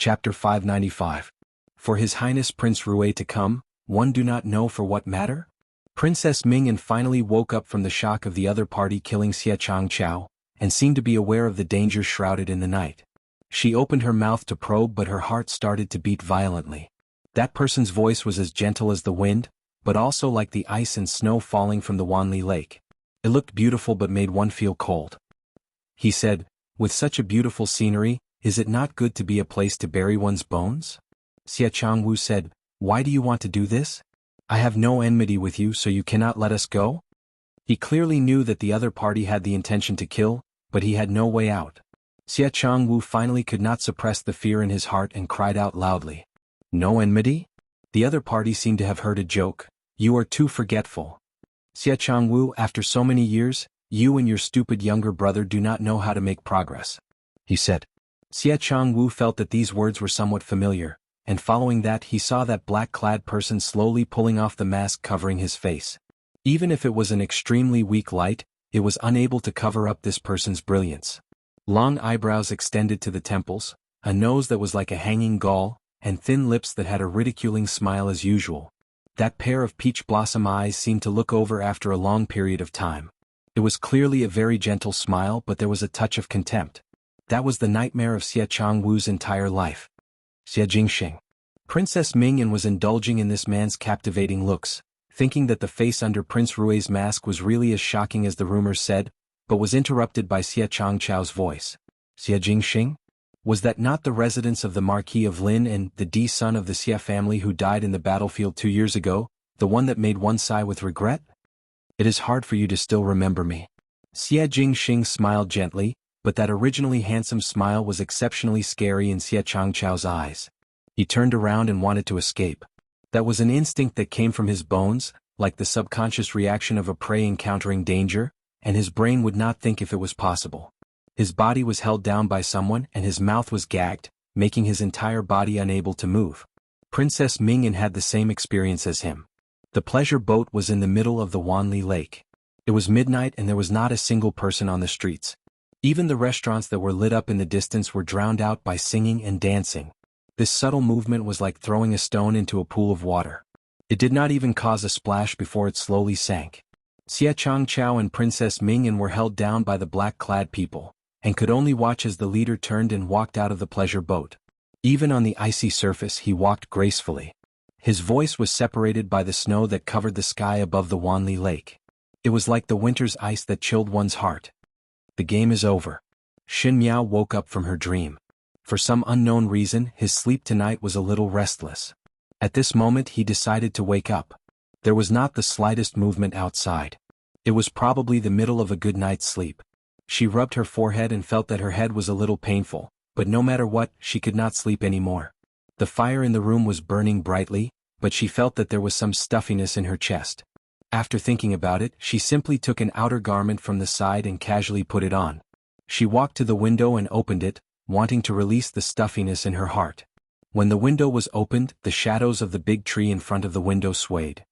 Chapter 595. For His Highness Prince Rui to come, one do not know for what matter? Princess Mingyan finally woke up from the shock of the other party killing Xie Changqiao, and seemed to be aware of the danger shrouded in the night. She opened her mouth to probe, but her heart started to beat violently. That person's voice was as gentle as the wind, but also like the ice and snow falling from the Wanli Lake. It looked beautiful but made one feel cold. He said, "With such a beautiful scenery, is it not good to be a place to bury one's bones?" Xie Changwu said, "Why do you want to do this? I have no enmity with you, so you cannot let us go?" He clearly knew that the other party had the intention to kill, but he had no way out. Xie Changwu finally could not suppress the fear in his heart and cried out loudly. "No enmity?" The other party seemed to have heard a joke. "You are too forgetful. Xie Changwu, after so many years, you and your stupid younger brother do not know how to make progress," he said. Xie Changwu felt that these words were somewhat familiar, and following that he saw that black-clad person slowly pulling off the mask covering his face. Even if it was an extremely weak light, it was unable to cover up this person's brilliance. Long eyebrows extended to the temples, a nose that was like a hanging gall, and thin lips that had a ridiculing smile as usual. That pair of peach blossom eyes seemed to look over after a long period of time. It was clearly a very gentle smile, but there was a touch of contempt. That was the nightmare of Xie Changwu's entire life. Xie Jingxing. Princess Mingyan was indulging in this man's captivating looks, thinking that the face under Prince Rui's mask was really as shocking as the rumors said, but was interrupted by Xie Changqiao's voice. "Xie Jingxing? Was that not the residence of the Marquis of Lin and the D son of the Xie family who died in the battlefield 2 years ago, the one that made one sigh with regret? It is hard for you to still remember me." Xie Jingxing smiled gently, but that originally handsome smile was exceptionally scary in Xie Changqiao's eyes. He turned around and wanted to escape. That was an instinct that came from his bones, like the subconscious reaction of a prey encountering danger, and his brain would not think if it was possible. His body was held down by someone and his mouth was gagged, making his entire body unable to move. Princess Mingyan had the same experience as him. The pleasure boat was in the middle of the Wanli Lake. It was midnight and there was not a single person on the streets. Even the restaurants that were lit up in the distance were drowned out by singing and dancing. This subtle movement was like throwing a stone into a pool of water. It did not even cause a splash before it slowly sank. Xie Changqiao and Princess Mingyan were held down by the black-clad people, and could only watch as the leader turned and walked out of the pleasure boat. Even on the icy surface he walked gracefully. His voice was separated by the snow that covered the sky above the Wanli Lake. It was like the winter's ice that chilled one's heart. The game is over. Xin Miao woke up from her dream. For some unknown reason, his sleep tonight was a little restless. At this moment he decided to wake up. There was not the slightest movement outside. It was probably the middle of a good night's sleep. She rubbed her forehead and felt that her head was a little painful, but no matter what, she could not sleep anymore. The fire in the room was burning brightly, but she felt that there was some stuffiness in her chest. After thinking about it, she simply took an outer garment from the side and casually put it on. She walked to the window and opened it, wanting to release the stuffiness in her heart. When the window was opened, the shadows of the big tree in front of the window swayed.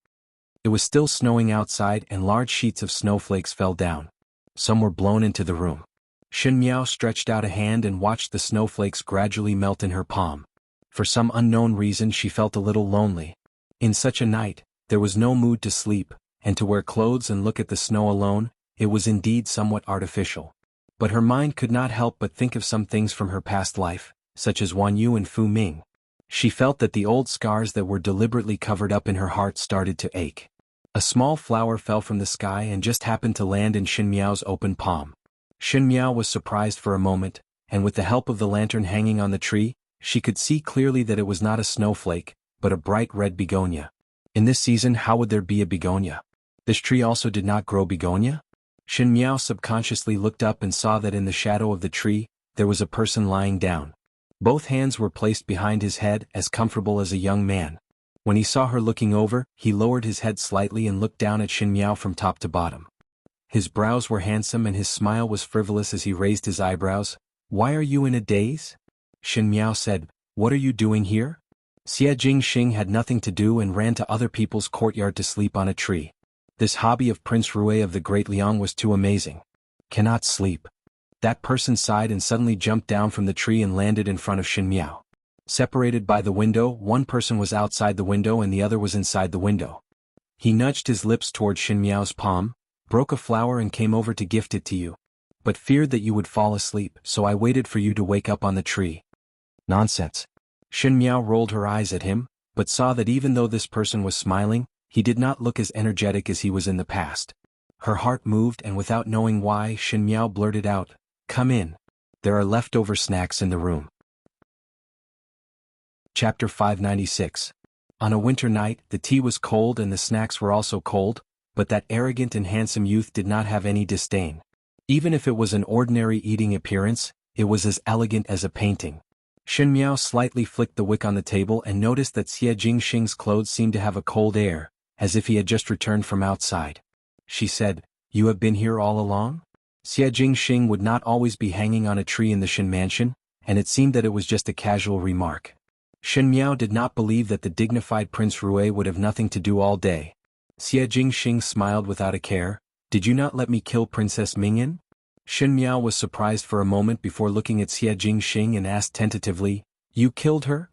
It was still snowing outside and large sheets of snowflakes fell down. Some were blown into the room. Xin Miao stretched out a hand and watched the snowflakes gradually melt in her palm. For some unknown reason she felt a little lonely. In such a night, there was no mood to sleep, and to wear clothes and look at the snow alone, it was indeed somewhat artificial. But her mind could not help but think of some things from her past life, such as Wan Yu and Fu Ming. She felt that the old scars that were deliberately covered up in her heart started to ache. A small flower fell from the sky and just happened to land in Xin Miao's open palm. Xin Miao was surprised for a moment, and with the help of the lantern hanging on the tree, she could see clearly that it was not a snowflake, but a bright red begonia. In this season, how would there be a begonia? This tree also did not grow begonia? Xin Miao subconsciously looked up and saw that in the shadow of the tree, there was a person lying down. Both hands were placed behind his head, as comfortable as a young man. When he saw her looking over, he lowered his head slightly and looked down at Xin Miao from top to bottom. His brows were handsome and his smile was frivolous as he raised his eyebrows. "Why are you in a daze?" Xin Miao said, "What are you doing here?" Xie Jingxing had nothing to do and ran to other people's courtyard to sleep on a tree. This hobby of Prince Rui of the Great Liang was too amazing. "Cannot sleep." That person sighed and suddenly jumped down from the tree and landed in front of Xin Miao. Separated by the window, one person was outside the window and the other was inside the window. He nudged his lips toward Shin Miao's palm, broke a flower and came over to gift it to you. But feared that you would fall asleep, so I waited for you to wake up on the tree. Nonsense. Shin Miao rolled her eyes at him, but saw that even though this person was smiling, he did not look as energetic as he was in the past. Her heart moved and without knowing why, Shin Miao blurted out, "Come in. There are leftover snacks in the room." Chapter 596. On a winter night, the tea was cold and the snacks were also cold, but that arrogant and handsome youth did not have any disdain. Even if it was an ordinary eating appearance, it was as elegant as a painting. Shin Miao slightly flicked the wick on the table and noticed that Xie Jingxing's clothes seemed to have a cold air, as if he had just returned from outside. She said, "You have been here all along?" Xie Jingxing would not always be hanging on a tree in the Shin mansion, and it seemed that it was just a casual remark. Shin Miao did not believe that the dignified Prince Rui would have nothing to do all day. Xie Jingxing smiled without a care. "Did you not let me kill Princess Mingyan?" Shin Miao was surprised for a moment before looking at Xie Jingxing and asked tentatively, "You killed her?"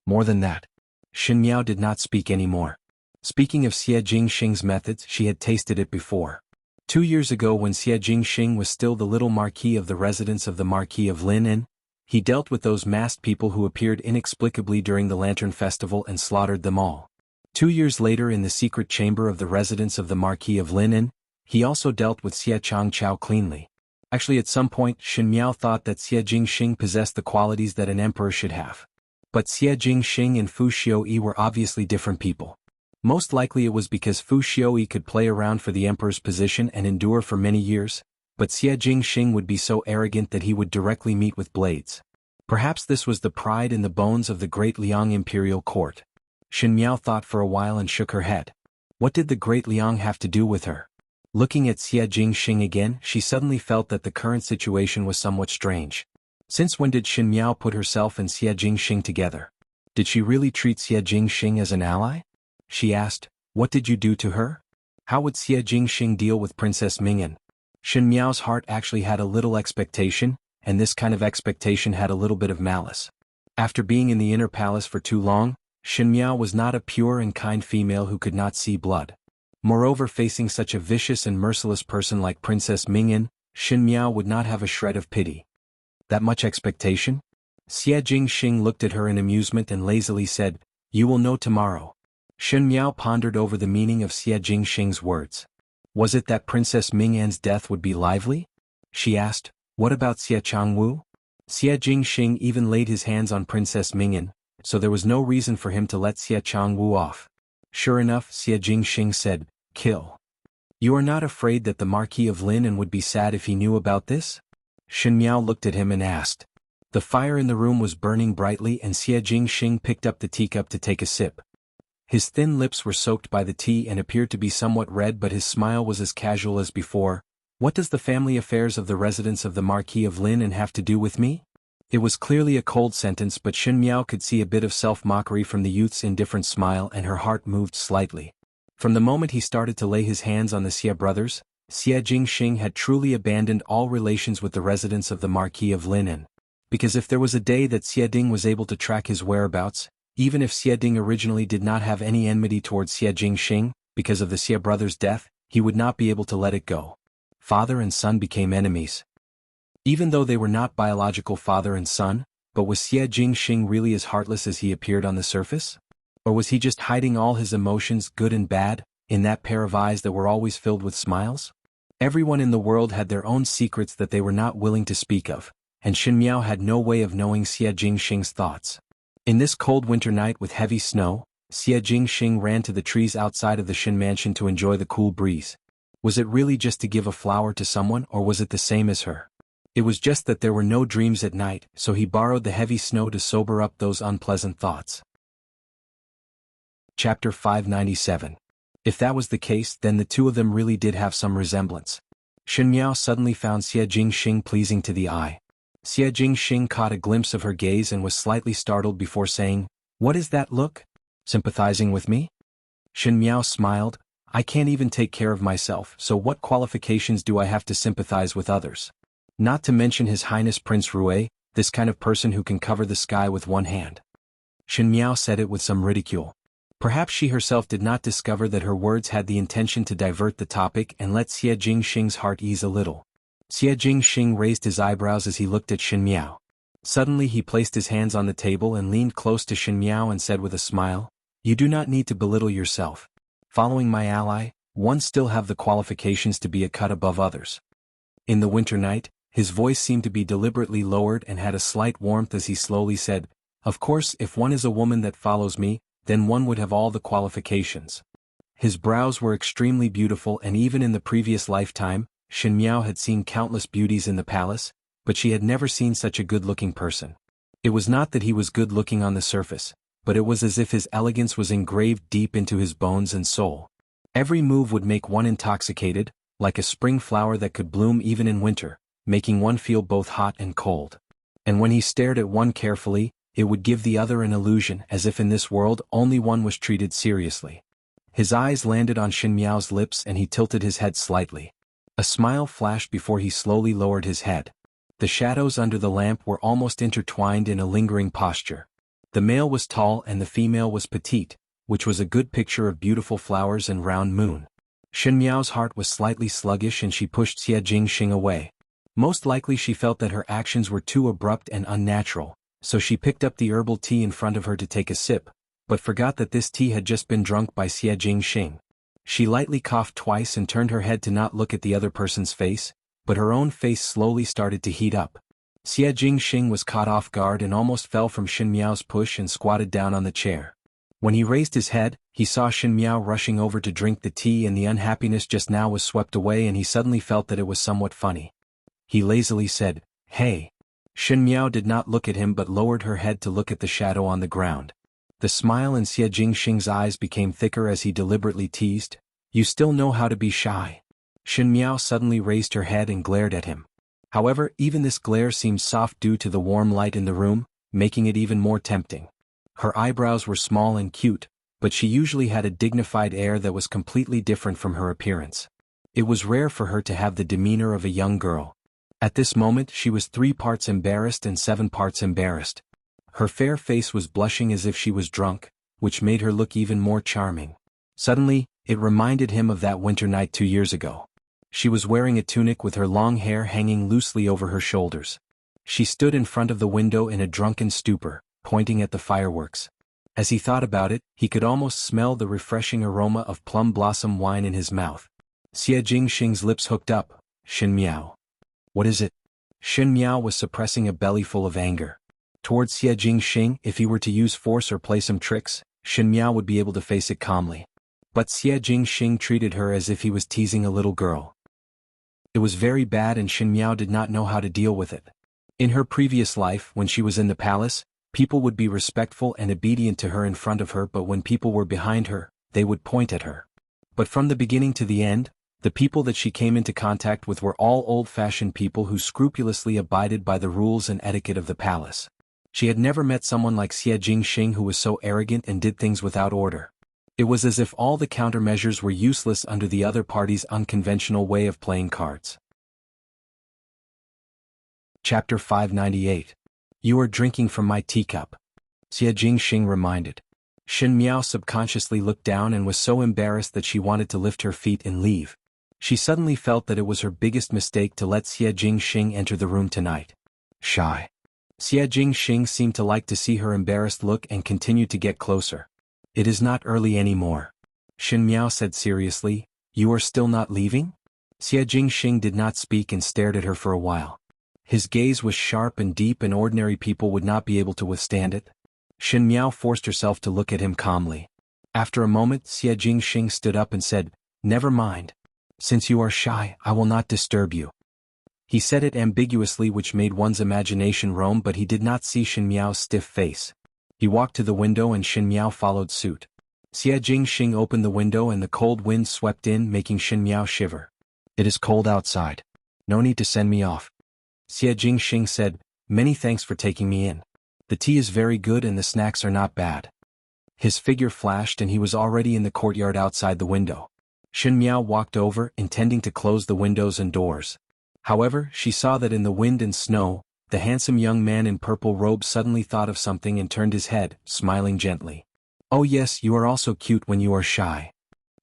"More than that." Shin Miao did not speak anymore. Speaking of Xie Jingxing's methods, she had tasted it before. 2 years ago when Xie Jingxing was still the little marquis of the residence of the Marquis of Lineage, he dealt with those masked people who appeared inexplicably during the Lantern Festival and slaughtered them all. 2 years later in the secret chamber of the residence of the Marquis of Lineage, he also dealt with Xie Changchao cleanly. Actually at some point Shin Miao thought that Xie Jingxing possessed the qualities that an emperor should have. But Xie Jingxing and Fu Xiaoyi were obviously different people. Most likely it was because Fu Xiaoyi could play around for the emperor's position and endure for many years, but Xie Jingxing would be so arrogant that he would directly meet with blades. Perhaps this was the pride in the bones of the great Liang imperial court. Shin Miao thought for a while and shook her head. What did the great Liang have to do with her? Looking at Xie Jingxing again, she suddenly felt that the current situation was somewhat strange. Since when did Shin Miao put herself and Xie Jingxing together? Did she really treat Xie Jingxing as an ally? She asked, "What did you do to her? How would Xie Jingxing deal with Princess Mingyan?" Shin Miao's heart actually had a little expectation, and this kind of expectation had a little bit of malice. After being in the inner palace for too long, Shin Miao was not a pure and kind female who could not see blood. Moreover, facing such a vicious and merciless person like Princess Mingyan, Shin Miao would not have a shred of pity. That much expectation? Xie Jingxing looked at her in amusement and lazily said, "You will know tomorrow." Shin Miao pondered over the meaning of Xie Jingxing's words. Was it that Princess Mingyan's death would be lively? She asked, "What about Xie Changwu?" Xie Jingxing even laid his hands on Princess Mingyan, so there was no reason for him to let Xie Changwu off. Sure enough, Xie Jingxing said, "Kill." "You are not afraid that the Marquis of Lineage would be sad if he knew about this?" Shin Miao looked at him and asked. The fire in the room was burning brightly and Xie Jingxing picked up the teacup to take a sip. His thin lips were soaked by the tea and appeared to be somewhat red, but his smile was as casual as before. "What does the family affairs of the residence of the Marquis of Lineage have to do with me?" It was clearly a cold sentence, but Shin Miao could see a bit of self-mockery from the youth's indifferent smile and her heart moved slightly. From the moment he started to lay his hands on the Xie brothers, Xie Jingxing had truly abandoned all relations with the residence of the Marquis of Lineage. Because if there was a day that Xie Ding was able to track his whereabouts, even if Xie Ding originally did not have any enmity towards Xie Jingxing, because of the Xie brothers' death, he would not be able to let it go. Father and son became enemies. Even though they were not biological father and son, but was Xie Jingxing really as heartless as he appeared on the surface? Or was he just hiding all his emotions, good and bad, in that pair of eyes that were always filled with smiles? Everyone in the world had their own secrets that they were not willing to speak of, and Shin Miao had no way of knowing Xie Jingxing's thoughts. In this cold winter night with heavy snow, Xie Jingxing ran to the trees outside of the Shin mansion to enjoy the cool breeze. Was it really just to give a flower to someone, or was it the same as her? It was just that there were no dreams at night, so he borrowed the heavy snow to sober up those unpleasant thoughts. Chapter 597. If that was the case, then the two of them really did have some resemblance. Shin Miao suddenly found Xie Jingxing pleasing to the eye. Xie Jingxing caught a glimpse of her gaze and was slightly startled before saying, "What is that look? Sympathizing with me?" Shin Miao smiled, "I can't even take care of myself, so what qualifications do I have to sympathize with others? Not to mention His Highness Prince Rui, this kind of person who can cover the sky with one hand." Shen Miao said it with some ridicule. Perhaps she herself did not discover that her words had the intention to divert the topic and let Xie Jingxing's heart ease a little. Xie Jingxing raised his eyebrows as he looked at Shen Miao. Suddenly he placed his hands on the table and leaned close to Shen Miao and said with a smile, "You do not need to belittle yourself. Following my ally, one still have the qualifications to be a cut above others." In the winter night, his voice seemed to be deliberately lowered and had a slight warmth as he slowly said, "Of course, if one is a woman that follows me, then one would have all the qualifications." His brows were extremely beautiful, and even in the previous lifetime, Shen Miao had seen countless beauties in the palace, but she had never seen such a good-looking person. It was not that he was good-looking on the surface, but it was as if his elegance was engraved deep into his bones and soul. Every move would make one intoxicated, like a spring flower that could bloom even in winter, making one feel both hot and cold. And when he stared at one carefully, it would give the other an illusion as if in this world only one was treated seriously. His eyes landed on Shen Miao's lips and he tilted his head slightly. A smile flashed before he slowly lowered his head. The shadows under the lamp were almost intertwined in a lingering posture. The male was tall and the female was petite, which was a good picture of beautiful flowers and round moon. Shen Miao's heart was slightly sluggish and she pushed Xie Jingxing away. Most likely she felt that her actions were too abrupt and unnatural, so she picked up the herbal tea in front of her to take a sip, but forgot that this tea had just been drunk by Xie Jingxing. She lightly coughed twice and turned her head to not look at the other person's face, but her own face slowly started to heat up. Xie Jingxing was caught off guard and almost fell from Shen Miao's push and squatted down on the chair. When he raised his head, he saw Shen Miao rushing over to drink the tea, and the unhappiness just now was swept away and he suddenly felt that it was somewhat funny. He lazily said, "Hey." Shen Miao did not look at him but lowered her head to look at the shadow on the ground. The smile in Xie Jingxing's eyes became thicker as he deliberately teased, "You still know how to be shy." Shen Miao suddenly raised her head and glared at him. However, even this glare seemed soft due to the warm light in the room, making it even more tempting. Her eyebrows were small and cute, but she usually had a dignified air that was completely different from her appearance. It was rare for her to have the demeanor of a young girl. At this moment she was 3 parts embarrassed and 7 parts embarrassed. Her fair face was blushing as if she was drunk, which made her look even more charming. Suddenly, it reminded him of that winter night 2 years ago. She was wearing a tunic with her long hair hanging loosely over her shoulders. She stood in front of the window in a drunken stupor, pointing at the fireworks. As he thought about it, he could almost smell the refreshing aroma of plum blossom wine in his mouth. Xie Jingxing's lips hooked up. "Shen Miao. What is it?" Shen Miao was suppressing a bellyful of anger. Towards Xie Jingxing, if he were to use force or play some tricks, Shen Miao would be able to face it calmly. But Xie Jingxing treated her as if he was teasing a little girl. It was very bad and Shen Miao did not know how to deal with it. In her previous life, when she was in the palace, people would be respectful and obedient to her in front of her, but when people were behind her, they would point at her. But from the beginning to the end, the people that she came into contact with were all old-fashioned people who scrupulously abided by the rules and etiquette of the palace. She had never met someone like Xie Jingxing who was so arrogant and did things without order. It was as if all the countermeasures were useless under the other party's unconventional way of playing cards. Chapter 598. You are drinking from my teacup. Xie Jingxing reminded. Shen Miao subconsciously looked down and was so embarrassed that she wanted to lift her feet and leave. She suddenly felt that it was her biggest mistake to let Xie Jingxing enter the room tonight. Shy. Xie Jingxing seemed to like to see her embarrassed look and continued to get closer. It is not early anymore. Shen Miao said seriously, "You are still not leaving?" Xie Jingxing did not speak and stared at her for a while. His gaze was sharp and deep and ordinary people would not be able to withstand it. Shen Miao forced herself to look at him calmly. After a moment, Xie Jingxing stood up and said, "Never mind. Since you are shy, I will not disturb you." He said it ambiguously, which made one's imagination roam, but he did not see Shen Miao's stiff face. He walked to the window and Shen Miao followed suit. Xie Jingxing opened the window and the cold wind swept in, making Shen Miao shiver. "It is cold outside. No need to send me off." Xie Jingxing said, "Many thanks for taking me in. The tea is very good and the snacks are not bad." His figure flashed and he was already in the courtyard outside the window. Shen Miao walked over, intending to close the windows and doors. However, she saw that in the wind and snow, the handsome young man in purple robe suddenly thought of something and turned his head, smiling gently. "Oh yes, you are also cute when you are shy."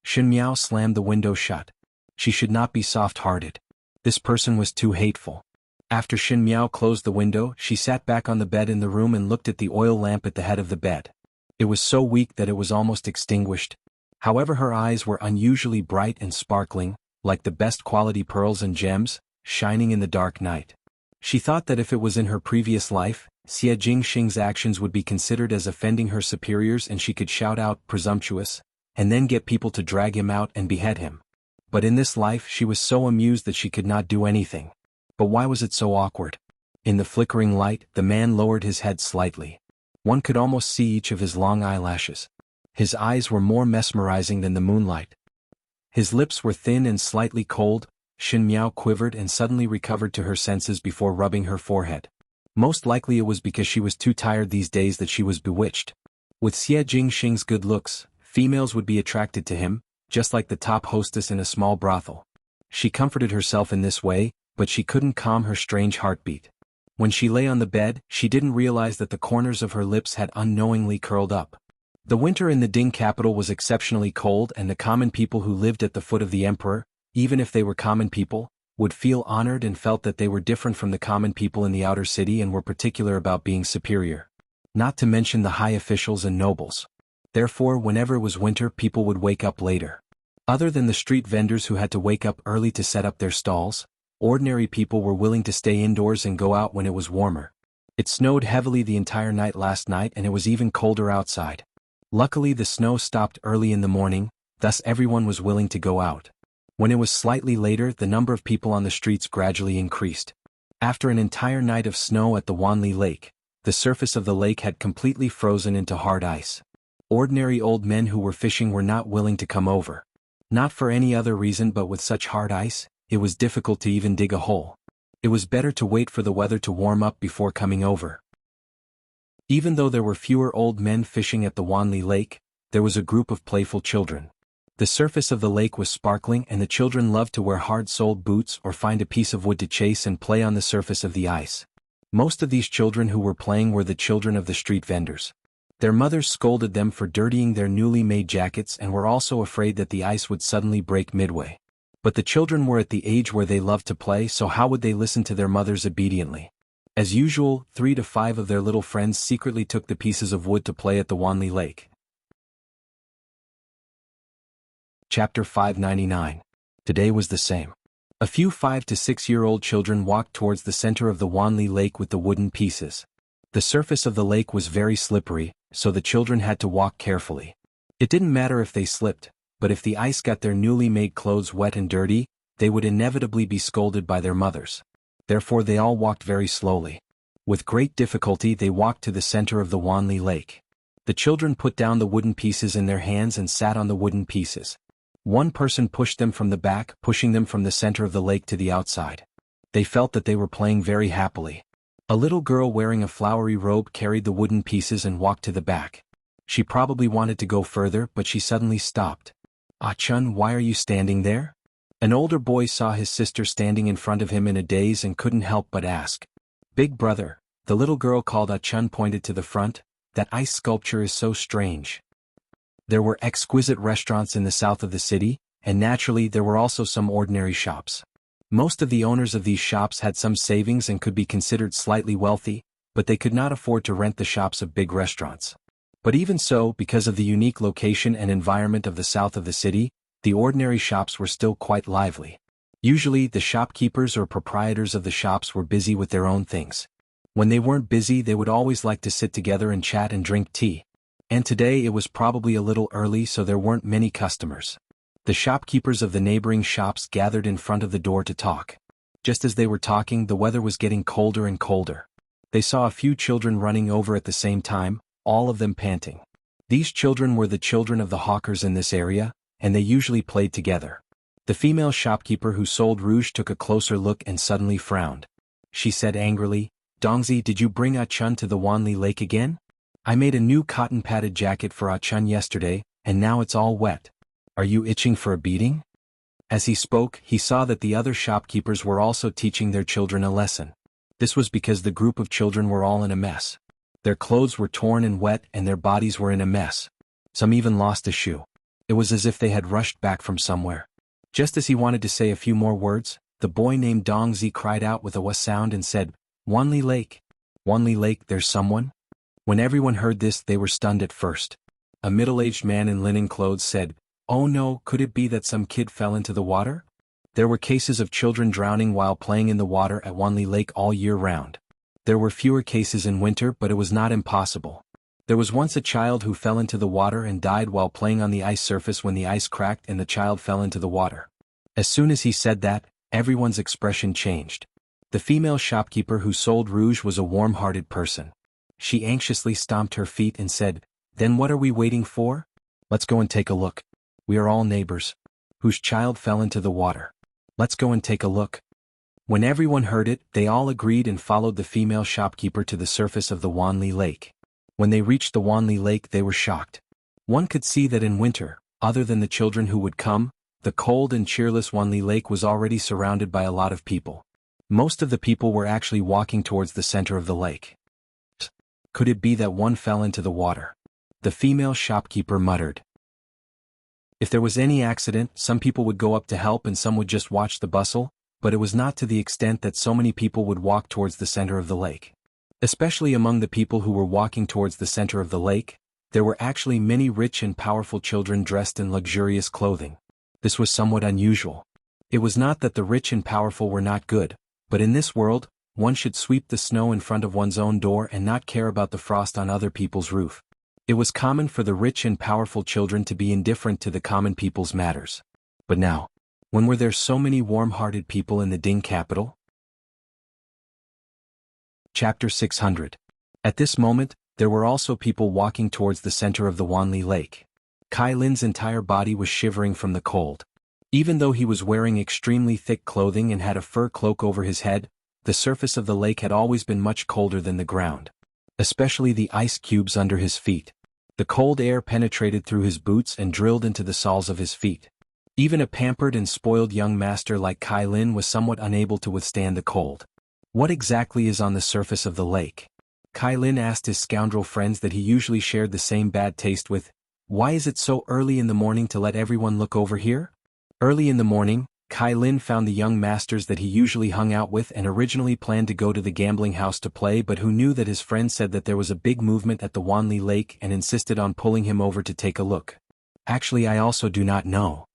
Shen Miao slammed the window shut. She should not be soft-hearted. This person was too hateful. After Shen Miao closed the window, she sat back on the bed in the room and looked at the oil lamp at the head of the bed. It was so weak that it was almost extinguished. However, her eyes were unusually bright and sparkling, like the best quality pearls and gems, shining in the dark night. She thought that if it was in her previous life, Xie Jingxing's actions would be considered as offending her superiors and she could shout out "presumptuous," and then get people to drag him out and behead him. But in this life she was so amused that she could not do anything. But why was it so awkward? In the flickering light, the man lowered his head slightly. One could almost see each of his long eyelashes. His eyes were more mesmerizing than the moonlight. His lips were thin and slightly cold. Shen Miao quivered and suddenly recovered to her senses before rubbing her forehead. Most likely it was because she was too tired these days that she was bewitched. With Xie Jingxing's good looks, females would be attracted to him, just like the top hostess in a small brothel. She comforted herself in this way, but she couldn't calm her strange heartbeat. When she lay on the bed, she didn't realize that the corners of her lips had unknowingly curled up. The winter in the Ding capital was exceptionally cold, and the common people who lived at the foot of the emperor, even if they were common people, would feel honored and felt that they were different from the common people in the outer city and were particular about being superior. Not to mention the high officials and nobles. Therefore, whenever it was winter, people would wake up later. Other than the street vendors who had to wake up early to set up their stalls, ordinary people were willing to stay indoors and go out when it was warmer. It snowed heavily the entire night last night and it was even colder outside. Luckily the snow stopped early in the morning, thus everyone was willing to go out. When it was slightly later, the number of people on the streets gradually increased. After an entire night of snow at the Wanli Lake, the surface of the lake had completely frozen into hard ice. Ordinary old men who were fishing were not willing to come over. Not for any other reason, but with such hard ice, it was difficult to even dig a hole. It was better to wait for the weather to warm up before coming over. Even though there were fewer old men fishing at the Wanli Lake, there was a group of playful children. The surface of the lake was sparkling and the children loved to wear hard-soled boots or find a piece of wood to chase and play on the surface of the ice. Most of these children who were playing were the children of the street vendors. Their mothers scolded them for dirtying their newly made jackets and were also afraid that the ice would suddenly break midway. But the children were at the age where they loved to play, so how would they listen to their mothers obediently? As usual, 3 to 5 of their little friends secretly took the pieces of wood to play at the Wanli Lake. Chapter 599. Today was the same. A few 5 to 6-year-old children walked towards the center of the Wanli Lake with the wooden pieces. The surface of the lake was very slippery, so the children had to walk carefully. It didn't matter if they slipped, but if the ice got their newly made clothes wet and dirty, they would inevitably be scolded by their mothers. Therefore they all walked very slowly. With great difficulty they walked to the center of the Wanli Lake. The children put down the wooden pieces in their hands and sat on the wooden pieces. One person pushed them from the back, pushing them from the center of the lake to the outside. They felt that they were playing very happily. A little girl wearing a flowery robe carried the wooden pieces and walked to the back. She probably wanted to go further, but she suddenly stopped. "Ah Chun, why are you standing there?" An older boy saw his sister standing in front of him in a daze and couldn't help but ask. "Big brother," the little girl called. Ah Chun pointed to the front. "That ice sculpture is so strange." There were exquisite restaurants in the south of the city, and naturally there were also some ordinary shops. Most of the owners of these shops had some savings and could be considered slightly wealthy, but they could not afford to rent the shops of big restaurants. But even so, because of the unique location and environment of the south of the city, the ordinary shops were still quite lively. Usually the shopkeepers or proprietors of the shops were busy with their own things. When they weren't busy, they would always like to sit together and chat and drink tea. And today it was probably a little early, so there weren't many customers. The shopkeepers of the neighboring shops gathered in front of the door to talk. Just as they were talking, the weather was getting colder and colder. They saw a few children running over at the same time, all of them panting. These children were the children of the hawkers in this area, and they usually played together. The female shopkeeper who sold rouge took a closer look and suddenly frowned. She said angrily, "Dongzi, did you bring Ah Chun to the Wanli Lake again? I made a new cotton-padded jacket for Ah Chun yesterday, and now it's all wet. Are you itching for a beating?" As he spoke, he saw that the other shopkeepers were also teaching their children a lesson. This was because the group of children were all in a mess. Their clothes were torn and wet and their bodies were in a mess. Some even lost a shoe. It was as if they had rushed back from somewhere. Just as he wanted to say a few more words, the boy named Dong Zi cried out with a wa sound and said, "Wanli Lake. Wanli Lake, there's someone?" When everyone heard this, they were stunned at first. A middle-aged man in linen clothes said, "Oh no, could it be that some kid fell into the water?" There were cases of children drowning while playing in the water at Wanli Lake all year round. There were fewer cases in winter, but it was not impossible. There was once a child who fell into the water and died while playing on the ice surface when the ice cracked and the child fell into the water. As soon as he said that, everyone's expression changed. The female shopkeeper who sold rouge was a warm-hearted person. She anxiously stomped her feet and said, "Then what are we waiting for? Let's go and take a look. We are all neighbors. Whose child fell into the water? Let's go and take a look." When everyone heard it, they all agreed and followed the female shopkeeper to the surface of the Wanli Lake. When they reached the Wanli Lake, they were shocked. One could see that in winter, other than the children who would come, the cold and cheerless Wanli Lake was already surrounded by a lot of people. Most of the people were actually walking towards the center of the lake. Could it be that one fell into the water? The female shopkeeper muttered. If there was any accident, some people would go up to help and some would just watch the bustle, but it was not to the extent that so many people would walk towards the center of the lake. Especially among the people who were walking towards the center of the lake, there were actually many rich and powerful children dressed in luxurious clothing. This was somewhat unusual. It was not that the rich and powerful were not good, but in this world, one should sweep the snow in front of one's own door and not care about the frost on other people's roof. It was common for the rich and powerful children to be indifferent to the common people's matters. But now, when were there so many warm-hearted people in the Ding capital? Chapter 600. At this moment, there were also people walking towards the center of the Wanli Lake. Kai Lin's entire body was shivering from the cold. Even though he was wearing extremely thick clothing and had a fur cloak over his head, the surface of the lake had always been much colder than the ground. Especially the ice cubes under his feet. The cold air penetrated through his boots and drilled into the soles of his feet. Even a pampered and spoiled young master like Kai Lin was somewhat unable to withstand the cold. What exactly is on the surface of the lake? Kai Lin asked his scoundrel friends that he usually shared the same bad taste with. Why is it so early in the morning to let everyone look over here? Early in the morning, Kai Lin found the young masters that he usually hung out with and originally planned to go to the gambling house to play, but who knew that his friend said that there was a big movement at the Wanli Lake and insisted on pulling him over to take a look. Actually, I also do not know.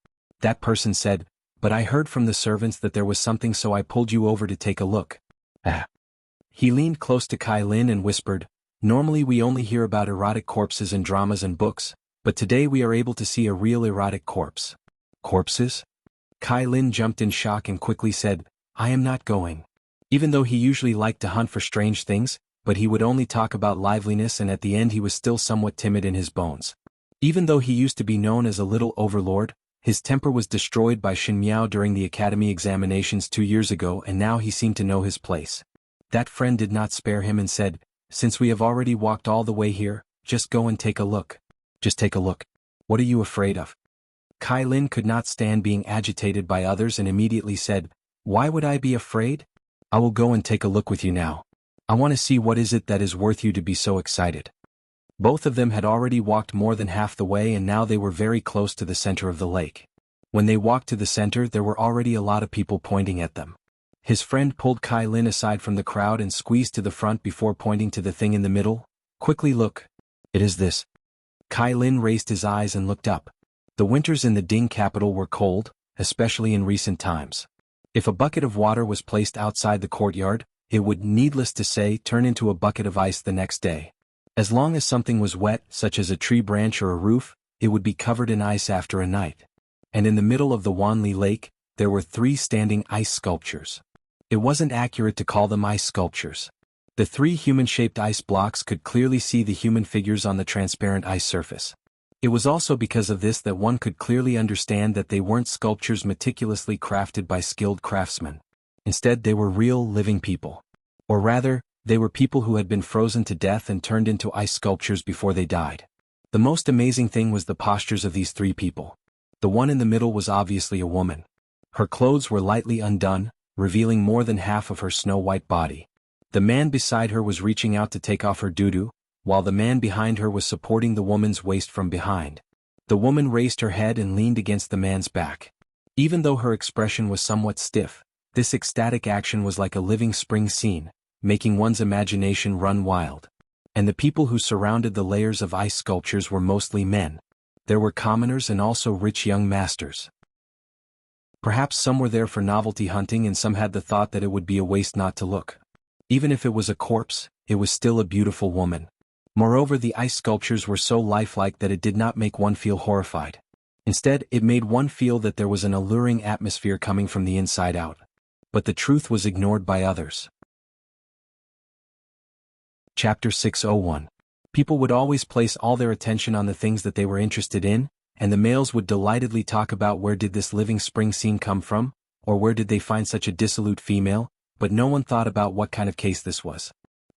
That person said, but I heard from the servants that there was something, so I pulled you over to take a look. He leaned close to Kai Lin and whispered, normally we only hear about erotic corpses in dramas and books, but today we are able to see a real erotic corpse. Corpses? Kai Lin jumped in shock and quickly said, I am not going. Even though he usually liked to hunt for strange things, but he would only talk about liveliness, and at the end he was still somewhat timid in his bones. Even though he used to be known as a little overlord, his temper was destroyed by Shin Miao during the academy examinations 2 years ago, and now he seemed to know his place. That friend did not spare him and said, since we have already walked all the way here, just go and take a look. Just take a look. What are you afraid of? Kai Lin could not stand being agitated by others and immediately said, why would I be afraid? I will go and take a look with you now. I want to see what is it that is worth you to be so excited. Both of them had already walked more than half the way and now they were very close to the center of the lake. When they walked to the center, there were already a lot of people pointing at them. His friend pulled Kai Lin aside from the crowd and squeezed to the front before pointing to the thing in the middle. Quickly look. It is this. Kai Lin raised his eyes and looked up. The winters in the Ding capital were cold, especially in recent times. If a bucket of water was placed outside the courtyard, it would, needless to say, turn into a bucket of ice the next day. As long as something was wet, such as a tree branch or a roof, it would be covered in ice after a night. And in the middle of the Wanli Lake, there were 3 standing ice sculptures. It wasn't accurate to call them ice sculptures. The 3 human-shaped ice blocks could clearly see the human figures on the transparent ice surface. It was also because of this that one could clearly understand that they weren't sculptures meticulously crafted by skilled craftsmen. Instead, they were real, living people. Or rather, they were people who had been frozen to death and turned into ice sculptures before they died. The most amazing thing was the postures of these 3 people. The one in the middle was obviously a woman. Her clothes were lightly undone, revealing more than half of her snow-white body. The man beside her was reaching out to take off her doo-doo, while the man behind her was supporting the woman's waist from behind. The woman raised her head and leaned against the man's back. Even though her expression was somewhat stiff, this ecstatic action was like a living spring scene, making one's imagination run wild. And the people who surrounded the layers of ice sculptures were mostly men. There were commoners and also rich young masters. Perhaps some were there for novelty hunting and some had the thought that it would be a waste not to look. Even if it was a corpse, it was still a beautiful woman. Moreover, the ice sculptures were so lifelike that it did not make one feel horrified. Instead, it made one feel that there was an alluring atmosphere coming from the inside out. But the truth was ignored by others. Chapter 601. People would always place all their attention on the things that they were interested in, and the males would delightedly talk about where did this living spring scene come from, or where did they find such a dissolute female, but no one thought about what kind of case this was.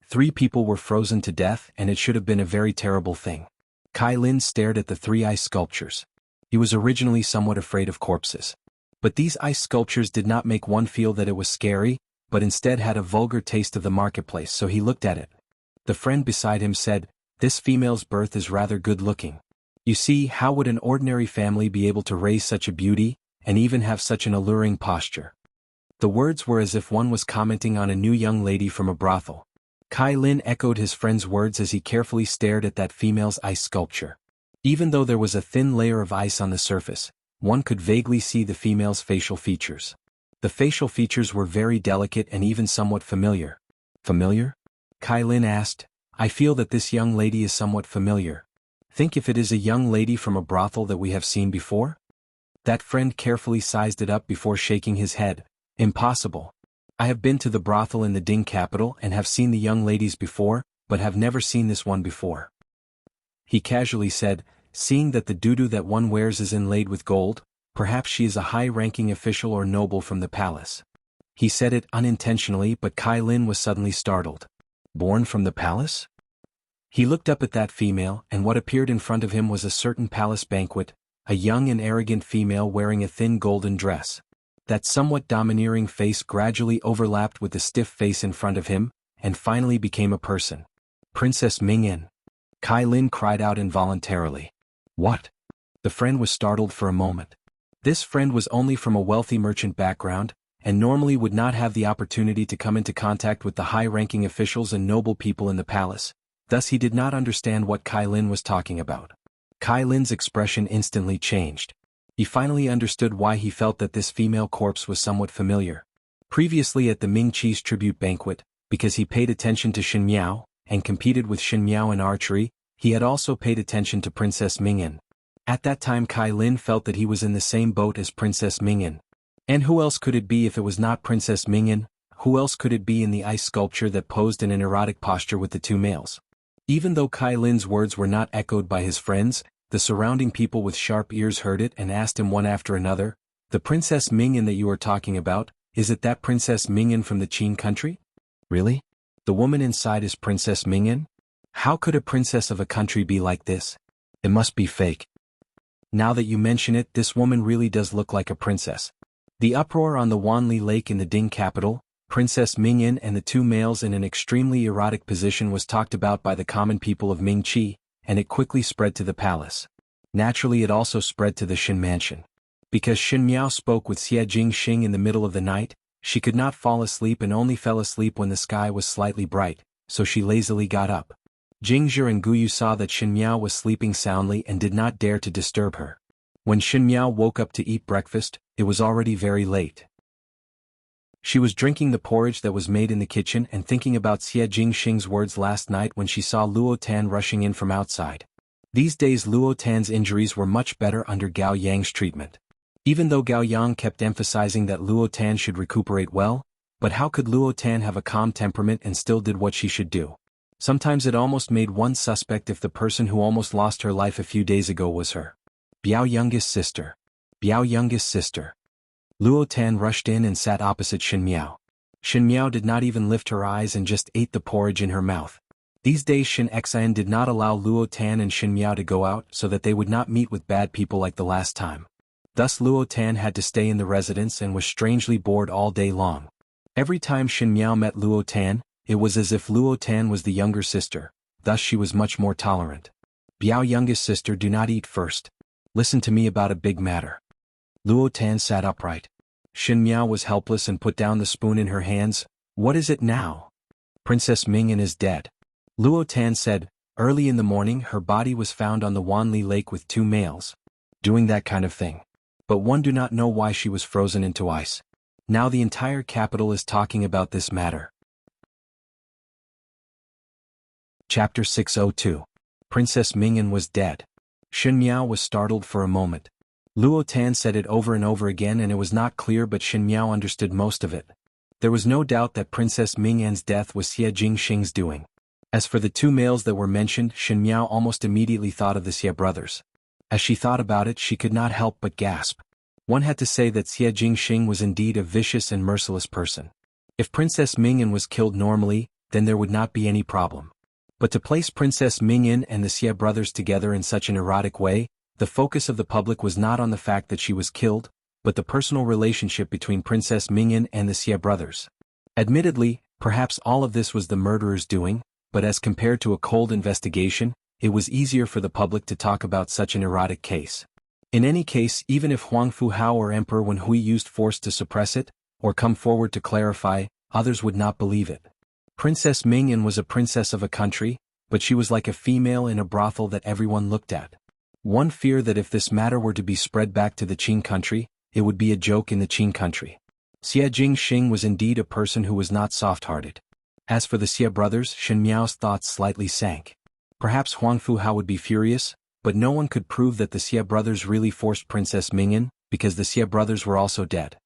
3 people were frozen to death and it should have been a very terrible thing. Kai Lin stared at the 3 ice sculptures. He was originally somewhat afraid of corpses. But these ice sculptures did not make one feel that it was scary, but instead had a vulgar taste of the marketplace, so he looked at it. The friend beside him said, "This female's birth is rather good looking. You see, how would an ordinary family be able to raise such a beauty, and even have such an alluring posture?" The words were as if one was commenting on a new young lady from a brothel. Kai Lin echoed his friend's words as he carefully stared at that female's ice sculpture. Even though there was a thin layer of ice on the surface, one could vaguely see the female's facial features. The facial features were very delicate and even somewhat familiar. Familiar? Kai Lin asked. I feel that this young lady is somewhat familiar. Think if it is a young lady from a brothel that we have seen before? That friend carefully sized it up before shaking his head. Impossible. I have been to the brothel in the Ding capital and have seen the young ladies before, but have never seen this one before. He casually said, seeing that the doo-doo that one wears is inlaid with gold, perhaps she is a high-ranking official or noble from the palace. He said it unintentionally, but Kai Lin was suddenly startled. Born from the palace? He looked up at that female, and what appeared in front of him was a certain palace banquet, a young and arrogant female wearing a thin golden dress. That somewhat domineering face gradually overlapped with the stiff face in front of him, and finally became a person. Princess Mingyan. Kai Lin cried out involuntarily. What? The friend was startled for a moment. This friend was only from a wealthy merchant background, and normally would not have the opportunity to come into contact with the high-ranking officials and noble people in the palace, thus he did not understand what Kai Lin was talking about. Kai Lin's expression instantly changed. He finally understood why he felt that this female corpse was somewhat familiar. Previously at the Ming Qi's tribute banquet, because he paid attention to Xin Miao, and competed with Xin Miao in archery, he had also paid attention to Princess Mingyan. At that time Kai Lin felt that he was in the same boat as Princess Mingyan. And who else could it be if it was not Princess Mingyan? Who else could it be in the ice sculpture that posed in an erotic posture with the 2 males? Even though Kai Lin's words were not echoed by his friends, the surrounding people with sharp ears heard it and asked him one after another, "The Princess Mingyan that you are talking about, is it that Princess Mingyan from the Qin country?" Really? The woman inside is Princess Mingyan? How could a princess of a country be like this? It must be fake. Now that you mention it, this woman really does look like a princess. The uproar on the Wanli Lake in the Ding capital, Princess Mingyan and the 2 males in an extremely erotic position was talked about by the common people of Ming Qi, and it quickly spread to the palace. Naturally it also spread to the Xin mansion. Because Xin Miao spoke with Xie Jingxing in the middle of the night, she could not fall asleep and only fell asleep when the sky was slightly bright, so she lazily got up. Jingzhi and Guyu saw that Xin Miao was sleeping soundly and did not dare to disturb her. When Xin Miao woke up to eat breakfast, it was already very late. She was drinking the porridge that was made in the kitchen and thinking about Xie Jingxing's words last night when she saw Luo Tan rushing in from outside. These days Luo Tan's injuries were much better under Gao Yang's treatment. Even though Gao Yang kept emphasizing that Luo Tan should recuperate well, but how could Luo Tan have a calm temperament and still did what she should do? Sometimes it almost made one suspect if the person who almost lost her life a few days ago was her Biao youngest sister. Biao youngest sister. Luo Tan rushed in and sat opposite Xin Miao. Xin Miao did not even lift her eyes and just ate the porridge in her mouth. These days Xin Xian did not allow Luo Tan and Xin Miao to go out so that they would not meet with bad people like the last time. Thus Luo Tan had to stay in the residence and was strangely bored all day long. Every time Xin Miao met Luo Tan, It was as if Luo Tan was the younger sister, thus she was much more tolerant. Biao youngest sister, do not eat first. Listen to me about a big matter. Luo Tan sat upright. Shin Miao was helpless and put down the spoon in her hands. What is it now? Princess Mingyan is dead. Luo Tan said, early in the morning her body was found on the Wanli Lake with 2 males. Doing that kind of thing. But one do not know why she was frozen into ice. Now the entire capital is talking about this matter. Chapter 602. Princess Mingyan was dead. Shin Miao was startled for a moment. Luo Tan said it over and over again and it was not clear, but Shin Miao understood most of it. There was no doubt that Princess Mingyan's death was Xie Jingxing's doing. As for the 2 males that were mentioned, Shin Miao almost immediately thought of the Xie brothers. As she thought about it, she could not help but gasp. One had to say that Xie Jingxing was indeed a vicious and merciless person. If Princess Mingyan was killed normally, then there would not be any problem. But to place Princess Mingyan and the Xie brothers together in such an erotic way, the focus of the public was not on the fact that she was killed, but the personal relationship between Princess Mingyan and the Xie brothers. Admittedly, perhaps all of this was the murderer's doing, but as compared to a cold investigation, it was easier for the public to talk about such an erotic case. In any case, even if Huang Fuhao or Emperor Wen Hui used force to suppress it, or come forward to clarify, others would not believe it. Princess Mingyan was a princess of a country, but she was like a female in a brothel that everyone looked at. One feared that if this matter were to be spread back to the Qing country, it would be a joke in the Qing country. Xie Jingxing was indeed a person who was not soft-hearted. As for the Xie brothers, Shin Miao's thoughts slightly sank. Perhaps Huang Fuhao would be furious, but no one could prove that the Xie brothers really forced Princess Mingyan, because the Xie brothers were also dead.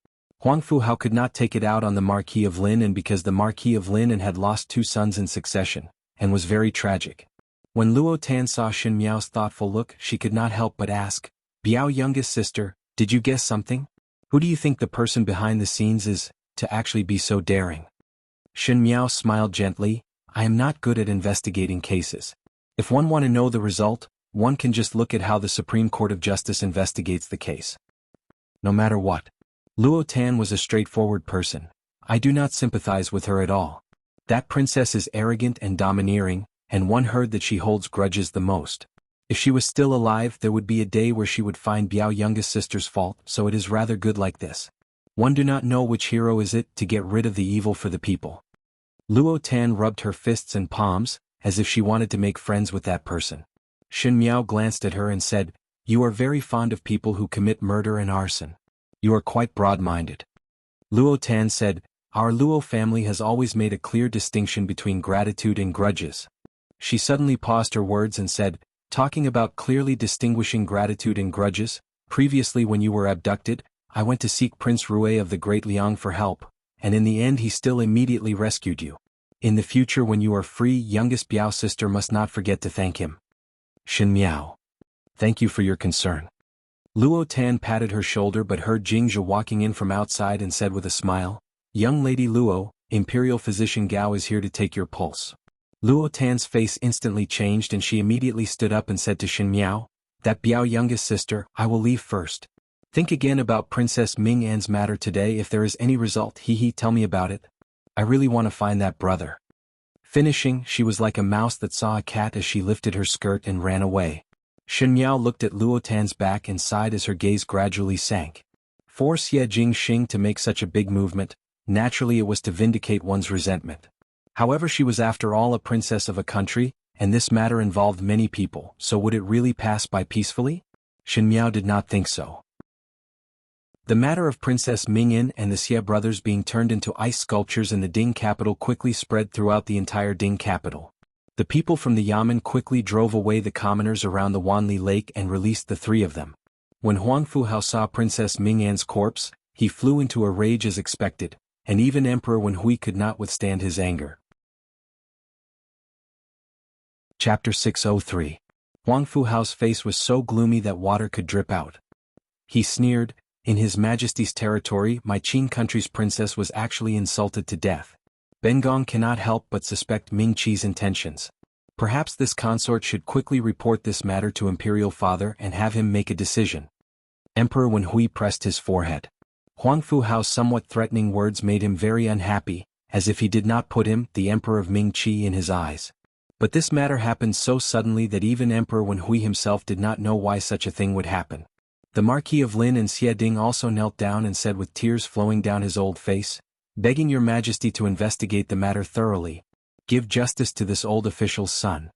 Huang Fuhao could not take it out on the Marquis of Lin, and because the Marquis of Lin had lost 2 sons in succession, and was very tragic. When Luo Tan saw Shin Miao's thoughtful look, she could not help but ask, Biao youngest sister, did you guess something? Who do you think the person behind the scenes is, to actually be so daring? Shin Miao smiled gently, I am not good at investigating cases. If one want to know the result, one can just look at how the Supreme Court of Justice investigates the case. No matter what. Luo Tan was a straightforward person. I do not sympathize with her at all. That princess is arrogant and domineering, and one heard that she holds grudges the most. If she was still alive, there would be a day where she would find Biao youngest sister's fault, so it is rather good like this. One do not know which hero is it to get rid of the evil for the people. Luo Tan rubbed her fists and palms, as if she wanted to make friends with that person. Shin Miao glanced at her and said, You are very fond of people who commit murder and arson. You are quite broad-minded. Luo Tan said, Our Luo family has always made a clear distinction between gratitude and grudges. She suddenly paused her words and said, Talking about clearly distinguishing gratitude and grudges, previously when you were abducted, I went to seek Prince Rui of the Great Liang for help, and in the end he still immediately rescued you. In the future when you are free, youngest Biao sister must not forget to thank him. Shin Miao. Thank you for your concern. Luo Tan patted her shoulder but heard Jingzhe walking in from outside and said with a smile, Young Lady Luo, Imperial Physician Gao is here to take your pulse. Luo Tan's face instantly changed and she immediately stood up and said to Shin Miao, That Biao youngest sister, I will leave first. Think again about Princess Mingyan's matter today. If there is any result, tell me about it. I really want to find that brother. Finishing, she was like a mouse that saw a cat as she lifted her skirt and ran away. Shin Miao looked at Luo Tan's back and sighed as her gaze gradually sank. For Xie Jingxing to make such a big movement, naturally it was to vindicate one's resentment. However, she was after all a princess of a country, and this matter involved many people, so would it really pass by peacefully? Shin Miao did not think so. The matter of Princess Mingyan and the Xie brothers being turned into ice sculptures in the Ding capital quickly spread throughout the entire Ding capital. The people from the Yamen quickly drove away the commoners around the Wanli Lake and released the 3 of them. When Huang Fuhao saw Princess Mingyan's corpse, he flew into a rage as expected, and even Emperor Wen Hui could not withstand his anger. Chapter 603. Huang Fuhao's face was so gloomy that water could drip out. He sneered, In His Majesty's territory, my Qing country's princess was actually insulted to death. Bengong cannot help but suspect Ming Qi's intentions. Perhaps this consort should quickly report this matter to Imperial Father and have him make a decision. Emperor Wen Hui pressed his forehead. Huang Fuhao's somewhat threatening words made him very unhappy, as if he did not put him, the Emperor of Ming-Chi, in his eyes. But this matter happened so suddenly that even Emperor Wenhui himself did not know why such a thing would happen. The Marquis of Lin and Xie Ding also knelt down and said with tears flowing down his old face, "Begging your majesty to investigate the matter thoroughly. Give justice to this old official's son."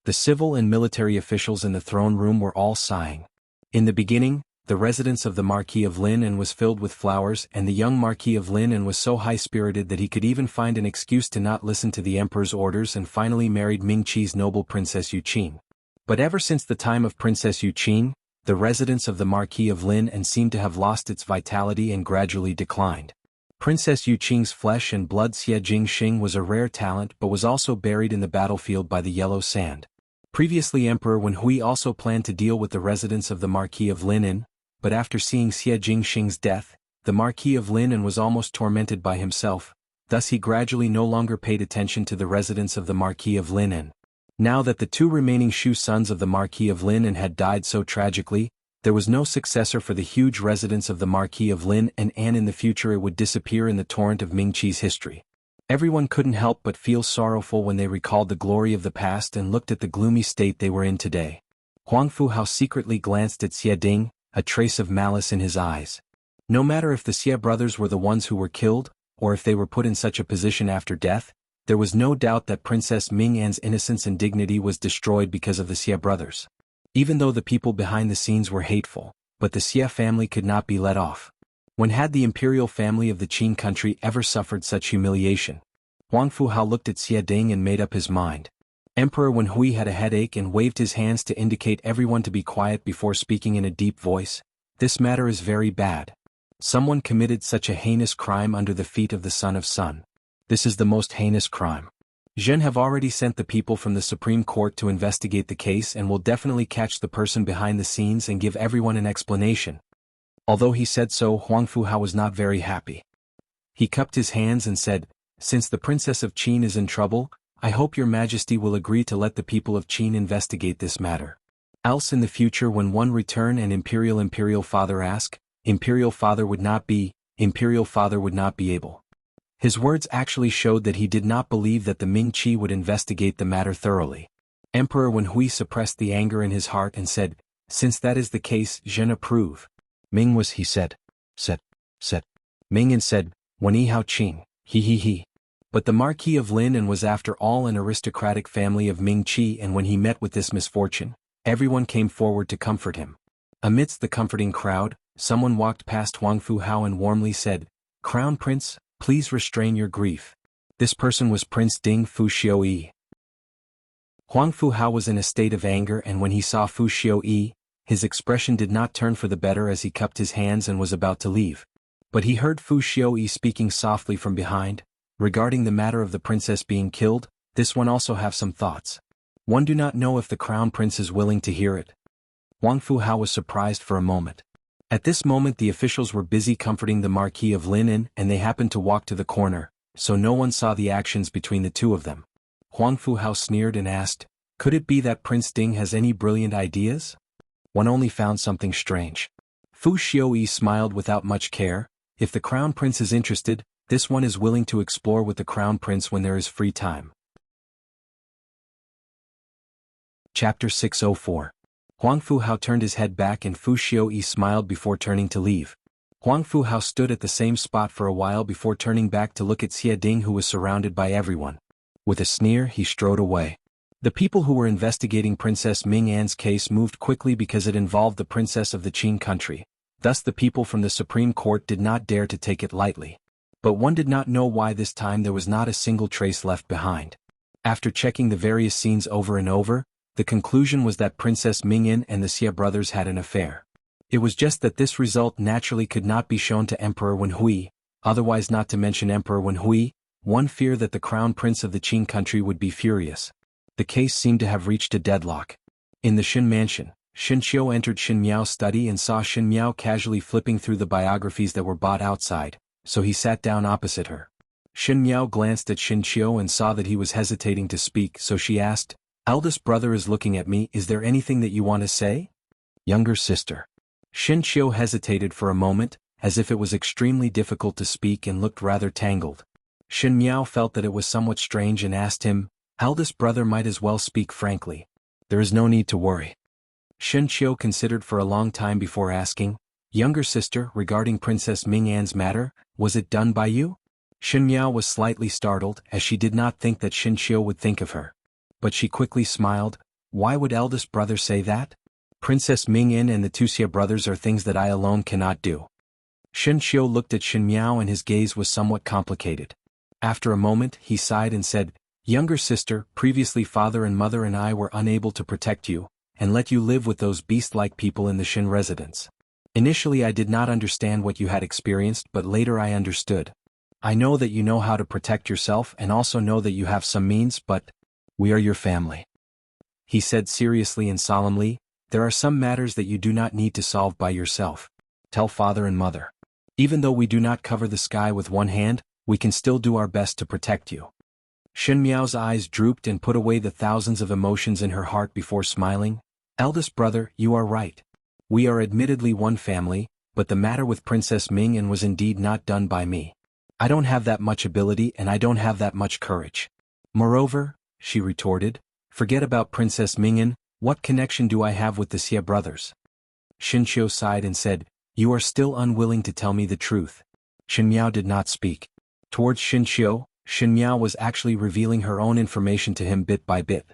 The civil and military officials in the throne room were all sighing. In the beginning, the residence of the Marquis of Lin was filled with flowers, and the young Marquis of Lin was so high-spirited that he could even find an excuse to not listen to the emperor's orders and finally married Ming-Chi's noble Princess Yuqing. But ever since the time of Princess Yuqing, the residence of the Marquis of Lin seemed to have lost its vitality and gradually declined. Princess Yuqing's flesh and blood Xie Jingxing was a rare talent but was also buried in the battlefield by the yellow sand. Previously Emperor Wenhui also planned to deal with the residence of the Marquis of Lin, but after seeing Xie Jingxing's death, the Marquis of Lin was almost tormented by himself, thus he gradually no longer paid attention to the residence of the Marquis of Lin. Now that the two remaining Shu sons of the Marquis of Lin had died so tragically, there was no successor for the huge residence of the Marquis of Lin, and in the future it would disappear in the torrent of Ming-Chi's history. Everyone couldn't help but feel sorrowful when they recalled the glory of the past and looked at the gloomy state they were in today. Huang Fuhao secretly glanced at Xie Ding, a trace of malice in his eyes. No matter if the Xie brothers were the ones who were killed, or if they were put in such a position after death, there was no doubt that Princess Ming-An's innocence and dignity was destroyed because of the Xie brothers. Even though the people behind the scenes were hateful, but the Xie family could not be let off. When had the imperial family of the Qin country ever suffered such humiliation? Huang Fuhao looked at Xie Ding and made up his mind. Emperor Wenhui had a headache and waved his hands to indicate everyone to be quiet before speaking in a deep voice. "This matter is very bad. Someone committed such a heinous crime under the feet of the Son of Sun. This is the most heinous crime. Zhen have already sent the people from the Supreme Court to investigate the case and will definitely catch the person behind the scenes and give everyone an explanation." Although he said so, Huang Fuhao was not very happy. He cupped his hands and said, "Since the Princess of Qin is in trouble, I hope your majesty will agree to let the people of Qin investigate this matter. Else in the future when one return and imperial father ask, imperial father would not be able." His words actually showed that he did not believe that the Ming-Chi would investigate the matter thoroughly. Emperor Wenhui suppressed the anger in his heart and said, "Since that is the case, Zhen approve." Ming was, he said. Ming and said, "Wen Hao Qing, he. But the Marquis of Lin was after all an aristocratic family of Ming-Chi, and when he met with this misfortune, everyone came forward to comfort him. Amidst the comforting crowd, someone walked past Huang Fuhao and warmly said, "Crown Prince, please restrain your grief." This person was Prince Ding Fu Xiuyi. Huang Fuhao was in a state of anger, and when he saw Fu Xiuyi, his expression did not turn for the better as he cupped his hands and was about to leave. But he heard Fu Xiuyi speaking softly from behind, "Regarding the matter of the princess being killed, this one also have some thoughts. One do not know if the crown prince is willing to hear it." Huang Fuhao was surprised for a moment. At this moment the officials were busy comforting the Marquis of Lin, and they happened to walk to the corner, so no one saw the actions between the two of them. Huang Fuhao sneered and asked, "Could it be that Prince Ding has any brilliant ideas? One only found something strange." Fu Xiuyi smiled without much care. "If the crown prince is interested, this one is willing to explore with the crown prince when there is free time." Chapter 604. Huang Fuhao turned his head back and Fu Xiuyi smiled before turning to leave. Huang Fuhao stood at the same spot for a while before turning back to look at Xie Ding, who was surrounded by everyone. With a sneer he strode away. The people who were investigating Princess Ming-An's case moved quickly because it involved the princess of the Qin country. Thus the people from the Supreme Court did not dare to take it lightly. But one did not know why this time there was not a single trace left behind. After checking the various scenes over and over, the conclusion was that Princess Ming-En and the Xie brothers had an affair. It was just that this result naturally could not be shown to Emperor Wenhui, otherwise not to mention Emperor Wenhui, one feared that the crown prince of the Qin country would be furious. The case seemed to have reached a deadlock. In the Shin mansion, Shin Qiu entered Shin Miao's study and saw Shin Miao casually flipping through the biographies that were bought outside, so he sat down opposite her. Shin Miao glanced at Shin Qiu and saw that he was hesitating to speak, so she asked, "Eldest brother is looking at me, is there anything that you want to say?" "Younger sister." Shin Qiu hesitated for a moment, as if it was extremely difficult to speak, and looked rather tangled. Shen Miao felt that it was somewhat strange and asked him, "Eldest brother might as well speak frankly. There is no need to worry." Shen Qiu considered for a long time before asking, "Younger sister, regarding Princess Ming An's matter, was it done by you?" Shen Miao was slightly startled, as she did not think that Shen Qiu would think of her. But she quickly smiled. "Why would eldest brother say that? Princess Ming An and the Wuxia brothers are things that I alone cannot do." Shen Qiu looked at Shen Miao and his gaze was somewhat complicated. After a moment, he sighed and said, "Younger sister, previously father and mother and I were unable to protect you, and let you live with those beast-like people in the Shen residence. Initially I did not understand what you had experienced, but later I understood. I know that you know how to protect yourself and also know that you have some means, but we are your family." He said seriously and solemnly, "There are some matters that you do not need to solve by yourself. Tell father and mother. Even though we do not cover the sky with one hand, we can still do our best to protect you." Shen Miao's eyes drooped and put away the thousands of emotions in her heart before smiling. "Eldest brother, you are right. We are admittedly one family, but the matter with Princess Ming An was indeed not done by me. I don't have that much ability and I don't have that much courage." "Moreover," she retorted, "forget about Princess Ming An, what connection do I have with the Xie brothers?" Shen Qiu sighed and said, "You are still unwilling to tell me the truth." Shen Miao did not speak. Towards Shen Qiu, Shen Miao was actually revealing her own information to him bit by bit.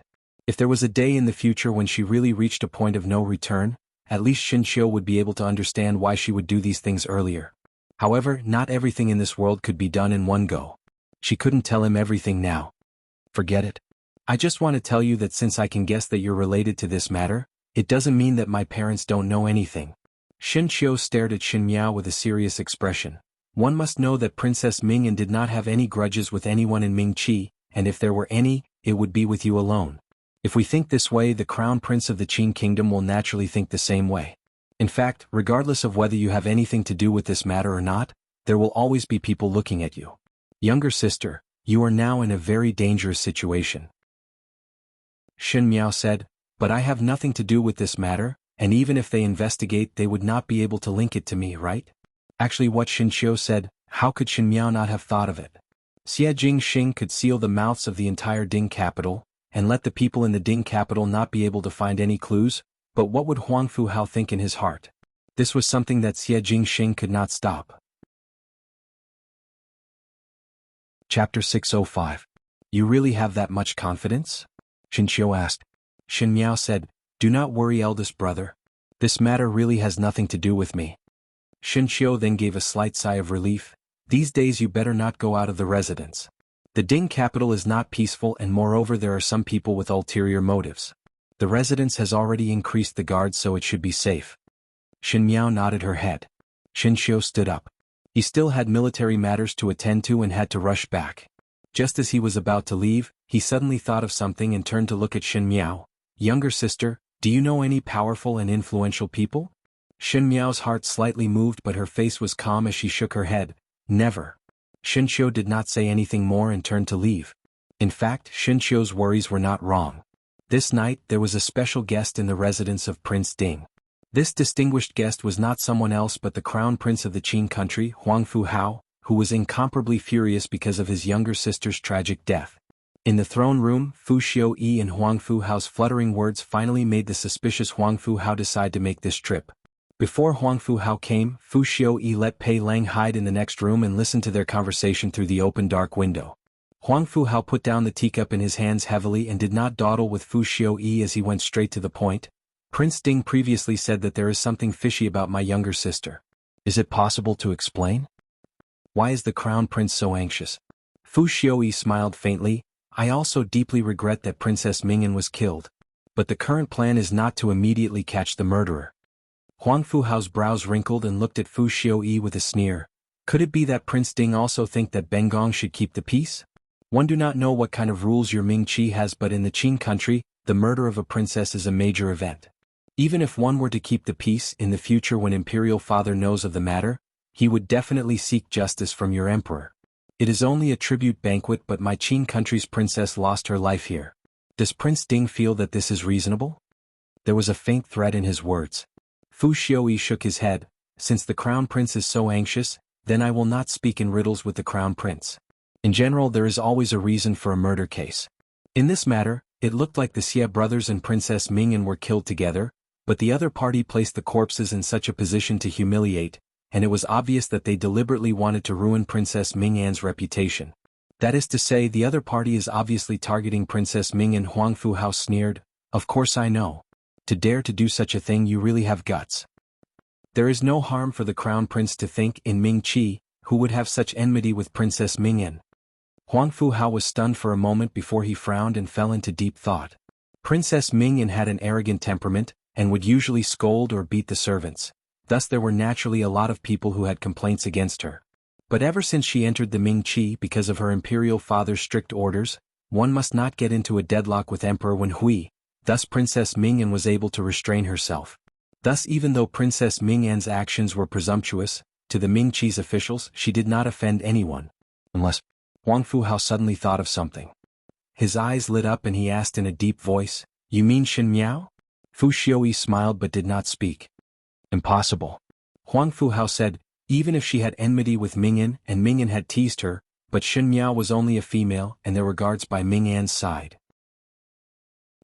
If there was a day in the future when she really reached a point of no return, at least Shen Qiu would be able to understand why she would do these things earlier. However, not everything in this world could be done in one go. She couldn't tell him everything now. "Forget it. I just want to tell you that since I can guess that you're related to this matter, it doesn't mean that my parents don't know anything." Shen Qiu stared at Shen Miao with a serious expression. "One must know that Princess Ming An did not have any grudges with anyone in Mingqi, and if there were any, it would be with you alone. If we think this way, the Crown Prince of the Qin Kingdom will naturally think the same way. In fact, regardless of whether you have anything to do with this matter or not, there will always be people looking at you. Younger sister, you are now in a very dangerous situation." Shen Miao said, "But I have nothing to do with this matter, and even if they investigate they would not be able to link it to me, right?" Actually, what Shen Qiu said, how could Shen Miao not have thought of it? Xie Jingxing could seal the mouths of the entire Ding capital, and let the people in the Ding capital not be able to find any clues, but what would Huang Fu Hao think in his heart? This was something that Xie Jingxing could not stop. Chapter 605. "You really have that much confidence?" Shen Qiu asked. Shen Miao said, "Do not worry, eldest brother. This matter really has nothing to do with me." Shen Qiu then gave a slight sigh of relief. "These days you better not go out of the residence. The Ding capital is not peaceful and moreover there are some people with ulterior motives. The residence has already increased the guards so it should be safe." Shen Miao nodded her head. Shen Qiu stood up. He still had military matters to attend to and had to rush back. Just as he was about to leave, he suddenly thought of something and turned to look at Shen Miao. "Younger sister, do you know any powerful and influential people?" Shen Miao's heart slightly moved but her face was calm as she shook her head. "Never." Shen Qiu did not say anything more and turned to leave. In fact, Shen Qiu's worries were not wrong. This night, there was a special guest in the residence of Prince Ding. This distinguished guest was not someone else but the Crown Prince of the Qin country, Huang Fu Hao, who was incomparably furious because of his younger sister's tragic death. In the throne room, Fu Xiuyi and Huang Fu Hao's fluttering words finally made the suspicious Huang Fu Hao decide to make this trip. Before Huang Fu Hao came, Fu Xiuyi let Pei Lang hide in the next room and listen to their conversation through the open dark window. Huang Fu Hao put down the teacup in his hands heavily and did not dawdle with Fu Xiuyi as he went straight to the point. "Prince Ding previously said that there is something fishy about my younger sister. Is it possible to explain? Why is the Crown Prince so anxious?" Fu Xiuyi smiled faintly. "I also deeply regret that Princess Ming An was killed. But the current plan is not to immediately catch the murderer." Huang Fu Hao's brows wrinkled and looked at Fu Xiuyi with a sneer. "Could it be that Prince Ding also think that Bengong should keep the peace? One do not know what kind of rules your Ming Qi has, but in the Qin country, the murder of a princess is a major event. Even if one were to keep the peace in the future when Imperial Father knows of the matter, he would definitely seek justice from your emperor. It is only a tribute banquet, but my Qin country's princess lost her life here. Does Prince Ding feel that this is reasonable?" There was a faint threat in his words. Fu Xiuyi shook his head. "Since the Crown Prince is so anxious, then I will not speak in riddles with the Crown Prince. In general, there is always a reason for a murder case. In this matter, it looked like the Xie brothers and Princess Mingyan were killed together, but the other party placed the corpses in such a position to humiliate, and it was obvious that they deliberately wanted to ruin Princess Mingyan's reputation. That is to say, the other party is obviously targeting Princess Mingyan. Huangfu Hao sneered, "Of course I know. To dare to do such a thing, you really have guts. There is no harm for the crown prince to think in Ming Qi, who would have such enmity with Princess Mingyan." Huangfu Hao was stunned for a moment before he frowned and fell into deep thought. Princess Mingyan had an arrogant temperament, and would usually scold or beat the servants. Thus there were naturally a lot of people who had complaints against her. But ever since she entered the Ming Qi because of her imperial father's strict orders, one must not get into a deadlock with Emperor Wen Hui. Thus Princess Mingyan was able to restrain herself. Thus even though Princess Mingyan's actions were presumptuous, to the Ming Qi's officials she did not offend anyone. Unless Huangfu Hao suddenly thought of something. His eyes lit up and he asked in a deep voice, "You mean Shen Miao?" Fu Xiuyi smiled but did not speak. "Impossible." Huangfu Hao said, "Even if she had enmity with Mingyan and Mingyan had teased her, but Shen Miao was only a female and there were guards by Mingyan's side.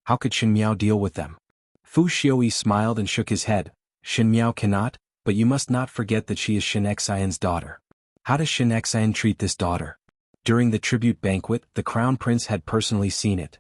How could Shen Miao deal with them?" Fu Xiuyi smiled and shook his head. "Shen Miao cannot, but you must not forget that she is Shen Xian's daughter." How does Shen Xian treat this daughter? During the tribute banquet, the crown prince had personally seen it.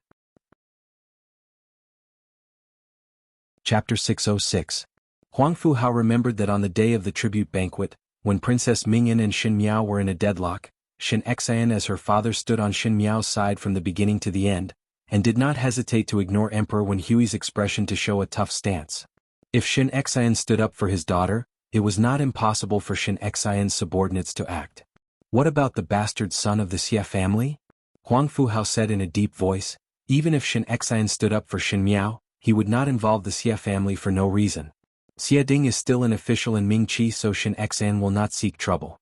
Chapter 606. Huangfu Hao remembered that on the day of the tribute banquet, when Princess Mingyan and Shen Miao were in a deadlock, Shen Xian as her father stood on Shen Miao's side from the beginning to the end, and did not hesitate to ignore Emperor Wen Hui's expression to show a tough stance. If Shen Xian stood up for his daughter, it was not impossible for Shen Xian's subordinates to act. What about the bastard son of the Xie family? Huangfu Hao said in a deep voice. Even if Shen Xian stood up for Shen Miao, he would not involve the Xie family for no reason. Xie Ding is still an official in Ming Qi, so Shen Xian will not seek trouble.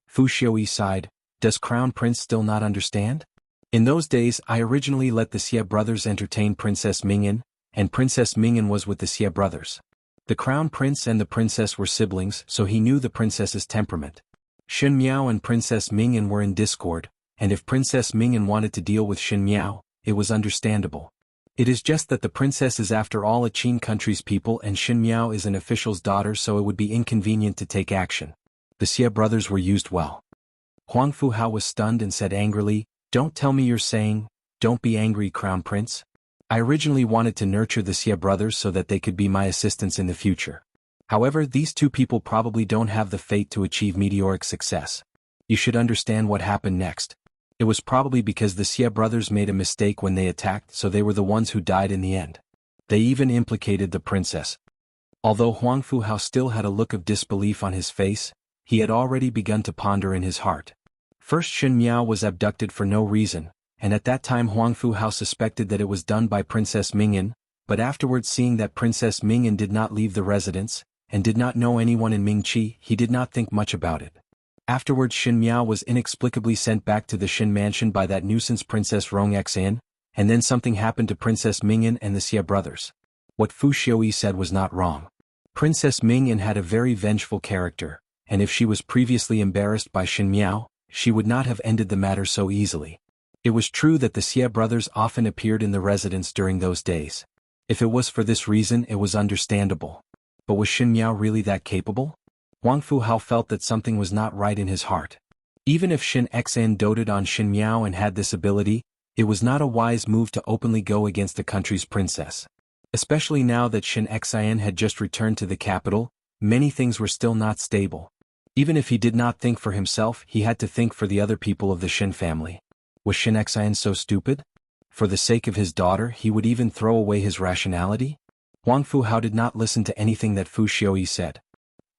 Fu Xiuyi sighed. Does Crown Prince still not understand? In those days I originally let the Xie brothers entertain Princess Mingyan, and Princess Mingyan was with the Xie brothers. The Crown Prince and the Princess were siblings, so he knew the Princess's temperament. Shen Miao and Princess Mingyan were in discord, and if Princess Mingyan wanted to deal with Shen Miao, it was understandable. It is just that the princess is after all a Qin country's people and Shen Miao is an official's daughter, so it would be inconvenient to take action. The Xie brothers were used well. Huangfu Hao was stunned and said angrily, "Don't tell me you're saying, don't be angry, Crown Prince. I originally wanted to nurture the Xie brothers so that they could be my assistants in the future. However, these two people probably don't have the fate to achieve meteoric success. You should understand what happened next. It was probably because the Xie brothers made a mistake when they attacked, so they were the ones who died in the end. They even implicated the princess." Although Huangfu Hao still had a look of disbelief on his face, he had already begun to ponder in his heart. First, Shen Miao was abducted for no reason, and at that time Huangfu Hao suspected that it was done by Princess Mingyan, but afterwards, seeing that Princess Mingyan did not leave the residence, and did not know anyone in Ming Qi, he did not think much about it. Afterwards, Shen Miao was inexplicably sent back to the Shen mansion by that nuisance Princess Rong Xian, and then something happened to Princess Mingyan and the Xie brothers. What Fu Xiuyi said was not wrong. Princess Mingyan had a very vengeful character, and if she was previously embarrassed by Shen Miao, she would not have ended the matter so easily. It was true that the Xie brothers often appeared in the residence during those days. If it was for this reason, it was understandable. But was Shen Miao really that capable? Huangfu Hao felt that something was not right in his heart. Even if Shen Xian doted on Shen Miao and had this ability, it was not a wise move to openly go against the country's princess. Especially now that Shen Xian had just returned to the capital, many things were still not stable. Even if he did not think for himself, he had to think for the other people of the Shen family. Was Shen Xian so stupid? For the sake of his daughter, he would even throw away his rationality? Huangfu Hao did not listen to anything that Fu Xiuyi said.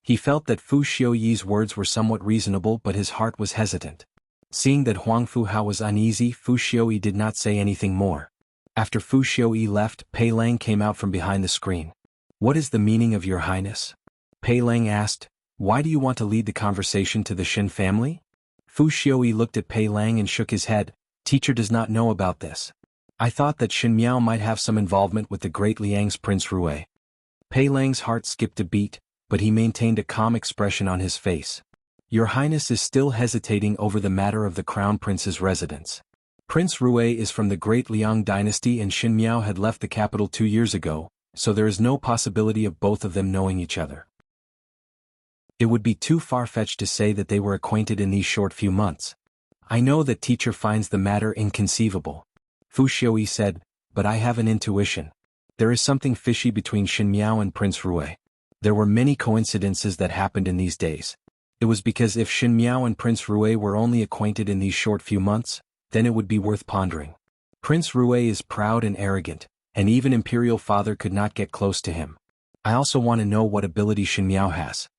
He felt that Fu Xiuyi's words were somewhat reasonable, but his heart was hesitant. Seeing that Huangfu Hao was uneasy, Fu Xiuyi did not say anything more. After Fu Xiuyi left, Pei Lang came out from behind the screen. "What is the meaning of your highness?" Pei Lang asked. "Why do you want to lead the conversation to the Shen family?" Fu Xiuyi looked at Pei Lang and shook his head. "Teacher does not know about this. I thought that Shen Miao might have some involvement with the great Liang's Prince Rue." Pei Lang's heart skipped a beat, but he maintained a calm expression on his face. Your Highness is still hesitating over the matter of the Crown Prince's residence. Prince Rue is from the Great Liang dynasty and Xin Miao had left the capital 2 years ago, so there is no possibility of both of them knowing each other. It would be too far-fetched to say that they were acquainted in these short few months. I know that teacher finds the matter inconceivable. Fu Xiaoyi said, but I have an intuition. There is something fishy between Xin Miao and Prince Rue. There were many coincidences that happened in these days. It was because if Xin Miao and Prince Rue were only acquainted in these short few months, then it would be worth pondering. Prince Rue is proud and arrogant, and even Imperial Father could not get close to him. I also want to know what ability Xin Miao has.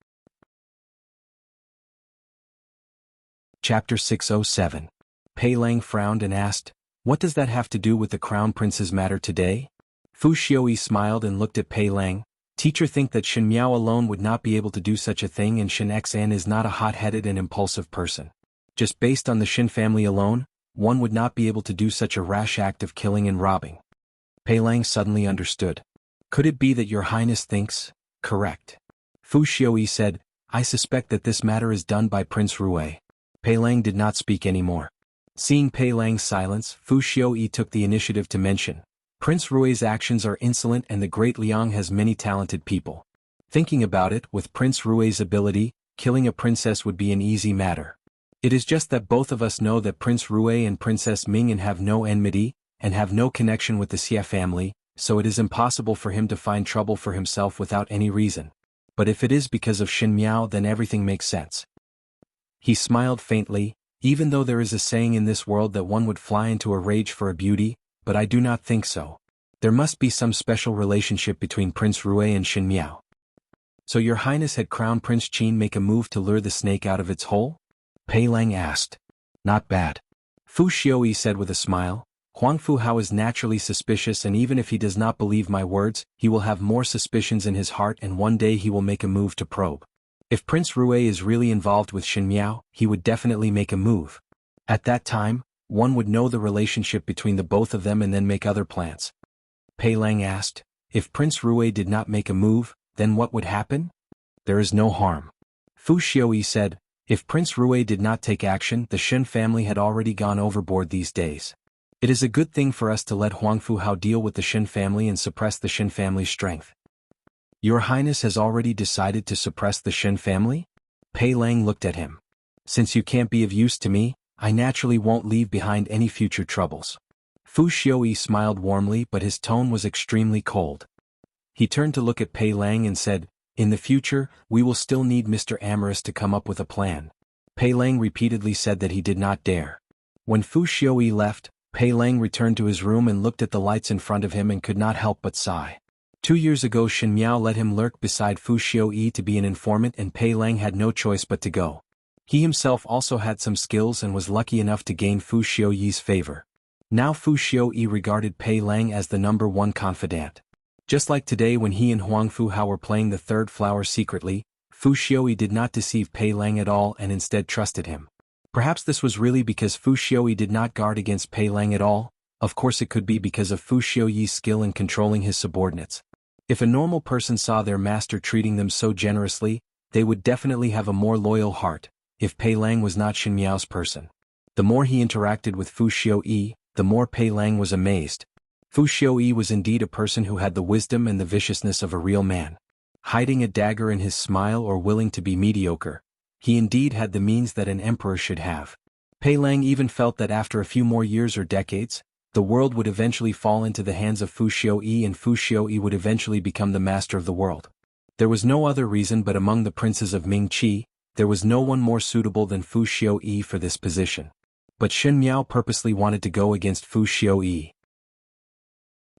Chapter 607. Pei Lang frowned and asked, what does that have to do with the Crown Prince's matter today? Fu Xiaoyi smiled and looked at Pei Lang. Teacher think that Xin Miao alone would not be able to do such a thing and Xin Xan is not a hot-headed and impulsive person. Just based on the Xin family alone, one would not be able to do such a rash act of killing and robbing. Pei Lang suddenly understood. Could it be that your Highness thinks correct? Fu Xiaoyi said, I suspect that this matter is done by Prince Rue. Pei Lang did not speak anymore. Seeing Pei Lang's silence, Fu Xiaoyi took the initiative to mention, Prince Rue's actions are insolent and the Great Liang has many talented people. Thinking about it, with Prince Rue's ability, killing a princess would be an easy matter. It is just that both of us know that Prince Rue and Princess Mingyan have no enmity, and have no connection with the Xia family, so it is impossible for him to find trouble for himself without any reason. But if it is because of Xin Miao, then everything makes sense. He smiled faintly, even though there is a saying in this world that one would fly into a rage for a beauty, but I do not think so. There must be some special relationship between Prince Rue and Xin Miao. So your Highness had Crown Prince Qin make a move to lure the snake out of its hole? Pei Lang asked. Not bad. Fu Xiaoyi said with a smile, Huang Fu Hao is naturally suspicious and even if he does not believe my words, he will have more suspicions in his heart and one day he will make a move to probe. If Prince Rue is really involved with Xin Miao, he would definitely make a move. At that time, one would know the relationship between the both of them and then make other plans. Pei Lang asked, if Prince Rue did not make a move, then what would happen? There is no harm. Fu Xiaoyi said, if Prince Rue did not take action, the Xin family had already gone overboard these days. It is a good thing for us to let Huang Fu Hao deal with the Xin family and suppress the Xin family's strength. Your Highness has already decided to suppress the Xin family? Pei Lang looked at him. Since you can't be of use to me, I naturally won't leave behind any future troubles. Fu Xiaoyi smiled warmly but his tone was extremely cold. He turned to look at Pei Lang and said, in the future, we will still need Mr. Empress to come up with a plan. Pei Lang repeatedly said that he did not dare. When Fu Xiaoyi left, Pei Lang returned to his room and looked at the lights in front of him and could not help but sigh. 2 years ago Xin Miao let him lurk beside Fu Xiaoyi to be an informant and Pei Lang had no choice but to go. He himself also had some skills and was lucky enough to gain Fu Xiaoyi's favor. Now Fu Xiaoyi regarded Pei Lang as the #1 confidant. Just like today when he and Huang Fu Hao were playing the third flower secretly, Fu Xiaoyi did not deceive Pei Lang at all and instead trusted him. Perhaps this was really because Fu Xiaoyi did not guard against Pei Lang at all, of course it could be because of Fu Xiaoyi's skill in controlling his subordinates. If a normal person saw their master treating them so generously, they would definitely have a more loyal heart. If Pei Lang was not Xin Miao's person. The more he interacted with Fu Xiaoyi, the more Pei Lang was amazed. Fu Xiaoyi was indeed a person who had the wisdom and the viciousness of a real man. Hiding a dagger in his smile or willing to be mediocre, he indeed had the means that an emperor should have. Pei Lang even felt that after a few more years or decades, the world would eventually fall into the hands of Fu Xiaoyi and Fu Xiaoyi would eventually become the master of the world. There was no other reason but among the princes of Ming-Chi, there was no one more suitable than Fu Xiaoyi for this position. But Xin Miao purposely wanted to go against Fu Xiaoyi.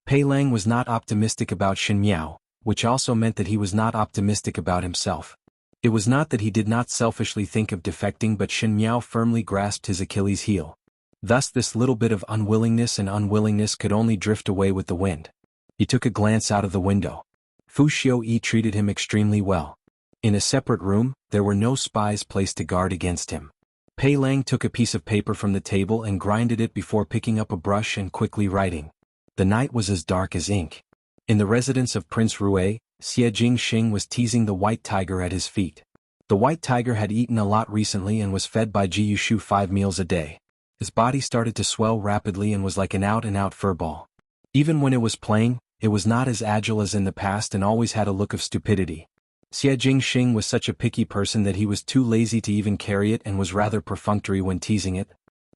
Pei Lang was not optimistic about Xin Miao, which also meant that he was not optimistic about himself. It was not that he did not selfishly think of defecting but Xin Miao firmly grasped his Achilles heel. Thus this little bit of unwillingness could only drift away with the wind. He took a glance out of the window. Fu Xiaoyi treated him extremely well. In a separate room, there were no spies placed to guard against him. Pei Lang took a piece of paper from the table and grinded it before picking up a brush and quickly writing. The night was as dark as ink. In the residence of Prince Rue, Xie Jingxing was teasing the white tiger at his feet. The white tiger had eaten a lot recently and was fed by Jiyushu 5 meals a day. His body started to swell rapidly and was like an out-and-out furball. Even when it was playing, it was not as agile as in the past and always had a look of stupidity. Xie Jingxing was such a picky person that he was too lazy to even carry it and was rather perfunctory when teasing it.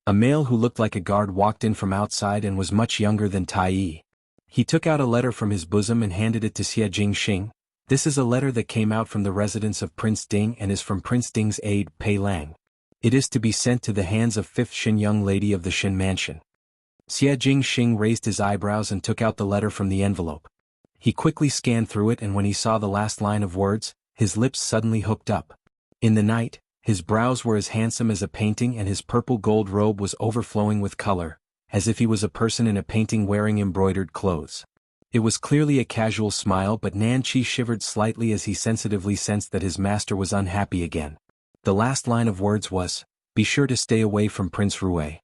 A male who looked like a guard walked in from outside and was much younger than Tai Yi. He took out a letter from his bosom and handed it to Xie Jingxing. This is a letter that came out from the residence of Prince Ding and is from Prince Ding's aide, Pei Lang. It is to be sent to the hands of 5th Shin young lady of the Shin mansion. Xie Jingxing raised his eyebrows and took out the letter from the envelope. He quickly scanned through it and when he saw the last line of words, his lips suddenly hooked up. In the night, his brows were as handsome as a painting and his purple gold robe was overflowing with color, as if he was a person in a painting wearing embroidered clothes. It was clearly a casual smile but Nan Qi shivered slightly as he sensitively sensed that his master was unhappy again. The last line of words was, "Be sure to stay away from Prince Rui."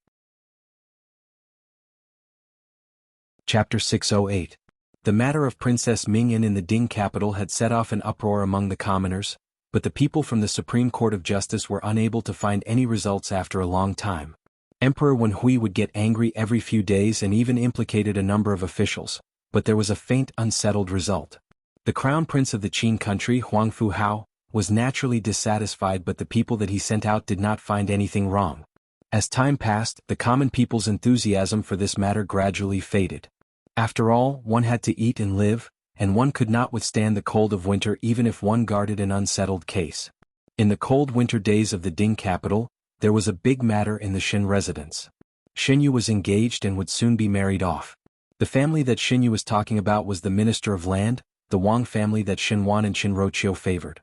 Chapter 608. The matter of Princess Mingyan in the Ding capital had set off an uproar among the commoners, but the people from the Supreme Court of Justice were unable to find any results after a long time. Emperor Wenhui would get angry every few days and even implicated a number of officials, but there was a faint unsettled result. The crown prince of the Qin country, Huang Fuhao, was naturally dissatisfied but the people that he sent out did not find anything wrong. As time passed, the common people's enthusiasm for this matter gradually faded. After all, one had to eat and live, and one could not withstand the cold of winter even if one guarded an unsettled case. In the cold winter days of the Ding capital, there was a big matter in the Shin residence. Xinyu was engaged and would soon be married off. The family that Xinyu was talking about was the Minister of Land, the Wang family that Xinwan and Qinroqiu favored.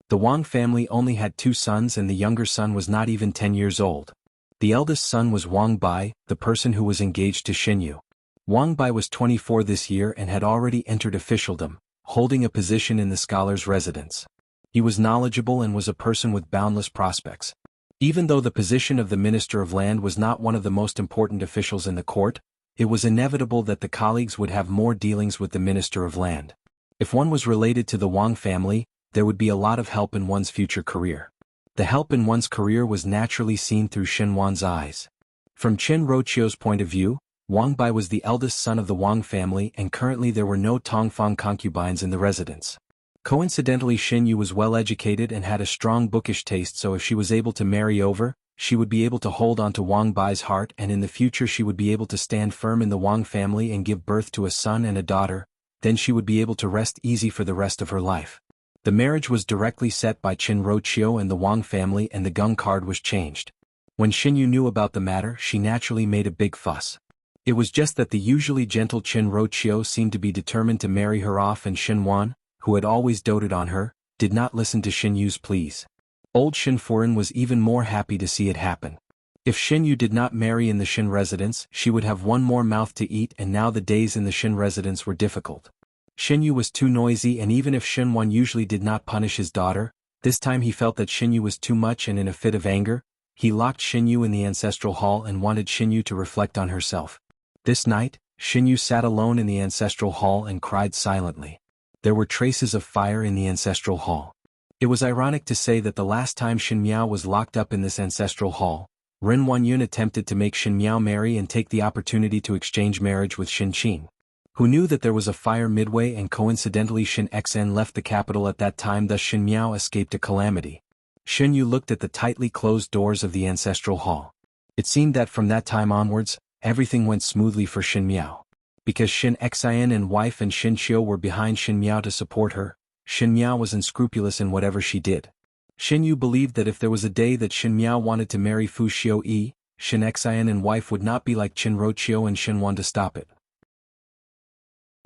The Wang family only had 2 sons and the younger son was not even 10 years old. The eldest son was Wang Bai, the person who was engaged to Xinyu. Wang Bai was 24 this year and had already entered officialdom, holding a position in the scholar's residence. He was knowledgeable and was a person with boundless prospects. Even though the position of the Minister of Land was not one of the most important officials in the court, it was inevitable that the colleagues would have more dealings with the Minister of Land. If one was related to the Wang family, there would be a lot of help in one's future career. The help in one's career was naturally seen through Xinwan's eyes. From Qinroqiu's point of view, Wang Bai was the eldest son of the Wang family and currently there were no Tongfang concubines in the residence. Coincidentally Xinyu was well educated and had a strong bookish taste so if she was able to marry over, she would be able to hold on to Wang Bai's heart and in the future she would be able to stand firm in the Wang family and give birth to a son and a daughter, then she would be able to rest easy for the rest of her life. The marriage was directly set by Qinroqiu and the Wang family and the gung card was changed. When Xinyu knew about the matter she naturally made a big fuss. It was just that the usually gentle Qinroqiu seemed to be determined to marry her off and Xinwan, who had always doted on her, did not listen to Xinyu's pleas. Old Xinfuren was even more happy to see it happen. If Xinyu did not marry in the Xin residence, she would have one more mouth to eat and now the days in the Xin residence were difficult. Xinyu was too noisy and even if Xinwan usually did not punish his daughter, this time he felt that Xinyu was too much and in a fit of anger, he locked Xinyu in the ancestral hall and wanted Xinyu to reflect on herself. This night, Xinyu sat alone in the ancestral hall and cried silently. There were traces of fire in the ancestral hall. It was ironic to say that the last time Xin Miao was locked up in this ancestral hall, Ren Wanyun attempted to make Xin Miao marry and take the opportunity to exchange marriage with Xin Qin, who knew that there was a fire midway and coincidentally Xin Xn left the capital at that time thus Xin Miao escaped a calamity. Xin Yu looked at the tightly closed doors of the ancestral hall. It seemed that from that time onwards, everything went smoothly for Xin Miao. Because Xin Xian and wife and Xin Xiu were behind Xin Miao to support her, Xin Miao was unscrupulous in whatever she did. Xin Yu believed that if there was a day that Xin Miao wanted to marry Fu Xiu-yi, Xin Xian and wife would not be like Qinroqiu and Xinwan to stop it.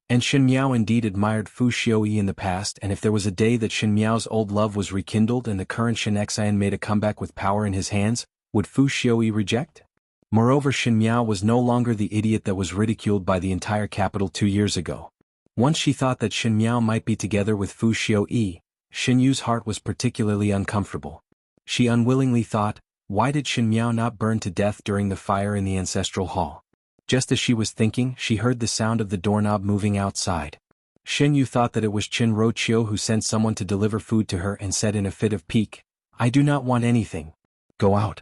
And Xin Miao indeed admired Fu Xiu-yi in the past and if there was a day that Xin Miao's old love was rekindled and the current Xin Xian made a comeback with power in his hands, would Fu Xiu-yi reject? Moreover Xin Miao was no longer the idiot that was ridiculed by the entire capital 2 years ago. Once she thought that Xin Miao might be together with Fu Xiu-yi, Xin Yu's heart was particularly uncomfortable. She unwillingly thought, why did Xin Miao not burn to death during the fire in the ancestral hall? Just as she was thinking, she heard the sound of the doorknob moving outside. Xin Yu thought that it was Qinroqiu who sent someone to deliver food to her and said in a fit of pique, I do not want anything. Go out.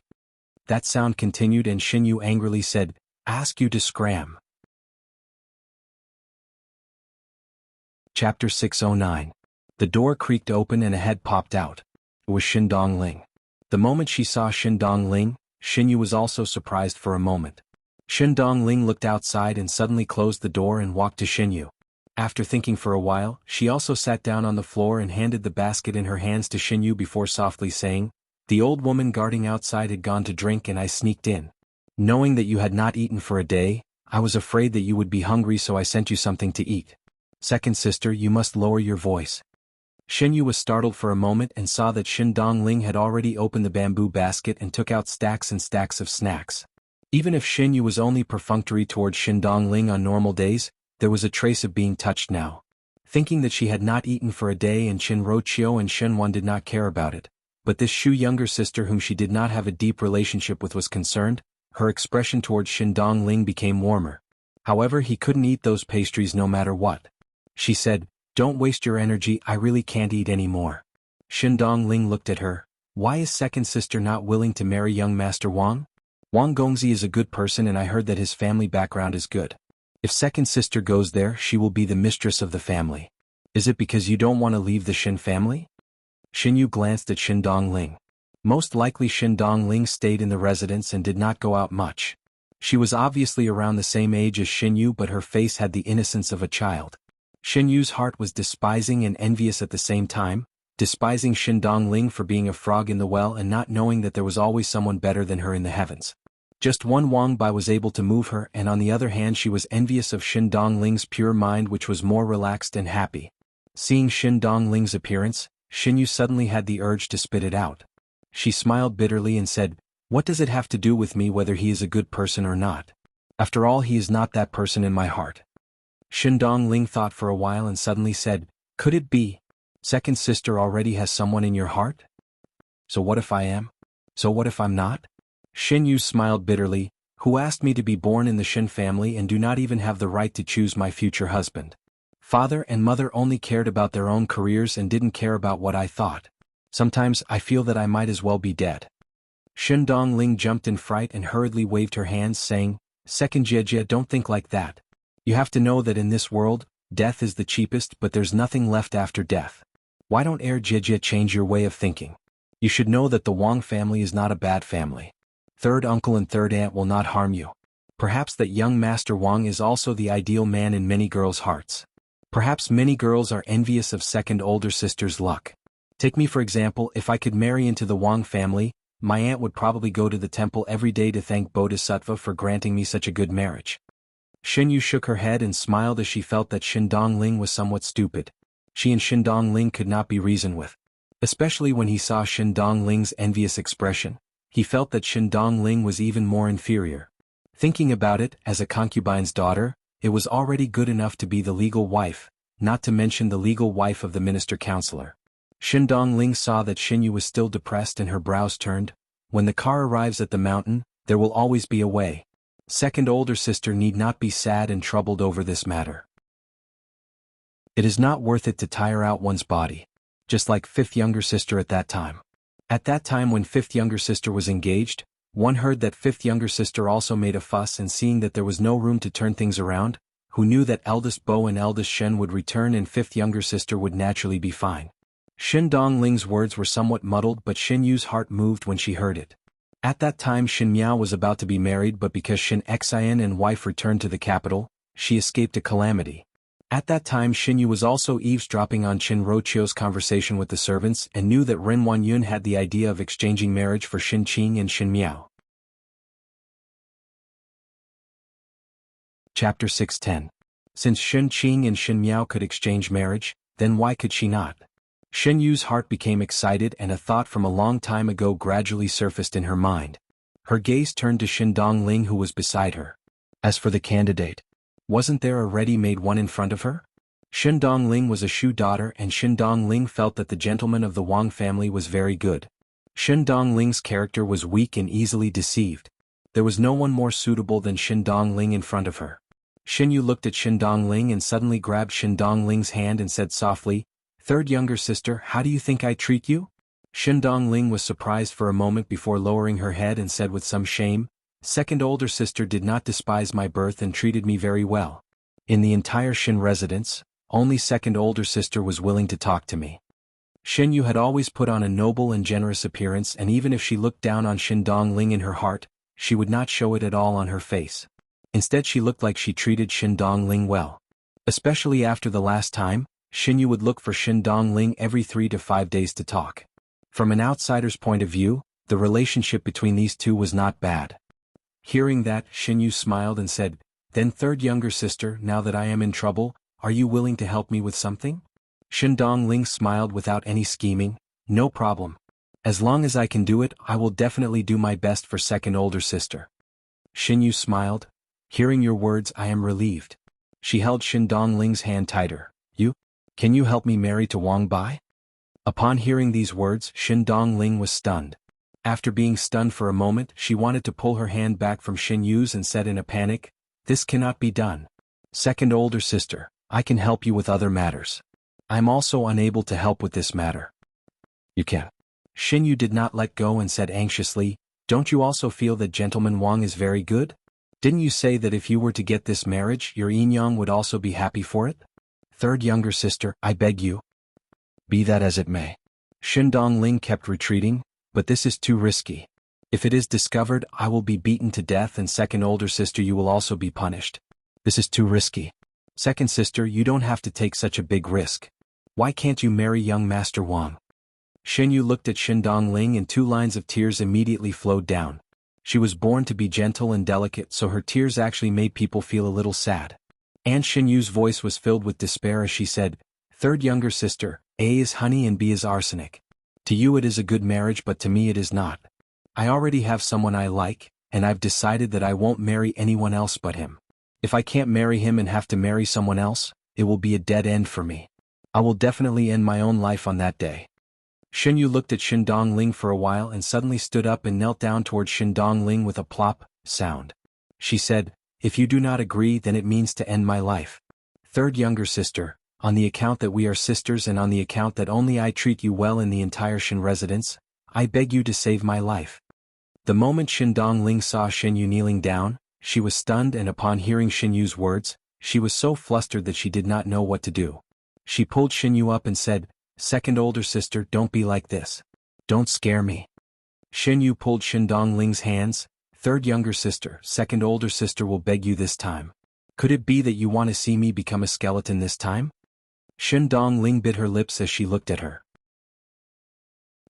That sound continued and Xinyu angrily said, ask you to scram. Chapter 609. The door creaked open and a head popped out. It was Xin Dongling. The moment she saw Xin Dongling, Xinyu was also surprised for a moment. Xin Dongling looked outside and suddenly closed the door and walked to Xinyu. After thinking for a while, she also sat down on the floor and handed the basket in her hands to Xinyu before softly saying, the old woman guarding outside had gone to drink and I sneaked in. Knowing that you had not eaten for a day, I was afraid that you would be hungry so I sent you something to eat. Second sister, you must lower your voice. Xinyu was startled for a moment and saw that Xin Dongling had already opened the bamboo basket and took out stacks and stacks of snacks. Even if Xinyu was only perfunctory towards Xin Dongling on normal days, there was a trace of being touched now. Thinking that she had not eaten for a day and Xin Roqiu and Xin Wan did not care about it, but this Shu younger sister whom she did not have a deep relationship with was concerned, her expression towards Xin Dongling became warmer. However, he couldn't eat those pastries no matter what. She said, don't waste your energy, I really can't eat anymore. Xin Dongling looked at her. Why is second sister not willing to marry young Master Wang? Wang Gongzi is a good person and I heard that his family background is good. If second sister goes there, she will be the mistress of the family. Is it because you don't want to leave the Xin family? Xinyu glanced at Xin Dongling. Most likely Xin Dongling stayed in the residence and did not go out much. She was obviously around the same age as Xinyu but her face had the innocence of a child. Xinyu's heart was despising and envious at the same time, despising Xin Dongling for being a frog in the well and not knowing that there was always someone better than her in the heavens. Just one Wang Bai was able to move her and on the other hand she was envious of Xin Dongling's pure mind which was more relaxed and happy. Seeing Xin Dongling's appearance, Xinyu suddenly had the urge to spit it out. She smiled bitterly and said, what does it have to do with me whether he is a good person or not? After all, he is not that person in my heart. Xin Dongling thought for a while and suddenly said, could it be? Second sister already has someone in your heart? So what if I am? So what if I'm not? Xinyu smiled bitterly, who asked me to be born in the Xin family and do not even have the right to choose my future husband. Father and mother only cared about their own careers and didn't care about what I thought. Sometimes I feel that I might as well be dead. Xin Dongling jumped in fright and hurriedly waved her hands saying, second Jie, don't think like that. You have to know that in this world, death is the cheapest but there's nothing left after death. Why don't Jie change your way of thinking? You should know that the Wang family is not a bad family. Third uncle and third aunt will not harm you. Perhaps that young Master Wang is also the ideal man in many girls' hearts. Perhaps many girls are envious of second older sister's luck. Take me for example, if I could marry into the Wang family, my aunt would probably go to the temple every day to thank Bodhisattva for granting me such a good marriage. Xinyu shook her head and smiled as she felt that Xin Dongling was somewhat stupid. She and Xin Dongling could not be reasoned with. Especially when he saw Xin Dongling's envious expression, he felt that Xin Dongling was even more inferior. Thinking about it, as a concubine's daughter, it was already good enough to be the legal wife, not to mention the legal wife of the minister-counselor. Xin Dongling saw that Xinyu was still depressed and her brows turned. When the car arrives at the mountain, there will always be a way. Second older sister need not be sad and troubled over this matter. It is not worth it to tire out one's body. Just like fifth younger sister at that time. At that time when fifth younger sister was engaged, one heard that fifth younger sister also made a fuss and seeing that there was no room to turn things around, who knew that eldest Bo and eldest Shen would return and fifth younger sister would naturally be fine. Xin Dongling's words were somewhat muddled but Xinyu's heart moved when she heard it. At that time Xin Miao was about to be married but because Xin Xian and wife returned to the capital, she escaped a calamity. At that time Xinyu was also eavesdropping on Qin Roqiu's conversation with the servants and knew that Ren Wanyun had the idea of exchanging marriage for Xin Qing and Xin Miao. Chapter 610. Since Xin Qing and Xin Miao could exchange marriage, then why could she not? Xinyu's heart became excited and a thought from a long time ago gradually surfaced in her mind. Her gaze turned to Xin Dongling who was beside her. As for the candidate, wasn't there a ready-made one in front of her? Xin Dongling was a Shu daughter and Xin Dongling felt that the gentleman of the Wang family was very good. Xin Dongling's character was weak and easily deceived. There was no one more suitable than Xin Dongling in front of her. Xinyu looked at Xin Dongling and suddenly grabbed Xin Dongling's hand and said softly, "Third younger sister, how do you think I treat you?" Shin Dongling was surprised for a moment before lowering her head and said with some shame, "Second older sister did not despise my birth and treated me very well. In the entire Shin residence, only second older sister was willing to talk to me." Shin Yu had always put on a noble and generous appearance, and even if she looked down on Shin Dongling in her heart, she would not show it at all on her face. Instead, she looked like she treated Shin Dongling well. Especially after the last time, Shin Yu would look for Shin Dongling every 3 to 5 days to talk. From an outsider's point of view, the relationship between these two was not bad. Hearing that, Shin Yu smiled and said, "Then third younger sister, now that I am in trouble, are you willing to help me with something?" Shin Dongling smiled without any scheming, "No problem. As long as I can do it, I will definitely do my best for second older sister." Shin Yu smiled, "Hearing your words, I am relieved." She held Shin Dongling's hand tighter. Can you help me marry to Wang Bai?" Upon hearing these words, Shin Dongling was stunned. After being stunned for a moment, she wanted to pull her hand back from Shin Yu's and said in a panic, "This cannot be done. Second older sister, I can help you with other matters. I'm also unable to help with this matter." "You can." Shin Yu did not let go and said anxiously, "Don't you also feel that gentleman Wang is very good? Didn't you say that if you were to get this marriage, your Yinyang would also be happy for it?" "Third younger sister, I beg you." "Be that as it may." Shin Dongling kept retreating, "But this is too risky. If it is discovered, I will be beaten to death, and second older sister, you will also be punished. This is too risky. Second sister, you don't have to take such a big risk. Why can't you marry young Master Wang?" Shin Yu looked at Shin Dongling and 2 lines of tears immediately flowed down. She was born to be gentle and delicate, so her tears actually made people feel a little sad. And Shin Yu's voice was filled with despair as she said, "Third younger sister, A is honey and B is arsenic. To you it is a good marriage, but to me it is not. I already have someone I like, and I've decided that I won't marry anyone else but him. If I can't marry him and have to marry someone else, it will be a dead end for me. I will definitely end my own life on that day." Shin Yu looked at Shin Dongling for a while and suddenly stood up and knelt down towards Shin Dongling with a plop sound. She said, "If you do not agree, then it means to end my life. Third younger sister, on the account that we are sisters and on the account that only I treat you well in the entire Shin residence, I beg you to save my life." The moment Shin Dongling saw Shin Yu kneeling down, she was stunned, and upon hearing Shin Yu's words, she was so flustered that she did not know what to do. She pulled Shin Yu up and said, "Second older sister, don't be like this. Don't scare me." Shin Yu pulled Shin Dongling's hands. "Third younger sister, second older sister will beg you this time. Could it be that you want to see me become a skeleton this time?" Shin Dongling bit her lips as she looked at her.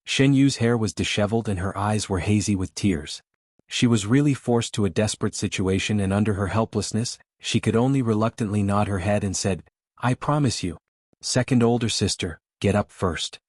Shin Yu's hair was disheveled and her eyes were hazy with tears. She was really forced to a desperate situation, and under her helplessness, she could only reluctantly nod her head and said, "I promise you. Second older sister, get up first."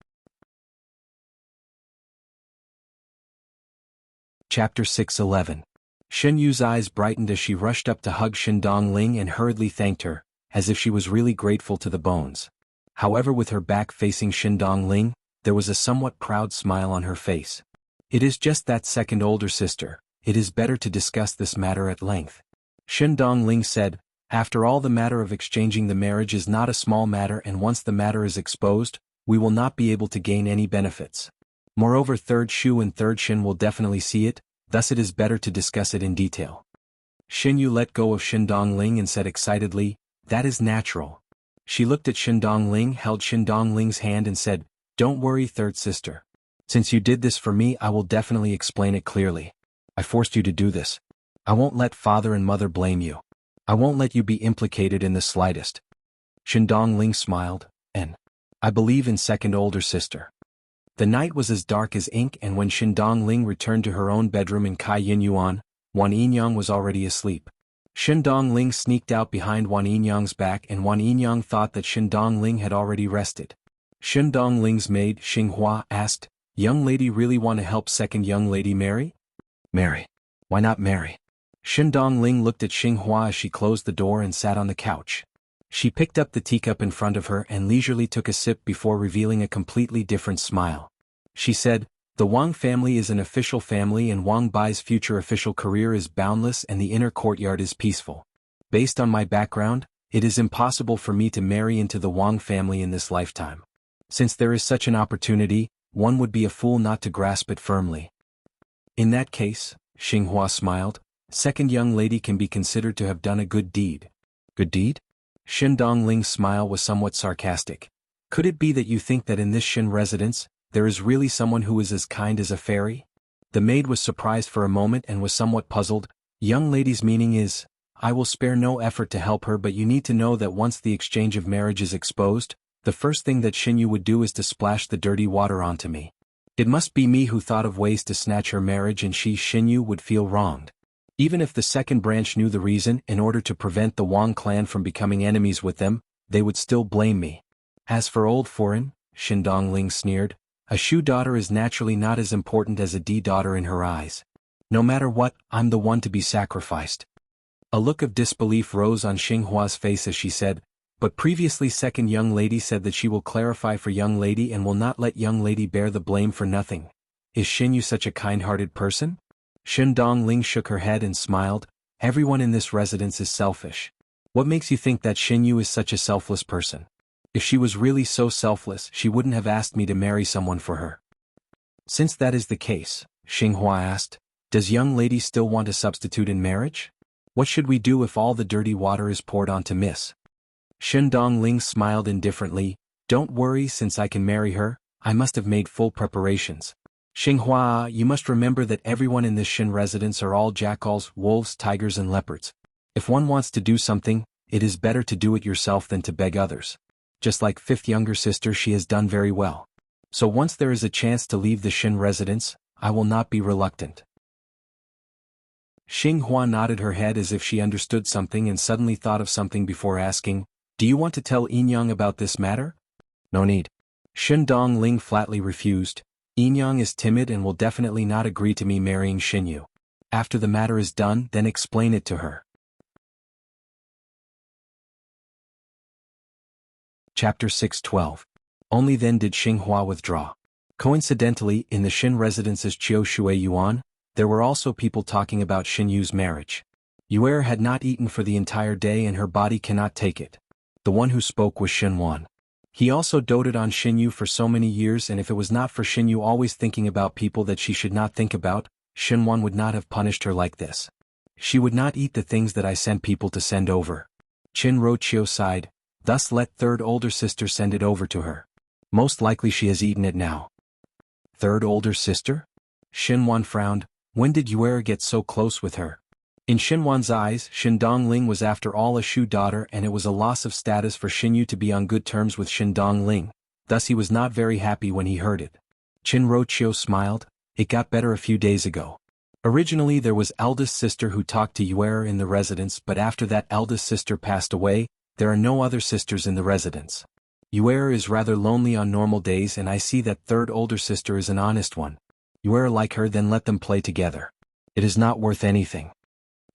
Chapter 6:11. Shin Yu's eyes brightened as she rushed up to hug Shin Dongling and hurriedly thanked her, as if she was really grateful to the bones. However, with her back facing Shin Dongling, there was a somewhat proud smile on her face. "It is just that, second older sister, it is better to discuss this matter at length." Shin Dongling said, "After all, the matter of exchanging the marriage is not a small matter, and once the matter is exposed, we will not be able to gain any benefits. Moreover, third Shu and third Shin will definitely see it, thus it is better to discuss it in detail." Shin Yu let go of Shin Dongling and said excitedly, "That is natural." She looked at Shin Dongling, held Shin Dongling's hand and said, "Don't worry, third sister. Since you did this for me, I will definitely explain it clearly. I forced you to do this. I won't let father and mother blame you. I won't let you be implicated in the slightest." Shin Dongling smiled, and "I believe in second older sister." The night was as dark as ink, and when Shin Dongling returned to her own bedroom in Kai Yin Yuan, Wan Yinyang was already asleep. Shin Dongling sneaked out behind Wan Yinyang's back, and Wan Yinyang thought that Shin Dongling had already rested. Shin Dongling's maid, Xinghua, asked, "Young lady really want to help second young lady marry?" "Marry? Why not marry?" Shin Dongling looked at Xinghua as she closed the door and sat on the couch. She picked up the teacup in front of her and leisurely took a sip before revealing a completely different smile. She said, "The Wang family is an official family, and Wang Bai's future official career is boundless, and the inner courtyard is peaceful. Based on my background, it is impossible for me to marry into the Wang family in this lifetime. Since there is such an opportunity, one would be a fool not to grasp it firmly. In that case, Xinghua smiled, second young lady can be considered to have done a good deed. Good deed? Shen Dongling's smile was somewhat sarcastic. Could it be that you think that in this Shen residence, there is really someone who is as kind as a fairy? The maid was surprised for a moment and was somewhat puzzled. Young lady's meaning is, I will spare no effort to help her, but you need to know that once the exchange of marriage is exposed, the first thing that Xinyu would do is to splash the dirty water onto me. It must be me who thought of ways to snatch her marriage, and she, Xinyu, would feel wronged. Even if the second branch knew the reason, in order to prevent the Wang clan from becoming enemies with them, they would still blame me. As for old foreign, Shen Dongling sneered, a Shu daughter is naturally not as important as a D daughter in her eyes. No matter what, I'm the one to be sacrificed. A look of disbelief rose on Xinghua's face as she said, but previously second young lady said that she will clarify for young lady and will not let young lady bear the blame for nothing. Is Xinyu such a kind-hearted person? Shen Dongling shook her head and smiled, everyone in this residence is selfish. What makes you think that Xinyu is such a selfless person? If she was really so selfless, she wouldn't have asked me to marry someone for her. Since that is the case, Xinghua asked, does young lady still want a substitute in marriage? What should we do if all the dirty water is poured onto Miss? Shen Dongling smiled indifferently, don't worry, since I can marry her, I must have made full preparations. Xinghua, you must remember that everyone in this Shen residence are all jackals, wolves, tigers and leopards. If one wants to do something, it is better to do it yourself than to beg others. Just like fifth younger sister, she has done very well. So once there is a chance to leave the Shen residence, I will not be reluctant. Xinghua nodded her head as if she understood something and suddenly thought of something before asking, do you want to tell Yinyang about this matter? No need. Shen Dongling flatly refused. Yinyang is timid and will definitely not agree to me marrying Xinyu. After the matter is done, then explain it to her. Chapter 612. Only then did Xinghua withdraw. Coincidentally, in the Shen residence's Chiu Shui Yuan, there were also people talking about Xinyu's marriage. Yuer had not eaten for the entire day and her body cannot take it. The one who spoke was Shenwan. He also doted on Xinyu for so many years, and if it was not for Xinyu always thinking about people that she should not think about, Shenwan would not have punished her like this. She would not eat the things that I sent people to send over. Qin Roqiu sighed, thus let third older sister send it over to her. Most likely she has eaten it now. Third older sister? Shenwan frowned, when did Yuer get so close with her? In Shenwan's eyes, Shen Dongling was after all a Shu daughter, and it was a loss of status for Xinyu to be on good terms with Shen Dongling, thus he was not very happy when he heard it. Qin Roqiu smiled, it got better a few days ago. Originally there was eldest sister who talked to Yuer in the residence, but after that eldest sister passed away, there are no other sisters in the residence. Yuer is rather lonely on normal days, and I see that third older sister is an honest one. Yuer like her, then let them play together. It is not worth anything.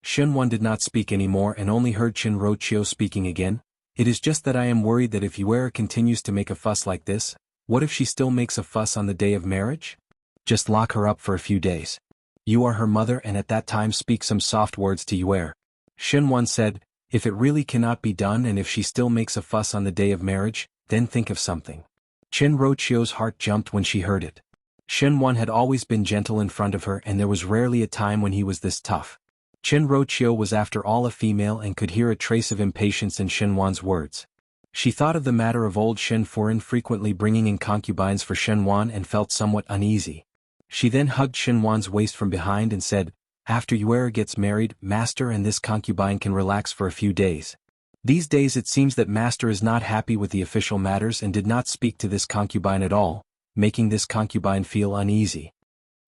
Shenwan did not speak anymore and only heard Qin Roqiu speaking again. It is just that I am worried that if Yuer continues to make a fuss like this, what if she still makes a fuss on the day of marriage? Just lock her up for a few days. You are her mother, and at that time speak some soft words to Yuer. Shenwan said, if it really cannot be done and if she still makes a fuss on the day of marriage, then think of something. Qin Roqiu's heart jumped when she heard it. Shenwan had always been gentle in front of her, and there was rarely a time when he was this tough. Qin Roqiu was after all a female and could hear a trace of impatience in Shenwan's words. She thought of the matter of old Shen Foreign frequently bringing in concubines for Shenwan and felt somewhat uneasy. She then hugged Shenwan's waist from behind and said, after Yuer gets married, Master and this concubine can relax for a few days. These days it seems that Master is not happy with the official matters and did not speak to this concubine at all, making this concubine feel uneasy.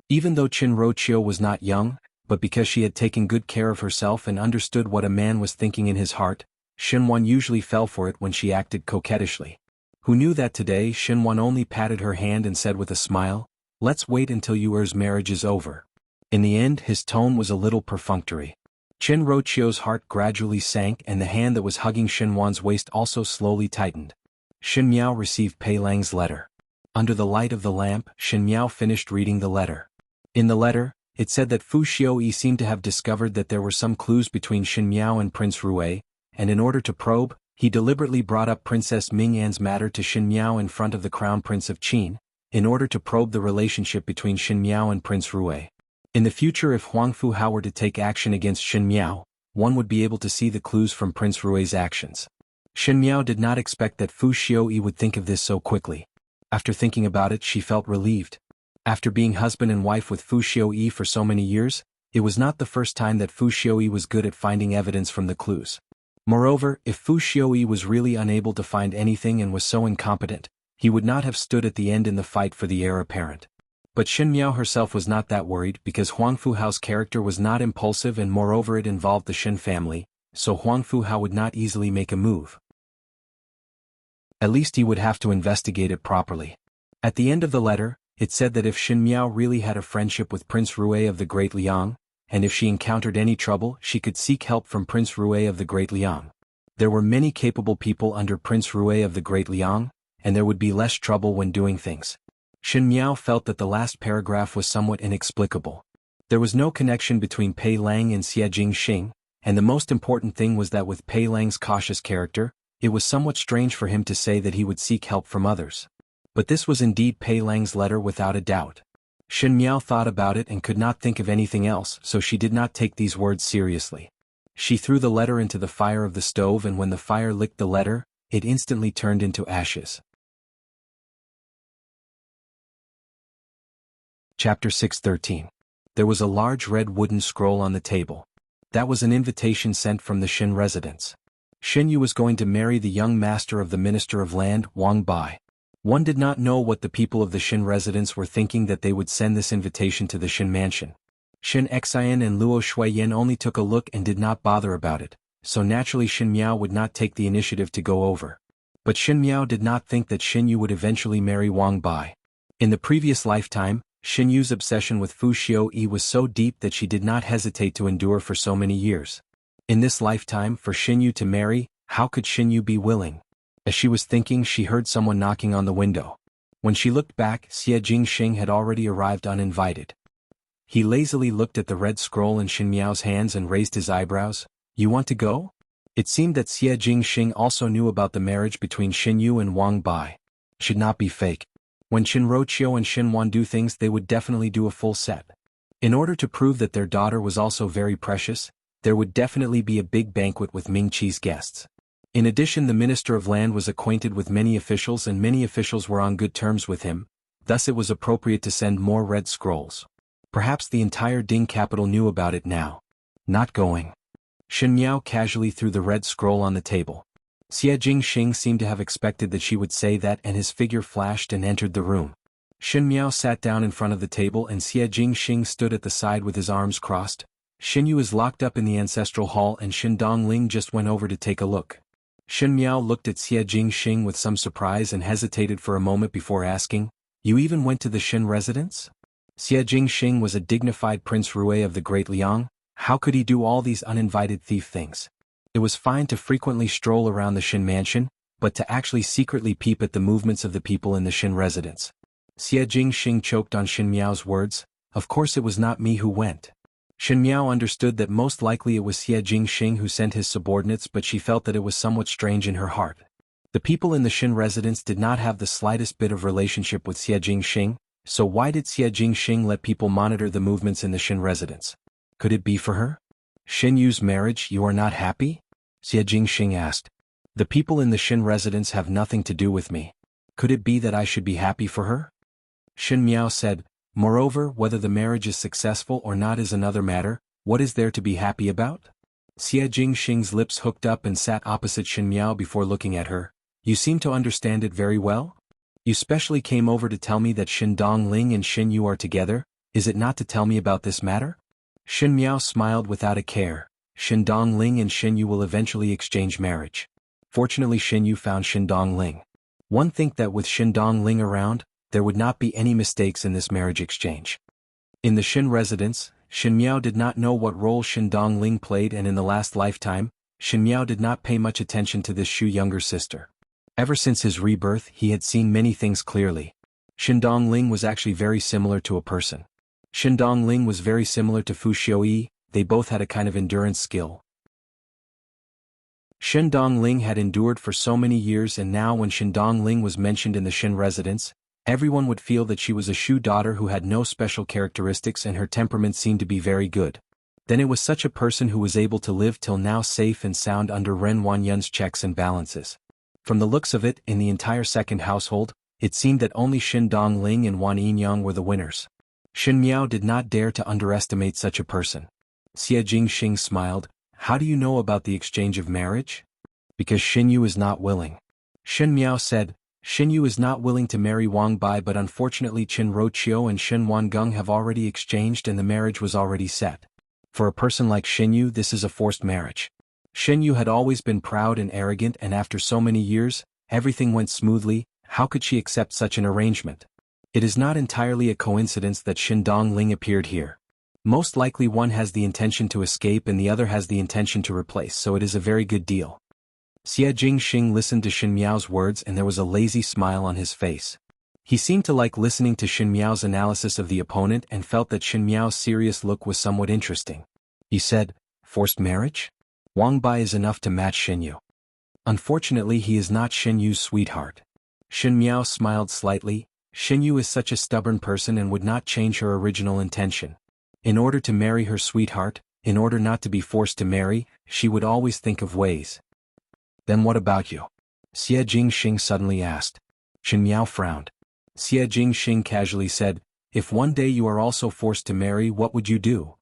Even though Qin Roqiu was not young, but because she had taken good care of herself and understood what a man was thinking in his heart, Shenwan usually fell for it when she acted coquettishly. Who knew that today Shenwan only patted her hand and said with a smile, let's wait until Yuer's marriage is over. In the end his tone was a little perfunctory. Qin Roqiu's heart gradually sank and the hand that was hugging Shenwan's waist also slowly tightened. Shen Miao received Pei Lang's letter. Under the light of the lamp, Shen Miao finished reading the letter. In the letter, it said that Fu Xiuyi seemed to have discovered that there were some clues between Shen Miao and Prince Rui, and in order to probe, he deliberately brought up Princess Ming Yan's matter to Shen Miao in front of the Crown Prince of Qin, in order to probe the relationship between Shin Miao and Prince Rue. In the future, if Huang Fuhao were to take action against Shin Miao, one would be able to see the clues from Prince Rue's actions. Shin Miao did not expect that Fu Xiaoyi would think of this so quickly. After thinking about it, she felt relieved. After being husband and wife with Fu Xiaoyi for so many years, it was not the first time that Fu Xiaoyi was good at finding evidence from the clues. Moreover, if Fu Xiaoyi was really unable to find anything and was so incompetent, he would not have stood at the end in the fight for the heir apparent. But Shin Miao herself was not that worried because Huang Fuhao's character was not impulsive and moreover it involved the Shin family, so Huang Fuhao would not easily make a move. At least he would have to investigate it properly. At the end of the letter, it said that if Shin Miao really had a friendship with Prince Rue of the Great Liang, and if she encountered any trouble, she could seek help from Prince Rue of the Great Liang. There were many capable people under Prince Rue of the Great Liang, and there would be less trouble when doing things. Shin Miao felt that the last paragraph was somewhat inexplicable. There was no connection between Pei Lang and Xie Jingxing, and the most important thing was that with Pei Lang's cautious character, it was somewhat strange for him to say that he would seek help from others. But this was indeed Pei Lang's letter without a doubt. Shin Miao thought about it and could not think of anything else, so she did not take these words seriously. She threw the letter into the fire of the stove, and when the fire licked the letter, it instantly turned into ashes. Chapter 6:13. There was a large red wooden scroll on the table. That was an invitation sent from the Shin residence. Shin Yu was going to marry the young master of the Minister of Land, Wang Bai. One did not know what the people of the Shin residence were thinking that they would send this invitation to the Shin mansion. Shin Xian and Luo Shuiyan only took a look and did not bother about it, so naturally Shin Miao would not take the initiative to go over. But Shin Miao did not think that Shin Yu would eventually marry Wang Bai. In the previous lifetime, Shin Yu's obsession with Fu Xiaoyi was so deep that she did not hesitate to endure for so many years. In this lifetime, for Shin Yu to marry, how could Shin Yu be willing? As she was thinking, she heard someone knocking on the window. When she looked back, Xie Jingxing had already arrived uninvited. He lazily looked at the red scroll in Shin Miao's hands and raised his eyebrows. "You want to go?" It seemed that Xie Jingxing also knew about the marriage between Shin Yu and Wang Bai. Should not be fake. When Shin Roqiu and Shin Wan do things, they would definitely do a full set. In order to prove that their daughter was also very precious, there would definitely be a big banquet with Ming Qi's guests. In addition, the Minister of Land was acquainted with many officials and many officials were on good terms with him, thus it was appropriate to send more red scrolls. Perhaps the entire Ding capital knew about it now. Not going. Shin Miao casually threw the red scroll on the table. Xie Jingxing seemed to have expected that she would say that, and his figure flashed and entered the room. Shin Miao sat down in front of the table and Xie Jingxing stood at the side with his arms crossed. Shin Yu is locked up in the ancestral hall and Shin Dongling just went over to take a look. Shin Miao looked at Xie Jingxing with some surprise and hesitated for a moment before asking, "You even went to the Shin residence?" Xie Jingxing was a dignified Prince Rue of the Great Liang. How could he do all these uninvited thief things? It was fine to frequently stroll around the Shin mansion, but to actually secretly peep at the movements of the people in the Shin residence. Xie Jingxing choked on Shin Miao's words. "Of course it was not me who went." Shin Miao understood that most likely it was Xie Jingxing who sent his subordinates, but she felt that it was somewhat strange in her heart. The people in the Shin residence did not have the slightest bit of relationship with Xie Jingxing, so why did Xie Jingxing let people monitor the movements in the Shin residence? Could it be for her? Shin Yu's marriage, you are not happy? Xie Jingxing asked. The people in the Shin residence have nothing to do with me. Could it be that I should be happy for her? Shin Miao said, moreover, whether the marriage is successful or not is another matter, what is there to be happy about? Xie Jingxing's lips hooked up and sat opposite Shin Miao before looking at her. You seem to understand it very well? You specially came over to tell me that Shin Dongling and Shin Yu are together, is it not to tell me about this matter? Shin Miao smiled without a care. Shin Dongling and Shin Yu will eventually exchange marriage. Fortunately Shin Yu found Shin Dongling. One think that with Shin Dongling around, there would not be any mistakes in this marriage exchange. In the Shin residence, Shin Miao did not know what role Shin Dongling played, and in the last lifetime, Shin Miao did not pay much attention to this Shu younger sister. Ever since his rebirth he had seen many things clearly. Shin Dongling was actually very similar to a person. Shin Dongling was very similar to Fu Xiaoyi, they both had a kind of endurance skill. Shin Dongling had endured for so many years, and now when Shin Dongling was mentioned in the Shin residence, Everyone would feel that she was a Shu daughter who had no special characteristics and her temperament seemed to be very good. Then it was such a person who was able to live till now safe and sound under Ren Wanyun's checks and balances. From the looks of it, in the entire second household, it seemed that only Xin Dongling and Wan Yinyang were the winners. Xin Miao did not dare to underestimate such a person. Xie Jingxing smiled. How do you know about the exchange of marriage? Because Xin Yu is not willing. Xin Miao said, Xin Yu is not willing to marry Wang Bai, but unfortunately Qin Roqiu and Xin Wangung have already exchanged and the marriage was already set. For a person like Xin Yu, this is a forced marriage. Xin Yu had always been proud and arrogant, and after so many years, everything went smoothly. How could she accept such an arrangement? It is not entirely a coincidence that Xin Dongling appeared here. Most likely one has the intention to escape and the other has the intention to replace, so it is a very good deal. Xie Jingxing listened to Xin Miao's words and there was a lazy smile on his face. He seemed to like listening to Xin Miao's analysis of the opponent and felt that Xin Miao's serious look was somewhat interesting. He said, forced marriage? Wang Bai is enough to match Xin Yu. Unfortunately he is not Xin Yu's sweetheart. Xin Miao smiled slightly. Xin Yu is such a stubborn person and would not change her original intention. In order to marry her sweetheart, in order not to be forced to marry, she would always think of ways. Then what about you? Xie Jingxing suddenly asked. Xin Miao frowned. Xie Jingxing casually said, if one day you are also forced to marry, what would you do?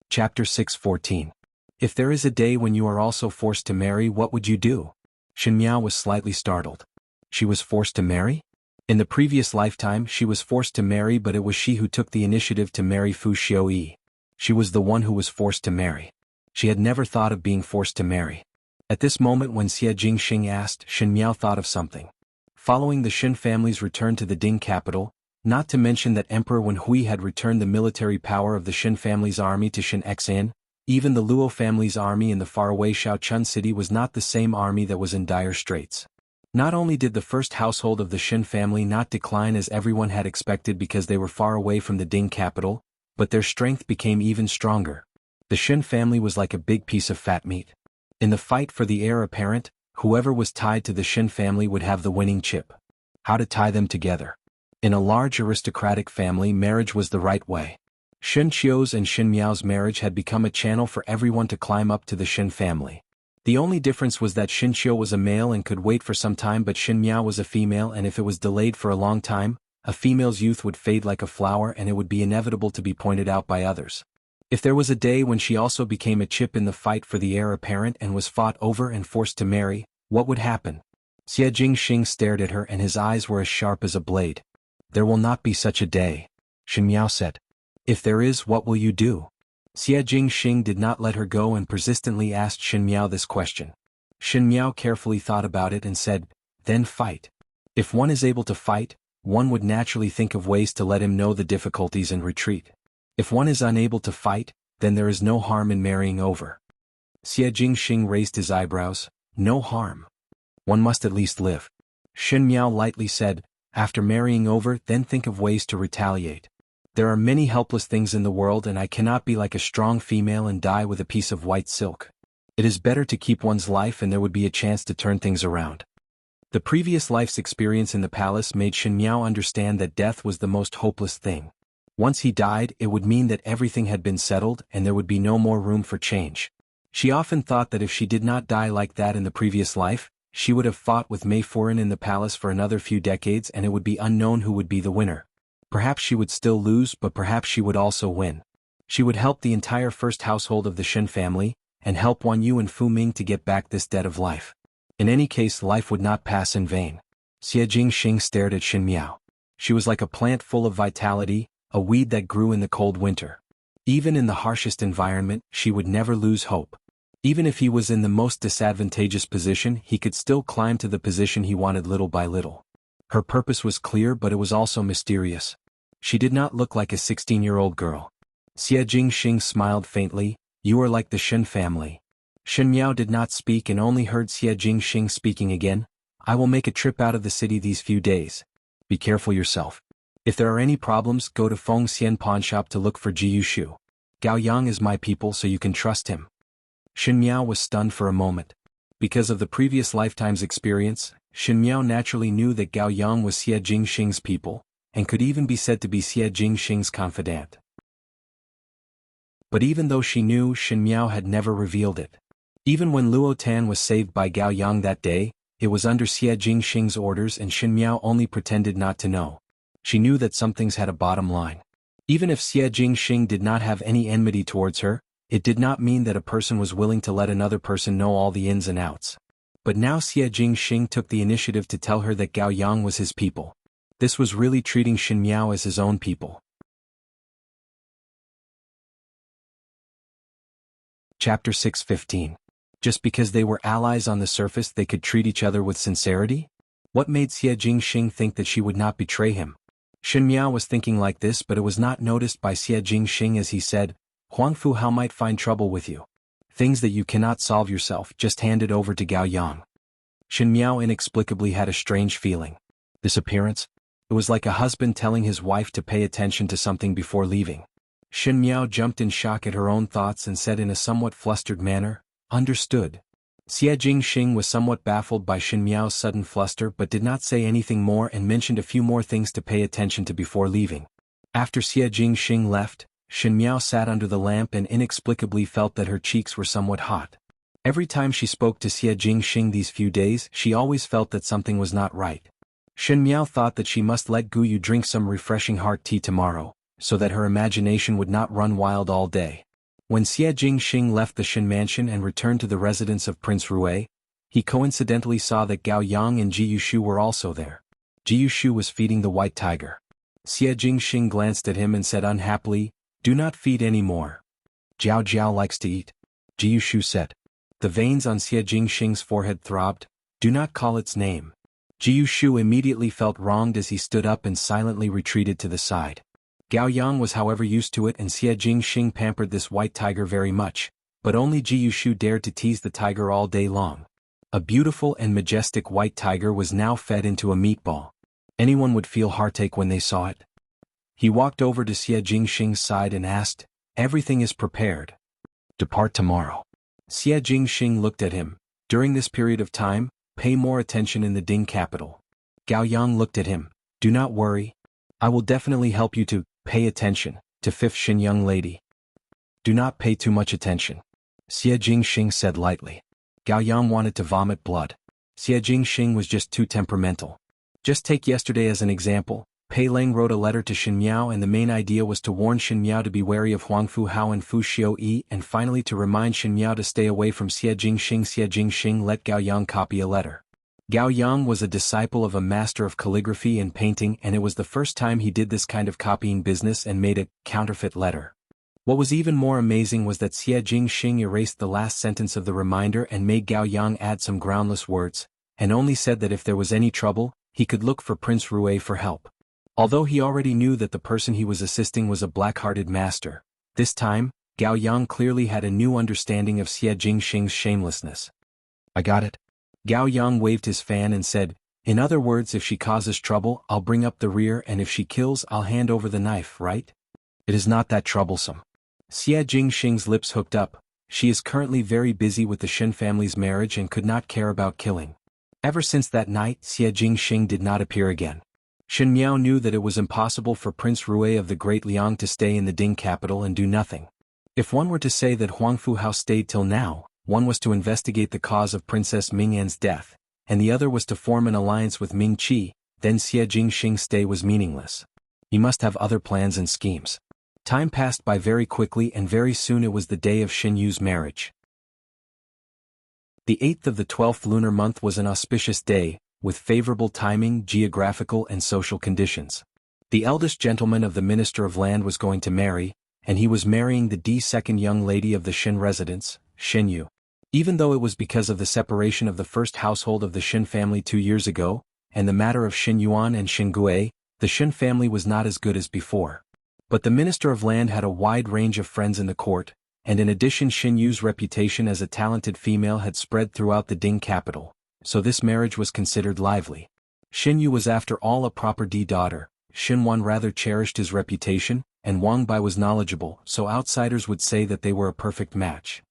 Chapter 6:14. If there is a day when you are also forced to marry, what would you do? Xin Miao was slightly startled. She was forced to marry? In the previous lifetime she was forced to marry, but it was she who took the initiative to marry Fu Xiuyi. She was the one who was forced to marry. She had never thought of being forced to marry. At this moment when Xie Jingxing asked, Xin Miao thought of something. Following the Xin family's return to the Ding capital, not to mention that Emperor Wen Hui had returned the military power of the Xin family's army to Xin Xan, even the Luo family's army in the faraway Shaochun city was not the same army that was in dire straits. Not only did the first household of the Xin family not decline as everyone had expected because they were far away from the Ding capital, but their strength became even stronger. The Xin family was like a big piece of fat meat. In the fight for the heir apparent, whoever was tied to the Xin family would have the winning chip. How to tie them together? In a large aristocratic family, marriage was the right way. Xin Qiu's and Xin Miao's marriage had become a channel for everyone to climb up to the Xin family. The only difference was that Xin Qiu was a male and could wait for some time, but Xin Miao was a female, and if it was delayed for a long time, a female's youth would fade like a flower and it would be inevitable to be pointed out by others. If there was a day when she also became a chip in the fight for the heir apparent and was fought over and forced to marry, what would happen? Xie Jingxing stared at her and his eyes were as sharp as a blade. There will not be such a day, Xin Miao said. If there is, what will you do? Xie Jingxing did not let her go and persistently asked Xin Miao this question. Xin Miao carefully thought about it and said, then fight. If one is able to fight, one would naturally think of ways to let him know the difficulties and retreat. If one is unable to fight, then there is no harm in marrying over. Xie Jingxing raised his eyebrows. No harm. One must at least live. Xin Miao lightly said, after marrying over, then think of ways to retaliate. There are many helpless things in the world and I cannot be like a strong female and die with a piece of white silk. It is better to keep one's life and there would be a chance to turn things around. The previous life's experience in the palace made Xin Miao understand that death was the most hopeless thing. Once he died, it would mean that everything had been settled and there would be no more room for change. She often thought that if she did not die like that in the previous life, she would have fought with Mei Furen in the palace for another few decades and it would be unknown who would be the winner. Perhaps she would still lose, but perhaps she would also win. She would help the entire first household of the Xin family, and help Wan Yu and Fu Ming to get back this debt of life. In any case, life would not pass in vain. Xie Jingxing stared at Xin Miao. She was like a plant full of vitality, a weed that grew in the cold winter. Even in the harshest environment, she would never lose hope. Even if he was in the most disadvantageous position, he could still climb to the position he wanted little by little. Her purpose was clear, but it was also mysterious. She did not look like a 16-year-old girl. Xie Jingxing smiled faintly. You are like the Xin family. Xin Miao did not speak and only heard Xie Jingxing speaking again. I will make a trip out of the city these few days. Be careful yourself. If there are any problems, go to Feng Xian pawn shop to look for Ji Yushu. Gao Yang is my people, so you can trust him. Xin Miao was stunned for a moment. Because of the previous lifetime's experience, Shen Miao naturally knew that Gao Yang was Xie Jingxing's people, and could even be said to be Xie Jingxing's confidant. But even though she knew, Shen Miao had never revealed it. Even when Luo Tan was saved by Gao Yang that day, it was under Xie Jingxing's orders and Shen Miao only pretended not to know. She knew that some things had a bottom line. Even if Xie Jingxing did not have any enmity towards her, it did not mean that a person was willing to let another person know all the ins and outs. But now Xie Jingxing took the initiative to tell her that Gao Yang was his people. This was really treating Shen Miao as his own people. Chapter 6:15. Just because they were allies on the surface they could treat each other with sincerity? What made Xie Jingxing think that she would not betray him? Shen Miao was thinking like this, but it was not noticed by Xie Jingxing as he said, Huangfu Hao might find trouble with you. Things that you cannot solve yourself, just hand it over to Gao Yang. Shen Miao inexplicably had a strange feeling. This appearance? It was like a husband telling his wife to pay attention to something before leaving. Shen Miao jumped in shock at her own thoughts and said in a somewhat flustered manner, Understood. Xie Jingxing was somewhat baffled by Shen Miao's sudden fluster but did not say anything more and mentioned a few more things to pay attention to before leaving. After Xie Jingxing left, Shen Miao sat under the lamp and inexplicably felt that her cheeks were somewhat hot. Every time she spoke to Xie Jingxing these few days, she always felt that something was not right. Shen Miao thought that she must let Guyu drink some refreshing heart tea tomorrow, so that her imagination would not run wild all day. When Xie Jingxing left the Shen mansion and returned to the residence of Prince Rui, he coincidentally saw that Gao Yang and Ji Yushu were also there. Ji Yushu was feeding the white tiger. Xie Jingxing glanced at him and said unhappily, Do not feed any more. Jiao Jiao likes to eat. Ji Yushu said. The veins on Xie Jingxing's forehead throbbed. Do not call its name. Ji Yushu immediately felt wronged as he stood up and silently retreated to the side. Gao Yang was however used to it and Xie Jingxing pampered this white tiger very much, but only Ji Yushu dared to tease the tiger all day long. A beautiful and majestic white tiger was now fed into a meatball. Anyone would feel heartache when they saw it. He walked over to Xie Jingxing's side and asked, Everything is prepared. Depart tomorrow. Xie Jingxing looked at him. During this period of time, pay more attention in the Ding capital. Gao Yang looked at him. Do not worry. I will definitely help you to pay attention to fifth Shen young lady. Do not pay too much attention. Xie Jingxing said lightly. Gao Yang wanted to vomit blood. Xie Jingxing was just too temperamental. Just take yesterday as an example. Pei Leng wrote a letter to Shen Miao and the main idea was to warn Shen Miao to be wary of Huangfu Hao and Fu Xiu and finally to remind Shen Miao to stay away from Xie Jingxing. Xie Jingxing let Gao Yang copy a letter. Gao Yang was a disciple of a master of calligraphy and painting and it was the first time he did this kind of copying business and made a counterfeit letter. What was even more amazing was that Xie Jingxing erased the last sentence of the reminder and made Gao Yang add some groundless words, and only said that if there was any trouble, he could look for Prince Rui for help. Although he already knew that the person he was assisting was a black-hearted master, this time, Gao Yang clearly had a new understanding of Xie Jingxing's shamelessness. I got it. Gao Yang waved his fan and said, In other words, if she causes trouble, I'll bring up the rear and if she kills, I'll hand over the knife, right? It is not that troublesome. Xie Jingxing's lips hooked up. She is currently very busy with the Shen family's marriage and could not care about killing. Ever since that night, Xie Jingxing did not appear again. Shen Miao knew that it was impossible for Prince Rui of the Great Liang to stay in the Ding capital and do nothing. If one were to say that Huangfu Hao stayed till now, one was to investigate the cause of Princess Ming'an's death, and the other was to form an alliance with Ming Qi, then Xie Jingxing's stay was meaningless. He must have other plans and schemes. Time passed by very quickly and very soon it was the day of Shen Yu's marriage. The 8th of the 12th lunar month was an auspicious day, with favorable timing, geographical and social conditions. The eldest gentleman of the Minister of Land was going to marry, and he was marrying the second young lady of the Shen residence, Shen Yu. Even though it was because of the separation of the first household of the Shen family 2 years ago, and the matter of Shen Yuan and Shen Gui, the Shen family was not as good as before. But the Minister of Land had a wide range of friends in the court, and in addition Shen Yu's reputation as a talented female had spread throughout the Ding capital, so this marriage was considered lively. Shen Yu was after all a proper D daughter, Shen Wan rather cherished his reputation, and Wang Bai was knowledgeable, so outsiders would say that they were a perfect match.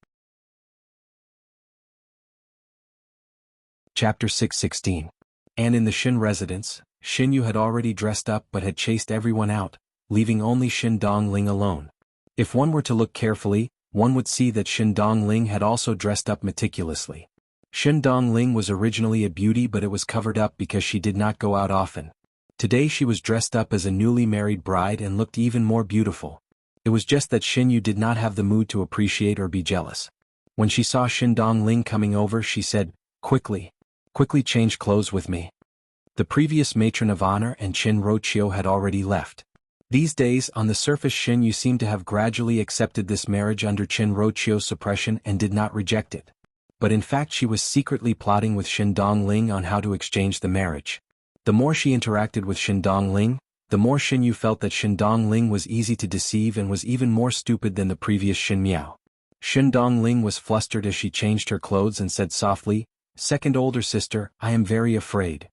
Chapter 6:16. And in the Shin residence, Xin Yu had already dressed up but had chased everyone out, leaving only Xin Dongling alone. If one were to look carefully, one would see that Xin Dongling had also dressed up meticulously. Xin Dongling was originally a beauty, but it was covered up because she did not go out often. Today she was dressed up as a newly married bride and looked even more beautiful. It was just that Xin Yu did not have the mood to appreciate or be jealous. When she saw Xin Dongling coming over, she said, Quickly change clothes with me." The previous matron of honor and Qin Roqiu had already left. These days, on the surface, Xin Yu seemed to have gradually accepted this marriage under Qin Roqiu's suppression and did not reject it. But in fact she was secretly plotting with Xin Dongling on how to exchange the marriage. The more she interacted with Xin Dongling, the more Xin Yu felt that Xin Dongling was easy to deceive and was even more stupid than the previous Xin Miao. Xin Dongling was flustered as she changed her clothes and said softly, "Second older sister, I am very afraid."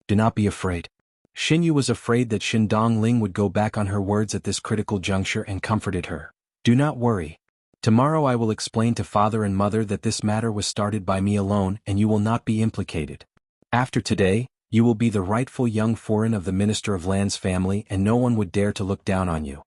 "Do not be afraid." Xin Yu was afraid that Xin Dongling would go back on her words at this critical juncture and comforted her. "Do not worry. Tomorrow I will explain to father and mother that this matter was started by me alone and you will not be implicated. After today, you will be the rightful young foreign of the Minister of Land's family and no one would dare to look down on you."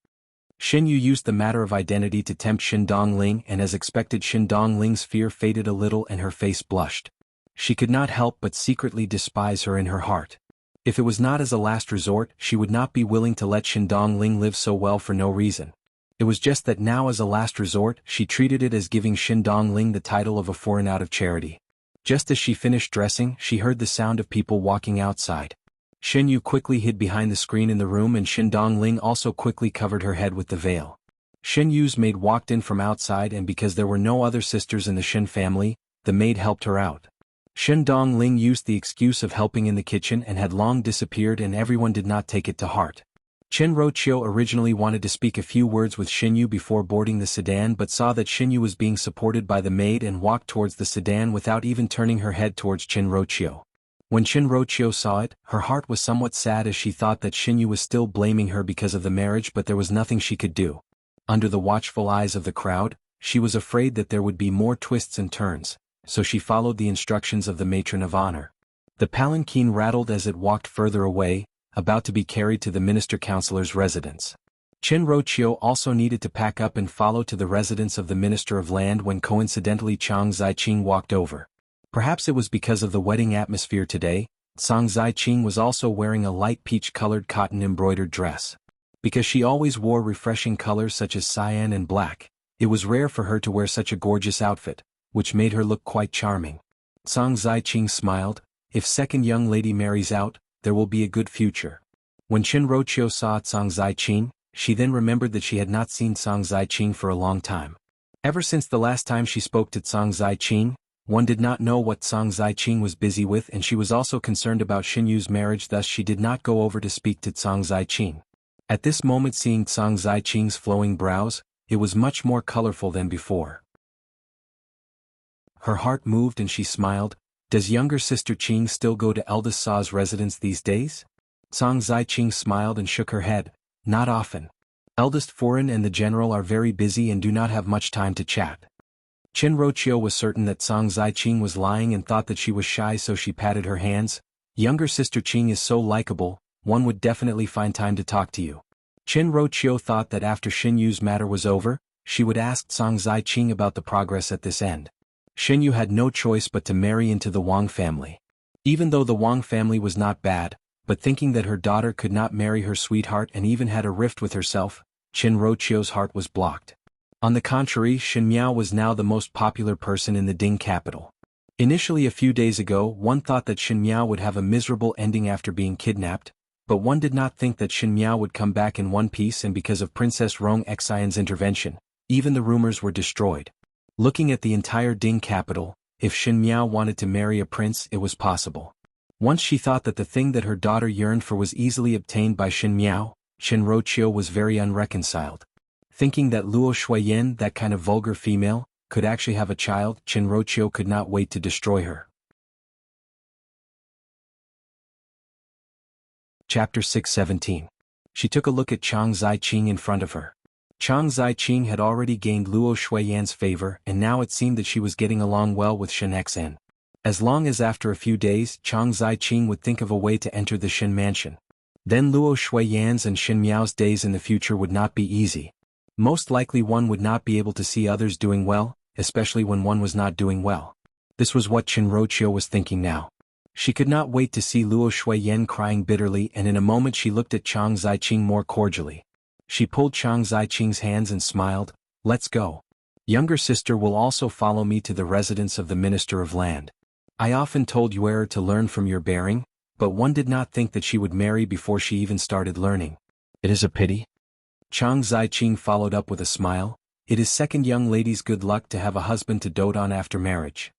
Xin Yu used the matter of identity to tempt Xin Dongling, and as expected Xin Dongling's fear faded a little and her face blushed. She could not help but secretly despise her in her heart. If it was not as a last resort, she would not be willing to let Xin Dongling live so well for no reason. It was just that now as a last resort, she treated it as giving Xin Dongling the title of a foreign out of charity. Just as she finished dressing, she heard the sound of people walking outside. Xin Yu quickly hid behind the screen in the room and Xin Dongling also quickly covered her head with the veil. Xin Yu's maid walked in from outside, and because there were no other sisters in the Xin family, the maid helped her out. Xin Dongling used the excuse of helping in the kitchen and had long disappeared, and everyone did not take it to heart. Qin Roqiu originally wanted to speak a few words with Xin Yu before boarding the sedan, but saw that Xin Yu was being supported by the maid and walked towards the sedan without even turning her head towards Qin Roqiu. When Qin Roqiu saw it, her heart was somewhat sad as she thought that Xin Yu was still blaming her because of the marriage, but there was nothing she could do. Under the watchful eyes of the crowd, she was afraid that there would be more twists and turns, so she followed the instructions of the matron of honor. The palanquin rattled as it walked further away, about to be carried to the minister-councilor's residence. Qin Roqiu also needed to pack up and follow to the residence of the Minister of Land when coincidentally Chang Ziqing walked over. Perhaps it was because of the wedding atmosphere today, Chang Ziqing was also wearing a light peach-colored cotton-embroidered dress. Because she always wore refreshing colors such as cyan and black, it was rare for her to wear such a gorgeous outfit, which made her look quite charming. Chang Ziqing smiled, "If second young lady marries out, there will be a good future." When Qin Roqiu saw Chang Ziqing, she then remembered that she had not seen Chang Ziqing for a long time. Ever since the last time she spoke to Chang Ziqing, one did not know what Chang Ziqing was busy with, and she was also concerned about Xin Yu's marriage, thus she did not go over to speak to Chang Ziqing. At this moment, seeing Chang Ziqing's flowing brows, it was much more colorful than before. Her heart moved and she smiled. "Does younger sister Qing still go to eldest Sa's residence these days?" Chang Ziqing smiled and shook her head. "Not often. Eldest foreign and the general are very busy and do not have much time to chat." Qin Roqiu was certain that Chang Ziqing was lying and thought that she was shy, so she patted her hands. "Younger sister Qing is so likable, one would definitely find time to talk to you." Qin Roqiu thought that after Xin Yu's matter was over, she would ask Chang Ziqing about the progress at this end. Xin Yu had no choice but to marry into the Wang family. Even though the Wang family was not bad, but thinking that her daughter could not marry her sweetheart and even had a rift with herself, Qin Roqiu's heart was blocked. On the contrary, Xin Miao was now the most popular person in the Ding capital. Initially, a few days ago, one thought that Xin Miao would have a miserable ending after being kidnapped, but one did not think that Xin Miao would come back in one piece, and because of Princess Rong Xian's intervention, even the rumors were destroyed. Looking at the entire Ding capital, if Xin Miao wanted to marry a prince, it was possible. Once she thought that the thing that her daughter yearned for was easily obtained by Xin Miao, Qin Roqiu was very unreconciled. Thinking that Luo Shuiyan, that kind of vulgar female, could actually have a child, Qin Roqiu could not wait to destroy her. Chapter 617. She took a look at Chang Ziqing in front of her. Chang Ziqing had already gained Luo Shuiyan's favor, and now it seemed that she was getting along well with Shen Xen. As long as after a few days Chang Ziqing would think of a way to enter the Shin mansion. Then Luo Shuiyan's and Shin Miao's days in the future would not be easy. Most likely one would not be able to see others doing well, especially when one was not doing well. This was what Qin Roqiu was thinking now. She could not wait to see Luo Shuiyan crying bitterly, and in a moment she looked at Chang Ziqing more cordially. She pulled Chang Ziqing's hands and smiled, "Let's go. Younger sister will also follow me to the residence of the Minister of Land. I often told Yuer to learn from your bearing, but one did not think that she would marry before she even started learning. It is a pity." Chang Ziqing followed up with a smile, "It is second young lady's good luck to have a husband to dote on after marriage.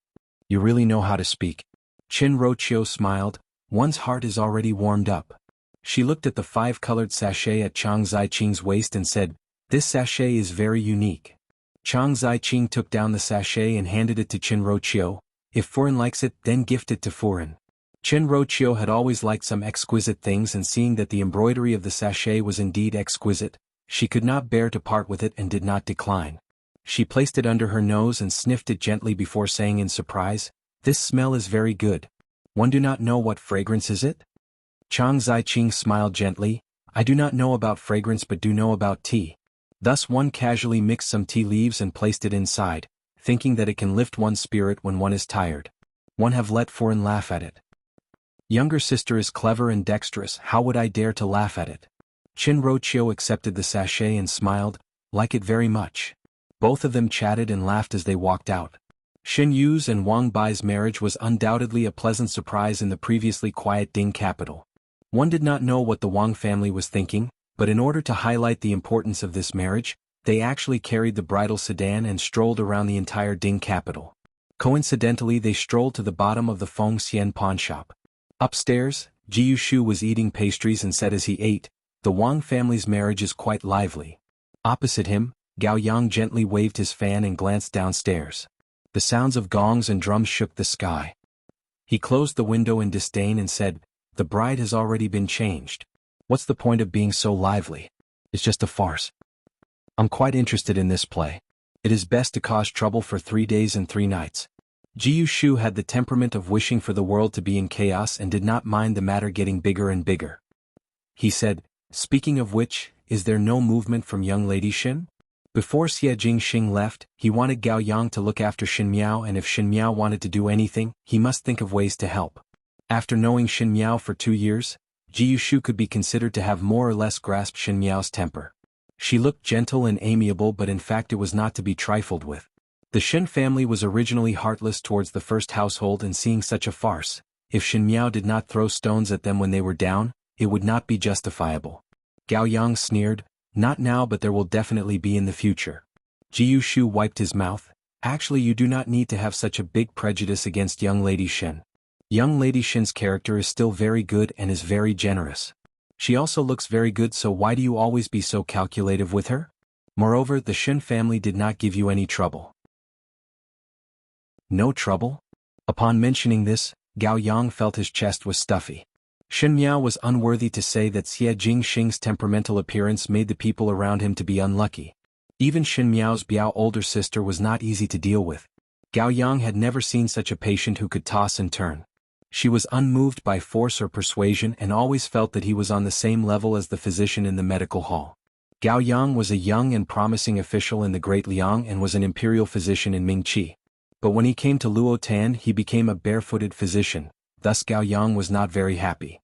You really know how to speak." Qin Roqiu smiled, "One's heart is already warmed up." She looked at the 5-colored sachet at Chang Ziqing's waist and said, "This sachet is very unique." Chang Ziqing took down the sachet and handed it to Qin Roqiu. "If Furen likes it, then gift it to Furen." Qin Roqiu had always liked some exquisite things, and seeing that the embroidery of the sachet was indeed exquisite, she could not bear to part with it and did not decline. She placed it under her nose and sniffed it gently before saying in surprise, "This smell is very good. One do not know what fragrance is it?" Chang Ziqing smiled gently, "I do not know about fragrance but do know about tea." Thus one casually mixed some tea leaves and placed it inside, thinking that it can lift one's spirit when one is tired. One have let Furen laugh at it. Younger sister is clever and dexterous, how would I dare to laugh at it? Qin Roqiu accepted the sachet and smiled, "Like it very much." Both of them chatted and laughed as they walked out. Xin Yu's and Wang Bai's marriage was undoubtedly a pleasant surprise in the previously quiet Ding capital. One did not know what the Wang family was thinking, but in order to highlight the importance of this marriage, they actually carried the bridal sedan and strolled around the entire Ding capital. Coincidentally, they strolled to the bottom of the Feng Xian pawn shop. Upstairs, Ji Yushu was eating pastries and said as he ate, "The Wang family's marriage is quite lively." Opposite him, Gao Yang gently waved his fan and glanced downstairs. The sounds of gongs and drums shook the sky. He closed the window in disdain and said, "The bride has already been changed. What's the point of being so lively? It's just a farce. I'm quite interested in this play. It is best to cause trouble for 3 days and 3 nights. Ji Yushu had the temperament of wishing for the world to be in chaos and did not mind the matter getting bigger and bigger. He said, "Speaking of which, is there no movement from young lady Xin?" Before Xie Jingxing left, he wanted Gao Yang to look after Xin Miao, and if Xin Miao wanted to do anything, he must think of ways to help. After knowing Xin Miao for 2 years, Ji Yushu could be considered to have more or less grasped Xin Miao's temper. She looked gentle and amiable, but in fact it was not to be trifled with. The Xin family was originally heartless towards the first household, and seeing such a farce, if Xin Miao did not throw stones at them when they were down, it would not be justifiable. Gao Yang sneered, "Not now, but there will definitely be in the future." Ji Yushu wiped his mouth, "Actually you do not need to have such a big prejudice against young lady Xin. Young lady Xin's character is still very good and is very generous. She also looks very good, so why do you always be so calculative with her? Moreover, the Xin family did not give you any trouble." No trouble? Upon mentioning this, Gao Yang felt his chest was stuffy. Xin Miao was unworthy to say that Xie Jingxing's temperamental appearance made the people around him to be unlucky. Even Xin Miao's Biao older sister was not easy to deal with. Gao Yang had never seen such a patient who could toss and turn. She was unmoved by force or persuasion and always felt that he was on the same level as the physician in the medical hall. Gao Yang was a young and promising official in the Great Liang and was an imperial physician in Mingqi. But when he came to Luotan, he became a barefooted physician, thus Gao Yang was not very happy.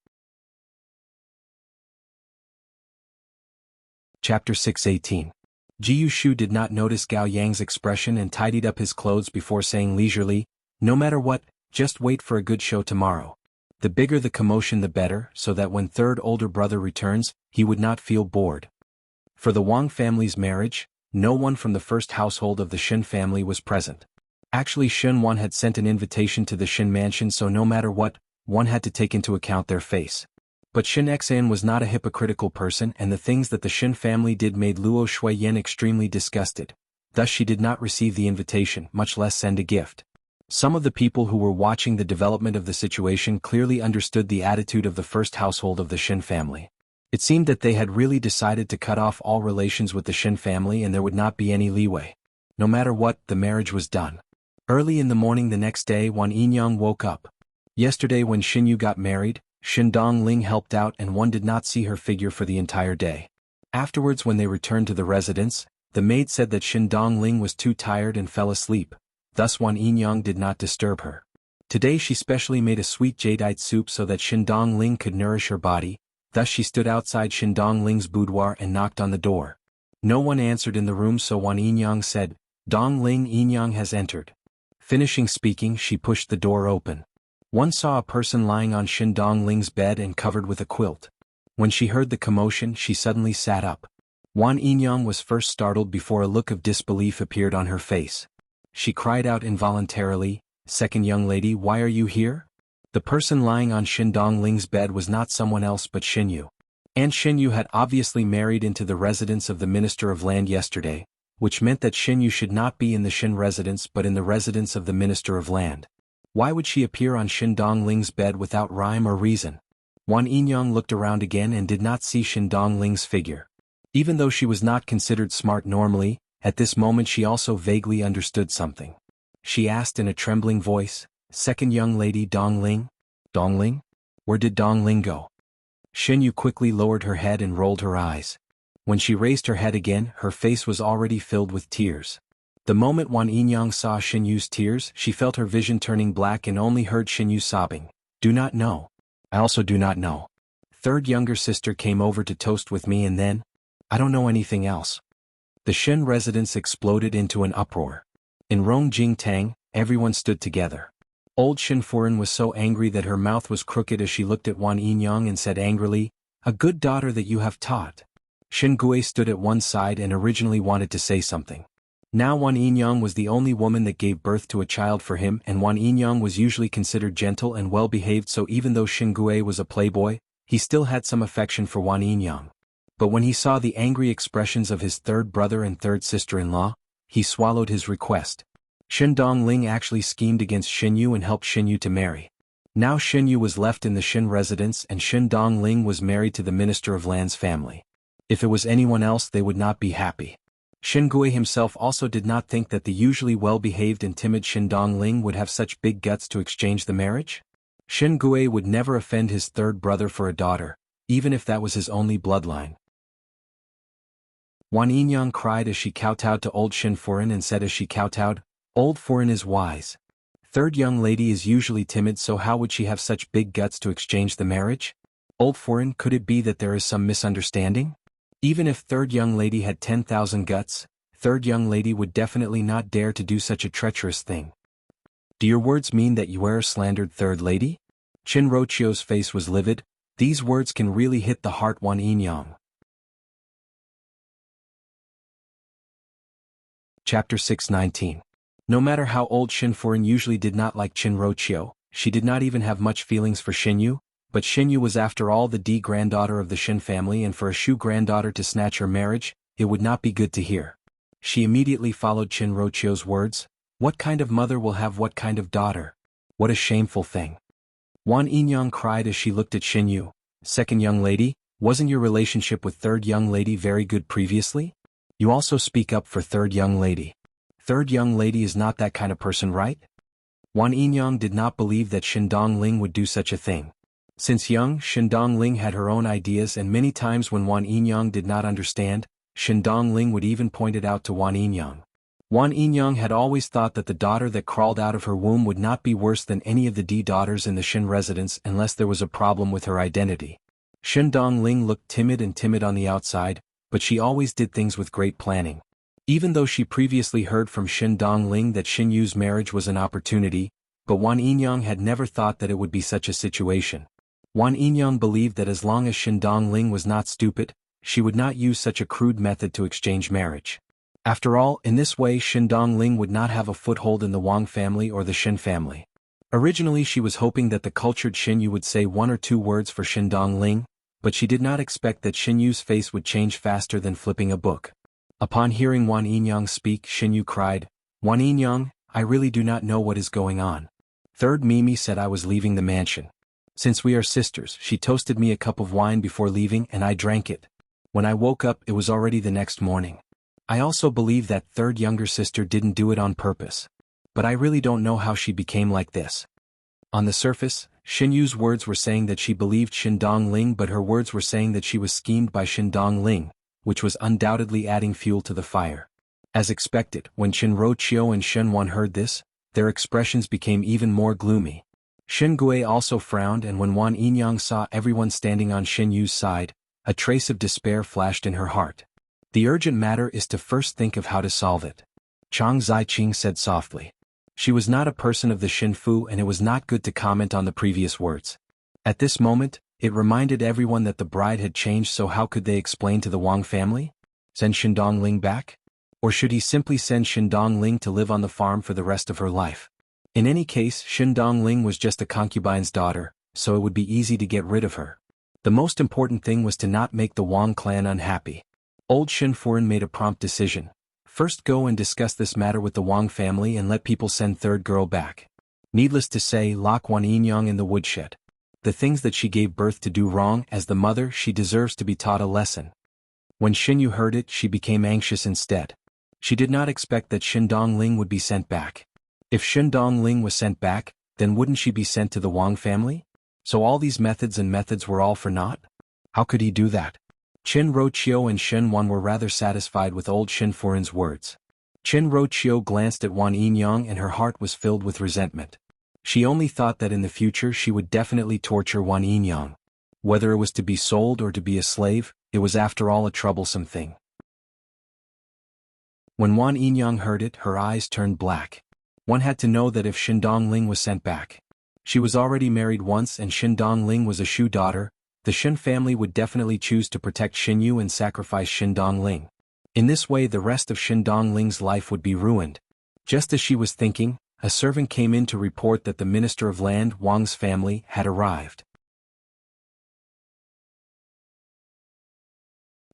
Chapter 618. Ji Yushu did not notice Gao Yang's expression and tidied up his clothes before saying leisurely, "No matter what, just wait for a good show tomorrow. The bigger the commotion the better, so that when third older brother returns, he would not feel bored." For the Wang family's marriage, no one from the first household of the Xin family was present. Actually, Xin Wan had sent an invitation to the Xin mansion, so no matter what, one had to take into account their face. But Xin Xan was not a hypocritical person, and the things that the Xin family did made Luo Shuiyan extremely disgusted. Thus she did not receive the invitation, much less send a gift. Some of the people who were watching the development of the situation clearly understood the attitude of the first household of the Xin family. It seemed that they had really decided to cut off all relations with the Xin family, and there would not be any leeway. No matter what, the marriage was done. Early in the morning the next day Wan Yinyang woke up. Yesterday when Xinyu got married, Dongling helped out and one did not see her figure for the entire day. Afterwards when they returned to the residence, the maid said that Dongling was too tired and fell asleep, thus Wan Yinyang did not disturb her. Today she specially made a sweet jadeite soup so that Dongling could nourish her body, thus she stood outside Dongling's boudoir and knocked on the door. No one answered in the room so Wan Yinyang said, "Dongling Yinyang has entered." Finishing speaking she pushed the door open. One saw a person lying on Dongling's bed and covered with a quilt. When she heard the commotion she suddenly sat up. Wan Yinyang was first startled before a look of disbelief appeared on her face. She cried out involuntarily, "Second young lady, why are you here?" The person lying on Dongling's bed was not someone else but Xinyu. And Xinyu had obviously married into the residence of the Minister of Land yesterday, which meant that Xinyu should not be in the Xin residence but in the residence of the Minister of Land. Why would she appear on Dongling's bed without rhyme or reason? Wan Yinyang looked around again and did not see Dongling's figure. Even though she was not considered smart normally, at this moment she also vaguely understood something. She asked in a trembling voice, "Second young lady Dongling? Dongling? Where did Dongling go?" Xinyu quickly lowered her head and rolled her eyes. When she raised her head again, her face was already filled with tears. The moment Wan Yinyang saw Xinyu's tears, she felt her vision turning black and only heard Xinyu sobbing, "Do not know. I also do not know. Third younger sister came over to toast with me and then, I don't know anything else." The Xin residence exploded into an uproar. In Rongjing Tang, everyone stood together. Old Furen was so angry that her mouth was crooked as she looked at Wan Yinyang and said angrily, "A good daughter that you have taught." Gui stood at one side and originally wanted to say something. Now Wan Yinyang was the only woman that gave birth to a child for him and Wan Yinyang was usually considered gentle and well-behaved so even though Gui was a playboy, he still had some affection for Wan Yinyang. But when he saw the angry expressions of his third brother and third sister-in-law, he swallowed his request. Dongling actually schemed against Xinyu and helped Xinyu to marry. Now Xinyu was left in the Xin residence and Dongling was married to the Minister of Land's family. If it was anyone else they would not be happy. Gui himself also did not think that the usually well-behaved and timid Dongling would have such big guts to exchange the marriage. Gui would never offend his third brother for a daughter, even if that was his only bloodline. Wan Yinyang cried as she kowtowed to old Furen and said as she kowtowed, "Old Furen is wise. Third young lady is usually timid so how would she have such big guts to exchange the marriage? Old Furen, could it be that there is some misunderstanding? Even if third young lady had 10,000 guts, third young lady would definitely not dare to do such a treacherous thing. Do your words mean that you are slandered third lady?" Rochio's face was livid. These words can really hit the heart. Wan Yinyang. Chapter 619. No matter how old Furen usually did not like Rochio, she did not even have much feelings for Xinyu, but Xinyu was after all the granddaughter of the Xin family and for a Shu granddaughter to snatch her marriage, it would not be good to hear. She immediately followed Rochio's words, "What kind of mother will have what kind of daughter? What a shameful thing." Wan Yinyang cried as she looked at Xinyu, "Second young lady, wasn't your relationship with third young lady very good previously? You also speak up for third young lady. Third young lady is not that kind of person, right?" Wan Yinyang did not believe that Dongling would do such a thing. Since young, Dongling had her own ideas and many times when Wan Yinyang did not understand, Dongling would even point it out to Wan Yinyang. Wan Yinyang had always thought that the daughter that crawled out of her womb would not be worse than any of the daughters in the Xin residence unless there was a problem with her identity. Dongling looked timid on the outside, but she always did things with great planning. Even though she previously heard from Dongling that Xinyu's marriage was an opportunity, but Wan Yinyang had never thought that it would be such a situation. Wan Yinyang believed that as long as Dongling was not stupid, she would not use such a crude method to exchange marriage. After all, in this way Dongling would not have a foothold in the Wang family or the Xin family. Originally she was hoping that the cultured Xinyu would say one or two words for Dongling, but she did not expect that Xinyu's face would change faster than flipping a book. Upon hearing Wan Yinyang speak, Xinyu cried, "Wan Yinyang, I really do not know what is going on. Third Mimi said I was leaving the mansion. Since we are sisters, she toasted me a cup of wine before leaving and I drank it. When I woke up it was already the next morning. I also believe that third younger sister didn't do it on purpose. but I really don't know how she became like this. On the surface, Xin Yu's words were saying that she believed Xin Dongling, but her words were saying that she was schemed by Xin Dongling, which was undoubtedly adding fuel to the fire. As expected, when Qin Ruoqiu and Shen Wan heard this, their expressions became even more gloomy. Shen Gui also frowned, and when Wan Yinyang saw everyone standing on Xin Yu's side, a trace of despair flashed in her heart. The urgent matter is to first think of how to solve it. Chang Ziqing said softly. She was not a person of the Xin Fu, and it was not good to comment on the previous words. At this moment, it reminded everyone that the bride had changed, so how could they explain to the Wang family? Send Xin Dongling back? Or should he simply send Xin Dongling to live on the farm for the rest of her life? In any case, Xin Dongling was just a concubine's daughter, so it would be easy to get rid of her. The most important thing was to not make the Wang clan unhappy. Old Xin Furen made a prompt decision. First, go and discuss this matter with the Wang family and let people send third girl back. Needless to say, lock Wan Yinyang in the woodshed. The things that she gave birth to do wrong, as the mother, she deserves to be taught a lesson. When Xin Yu heard it, she became anxious instead. She did not expect that Xin Dongling would be sent back. If Xin Dongling was sent back, then wouldn't she be sent to the Wang family? So all these methods were all for naught? How could he do that? Qin Ruoqiu and Shen Wan were rather satisfied with old Xin Furen's words. Qin Ruoqiu glanced at Wan Yinyang and her heart was filled with resentment. She only thought that in the future she would definitely torture Wan Yinyang. Whether it was to be sold or to be a slave, it was after all a troublesome thing. When Wan Yinyang heard it, her eyes turned black. One had to know that if Xin Dongling was sent back. She was already married once and Xin Dongling was a Shu daughter. The Xin family would definitely choose to protect Xin Yu and sacrifice Xin Dongling. In this way, the rest of Xin Dongling's life would be ruined. Just as she was thinking, a servant came in to report that the Minister of Land, Wang's family, had arrived.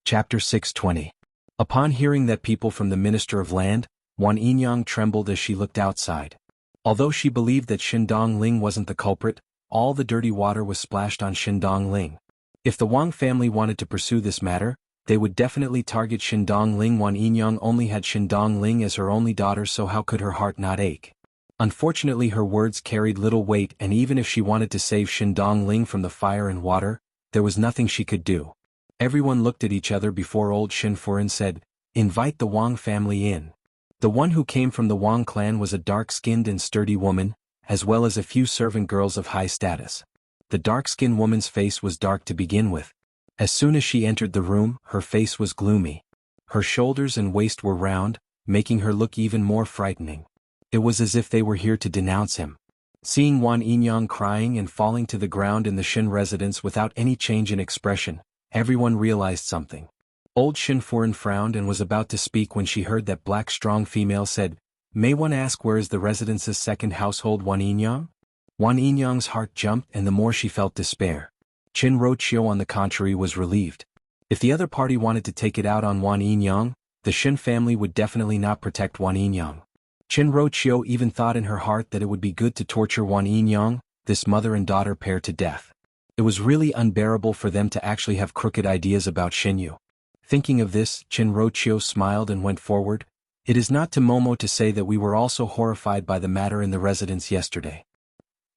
Chapter 620. Upon hearing that people from the Minister of Land, Wan Yinyang trembled as she looked outside. Although she believed that Xin Dongling wasn't the culprit, all the dirty water was splashed on Xin Dongling. If the Wang family wanted to pursue this matter, they would definitely target Xin Dongling. Wan Yinyang only had Xin Dongling as her only daughter, so how could her heart not ache? Unfortunately, her words carried little weight, and even if she wanted to save Xin Dongling from the fire and water, there was nothing she could do. Everyone looked at each other before old Xin Furen said, "Invite the Wang family in." The one who came from the Wang clan was a dark-skinned and sturdy woman, as well as a few servant girls of high status. The dark-skinned woman's face was dark to begin with. As soon as she entered the room, her face was gloomy. Her shoulders and waist were round, making her look even more frightening. It was as if they were here to denounce him. Seeing Wan Yinyang crying and falling to the ground in the Xin residence without any change in expression, everyone realized something. Old Xin Furen frowned and was about to speak when she heard that black strong female said, "May one ask where is the residence's second household, Wan Yinyang?" Wan Yinyang's heart jumped, and the more she felt despair. Qin Ruoqiu on the contrary was relieved. If the other party wanted to take it out on Wan Yinyang, the Xin family would definitely not protect Wan Yinyang. Qin Ruoqiu even thought in her heart that it would be good to torture Wan Yinyang, this mother and daughter pair, to death. It was really unbearable for them to actually have crooked ideas about Xin Yu. Thinking of this, Qin Ruoqiu smiled and went forward. "It is not to Momo to say that we were also horrified by the matter in the residence yesterday.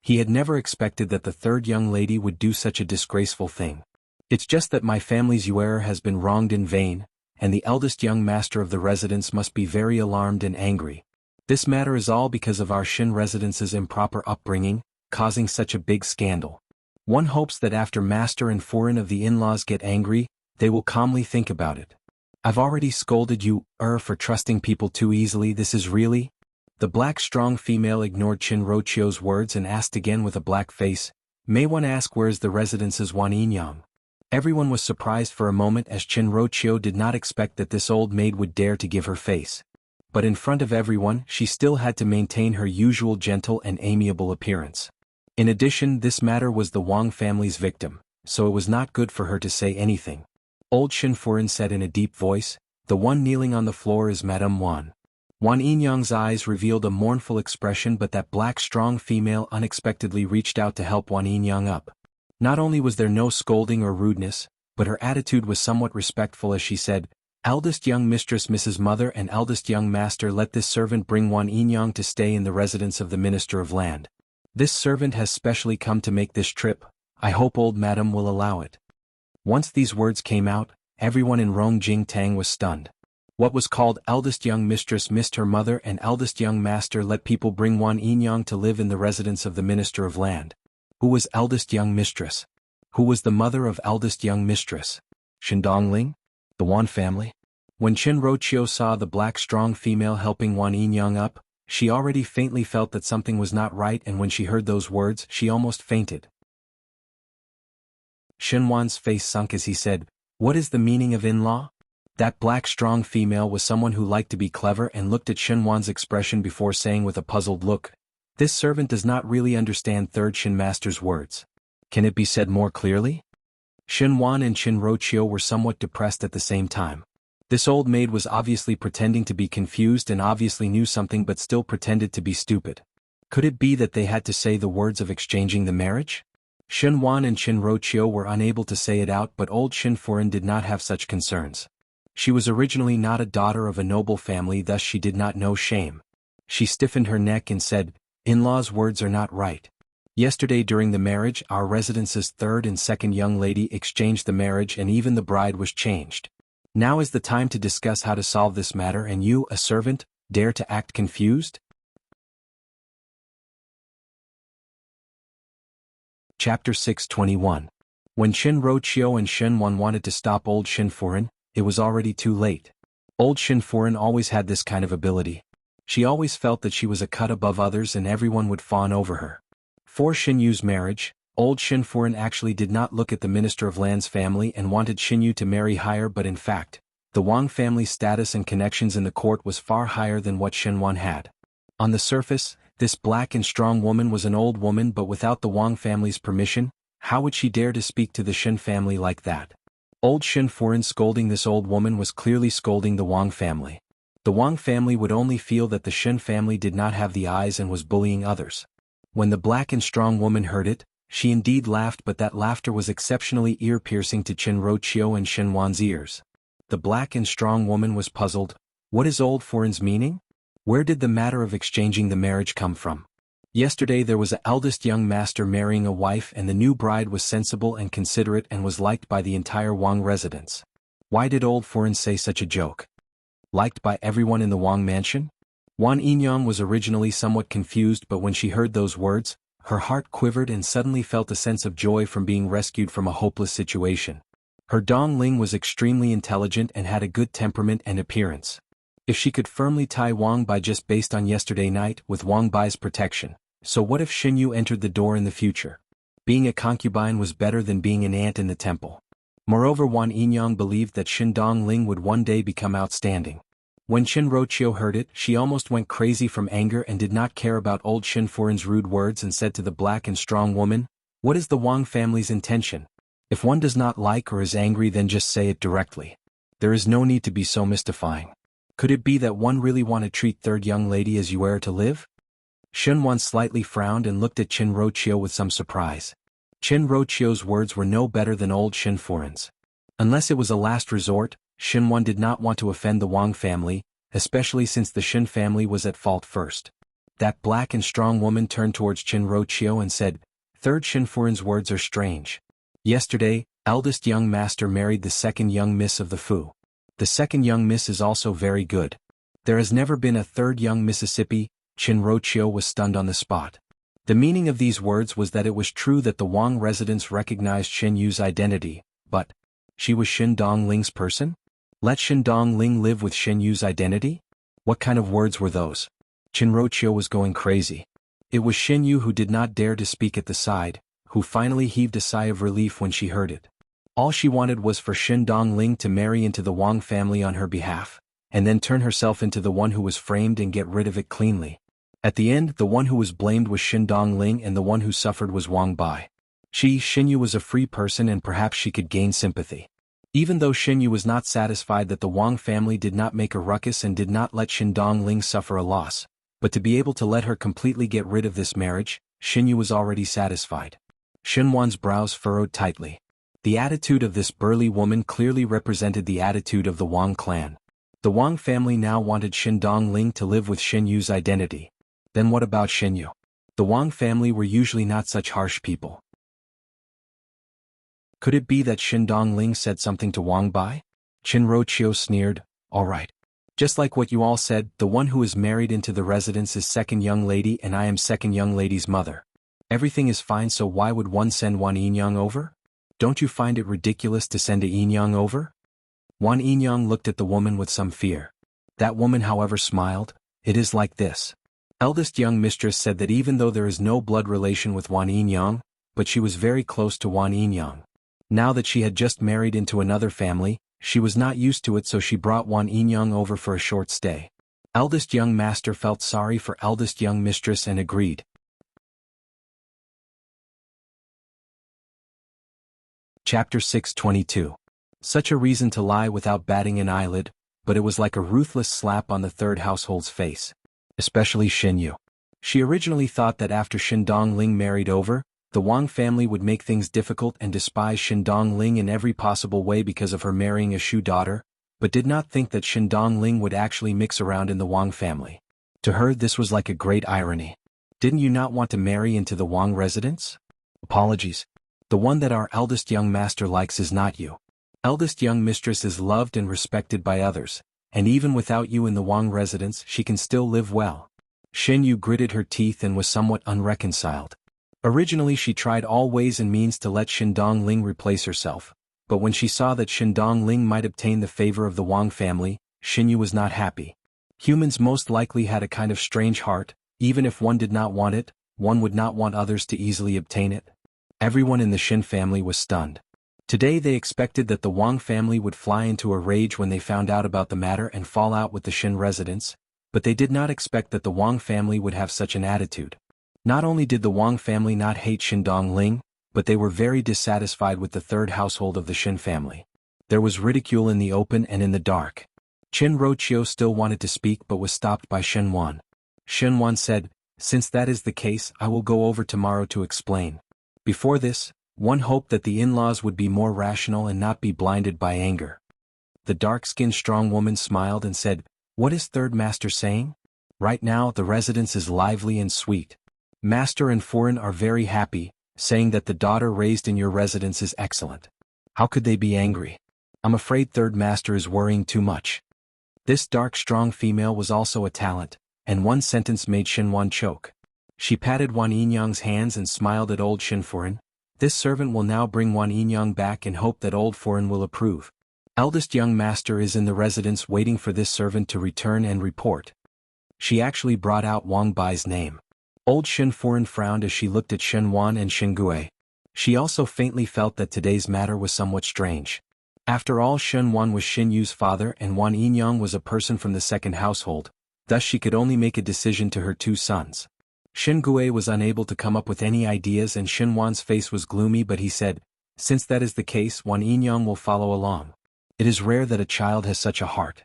He had never expected that the third young lady would do such a disgraceful thing. It's just that my family's Yuer has been wronged in vain, and the eldest young master of the residence must be very alarmed and angry. This matter is all because of our Xin residence's improper upbringing, causing such a big scandal. One hopes that after Master and Furen of the in-laws get angry, they will calmly think about it. I've already scolded you, for trusting people too easily. This is really..." The black strong female ignored Qin Ruoqiu's words and asked again with a black face, "May one ask where is the residence's Wan Yinyang?" Everyone was surprised for a moment, as Qin Ruoqiu did not expect that this old maid would dare to give her face. But in front of everyone, she still had to maintain her usual gentle and amiable appearance. In addition, this matter was the Wang family's victim, so it was not good for her to say anything. Old Xin Furen said in a deep voice, "The one kneeling on the floor is Madame Wan." Wan Yinyang's eyes revealed a mournful expression, but that black strong female unexpectedly reached out to help Wan Yinyang up. Not only was there no scolding or rudeness, but her attitude was somewhat respectful as she said, Eldest young mistress Mrs. Mother and eldest young master, let this servant bring Wan Yinyang to stay in the residence of the Minister of Land. This servant has specially come to make this trip. I hope old madam will allow it. Once these words came out, everyone in Rongjing Tang was stunned. What was called eldest young mistress missed her mother and eldest young master let people bring Wan Yinyang to live in the residence of the Minister of Land. Who was eldest young mistress? Who was the mother of eldest young mistress? Shindongling? The Wan family? When Qin Roqiu saw the black strong female helping Wan Yinyang up, she already faintly felt that something was not right, and when she heard those words she almost fainted. Shen Wan's face sunk as he said, "What is the meaning of in-law?" That black strong female was someone who liked to be clever and looked at Shen Wan's expression before saying with a puzzled look, "This servant does not really understand third Shen Master's words. Can it be said more clearly?" Shen Wan and Qin Roqiu were somewhat depressed at the same time. This old maid was obviously pretending to be confused and obviously knew something but still pretended to be stupid. Could it be that they had to say the words of exchanging the marriage? Shen Wan and Qin Roqiu were unable to say it out, but old Qin Furen did not have such concerns. She was originally not a daughter of a noble family, thus she did not know shame. She stiffened her neck and said, "In-law's words are not right. Yesterday during the marriage our residence's third and second young lady exchanged the marriage and even the bride was changed. Now is the time to discuss how to solve this matter, and you, a servant, dare to act confused?" Chapter 621. When Qin Roqiu and Shen Wan wanted to stop old Qin Furen, it was already too late. Old Qin Furen always had this kind of ability. She always felt that she was a cut above others and everyone would fawn over her. For Xin Yu's marriage, old Qin Furen actually did not look at the Minister of Land's family and wanted Xin Yu to marry higher, but in fact, the Wang family's status and connections in the court was far higher than what Shen Wan had. On the surface, this black and strong woman was an old woman, but without the Wang family's permission, how would she dare to speak to the Shen family like that? Old Qin Furen scolding this old woman was clearly scolding the Wang family. The Wang family would only feel that the Shen family did not have the eyes and was bullying others. When the black and strong woman heard it, she indeed laughed, but that laughter was exceptionally ear-piercing to Qin Roqiu and Shen Wan's ears. The black and strong woman was puzzled. What is old Furen's meaning? Where did the matter of exchanging the marriage come from? Yesterday there was an eldest young master marrying a wife, and the new bride was sensible and considerate and was liked by the entire Wang residence. Why did old Furen say such a joke? Liked by everyone in the Wang mansion? Wan Yinyang was originally somewhat confused, but when she heard those words, her heart quivered and suddenly felt a sense of joy from being rescued from a hopeless situation. Her Dongling was extremely intelligent and had a good temperament and appearance. If she could firmly tie Wang Bai just based on yesterday night with Wang Bai's protection, so what if Xin Yu entered the door in the future? Being a concubine was better than being an ant in the temple. Moreover, Wan Yinyang believed that Xin Dongling would one day become outstanding. When Qin Roqiu heard it, she almost went crazy from anger and did not care about old Qin Furen's rude words and said to the black and strong woman, "What is the Wang family's intention? If one does not like or is angry, then just say it directly. There is no need to be so mystifying. Could it be that one really want to treat third young lady as you were to live?" Shen Wan slightly frowned and looked at Qin Roqiu with some surprise. Qin Roqiu's words were no better than old Qin Furen's. Unless it was a last resort, Shen Wan did not want to offend the Wang family, especially since the Shen family was at fault first. That black and strong woman turned towards Qin Roqiu and said, "Third Qin Furen's words are strange. Yesterday, eldest young master married the second young miss of the Fu. The second young miss is also very good. There has never been a third young Mississippi." Qin Roqiu was stunned on the spot. The meaning of these words was that it was true that the Wang residents recognized Xin Yu's identity, but she was Xin Dongling's person? Let Xin Dongling live with Xin Yu's identity? What kind of words were those? Qin Roqiu was going crazy. It was Xin Yu who did not dare to speak at the side, who finally heaved a sigh of relief when she heard it. All she wanted was for Xin Dongling to marry into the Wang family on her behalf, and then turn herself into the one who was framed and get rid of it cleanly. At the end, the one who was blamed was Xin Dongling and the one who suffered was Wang Bai. Xin Yu was a free person and perhaps she could gain sympathy. Even though Xin Yu was not satisfied that the Wang family did not make a ruckus and did not let Xin Dongling suffer a loss, but to be able to let her completely get rid of this marriage, Xin Yu was already satisfied. Shen Wan's brows furrowed tightly. The attitude of this burly woman clearly represented the attitude of the Wang clan. The Wang family now wanted Xin Dongling to live with Xin Yu's identity. Then what about Xin Yu? The Wang family were usually not such harsh people. Could it be that Xin Dongling said something to Wang Bai? Qin Ruoqiu sneered, "All right. Just like what you all said, the one who is married into the residence is second young lady and I am second young lady's mother. Everything is fine, so why would one send Wan Yinyang over? Don't you find it ridiculous to send a Yinyang over?" Wan Yinyang looked at the woman with some fear. That woman however smiled. "It is like this. Eldest young mistress said that even though there is no blood relation with Wan Yinyang, but she was very close to Wan Yinyang. Now that she had just married into another family, she was not used to it, so she brought Wan Yinyang over for a short stay." Eldest young master felt sorry for eldest young mistress and agreed. Chapter 622. Such a reason to lie without batting an eyelid, but it was like a ruthless slap on the third household's face. Especially Xin Yu. She originally thought that after Xin Dongling married over, the Wang family would make things difficult and despise Xin Dongling in every possible way because of her marrying a Shu daughter, but did not think that Xin Dongling would actually mix around in the Wang family. To her this was like a great irony. Didn't you not want to marry into the Wang residence? Apologies. The one that our eldest young master likes is not you. Eldest young mistress is loved and respected by others, and even without you in the Wang residence she can still live well. Xin Yu gritted her teeth and was somewhat unreconciled. Originally she tried all ways and means to let Xin Dongling replace herself, but when she saw that Xin Dongling might obtain the favor of the Wang family, Xin Yu was not happy. Humans most likely had a kind of strange heart. Even if one did not want it, one would not want others to easily obtain it. Everyone in the Xin family was stunned. Today they expected that the Wang family would fly into a rage when they found out about the matter and fall out with the Xin residents, but they did not expect that the Wang family would have such an attitude. Not only did the Wang family not hate Xin Dongling, but they were very dissatisfied with the third household of the Xin family. There was ridicule in the open and in the dark. Qin Ruoqiu still wanted to speak but was stopped by Shen Wan. Shen Wan said, "Since that is the case, I will go over tomorrow to explain." Before this, one hoped that the in-laws would be more rational and not be blinded by anger. The dark-skinned strong woman smiled and said, "What is third master saying? Right now the residence is lively and sweet. Master and Foreign are very happy, saying that the daughter raised in your residence is excellent. How could they be angry? I'm afraid third master is worrying too much." This dark strong female was also a talent, and one sentence made Shen Wan choke. She patted Wan Yinyang's hands and smiled at old Shen Foreign. "This servant will now bring Wan Yinyang back and hope that old Foreign will approve. Eldest young master is in the residence waiting for this servant to return and report." She actually brought out Wang Bai's name. Old Shen Foreign frowned as she looked at Shen Wan and Shen Gui. She also faintly felt that today's matter was somewhat strange. After all, Shen Wan was Xin Yu's father and Wan Yinyang was a person from the second household, thus she could only make a decision to her two sons. Shen Gui was unable to come up with any ideas and Shen Wan's face was gloomy, but he said, "Since that is the case, Wan Yinyang will follow along. It is rare that a child has such a heart."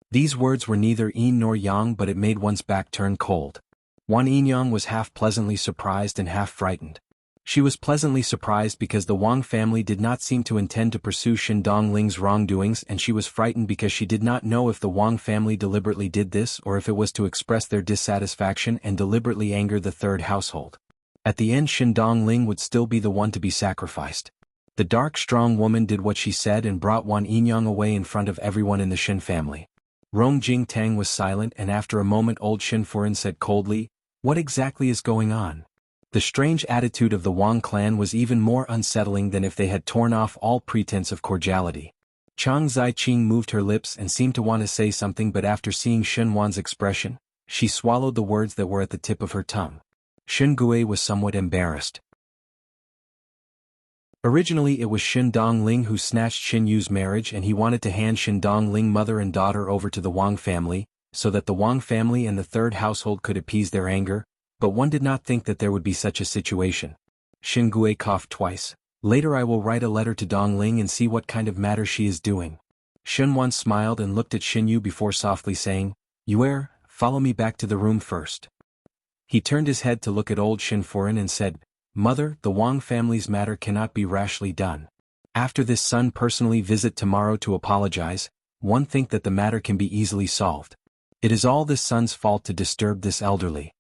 These words were neither yin nor yang, but it made one's back turn cold. Wan Yinyang was half pleasantly surprised and half frightened. She was pleasantly surprised because the Wang family did not seem to intend to pursue Xin Dongling's wrongdoings, and she was frightened because she did not know if the Wang family deliberately did this or if it was to express their dissatisfaction and deliberately anger the third household. At the end, Xin Dongling would still be the one to be sacrificed. The dark strong woman did what she said and brought Wan Yinyang away in front of everyone in the Xin family. Rong Jing Tang was silent, and after a moment old Shen Foreign said coldly, "What exactly is going on?" The strange attitude of the Wang clan was even more unsettling than if they had torn off all pretense of cordiality. Chang Zaiqing moved her lips and seemed to want to say something, but after seeing Shen Wan's expression, she swallowed the words that were at the tip of her tongue. Shen Gui was somewhat embarrassed. Originally it was Xin Dongling who snatched Xin Yu's marriage, and he wanted to hand Xin Dongling mother and daughter over to the Wang family, so that the Wang family and the third household could appease their anger, but one did not think that there would be such a situation. Xin Gui coughed twice. "Later I will write a letter to Dongling and see what kind of matter she is doing." Shen Wan smiled and looked at Xin Yu before softly saying, "Yue, follow me back to the room first." He turned his head to look at old Shen Foreign and said, "Mother, the Wang family's matter cannot be rashly done. After this son personally visit tomorrow to apologize, one think that the matter can be easily solved. It is all this son's fault to disturb this elderly.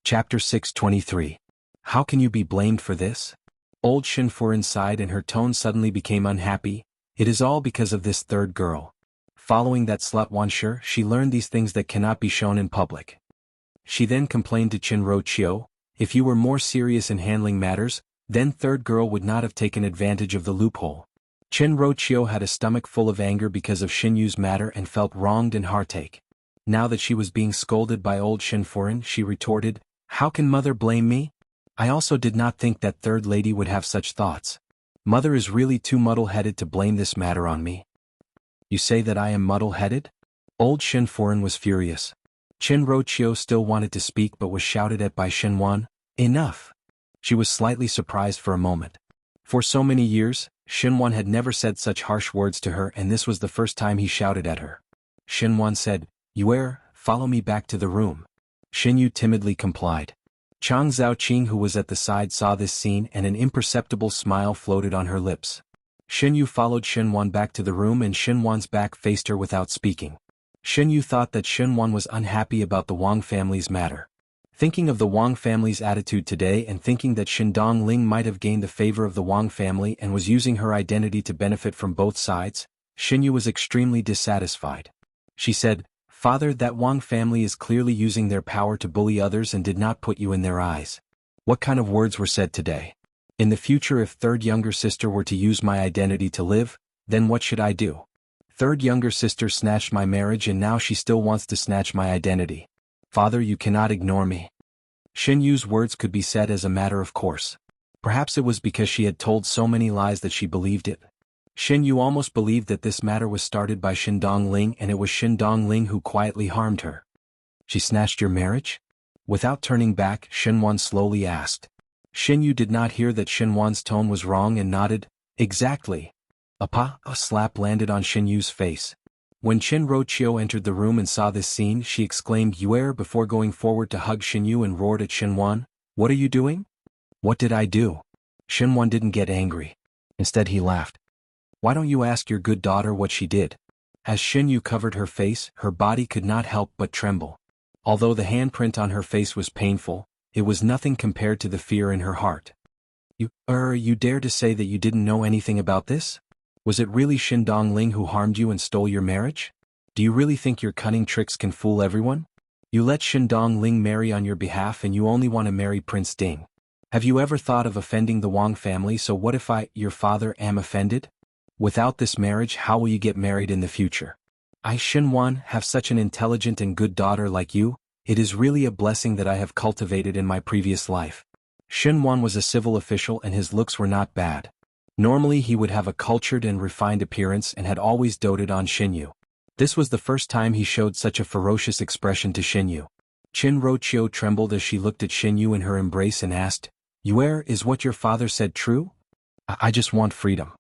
Chapter 623. How can you be blamed for this? Old Shinfurin sighed and her tone suddenly became unhappy. It is all because of this third girl. Following that slut Wanshi, she learned these things that cannot be shown in public. She then complained to Qinro, if you were more serious in handling matters, then third girl would not have taken advantage of the loophole. Qinro had a stomach full of anger because of Xinyu's matter and felt wronged and heartache. Now that she was being scolded by old Shinfurin, she retorted, how can mother blame me? I also did not think that third lady would have such thoughts. Mother is really too muddle-headed to blame this matter on me. You say that I am muddle-headed? Old Shinfurin was furious. Qinro still wanted to speak but was shouted at by Xinwan. Enough! She was slightly surprised for a moment. For so many years, Xinwan had never said such harsh words to her, and this was the first time he shouted at her. Xinwan said, Yue, follow me back to the room. Xinyu timidly complied. Chang Zhaoqing, who was at the side, saw this scene and an imperceptible smile floated on her lips. Xinyu followed Xinwan back to the room and Xinwan's back faced her without speaking. Xinyu thought that Xinwan was unhappy about the Wang family's matter. Thinking of the Wang family's attitude today and thinking that Xindong Ling might have gained the favor of the Wang family and was using her identity to benefit from both sides, Xinyu was extremely dissatisfied. She said, Father, that Wang family is clearly using their power to bully others and did not put you in their eyes. What kind of words were said today? In the future, if third younger sister were to use my identity to live, then what should I do? Third younger sister snatched my marriage and now she still wants to snatch my identity. Father, you cannot ignore me. Xinyu's words could be said as a matter of course. Perhaps it was because she had told so many lies that she believed it. Xinyu almost believed that this matter was started by Xindong Ling and it was Xindong Ling who quietly harmed her. She snatched your marriage? Without turning back, Xinwan slowly asked. Xinyu did not hear that Xinwan's tone was wrong and nodded, exactly. A slap landed on Xinyu's face. When Qinro entered the room and saw this scene, she exclaimed Yue before going forward to hug Xinyu and roared at Xinwan, What are you doing? What did I do? Xinwan didn't get angry. Instead he laughed. Why don't you ask your good daughter what she did? As Xinyu covered her face, her body could not help but tremble. Although the handprint on her face was painful, it was nothing compared to the fear in her heart. You dare to say that you didn't know anything about this? Was it really Xindong Ling who harmed you and stole your marriage? Do you really think your cunning tricks can fool everyone? You let Xindong Ling marry on your behalf and you only want to marry Prince Ding. Have you ever thought of offending the Wang family? So what if I, your father, am offended? Without this marriage, how will you get married in the future? I, Xinwan, have such an intelligent and good daughter like you. It is really a blessing that I have cultivated in my previous life. Xinwan was a civil official and his looks were not bad. Normally he would have a cultured and refined appearance and had always doted on Xinyu. This was the first time he showed such a ferocious expression to Xinyu. Qinro trembled as she looked at Xinyu in her embrace and asked, Yue, is what your father said true? I just want freedom.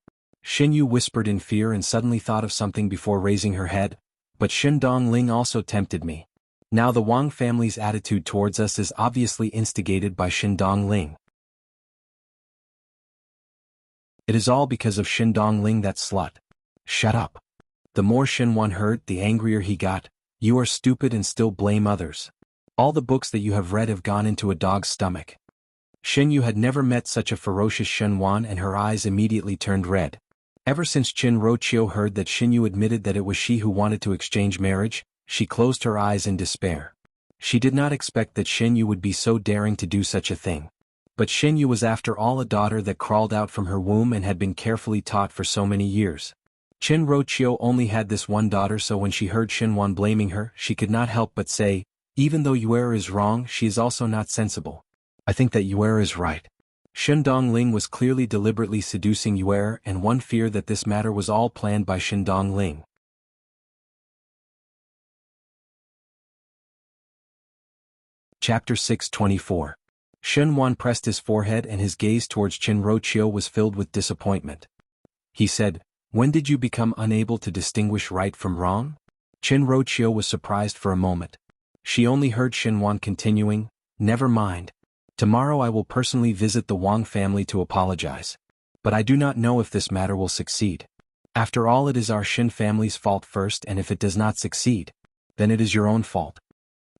Xinyu whispered in fear and suddenly thought of something before raising her head, but Xindong Ling also tempted me. Now the Wang family's attitude towards us is obviously instigated by Xindong Ling. It is all because of Xindong Ling, that slut. Shut up. The more Xinwan heard, the angrier he got. You are stupid and still blame others. All the books that you have read have gone into a dog's stomach. Xinyu had never met such a ferocious Xinwan and her eyes immediately turned red. Ever since Qinro heard that Xinyu admitted that it was she who wanted to exchange marriage, she closed her eyes in despair. She did not expect that Xinyu would be so daring to do such a thing. But Xinyu was after all a daughter that crawled out from her womb and had been carefully taught for so many years. Qinro only had this one daughter, so when she heard Xinwan blaming her, she could not help but say, even though Yue is wrong, she is also not sensible. I think that Yue is right. Xindong Ling was clearly deliberately seducing Yue, and one feared that this matter was all planned by Xindong Ling. Chapter 624. Xinwan pressed his forehead and his gaze towards Qinro was filled with disappointment. He said, When did you become unable to distinguish right from wrong? Qinro was surprised for a moment. She only heard Xinwan continuing, Never mind. Tomorrow I will personally visit the Wang family to apologize. But I do not know if this matter will succeed. After all, it is our Shin family's fault first, and if it does not succeed, then it is your own fault.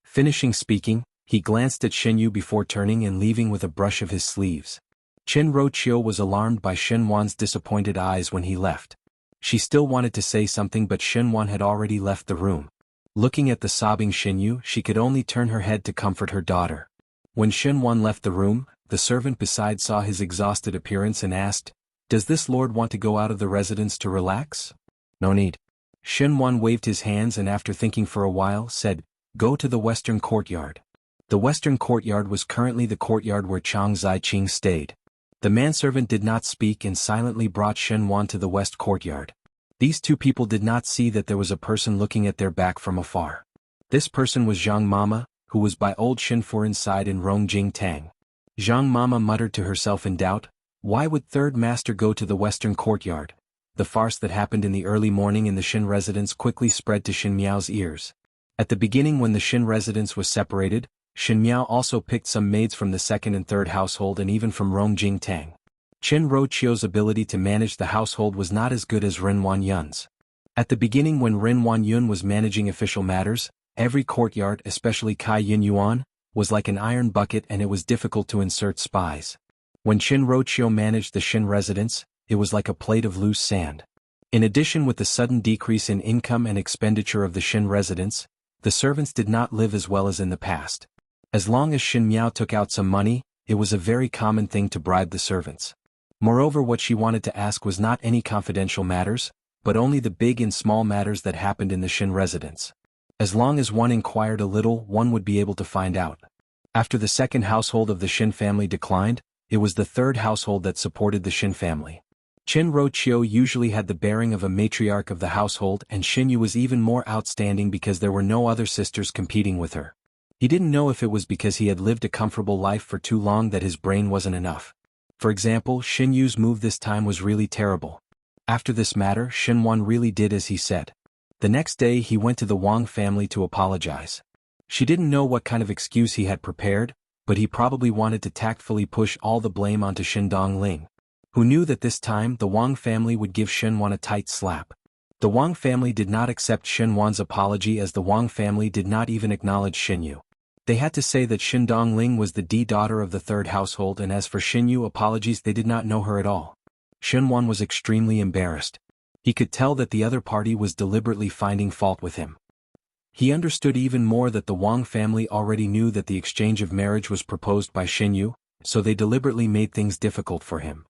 Finishing speaking, he glanced at Xinyu before turning and leaving with a brush of his sleeves. Qin Roqiu was alarmed by Xinwan's disappointed eyes when he left. She still wanted to say something, but Xinwan had already left the room. Looking at the sobbing Xinyu, she could only turn her head to comfort her daughter. When Xinwan left the room, the servant beside saw his exhausted appearance and asked, "Does this lord want to go out of the residence to relax?" "No need." Xinwan waved his hands and after thinking for a while said, "Go to the western courtyard." The western courtyard was currently the courtyard where Chang Ziqing stayed. The manservant did not speak and silently brought Xinwan to the west courtyard. These two people did not see that there was a person looking at their back from afar. This person was Zhang Mama, who was by old Shinfurin's side in Rongjing Tang. Zhang Mama muttered to herself in doubt, why would third master go to the western courtyard? The farce that happened in the early morning in the Shin residence quickly spread to Shin Miao's ears. At the beginning, when the Shin residence was separated, Shin Miao also picked some maids from the second and third household and even from Rongjing Tang. Qin Roqiu's ability to manage the household was not as good as Ren Wanyun's. At the beginning, when Ren Wanyun was managing official matters, every courtyard, especially Kai Yin Yuan, was like an iron bucket and it was difficult to insert spies. When Qin Roqiu managed the Shin residence, it was like a plate of loose sand. In addition, with the sudden decrease in income and expenditure of the Shin residence, the servants did not live as well as in the past. As long as Shin Miao took out some money, it was a very common thing to bribe the servants. Moreover, what she wanted to ask was not any confidential matters, but only the big and small matters that happened in the Shin residence. As long as one inquired a little, one would be able to find out. After the second household of the Shin family declined, it was the third household that supported the Shin family. Qin Roqiu usually had the bearing of a matriarch of the household, and Xinyu was even more outstanding because there were no other sisters competing with her. He didn't know if it was because he had lived a comfortable life for too long that his brain wasn't enough. For example, Xinyu's move this time was really terrible. After this matter, Xinwan really did as he said. The next day he went to the Wang family to apologize. She didn't know what kind of excuse he had prepared, but he probably wanted to tactfully push all the blame onto Xindong Ling, who knew that this time the Wang family would give Xinwan a tight slap. The Wang family did not accept Xinwan's apology, as the Wang family did not even acknowledge Xinyu. They had to say that Xindong Ling was the daughter of the third household, and as for Xinyu apologies, they did not know her at all. Xinwan was extremely embarrassed. He could tell that the other party was deliberately finding fault with him. He understood even more that the Wang family already knew that the exchange of marriage was proposed by Xinyu, so they deliberately made things difficult for him.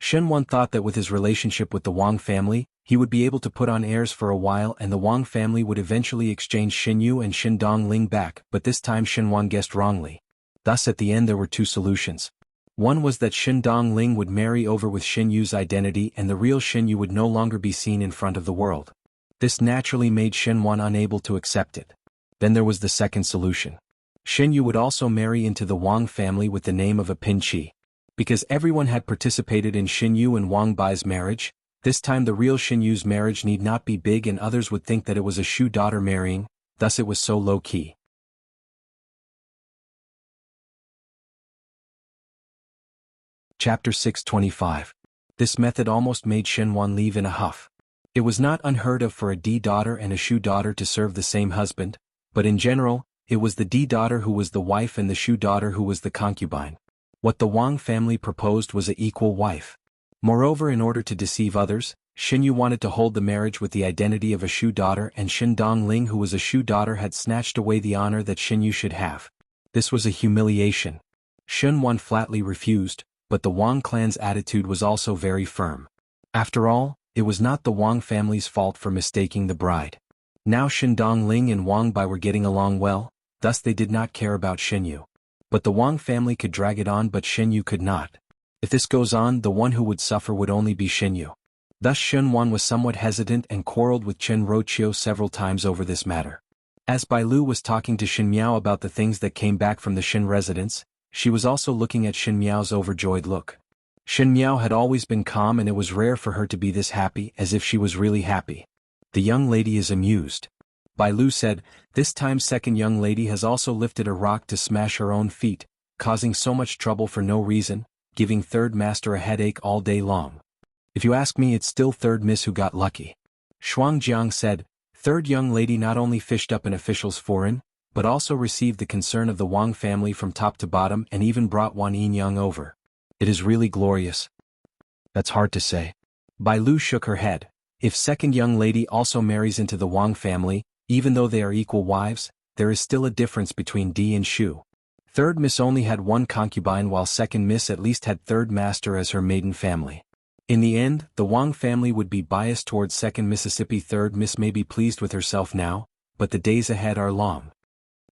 Xinwan thought that with his relationship with the Wang family, he would be able to put on airs for a while and the Wang family would eventually exchange Xinyu and Xindong Ling back, but this time Xinwan guessed wrongly. Thus at the end there were two solutions. One was that Xindong Ling would marry over with Xinyu's identity and the real Xinyu would no longer be seen in front of the world. This naturally made Xinwan unable to accept it. Then there was the second solution. Xinyu would also marry into the Wang family with the name of a Pinchi. Because everyone had participated in Xinyu and Wang Bai's marriage, this time the real Xinyu's marriage need not be big and others would think that it was a Shu daughter marrying, thus it was so low-key. Chapter 625. This method almost made Xinwan leave in a huff. It was not unheard of for a daughter and a Shu daughter to serve the same husband, but in general, it was the daughter who was the wife and the Shu daughter who was the concubine. What the Wang family proposed was an equal wife. Moreover, in order to deceive others, Xinyu wanted to hold the marriage with the identity of a Shu daughter, and Xindong Ling, who was a Shu daughter, had snatched away the honor that Xinyu should have. This was a humiliation. Xinwan flatly refused, but the Wang clan's attitude was also very firm. After all, it was not the Wang family's fault for mistaking the bride. Now Xindong Ling and Wang Bai were getting along well, thus they did not care about Xinyu. But the Wang family could drag it on, but Xinyu could not. If this goes on, the one who would suffer would only be Xinyu. Thus Xinwan was somewhat hesitant and quarreled with Qin Roqiu several times over this matter. As Bai Lu was talking to Xin Miao about the things that came back from the Shin residence, she was also looking at Xin Miao's overjoyed look. Xin Miao had always been calm and it was rare for her to be this happy, as if she was really happy. The young lady is amused. Bai Lu said, "This time second young lady has also lifted a rock to smash her own feet, causing so much trouble for no reason, giving third master a headache all day long. If you ask me, it's still third miss who got lucky." Shuang Jiang said, "Third young lady not only fished up an official's foreign, but also received the concern of the Wang family from top to bottom and even brought Wan Yinyang over. It is really glorious." "That's hard to say." Bai Lu shook her head. "If second young lady also marries into the Wang family, even though they are equal wives, there is still a difference between D and Shu. Third miss only had one concubine while second miss at least had third master as her maiden family. In the end, the Wang family would be biased towards second Mississippi. Third miss may be pleased with herself now, but the days ahead are long."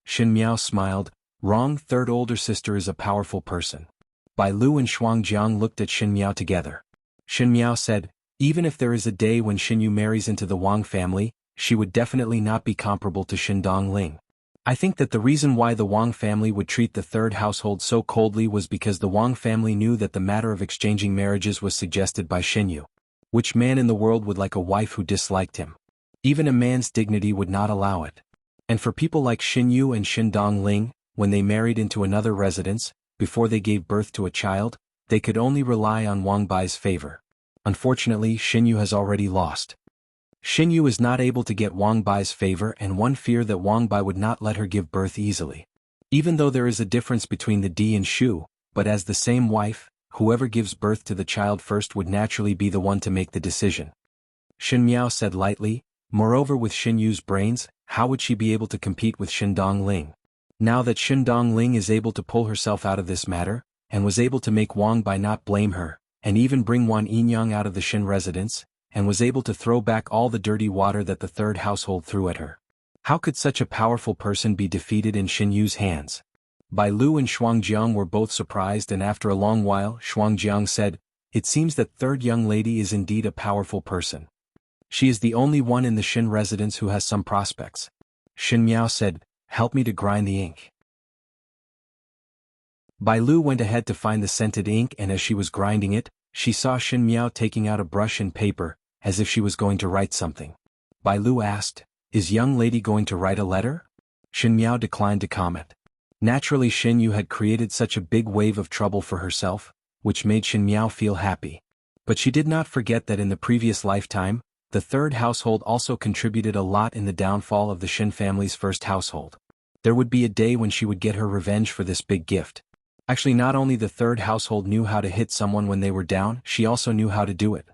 Xin Miao smiled. "Wrong, third older sister is a powerful person." Bai Lu and Shuang Jiang looked at Xin Miao together. Xin Miao said, "Even if there is a day when Xin Yu marries into the Wang family, she would definitely not be comparable to Xin Dongling. I think that the reason why the Wang family would treat the third household so coldly was because the Wang family knew that the matter of exchanging marriages was suggested by Xin Yu. Which man in the world would like a wife who disliked him? Even a man's dignity would not allow it. And for people like Xin Yu and Xin Dongling, when they married into another residence, before they gave birth to a child, they could only rely on Wang Bai's favor. Unfortunately, Xin Yu has already lost. Xin Yu is not able to get Wang Bai's favor, and one fear that Wang Bai would not let her give birth easily. Even though there is a difference between the D and Shu, but as the same wife, whoever gives birth to the child first would naturally be the one to make the decision." Xin Miao said lightly, "Moreover, with Xin Yu's brains, how would she be able to compete with Xin Dongling? Now that Xin Dongling is able to pull herself out of this matter, and was able to make Wang Bai not blame her, and even bring Wan Yinyang out of the Xin residence, and was able to throw back all the dirty water that the third household threw at her. How could such a powerful person be defeated in Xin Yu's hands?" Bai Lu and Shuang Jiang were both surprised, and after a long while Shuang Jiang said, "It seems that third young lady is indeed a powerful person. She is the only one in the Xin residence who has some prospects." Xin Miao said, "Help me to grind the ink." Bai Lu went ahead to find the scented ink, and as she was grinding it, she saw Xin Miao taking out a brush and paper, as if she was going to write something. Bai Lu asked, "Is young lady going to write a letter?" Xin Miao declined to comment. Naturally, Xin Yu had created such a big wave of trouble for herself, which made Xin Miao feel happy. But she did not forget that in the previous lifetime, the third household also contributed a lot in the downfall of the Xin family's first household. There would be a day when she would get her revenge for this big gift. Actually, not only the third household knew how to hit someone when they were down, she also knew how to do it.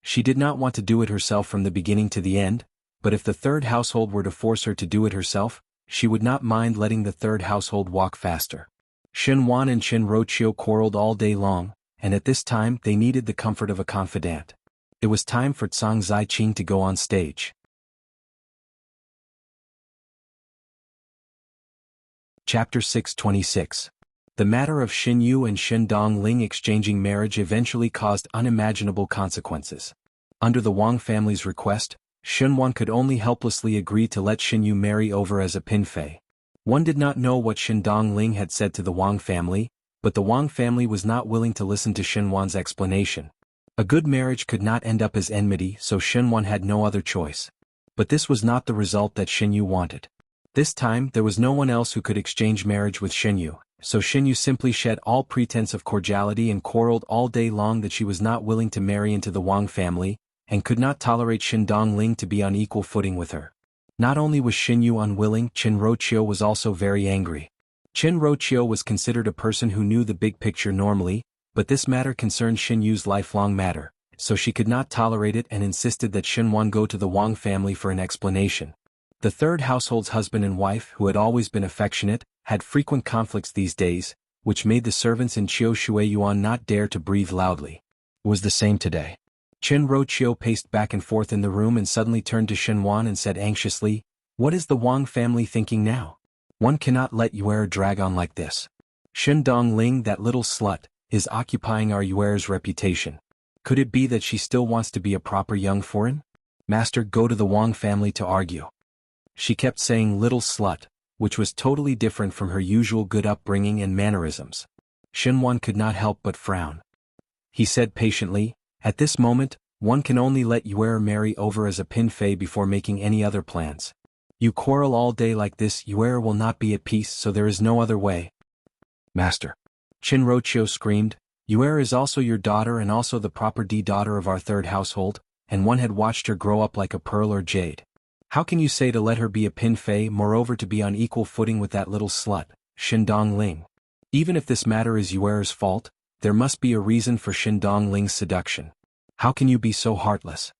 She did not want to do it herself from the beginning to the end, but if the third household were to force her to do it herself, she would not mind letting the third household walk faster. Xin Wan and Xin Roqiu quarreled all day long, and at this time they needed the comfort of a confidant. It was time for Zhang Ziqing to go on stage. Chapter 626. The matter of Xin Yu and Xin Dongling exchanging marriage eventually caused unimaginable consequences. Under the Wang family's request, Xin Wan could only helplessly agree to let Xin Yu marry over as a pinfei. One did not know what Xin Dongling had said to the Wang family, but the Wang family was not willing to listen to Xin Wan's explanation. A good marriage could not end up as enmity, so Xin Wan had no other choice. But this was not the result that Xin Yu wanted. This time there was no one else who could exchange marriage with Xin Yu. So Xin Yu simply shed all pretense of cordiality and quarreled all day long that she was not willing to marry into the Wang family, and could not tolerate Xin Dongling to be on equal footing with her. Not only was Xin Yu unwilling, Qin Roqiu was also very angry. Qin Roqiu was considered a person who knew the big picture normally, but this matter concerned Xin Yu's lifelong matter, so she could not tolerate it and insisted that Xin Wan go to the Wang family for an explanation. The third household's husband and wife, who had always been affectionate, had frequent conflicts these days, which made the servants in Qiu Shuiyuan not dare to breathe loudly. It was the same today. Qin Roqiu paced back and forth in the room and suddenly turned to Xin Wan and said anxiously, "What is the Wang family thinking now? One cannot let Yuer drag on like this. Xin Dongling, that little slut, is occupying our Yuer's reputation. Could it be that she still wants to be a proper young foreign? Master, go to the Wang family to argue." She kept saying little slut, which was totally different from her usual good upbringing and mannerisms. Xin Wan could not help but frown. He said patiently, "At this moment, one can only let Yuer marry over as a pinfei before making any other plans. You quarrel all day like this, Yuer will not be at peace, so there is no other way. Master. Shinrochio screamed, Yuer is also your daughter and also the proper daughter of our third household, and one had watched her grow up like a pearl or jade. How can you say to let her be a pin fei, moreover to be on equal footing with that little slut, Shindong Ling? Even if this matter is Yuer's fault, there must be a reason for Shindong Ling's seduction. How can you be so heartless?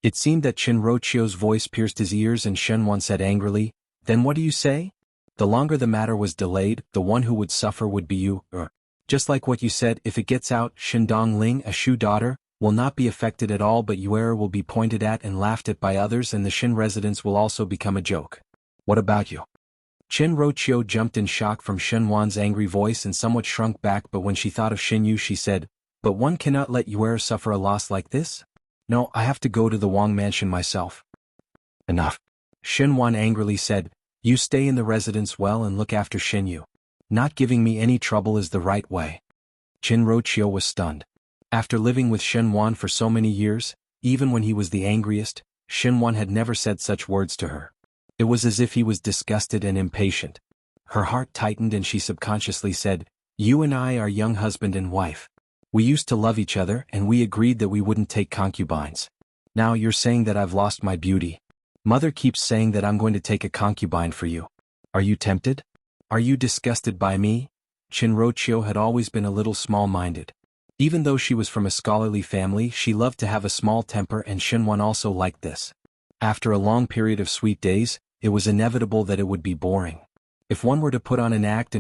It seemed that Shinrochio's voice pierced his ears and Shenwan said angrily, Then what do you say? The longer the matter was delayed, the one who would suffer would be you. Just like what you said, if it gets out, Shindong Ling, a Shu daughter, will not be affected at all, but Yuer will be pointed at and laughed at by others, and the Shin residence will also become a joke. What about you? Shinrochio jumped in shock from Shenwan's angry voice and somewhat shrunk back, but when she thought of Shinyu she said, But one cannot let Yuer suffer a loss like this? No, I have to go to the Wang mansion myself. Enough. Shenwan angrily said, You stay in the residence well and look after Shinyu. Not giving me any trouble is the right way. Shinrochio was stunned. After living with Shenwan for so many years, even when he was the angriest, Shenwan had never said such words to her. It was as if he was disgusted and impatient. Her heart tightened and she subconsciously said, You and I are young husband and wife. We used to love each other and we agreed that we wouldn't take concubines. Now you're saying that I've lost my beauty. Mother keeps saying that I'm going to take a concubine for you. Are you tempted? Are you disgusted by me? Shinrochio had always been a little small-minded. Even though she was from a scholarly family, she loved to have a small temper, and Shenwan also liked this. After a long period of sweet days, it was inevitable that it would be boring. If one were to put on an act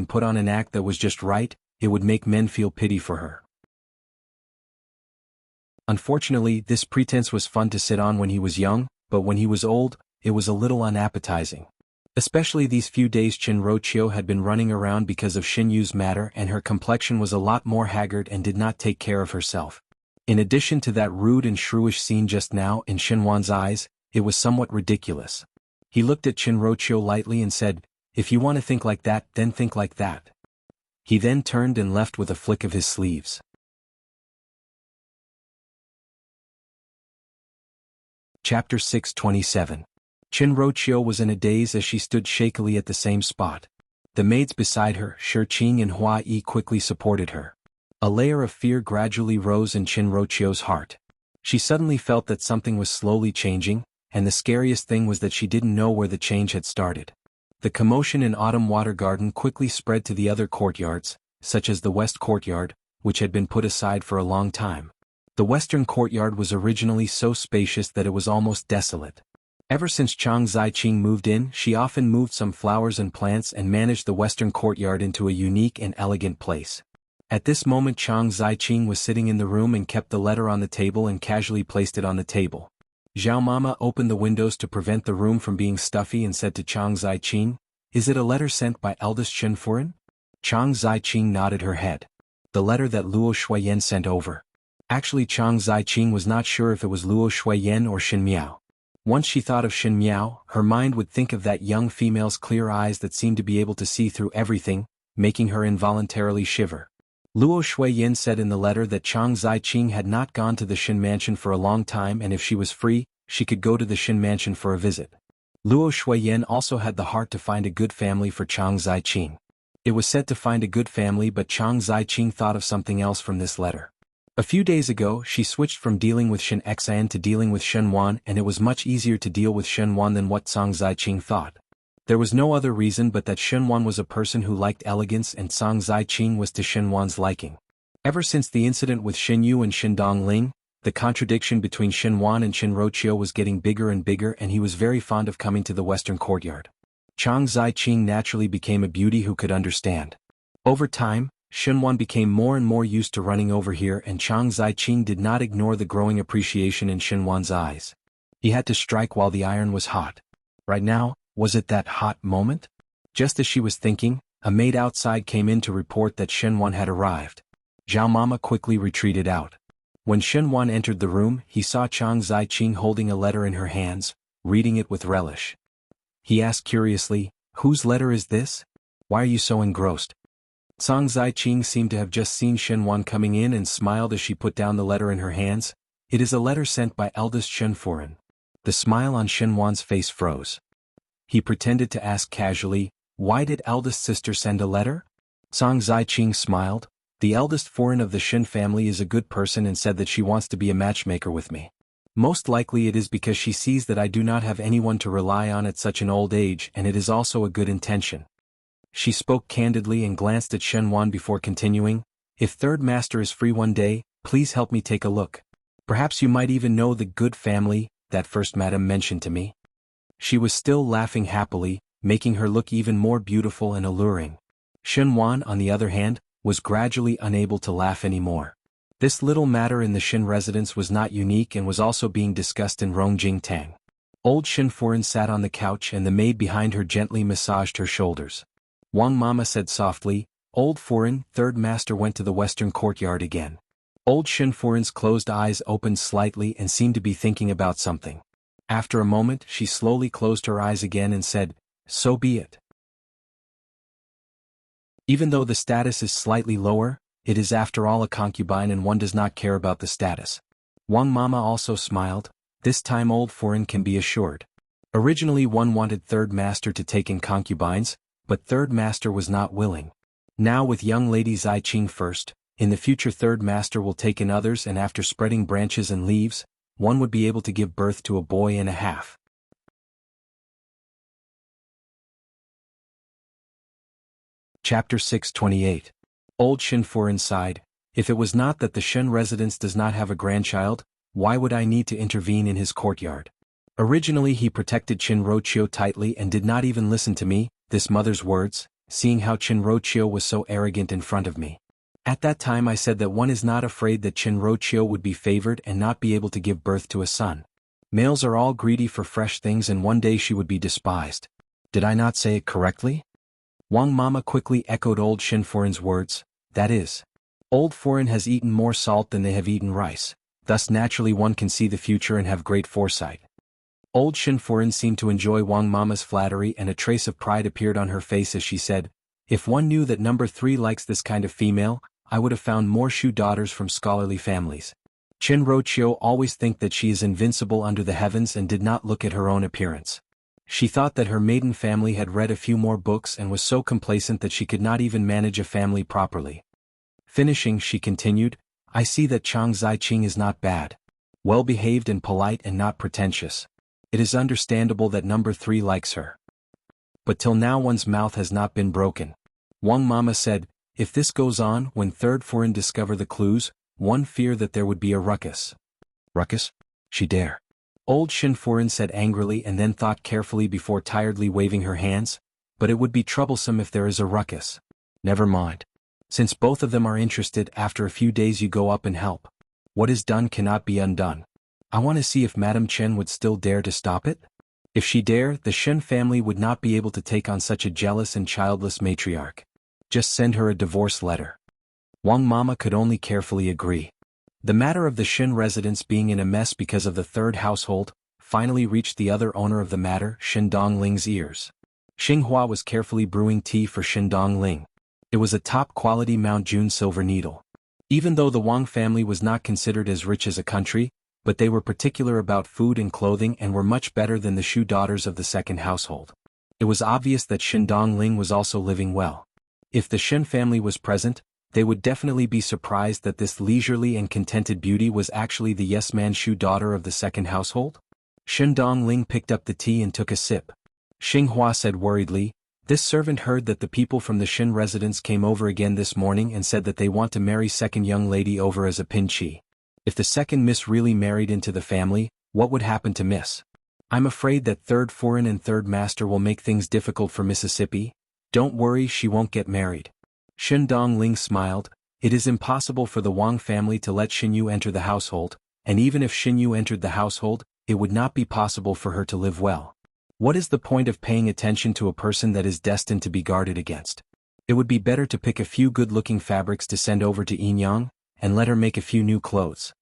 that was just right, it would make men feel pity for her. Unfortunately, this pretense was fun to sit on when he was young, but when he was old, it was a little unappetizing. Especially these few days Shinrochio had been running around because of Shinyu's matter, and her complexion was a lot more haggard and did not take care of herself. In addition to that rude and shrewish scene just now, in Shenwan's eyes, it was somewhat ridiculous. He looked at Shinrochio lightly and said, If you want to think like that, then think like that. He then turned and left with a flick of his sleeves. Chapter 627. Shinrochio was in a daze as she stood shakily at the same spot. The maids beside her, Shiqing and Hua Yi, quickly supported her. A layer of fear gradually rose in Shinrochio's heart. She suddenly felt that something was slowly changing, and the scariest thing was that she didn't know where the change had started. The commotion in Autumn Water Garden quickly spread to the other courtyards, such as the West Courtyard, which had been put aside for a long time. The Western Courtyard was originally so spacious that it was almost desolate. Ever since Chang Ziqing moved in, she often moved some flowers and plants and managed the Western Courtyard into a unique and elegant place. At this moment Chang Ziqing was sitting in the room and kept the letter on the table and casually placed it on the table. Zhao Mama opened the windows to prevent the room from being stuffy and said to Chang Ziqing, Is it a letter sent by eldest Shenfuren? Chang Ziqing nodded her head. The letter that Luo Shuiyan sent over. Actually Chang Ziqing was not sure if it was Luo Shuiyan or Xin Miao. Once she thought of Xin Miao, her mind would think of that young female's clear eyes that seemed to be able to see through everything, making her involuntarily shiver. Luo Shuiyan said in the letter that Chang Ziqing had not gone to the Xin mansion for a long time, and if she was free, she could go to the Xin mansion for a visit. Luo Shuiyan also had the heart to find a good family for Chang Ziqing. It was said to find a good family, but Chang Ziqing thought of something else from this letter. A few days ago, she switched from dealing with Shen Xian to dealing with Shenwan, and it was much easier to deal with Shenwan than what Chang Ziqing thought. There was no other reason but that Shenwan was a person who liked elegance and Chang Ziqing was to Shenwan's liking. Ever since the incident with Shinyu and Shindong Ling, the contradiction between Shenwan and Shinrochio was getting bigger and bigger, and he was very fond of coming to the Western Courtyard. Chang Ziqing naturally became a beauty who could understand. Over time, Shenwan became more and more used to running over here, and Chang Ziqing did not ignore the growing appreciation in Shenwan's eyes. He had to strike while the iron was hot. Right now, was it that hot moment? Just as she was thinking, a maid outside came in to report that Shenwan had arrived. Zhao Mama quickly retreated out. When Shenwan entered the room, he saw Chang Ziqing holding a letter in her hands, reading it with relish. He asked curiously, Whose letter is this? Why are you so engrossed? Chang Ziqing seemed to have just seen Shenwan coming in and smiled as she put down the letter in her hands. It is a letter sent by eldest Shenfuren. The smile on Shenwan's face froze. he pretended to ask casually, "Why did eldest sister send a letter?" Song Zaiqing smiled. "The eldest foreign of the Shin family is a good person and said that she wants to be a matchmaker with me. Most likely it is because she sees that I do not have anyone to rely on at such an old age, and it is also a good intention." She spoke candidly and glanced at Shen Wan before continuing, "If third master is free one day, please help me take a look. Perhaps you might even know the good family that first madam mentioned to me." She was still laughing happily, making her look even more beautiful and alluring. Shen Wan, on the other hand, was gradually unable to laugh anymore. This little matter in the Shin residence was not unique and was also being discussed in Rongjing Tang. Old Shin Furen sat on the couch and the maid behind her gently massaged her shoulders. Wang Mama said softly, "Old Furen, third master went to the western courtyard again." Old Shin Furen's closed eyes opened slightly and seemed to be thinking about something. After a moment she slowly closed her eyes again and said, "So be it." Even though the status is slightly lower, it is after all a concubine and one does not care about the status. Wang Mama also smiled. This time old Furen can be assured. Originally one wanted third master to take in concubines, but third master was not willing. Now with young lady Zaiqing first, in the future third master will take in others, and after spreading branches and leaves, one would be able to give birth to a boy and a half. Chapter 628. Old Shin Furen sighed. "If it was not that the Shen residence does not have a grandchild, why would I need to intervene in his courtyard? Originally he protected Chin Rochio tightly and did not even listen to me, this mother's words, seeing how Chin Rochio was so arrogant in front of me. At that time I said that one is not afraid that Chin Rochio would be favored and not be able to give birth to a son. Males are all greedy for fresh things and one day she would be despised. Did I not say it correctly?" Wang Mama quickly echoed old Shin Furen's words, "That is. Old Furen has eaten more salt than they have eaten rice, thus naturally one can see the future and have great foresight." Old Shin Furen seemed to enjoy Wang Mama's flattery and a trace of pride appeared on her face as she said, "If one knew that number 3 likes this kind of female, I would have found more Shu daughters from scholarly families. Chin Rochio always think that she is invincible under the heavens and did not look at her own appearance. She thought that her maiden family had read a few more books and was so complacent that she could not even manage a family properly." Finishing, she continued, "I see that Chang Zaiqing is not bad. Well-behaved and polite and not pretentious. It is understandable that number 3 likes her. But till now one's mouth has not been broken." Wang Mama said, "If this goes on, when third Furen discover the clues, one fear that there would be a ruckus." "Ruckus? She dare." Old Shin Furen said angrily and then thought carefully before tiredly waving her hands, "But it would be troublesome if there is a ruckus. Never mind. Since both of them are interested, after a few days you go up and help. What is done cannot be undone. I want to see if Madame Chen would still dare to stop it. If she dare, the Shen family would not be able to take on such a jealous and childless matriarch. Just send her a divorce letter." Wang Mama could only carefully agree. The matter of the Shen residence being in a mess because of the third household finally reached the other owner of the matter, Shin Dongling's ears. Xinghua was carefully brewing tea for Shin Dongling. It was a top-quality Mount June silver needle. Even though the Wang family was not considered as rich as a country, but they were particular about food and clothing and were much better than the Shu daughters of the second household. It was obvious that Shin Dongling was also living well. If the Shen family was present, they would definitely be surprised that this leisurely and contented beauty was actually the yes-man Shu daughter of the second household. Shin Dongling picked up the tea and took a sip. Xinghua said worriedly, "This servant heard that the people from the Shin residence came over again this morning and said that they want to marry second young lady over as a pinchi. If the second miss really married into the family, what would happen to miss? I'm afraid that third Furen and third master will make things difficult for Mississippi. Don't worry, she won't get married." Shin Dongling smiled. "It is impossible for the Wang family to let Xinyu enter the household, and even if Xinyu entered the household, it would not be possible for her to live well. What is the point of paying attention to a person that is destined to be guarded against? It would be better to pick a few good-looking fabrics to send over to Yinyang, and let her make a few new clothes."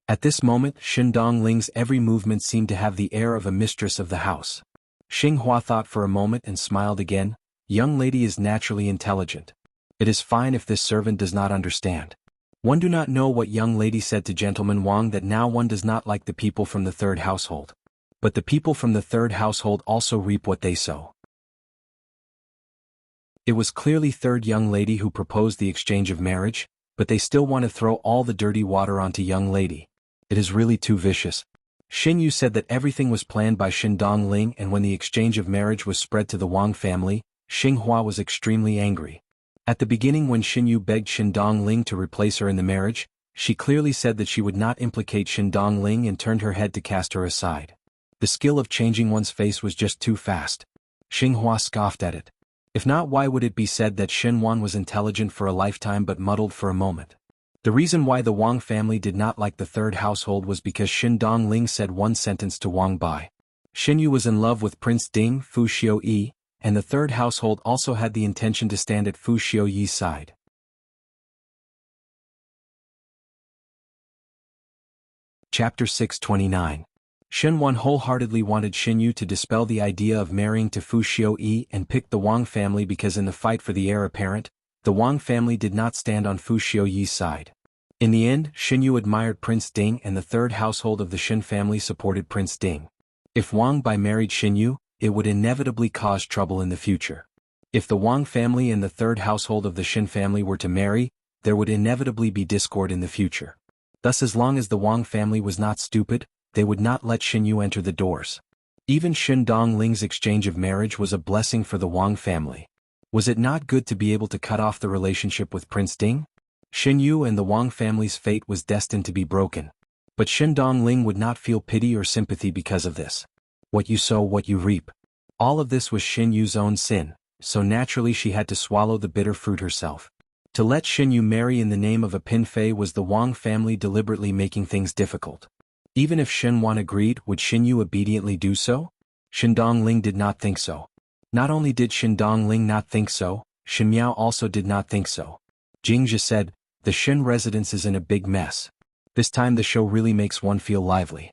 At this moment, Shin Dongling's every movement seemed to have the air of a mistress of the house. Xinghua thought for a moment and smiled again. "Young lady is naturally intelligent. It is fine if this servant does not understand. One do not know what young lady said to gentleman Wang that now one does not like the people from the third household. But the people from the third household also reap what they sow. It was clearly third young lady who proposed the exchange of marriage, but they still want to throw all the dirty water onto young lady. It is really too vicious. Xin Yu said that everything was planned by Xin Dongling, and when the exchange of marriage was spread to the Wang family, Xinghua was extremely angry. At the beginning, when Xin Yu begged Xin Dongling to replace her in the marriage, she clearly said that she would not implicate Xin Dongling and turned her head to cast her aside. The skill of changing one's face was just too fast. Xinghua scoffed at it. If not, why would it be said that Xin Wan was intelligent for a lifetime but muddled for a moment? The reason why the Wang family did not like the third household was because Xin Dongling said one sentence to Wang Bai. Xin Yu was in love with Prince Ding Fu Xiuyi, and the third household also had the intention to stand at Fu Xiuyi's side. Chapter 629. Xin Wan wholeheartedly wanted Xin Yu to dispel the idea of marrying to Fu Xiuyi and pick the Wang family because in the fight for the heir apparent, the Wang family did not stand on Fu Xiuyi's side. In the end, Xin Yu admired Prince Ding and the third household of the Xin family supported Prince Ding. If Wang Bai married Xin Yu, it would inevitably cause trouble in the future. If the Wang family and the third household of the Xin family were to marry, there would inevitably be discord in the future. Thus, as long as the Wang family was not stupid, they would not let Xin Yu enter the doors. Even Xin Dongling's exchange of marriage was a blessing for the Wang family. Was it not good to be able to cut off the relationship with Prince Ding? Xin Yu and the Wang family's fate was destined to be broken. But Xin Dongling would not feel pity or sympathy because of this. What you sow, what you reap. All of this was Xin Yu's own sin, so naturally she had to swallow the bitter fruit herself. To let Xin Yu marry in the name of a Pinfei was the Wang family deliberately making things difficult. Even if Xin Wan agreed, would Xin Yu obediently do so? Xin Dongling did not think so. Not only did Xin Dongling not think so, Xin Miao also did not think so. Jingzhi said, "The Xin residence is in a big mess. This time the show really makes one feel lively."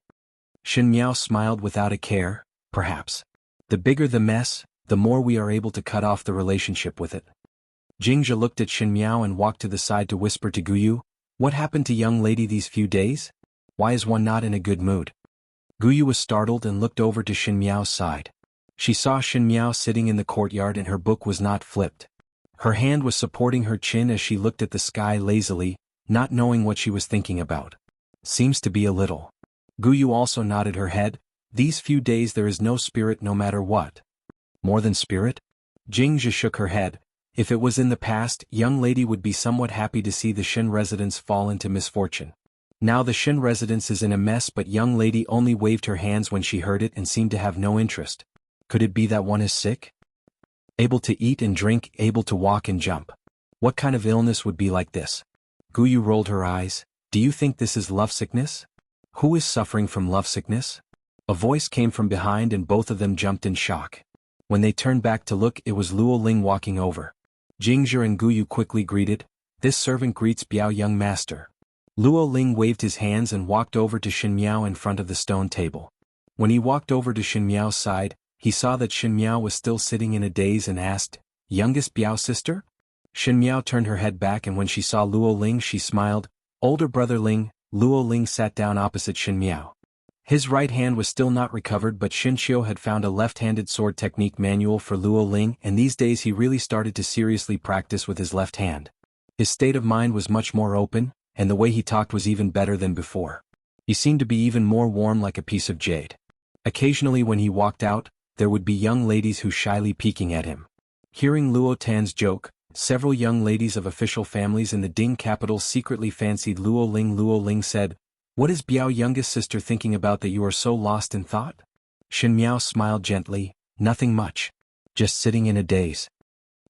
Xin Miao smiled without a care, "Perhaps. The bigger the mess, the more we are able to cut off the relationship with it." Jingzhi looked at Xin Miao and walked to the side to whisper to Guyu, "What happened to young lady these few days? Why is one not in a good mood?" Guyu was startled and looked over to Xin Miao's side. She saw Xin Miao sitting in the courtyard and her book was not flipped. Her hand was supporting her chin as she looked at the sky lazily, not knowing what she was thinking about. "Seems to be a little." Guyu also nodded her head. "These few days there is no spirit no matter what." "More than spirit?" Jingzhi shook her head. If it was in the past, young lady would be somewhat happy to see the Xin residence fall into misfortune. Now the Xin residence is in a mess, but young lady only waved her hands when she heard it and seemed to have no interest. Could it be that one is sick? Able to eat and drink, able to walk and jump. What kind of illness would be like this? Guyu rolled her eyes. "Do you think this is lovesickness? Who is suffering from lovesickness?" A voice came from behind and both of them jumped in shock. When they turned back to look, it was Luo Ling walking over. Jingzhi and Guyu quickly greeted. "This servant greets Biao young master." Luo Ling waved his hands and walked over to Xin Miao in front of the stone table. When he walked over to Xin Miao's side, he saw that Xin Miao was still sitting in a daze and asked, "Youngest Biao sister?" Xin Miao turned her head back and when she saw Luo Ling she smiled. "Older brother Ling." Luo Ling sat down opposite Xin Miao. His right hand was still not recovered, but Xin Xiu had found a left-handed sword technique manual for Luo Ling, and these days he really started to seriously practice with his left hand. His state of mind was much more open, and the way he talked was even better than before. He seemed to be even more warm like a piece of jade. Occasionally when he walked out, there would be young ladies who shyly peeking at him. Hearing Luo Tan's joke, several young ladies of official families in the Ding capital secretly fancied Luo Ling. Luo Ling said, "What is Biao youngest sister thinking about that you are so lost in thought?" Xin Miao smiled gently. "Nothing much. Just sitting in a daze."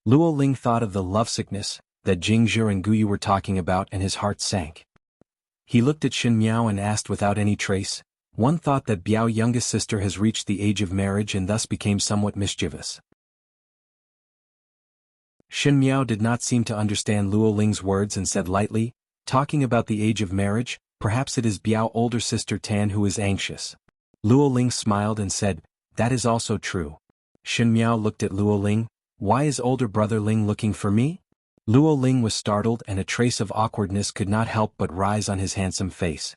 Luo Ling thought of the lovesickness that Jingzhi and Guyu were talking about and his heart sank. He looked at Xin Miao and asked without any trace, "One thought that Biao youngest sister has reached the age of marriage and thus became somewhat mischievous." Xin Miao did not seem to understand Luo Ling's words and said lightly, "Talking about the age of marriage, perhaps it is Biao older sister Tan who is anxious." Luo Ling smiled and said, "That is also true." Xin Miao looked at Luo Ling. "Why is older brother Ling looking for me?" Luo Ling was startled and a trace of awkwardness could not help but rise on his handsome face.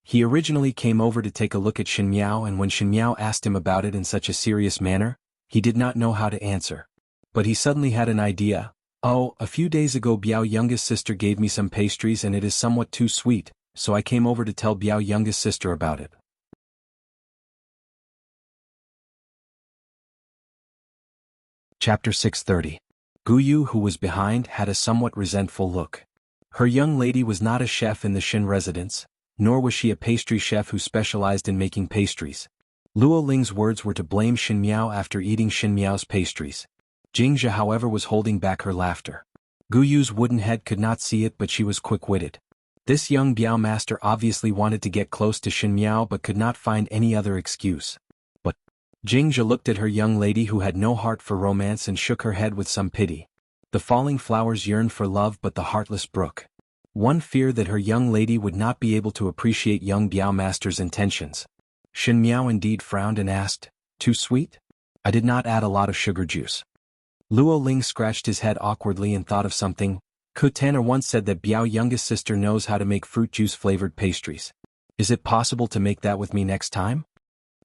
He originally came over to take a look at Shen Miao, and when Shen Miao asked him about it in such a serious manner, he did not know how to answer. But he suddenly had an idea. "Oh, a few days ago Biao youngest sister gave me some pastries and it is somewhat too sweet, so I came over to tell Biao youngest sister about it." Chapter 630. Guyu, who was behind, had a somewhat resentful look. Her young lady was not a chef in the Shen residence, nor was she a pastry chef who specialized in making pastries. Luo Ling's words were to blame Shen Miao after eating Shen Miao's pastries. Jingzhe, however, was holding back her laughter. Guyu's wooden head could not see it, but she was quick-witted. This young Biao master obviously wanted to get close to Shen Miao but could not find any other excuse. But Jingzhe looked at her young lady who had no heart for romance and shook her head with some pity. The falling flowers yearned for love but the heartless brook. One feared that her young lady would not be able to appreciate young Biao master's intentions. Shen Miao indeed frowned and asked, "Too sweet? I did not add a lot of sugar juice." Luo Ling scratched his head awkwardly and thought of something. Ku Tanner once said that Biao youngest sister knows how to make fruit juice-flavored pastries. Is it possible to make that with me next time?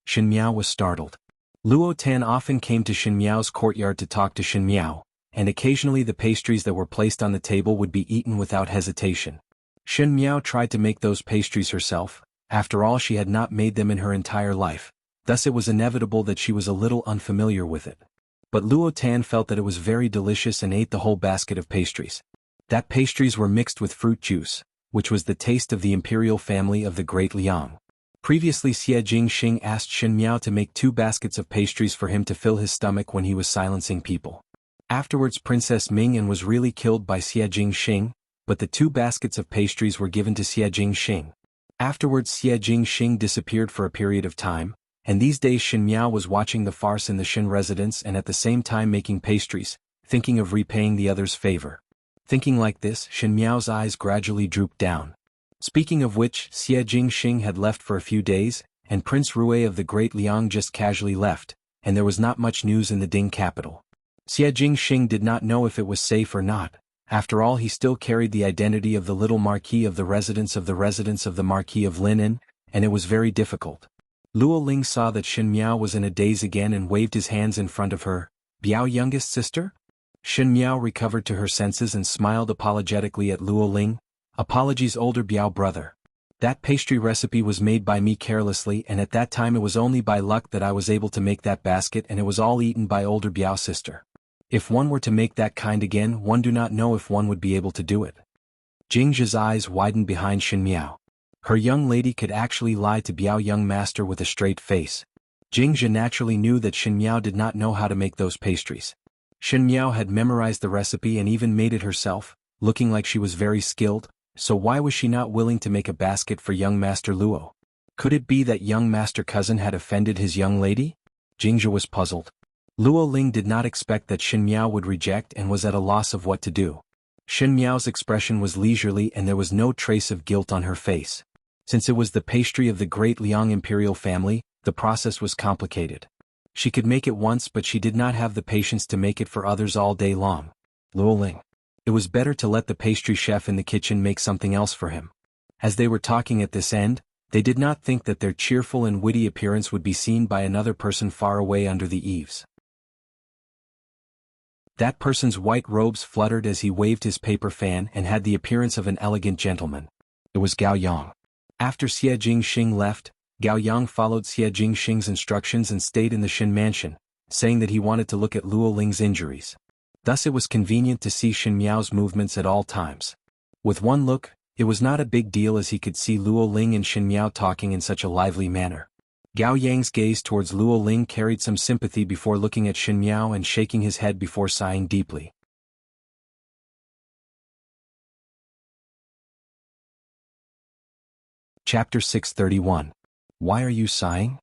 Shen Miao was startled. Luo Tan often came to Shen Miao's courtyard to talk to Shen Miao, and occasionally the pastries that were placed on the table would be eaten without hesitation. Shen Miao tried to make those pastries herself. After all, she had not made them in her entire life, thus it was inevitable that she was a little unfamiliar with it. But Luo Tan felt that it was very delicious and ate the whole basket of pastries. That pastries were mixed with fruit juice, which was the taste of the imperial family of the Great Liang. Previously Xie Jingxing asked Shen Miao to make 2 baskets of pastries for him to fill his stomach when he was silencing people. Afterwards Princess Ming was really killed by Xie Jingxing, but the 2 baskets of pastries were given to Xie Jingxing. Afterwards Xie Jingxing disappeared for a period of time, and these days Shen Miao was watching the farce in the Shen residence and at the same time making pastries, thinking of repaying the other's favor. Thinking like this, Shen Miao's eyes gradually drooped down. Speaking of which, Xie Jingxing had left for a few days, and Prince Rui of the Great Liang just casually left, and there was not much news in the Ding capital. Xie Jingxing did not know if it was safe or not. After all, he still carried the identity of the little Marquis of the residence of the Marquis of Linen, and it was very difficult. Luo Ling saw that Shen Miao was in a daze again and waved his hands in front of her. "Biao youngest sister?" Shen Miao recovered to her senses and smiled apologetically at Luo Ling. "Apologies, older Biao brother. That pastry recipe was made by me carelessly, and at that time it was only by luck that I was able to make that basket, and it was all eaten by older Biao sister. If one were to make that kind again, one do not know if one would be able to do it." Jingzhe's eyes widened behind Shen Miao. Her young lady could actually lie to Biao young master with a straight face. Jingzhe naturally knew that Shen Miao did not know how to make those pastries. Shen Miao had memorized the recipe and even made it herself, looking like she was very skilled, so why was she not willing to make a basket for young Master Luo? Could it be that young Master Cousin had offended his young lady? Jingzhe was puzzled. Luo Ling did not expect that Shen Miao would reject and was at a loss of what to do. Shen Miao's expression was leisurely and there was no trace of guilt on her face. Since it was the pastry of the Great Liang imperial family, the process was complicated. She could make it once, but she did not have the patience to make it for others all day long. Luo Ling. It was better to let the pastry chef in the kitchen make something else for him. As they were talking at this end, they did not think that their cheerful and witty appearance would be seen by another person far away under the eaves. That person's white robes fluttered as he waved his paper fan and had the appearance of an elegant gentleman. It was Gao Yang. After Xie Jingxing left, Gao Yang followed Xie Jingxing's instructions and stayed in the Shen mansion, saying that he wanted to look at Luo Ling's injuries. Thus it was convenient to see Shen Miao's movements at all times. With one look, it was not a big deal as he could see Luo Ling and Shen Miao talking in such a lively manner. Gao Yang's gaze towards Luo Ling carried some sympathy before looking at Shen Miao and shaking his head before sighing deeply. Chapter 631. Why are you sighing?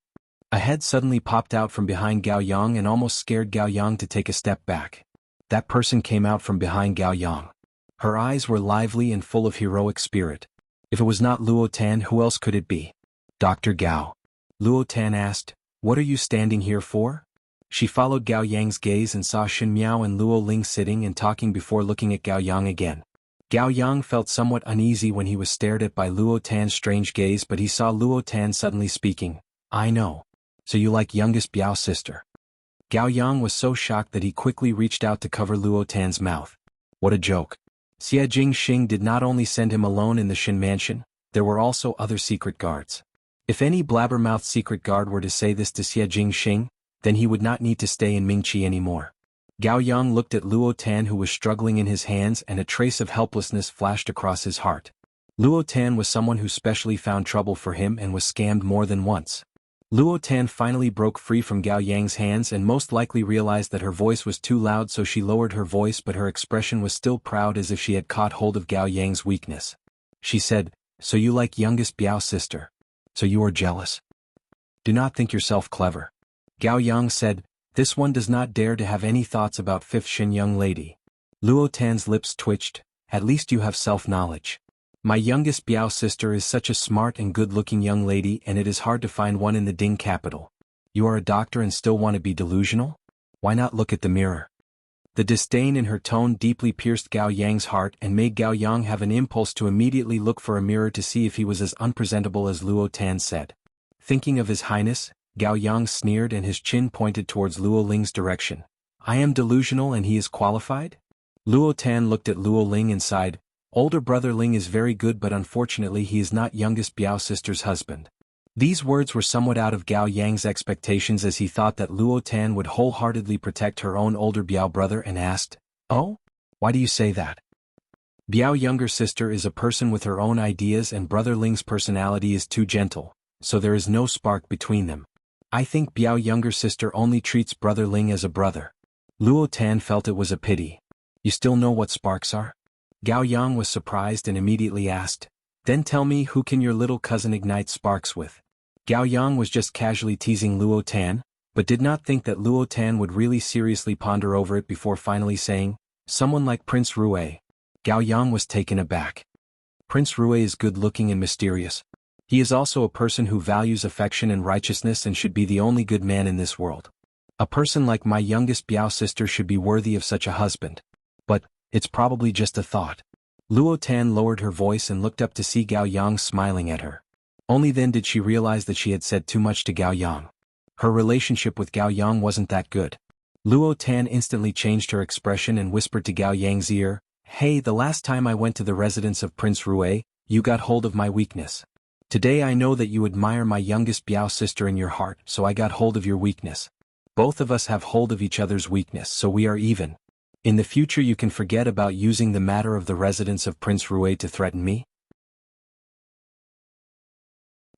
A head suddenly popped out from behind Gao Yang and almost scared Gao Yang to take a step back. That person came out from behind Gao Yang. Her eyes were lively and full of heroic spirit. If it was not Luo Tan, who else could it be? Dr. Gao. Luo Tan asked, "What are you standing here for?" She followed Gao Yang's gaze and saw Shen Miao and Luo Ling sitting and talking before looking at Gao Yang again. Gao Yang felt somewhat uneasy when he was stared at by Luo Tan's strange gaze, but he saw Luo Tan suddenly speaking. I know. So you like youngest Biao's sister. Gao Yang was so shocked that he quickly reached out to cover Luo Tan's mouth. What a joke. Xie Jingxing did not only send him alone in the Shin mansion, there were also other secret guards. If any blabbermouth secret guard were to say this to Xie Jingxing, then he would not need to stay in Mingqi anymore. Gao Yang looked at Luo Tan, who was struggling in his hands, and a trace of helplessness flashed across his heart. Luo Tan was someone who specially found trouble for him and was scammed more than once. Luo Tan finally broke free from Gao Yang's hands and most likely realized that her voice was too loud, so she lowered her voice, but her expression was still proud, as if she had caught hold of Gao Yang's weakness. She said, So you like youngest Biao's sister. So you are jealous. Do not think yourself clever. Gao Yang said, This one does not dare to have any thoughts about fifth Shin young lady. Luo Tan's lips twitched. At least you have self-knowledge. My youngest Biao sister is such a smart and good-looking young lady, and it is hard to find one in the Ding capital. You are a doctor and still want to be delusional? Why not look at the mirror? The disdain in her tone deeply pierced Gao Yang's heart and made Gao Yang have an impulse to immediately look for a mirror to see if he was as unpresentable as Luo Tan said. Thinking of His Highness, Gao Yang sneered and his chin pointed towards Luo Ling's direction. I am delusional and he is qualified? Luo Tan looked at Luo Ling and sighed. Older brother Ling is very good, but unfortunately he is not youngest Biao sister's husband. These words were somewhat out of Gao Yang's expectations, as he thought that Luo Tan would wholeheartedly protect her own older Biao brother, and asked, Oh? Why do you say that? Biao younger sister is a person with her own ideas and brother Ling's personality is too gentle, so there is no spark between them. I think Biao younger sister only treats brother Ling as a brother. Luo Tan felt it was a pity. You still know what sparks are? Gao Yang was surprised and immediately asked, Then tell me, who can your little cousin ignite sparks with? Gao Yang was just casually teasing Luo Tan, but did not think that Luo Tan would really seriously ponder over it before finally saying, Someone like Prince Rue. Gao Yang was taken aback. Prince Rue is good-looking and mysterious. He is also a person who values affection and righteousness and should be the only good man in this world. A person like my youngest Biao sister should be worthy of such a husband. But, it's probably just a thought. Luo Tan lowered her voice and looked up to see Gao Yang smiling at her. Only then did she realize that she had said too much to Gao Yang. Her relationship with Gao Yang wasn't that good. Luo Tan instantly changed her expression and whispered to Gao Yang's ear, Hey, the last time I went to the residence of Prince Rue, you got hold of my weakness. Today I know that you admire my youngest Biao sister in your heart, so I got hold of your weakness. Both of us have hold of each other's weakness, so we are even. In the future you can forget about using the matter of the residence of Prince Rue to threaten me.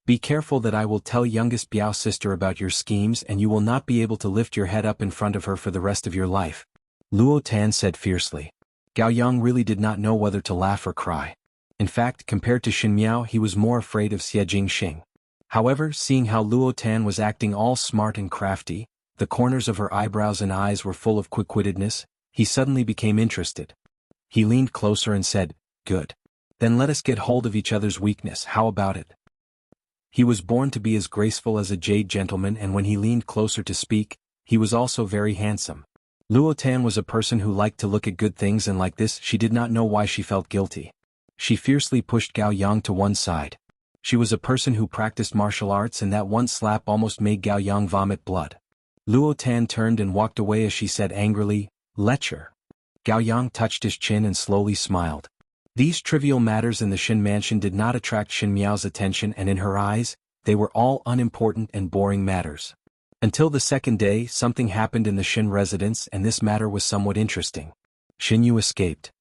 Be careful that I will tell youngest Biao sister about your schemes and you will not be able to lift your head up in front of her for the rest of your life. Luo Tan said fiercely. Gao Yang really did not know whether to laugh or cry. In fact, compared to Xin Miao, he was more afraid of Xie Jingxing. However, seeing how Luo Tan was acting all smart and crafty, the corners of her eyebrows and eyes were full of quick-wittedness, he suddenly became interested. He leaned closer and said, Good. Then let us get hold of each other's weakness, how about it? He was born to be as graceful as a jade gentleman, and when he leaned closer to speak, he was also very handsome. Luo Tan was a person who liked to look at good things, and like this she did not know why she felt guilty. She fiercely pushed Gao Yang to one side. She was a person who practiced martial arts, and that one slap almost made Gao Yang vomit blood. Luo Tan turned and walked away as she said angrily, Lecher. Gao Yang touched his chin and slowly smiled. These trivial matters in the Shin mansion did not attract Xin Miao's attention, and in her eyes, they were all unimportant and boring matters. Until the second day, something happened in the Shin residence, and this matter was somewhat interesting. Xin Yu escaped.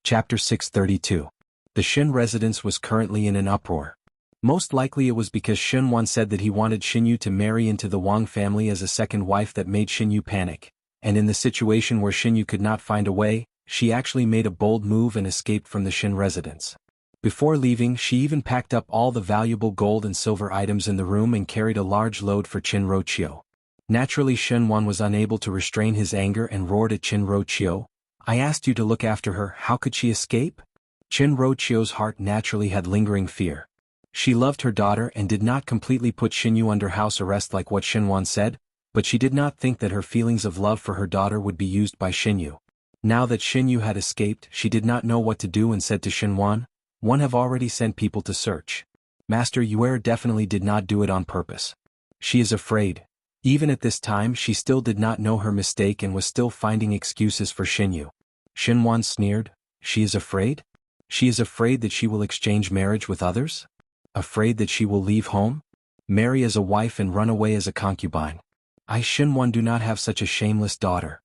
Chapter 632. The Shin residence was currently in an uproar. Most likely it was because Xin Wan said that he wanted Xin Yu to marry into the Wang family as a second wife that made Xin Yu panic, and in the situation where Xin Yu could not find a way, she actually made a bold move and escaped from the Shin residence. Before leaving, she even packed up all the valuable gold and silver items in the room and carried a large load for Qin Roqiu. Naturally, Xin Wan was unable to restrain his anger and roared at Qin Roqiu, I asked you to look after her, how could she escape? Qin Roqiu's heart naturally had lingering fear. She loved her daughter and did not completely put Xin Yu under house arrest like what Xin Wan said, But she did not think that her feelings of love for her daughter would be used by Xinyu. Now that Xinyu had escaped, she did not know what to do and said to Xinwan, "One have already sent people to search. Master Yuer definitely did not do it on purpose. She is afraid." Even at this time she still did not know her mistake and was still finding excuses for Xinyu. Xinwan sneered, "She is afraid? She is afraid that she will exchange marriage with others? Afraid that she will leave home? Marry as a wife and run away as a concubine? I Xinwan do not have such a shameless daughter."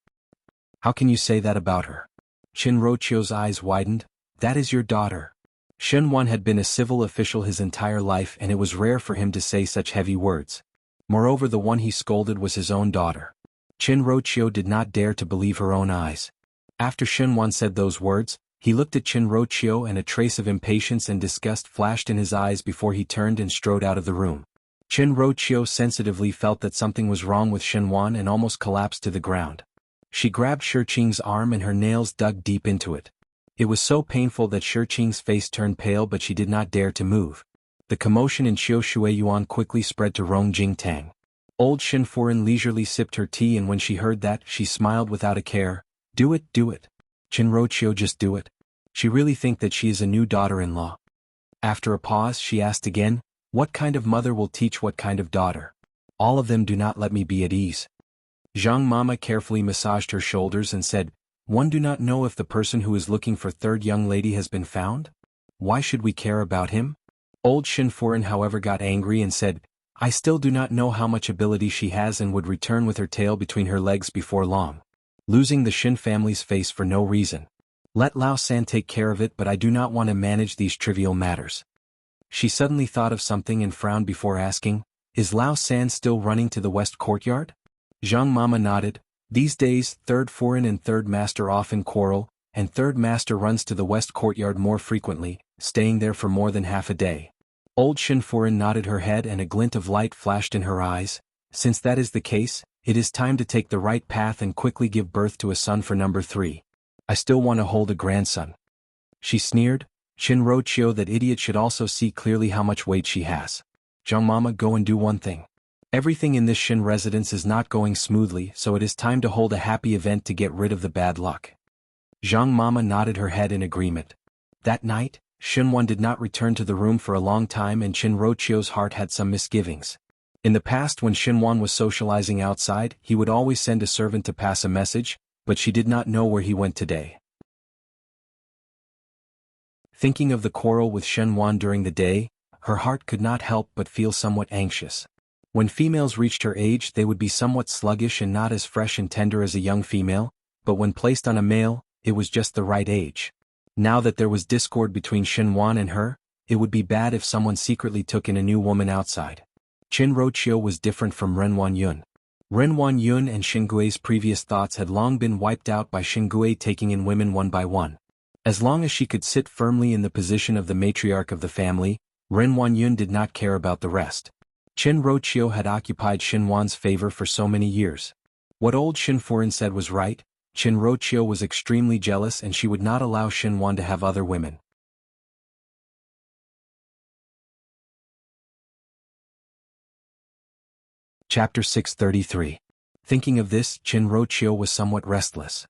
"How can you say that about her?" Qin Rochio's eyes widened. "That is your daughter." Xinwan had been a civil official his entire life and it was rare for him to say such heavy words. Moreover, the one he scolded was his own daughter. Qin Rochio did not dare to believe her own eyes. After Xinwan said those words, he looked at Qin Rochio and a trace of impatience and disgust flashed in his eyes before he turned and strode out of the room. Qin Rochio sensitively felt that something was wrong with Xinwan and almost collapsed to the ground. She grabbed Shiqing's arm and her nails dug deep into it. It was so painful that Shiqing's face turned pale, but she did not dare to move. The commotion in Xiushuiyuan quickly spread to Rong Jingtang. Old Xinfuren leisurely sipped her tea, and when she heard that, she smiled without a care. Do it, do it. Qin Rochio, just do it. She really think that she is a new daughter-in-law. After a pause she asked again, "What kind of mother will teach what kind of daughter? All of them do not let me be at ease." Zhang Mama carefully massaged her shoulders and said, "One do not know if the person who is looking for third young lady has been found? Why should we care about him?" Old Xinfuren however got angry and said, "I still do not know how much ability she has and would return with her tail between her legs before long. Losing the Xin family's face for no reason. Let Lao San take care of it, but I do not want to manage these trivial matters." She suddenly thought of something and frowned before asking, "Is Lao San still running to the west courtyard?" Zhang Mama nodded. "These days, third foreign and third master often quarrel, and third master runs to the west courtyard more frequently, staying there for more than half a day." Old Xinfuren nodded her head and a glint of light flashed in her eyes. "Since that is the case, it is time to take the right path and quickly give birth to a son for number 3. I still want to hold a grandson." She sneered. "Qin Rochio, that idiot should also see clearly how much weight she has. Zhang Mama, go and do one thing. Everything in this Xin residence is not going smoothly, so it is time to hold a happy event to get rid of the bad luck." Zhang Mama nodded her head in agreement. That night, Xinwan did not return to the room for a long time and Qin Rochio's heart had some misgivings. In the past, when Xinwan was socializing outside, he would always send a servant to pass a message, but she did not know where he went today. Thinking of the quarrel with Xinwan during the day, her heart could not help but feel somewhat anxious. When females reached her age, they would be somewhat sluggish and not as fresh and tender as a young female, but when placed on a male, it was just the right age. Now that there was discord between Xinwan and her, it would be bad if someone secretly took in a new woman outside. Qin Rochio was different from Renwan Yun. Renwan Yun and Xingui's previous thoughts had long been wiped out by Xingui taking in women one by one. As long as she could sit firmly in the position of the matriarch of the family, Renwan Yun did not care about the rest. Qin Rochio had occupied Xinwan's favor for so many years. What old Xinfuren said was right. Qin Rochio was extremely jealous and she would not allow Xinwan to have other women. Chapter 633. Thinking of this, Qin Rochio was somewhat restless.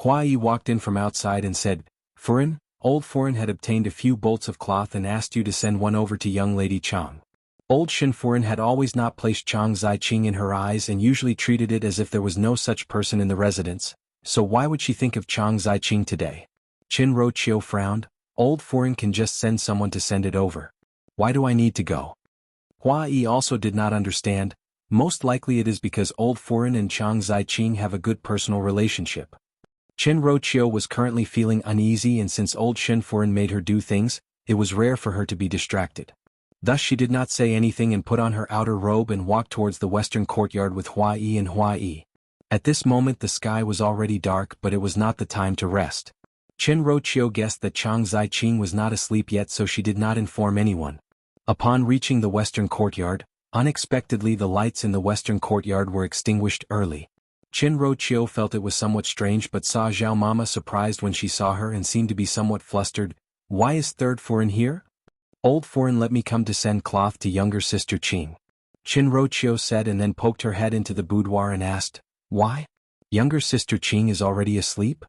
Hua Yi walked in from outside and said, "Furen, old Furen had obtained a few bolts of cloth and asked you to send one over to young lady Chang." Old Xinfuren had always not placed Chang Ziqing in her eyes and usually treated it as if there was no such person in the residence. So why would she think of Chang Ziqing today? Qin Rochio frowned. Old Furen can just send someone to send it over. Why do I need to go? Hua Yi also did not understand. Most likely it is because old Furen and Chang Ziqing have a good personal relationship. Qin Rochio was currently feeling uneasy, and since old Xinfuren made her do things, it was rare for her to be distracted. Thus she did not say anything and put on her outer robe and walked towards the western courtyard with Hua Yi and Hua Yi. At this moment the sky was already dark, but it was not the time to rest. Qin Rochio guessed that Chang Ziqing was not asleep yet, so she did not inform anyone. Upon reaching the western courtyard, unexpectedly the lights in the western courtyard were extinguished early. Qin Rochio felt it was somewhat strange but saw Zhao Mama surprised when she saw her and seemed to be somewhat flustered. "Why is third Furen here?" "Old Furen let me come to send cloth to younger sister Qing." Qinro said and then poked her head into the boudoir and asked, "Why? Younger sister Qing is already asleep?"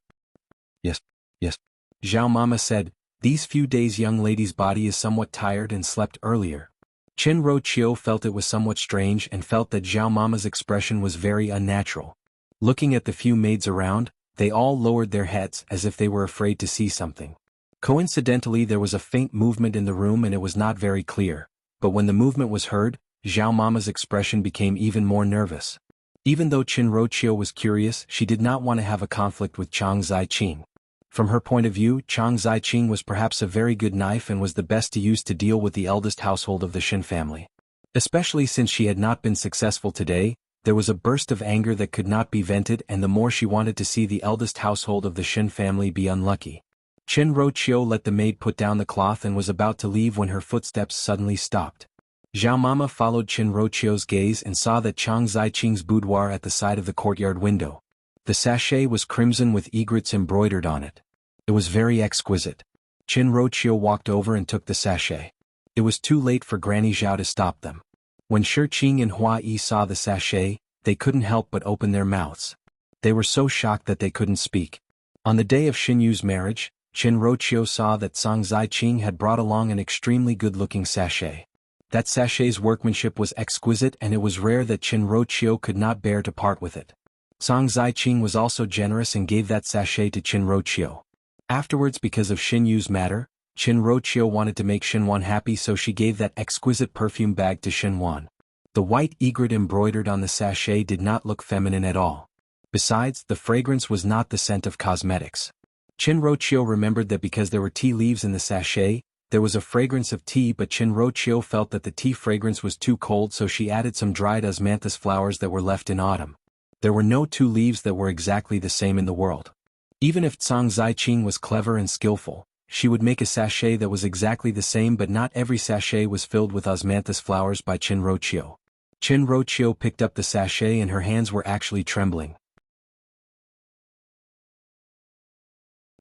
"Yes, yes." Zhao Mama said, "These few days young lady's body is somewhat tired and slept earlier." Qinro felt it was somewhat strange and felt that Zhao Mama's expression was very unnatural. Looking at the few maids around, they all lowered their heads as if they were afraid to see something. Coincidentally there was a faint movement in the room and it was not very clear, but when the movement was heard, Zhao Mama's expression became even more nervous. Even though Qinro was curious, she did not want to have a conflict with Chang Ziqing. From her point of view, Chang Ziqing was perhaps a very good knife and was the best to use to deal with the eldest household of the Shin family. Especially since she had not been successful today, there was a burst of anger that could not be vented and the more she wanted to see the eldest household of the Shin family be unlucky. Qinro let the maid put down the cloth and was about to leave when her footsteps suddenly stopped. Zhao Mama followed Qinro gaze and saw that Chang Ziqing's boudoir at the side of the courtyard window. The sachet was crimson with egrets embroidered on it. It was very exquisite. Qinro walked over and took the sachet. It was too late for Granny Zhao to stop them. When Shiqing and Hua Yi saw the sachet, they couldn't help but open their mouths. They were so shocked that they couldn't speak. On the day of Xinyu's marriage, Qinro saw that Chang Ziqing had brought along an extremely good-looking sachet. That sachet's workmanship was exquisite and it was rare that Qinro could not bear to part with it. Chang Ziqing was also generous and gave that sachet to Qinro. Afterwards, because of Xinyu's matter, Qinro wanted to make Xinwan happy, so she gave that exquisite perfume bag to Xinwan. The white egret embroidered on the sachet did not look feminine at all. Besides, the fragrance was not the scent of cosmetics. Qinro remembered that because there were tea leaves in the sachet, there was a fragrance of tea, but Qinro felt that the tea fragrance was too cold, so she added some dried osmanthus flowers that were left in autumn. There were no two leaves that were exactly the same in the world. Even if Chang Ziqing was clever and skillful, she would make a sachet that was exactly the same, but not every sachet was filled with osmanthus flowers by Qinro. Qinro picked up the sachet and her hands were actually trembling.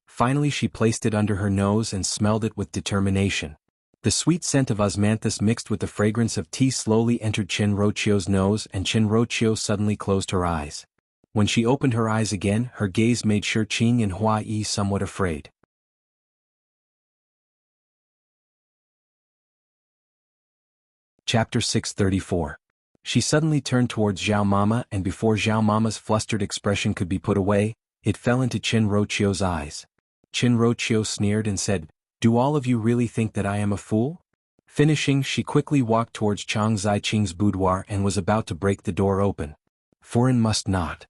Finally she placed it under her nose and smelled it with determination. The sweet scent of osmanthus mixed with the fragrance of tea slowly entered Qinro's nose and Qinro suddenly closed her eyes. When she opened her eyes again, her gaze made Shiqing and Hua Yi somewhat afraid. Chapter 634. She suddenly turned towards Zhao Mama and before Zhao Mama's flustered expression could be put away, it fell into Qinro's eyes. Qinro sneered and said, "Do all of you really think that I am a fool?" Finishing, she quickly walked towards Chang Ziqing's boudoir and was about to break the door open. "Foreign must not."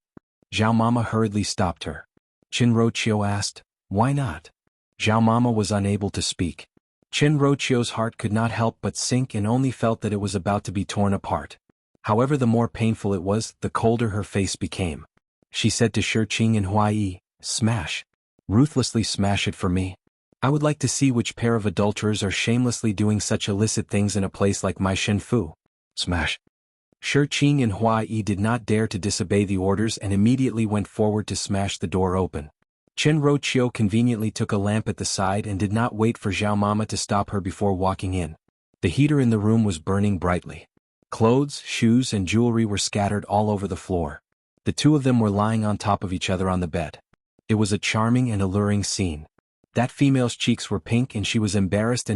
Zhao Mama hurriedly stopped her. Qinro asked, "Why not?" Zhao Mama was unable to speak. Qinro's heart could not help but sink and only felt that it was about to be torn apart. However, the more painful it was, the colder her face became. She said to Shiqing and Hua Yi, "Smash. Ruthlessly smash it for me. I would like to see which pair of adulterers are shamelessly doing such illicit things in a place like my Shenfu. Smash." Shiqing and Hua Yi did not dare to disobey the orders and immediately went forward to smash the door open. Qinro conveniently took a lamp at the side and did not wait for Zhao Mama to stop her before walking in. The heater in the room was burning brightly. Clothes, shoes and jewelry were scattered all over the floor. The two of them were lying on top of each other on the bed. It was a charming and alluring scene. That female's cheeks were pink and she was embarrassed,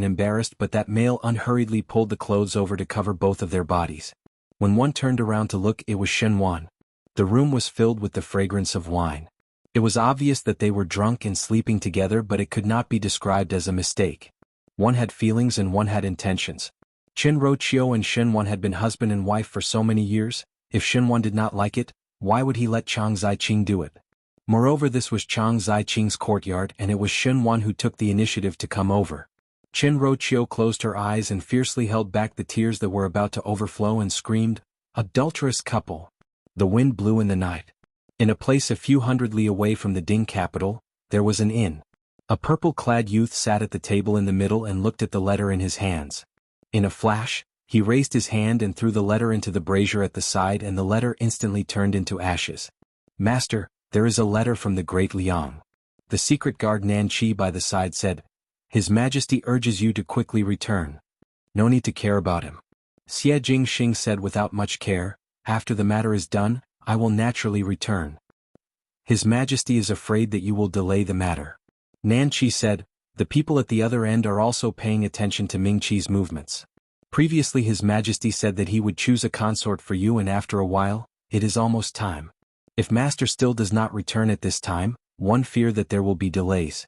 but that male unhurriedly pulled the clothes over to cover both of their bodies. When one turned around to look, it was Xinwan. The room was filled with the fragrance of wine. It was obvious that they were drunk and sleeping together, but it could not be described as a mistake. One had feelings and one had intentions. Qinro and Xinwan had been husband and wife for so many years. If Xinwan did not like it, why would he let Chang Ziqing do it? Moreover, this was Chang Ziqing's courtyard and it was Xinwan who took the initiative to come over. Qinro closed her eyes and fiercely held back the tears that were about to overflow and screamed, "Adulterous couple!" The wind blew in the night. In a place a few hundred li away from the Ding capital, there was an inn. A purple-clad youth sat at the table in the middle and looked at the letter in his hands. In a flash, he raised his hand and threw the letter into the brazier at the side and the letter instantly turned into ashes. "Master, there is a letter from the great Liang." The secret guard Nan Qi by the side said, "His Majesty urges you to quickly return. No need to care about him." Xie Jingxing said without much care, "After the matter is done, I will naturally return. His Majesty is afraid that you will delay the matter." Nan Qi said, "The people at the other end are also paying attention to Ming Qi's movements. Previously His Majesty said that he would choose a consort for you, and after a while, it is almost time. If Master still does not return at this time, one fear that there will be delays."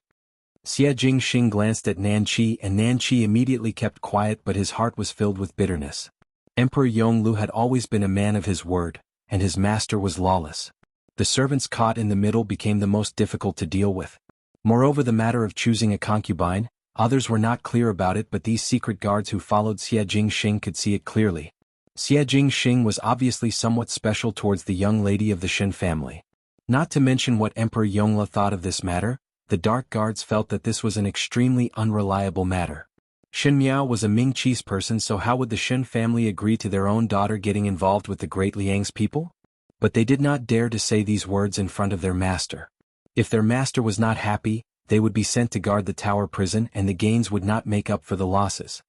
Xie Jingxing glanced at Nan Qi, and Nan Qi immediately kept quiet, but his heart was filled with bitterness. Emperor Yonglu had always been a man of his word, and his master was lawless. The servants caught in the middle became the most difficult to deal with. Moreover, the matter of choosing a concubine, others were not clear about it, but these secret guards who followed Xie Jingxing could see it clearly. Xie Jingxing was obviously somewhat special towards the young lady of the Shen family. Not to mention what Emperor Yonglu thought of this matter, the dark guards felt that this was an extremely unreliable matter. Shen Miao was a Ming Qi's person, so how would the Shen family agree to their own daughter getting involved with the Great Liang's people? But they did not dare to say these words in front of their master. If their master was not happy, they would be sent to guard the tower prison, and the gains would not make up for the losses.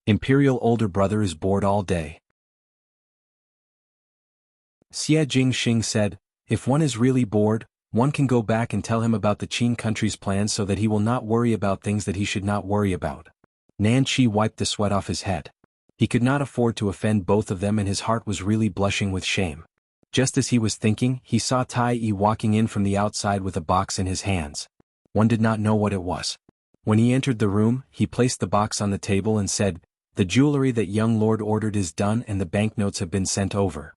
Imperial older brother is bored all day. Xie Jingxing said, "If one is really bored, one can go back and tell him about the Qin country's plans so that he will not worry about things that he should not worry about." Nan Qi wiped the sweat off his head. He could not afford to offend both of them, and his heart was really blushing with shame. Just as he was thinking, he saw Tai Yi walking in from the outside with a box in his hands. One did not know what it was. When he entered the room, he placed the box on the table and said, "The jewelry that young lord ordered is done, and the banknotes have been sent over."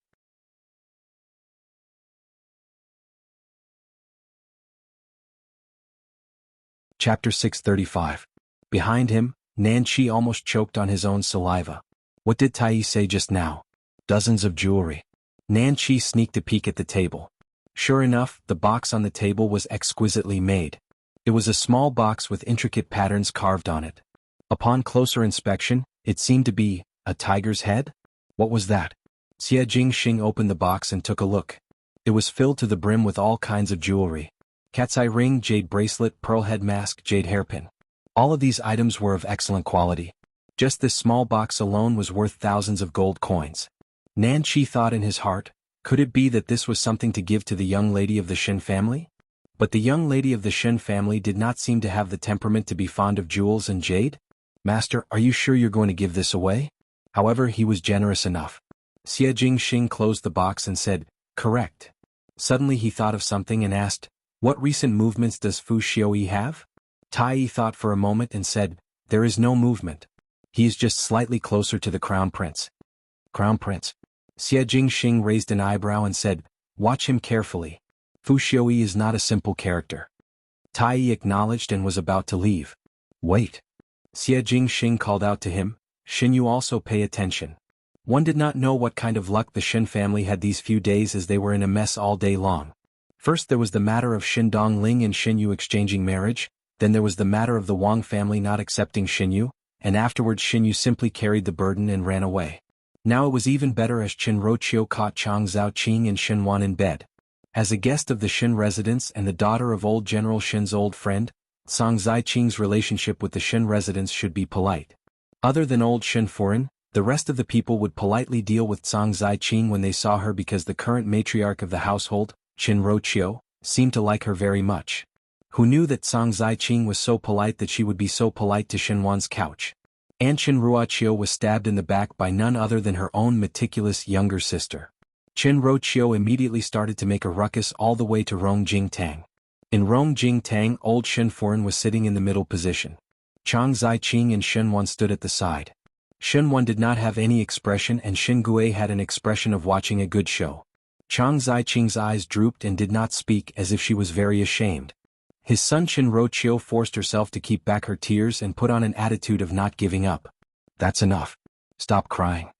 Chapter 635. Behind him, Nan Qi almost choked on his own saliva. What did Tai Yi say just now? Dozens of jewelry. Nan Qi sneaked a peek at the table. Sure enough, the box on the table was exquisitely made. It was a small box with intricate patterns carved on it. Upon closer inspection, it seemed to be a tiger's head? What was that? Xie Jingxing opened the box and took a look. It was filled to the brim with all kinds of jewelry. Cat's eye ring, jade bracelet, pearl head mask, jade hairpin. All of these items were of excellent quality. Just this small box alone was worth thousands of gold coins. Nan Qi thought in his heart, could it be that this was something to give to the young lady of the Shen family? But the young lady of the Shen family did not seem to have the temperament to be fond of jewels and jade. "Master, are you sure you're going to give this away?" However, he was generous enough. Xie Jingxing closed the box and said, "Correct." Suddenly he thought of something and asked, "What recent movements does Fu Xiaoyi have?" Tai Yi thought for a moment and said, "There is no movement. He is just slightly closer to the Crown Prince." "Crown Prince?" Xie Jingxing raised an eyebrow and said, "Watch him carefully. Fu Xiaoyi is not a simple character." Tai Yi acknowledged and was about to leave. "Wait." Xie Jingxing called out to him, "Shin, you also pay attention." One did not know what kind of luck the Shin family had these few days, as they were in a mess all day long. First there was the matter of Shin Dongling and Shin Yu exchanging marriage, then there was the matter of the Wang family not accepting Shin Yu, and afterwards Shin Yu simply carried the burden and ran away. Now it was even better as Qin Roqiu caught Chang Zhaoqing and Shin Wan in bed. As a guest of the Shin residence and the daughter of old General Shin's old friend, Zhang Ziqing's relationship with the Shin residence should be polite. Other than old Shin Foreign, the rest of the people would politely deal with Zhang Ziqing when they saw her, because the current matriarch of the household, Qin Roqiu, seemed to like her very much. Who knew that Zhang Ziqing was so polite that she would be so polite to Shin Wan's couch? And Qin Ruoqiu was stabbed in the back by none other than her own meticulous younger sister. Qin Roqiu immediately started to make a ruckus all the way to Rongjing Tang. In Rongjing Tang, old Shin Foreign was sitting in the middle position. Chang Ziqing and Shin Wan stood at the side. Shin Wan did not have any expression, and Shin Gui had an expression of watching a good show. Chang Ziqing's eyes drooped and did not speak, as if she was very ashamed. His son Qin Roqiu forced herself to keep back her tears and put on an attitude of not giving up. "That's enough. Stop crying."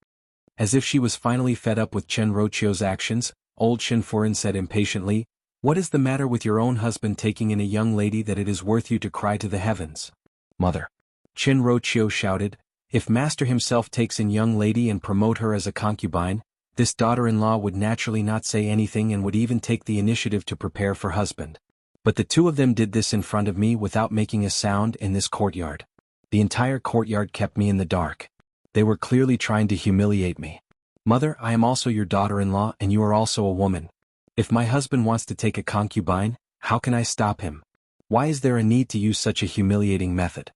As if she was finally fed up with Qin Roqiu's actions, old Shin Foreign said impatiently, "What is the matter with your own husband taking in a young lady that it is worth you to cry to the heavens?" "Mother," Qin Roqiu shouted, "if master himself takes in young lady and promote her as a concubine, this daughter-in-law would naturally not say anything and would even take the initiative to prepare for husband. But the two of them did this in front of me without making a sound in this courtyard. The entire courtyard kept me in the dark. They were clearly trying to humiliate me. Mother, I am also your daughter-in-law and you are also a woman. If my husband wants to take a concubine, how can I stop him? Why is there a need to use such a humiliating method?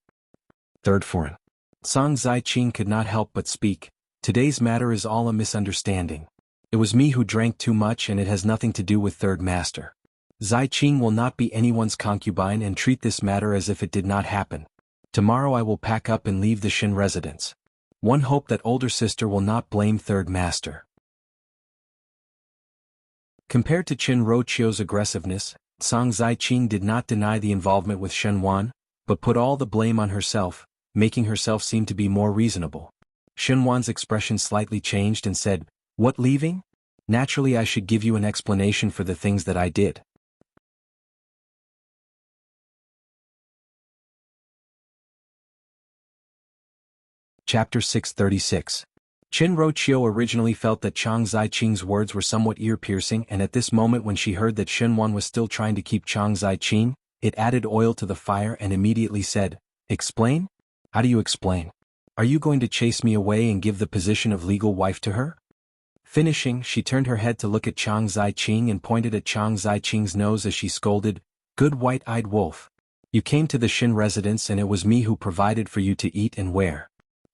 Third foreign. Song Zai-Ching could not help but speak. Today's matter is all a misunderstanding. It was me who drank too much and it has nothing to do with third master. Zai-Ching will not be anyone's concubine and treat this matter as if it did not happen. Tomorrow I will pack up and leave the Shin residence. One hope that older sister will not blame third master. Compared to Qin Roqiu's aggressiveness, Song Zai-Ching did not deny the involvement with Shen Wan, but put all the blame on herself, making herself seem to be more reasonable. Shen Wan's expression slightly changed and said, "What, leaving? Naturally I should give you an explanation for the things that I did." Chapter 636. Qin Roqiu originally felt that Chang Zai-Ching's words were somewhat ear-piercing, and at this moment when she heard that Shen Wan was still trying to keep Chang Zai-Ching, it added oil to the fire and immediately said, "Explain? How do you explain? Are you going to chase me away and give the position of legal wife to her?" Finishing, she turned her head to look at Chang Zai-Ching and pointed at Chang Zai-Ching's nose as she scolded, "Good white-eyed wolf. You came to the Shin residence and it was me who provided for you to eat and wear.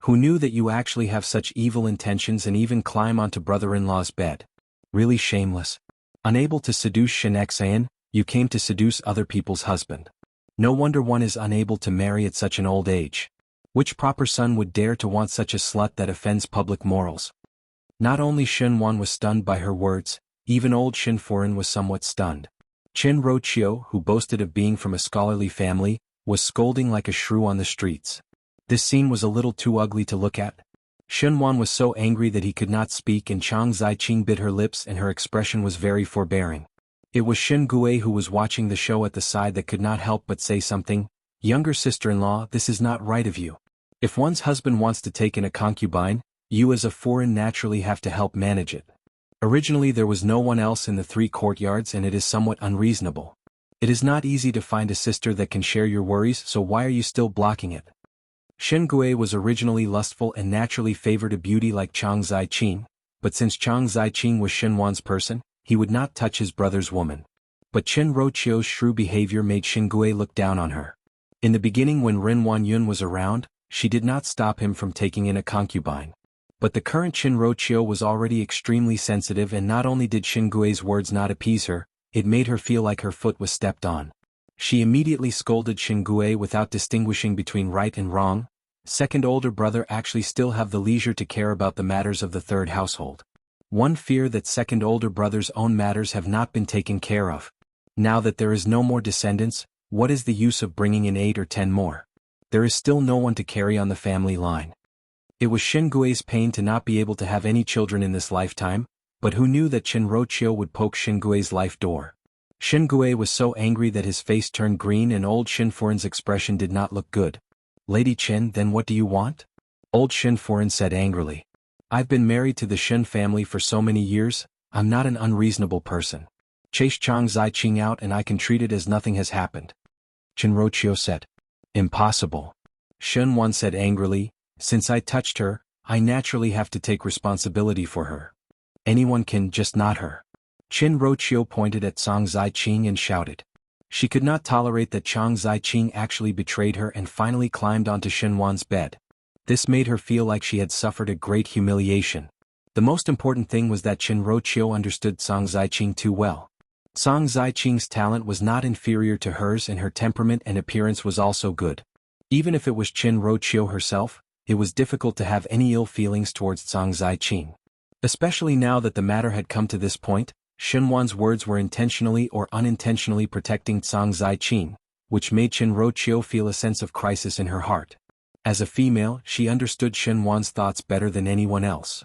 Who knew that you actually have such evil intentions and even climb onto brother-in-law's bed? Really shameless. Unable to seduce Shin Xan, you came to seduce other people's husband. No wonder one is unable to marry at such an old age. Which proper son would dare to want such a slut that offends public morals?" Not only Shen Wan was stunned by her words, even old Shin Foreign was somewhat stunned. Qin Roqiu, who boasted of being from a scholarly family, was scolding like a shrew on the streets. This scene was a little too ugly to look at. Shen Wan was so angry that he could not speak and Chang Zai-Ching bit her lips and her expression was very forbearing. It was Shin Gue who was watching the show at the side that could not help but say something. "Younger sister-in-law, this is not right of you. If one's husband wants to take in a concubine, you as a foreign naturally have to help manage it. Originally there was no one else in the 3 courtyards and it is somewhat unreasonable. It is not easy to find a sister that can share your worries, so why are you still blocking it?" Shen Gue was originally lustful and naturally favored a beauty like Chang Zai-Ching, but since Chang Zai-Ching was Shen Wan's person, he would not touch his brother's woman. But Qin Roqiu's shrew behavior made Shen Gue look down on her. In the beginning when Ren Wanyun was around, she did not stop him from taking in a concubine. But the current Qin Roqiu was already extremely sensitive and not only did Shen Gui's words not appease her, it made her feel like her foot was stepped on. She immediately scolded Shen Gui without distinguishing between right and wrong. Second older brother actually still have the leisure to care about the matters of the third household. One fear that second older brother's own matters have not been taken care of. Now that there is no more descendants, what is the use of bringing in 8 or 10 more? There is still no one to carry on the family line. It was Shen Gui's pain to not be able to have any children in this lifetime, but who knew that Qin Roqiu would poke Shen Gui's life door? Shen Gui was so angry that his face turned green and old Shin Foreign's expression did not look good. "Lady Qin, then what do you want?" Old Shin Foreign said angrily. "I've been married to the Shin family for so many years, I'm not an unreasonable person. Chase Chang Zai-Ching out and I can treat it as nothing has happened." Qin Roqiu said. "Impossible." Shen Wan said angrily, "Since I touched her, I naturally have to take responsibility for her. Anyone can, just not her." Qin Roqiu pointed at Chang Zai-Ching and shouted. She could not tolerate that Chang Zai-Ching actually betrayed her and finally climbed onto Shen Wan's bed. This made her feel like she had suffered a great humiliation. The most important thing was that Qin Roqiu understood Chang Zai-Ching too well. Chang Zai-Ching's talent was not inferior to hers and her temperament and appearance was also good. Even if it was Qin Roqiu herself, it was difficult to have any ill feelings towards Chang Zai-Ching. Especially now that the matter had come to this point, Shen Wan's words were intentionally or unintentionally protecting Chang Zai-Ching, which made Qin Roqiu feel a sense of crisis in her heart. As a female, she understood Shen Wan's thoughts better than anyone else.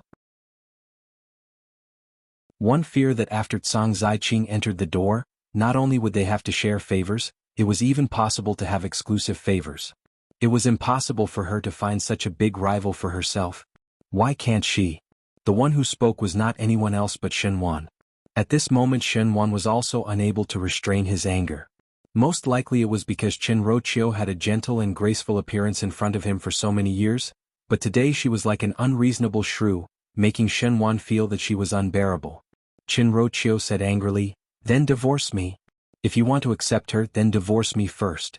One fear that after Chang Zai-Ching entered the door, not only would they have to share favors, it was even possible to have exclusive favors. It was impossible for her to find such a big rival for herself. Why can't she? The one who spoke was not anyone else but Shen Wan. At this moment Shen Wan was also unable to restrain his anger. Most likely it was because Qin Roqiu had a gentle and graceful appearance in front of him for so many years, But today she was like an unreasonable shrew, making Shen Wan feel that she was unbearable. Qin Roqiu said angrily, "Then divorce me. If you want to accept her, then divorce me first."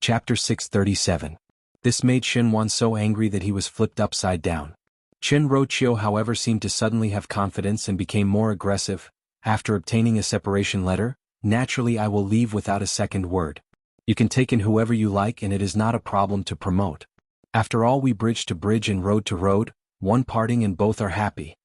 Chapter 637. This made Shen Wan so angry that he was flipped upside down. Qin Roqiu however seemed to suddenly have confidence and became more aggressive. "After obtaining a separation letter, naturally I will leave without a second word. You can take in whoever you like and it is not a problem to promote. After all, we bridge to bridge and road to road, one parting and both are happy."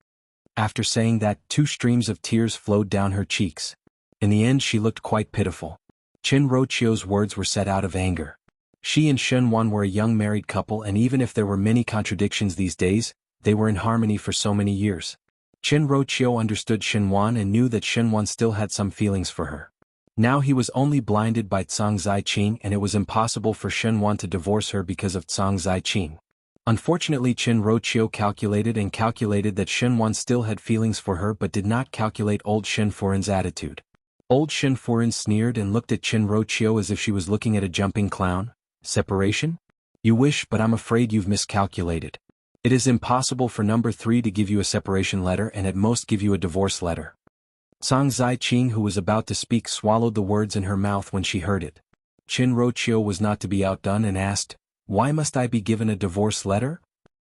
After saying that, 2 streams of tears flowed down her cheeks. In the end she looked quite pitiful. Qin Roqiu's words were said out of anger. She and Shen Wan were a young married couple, and even if there were many contradictions these days, they were in harmony for so many years. Qin Roqiu understood Shen Wan and knew that Shen Wan still had some feelings for her. Now he was only blinded by Cang Ziqing, and it was impossible for Shen Wan to divorce her because of Cang Ziqing. Unfortunately, Qin Roqiu calculated that Shen Wan still had feelings for her but did not calculate old Shen Furin's attitude. Old Shen Furin sneered and looked at Qin Roqiu as if she was looking at a jumping clown. "Separation? You wish, but I'm afraid you've miscalculated. It is impossible for number 3 to give you a separation letter and at most give you a divorce letter." Cang Ziqing, who was about to speak, swallowed the words in her mouth when she heard it. Qin Roqiu was not to be outdone and asked, "Why must I be given a divorce letter?"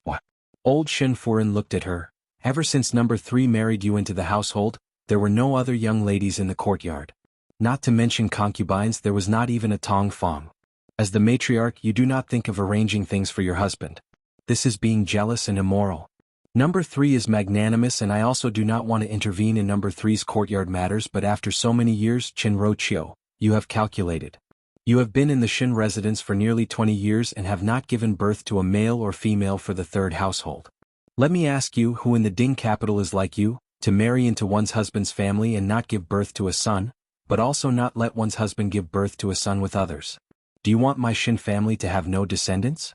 "What?" Old Shen Furin looked at her. "Ever since number 3 married you into the household, there were no other young ladies in the courtyard. Not to mention concubines, there was not even a Tong Fong. As the matriarch, you do not think of arranging things for your husband. This is being jealous and immoral. Number 3 is magnanimous, and I also do not want to intervene in number 3's courtyard matters, but after so many years, Qin Roqiu, you have calculated. You have been in the Shin residence for nearly 20 years and have not given birth to a male or female for the 3rd household. Let me ask you, who in the Ding capital is like you, to marry into one's husband's family and not give birth to a son, but also not let one's husband give birth to a son with others? Do you want my Shin family to have no descendants?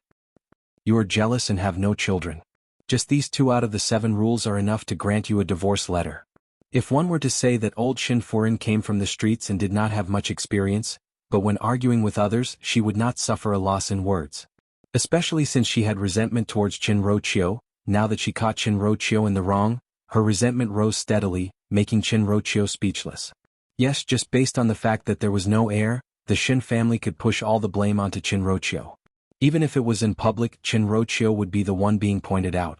You are jealous and have no children. Just these 2 out of the 7 rules are enough to grant you a divorce letter." If one were to say that old Shin Furin came from the streets and did not have much experience, but when arguing with others she would not suffer a loss in words. Especially since she had resentment towards Qin Roqiu. Now that she caught Qin Roqiu in the wrong, her resentment rose steadily, making Qin Roqiu speechless. Yes, just based on the fact that there was no heir, the Shin family could push all the blame onto Qin Roqiu. Even if it was in public, Qin Roqiu would be the one being pointed out.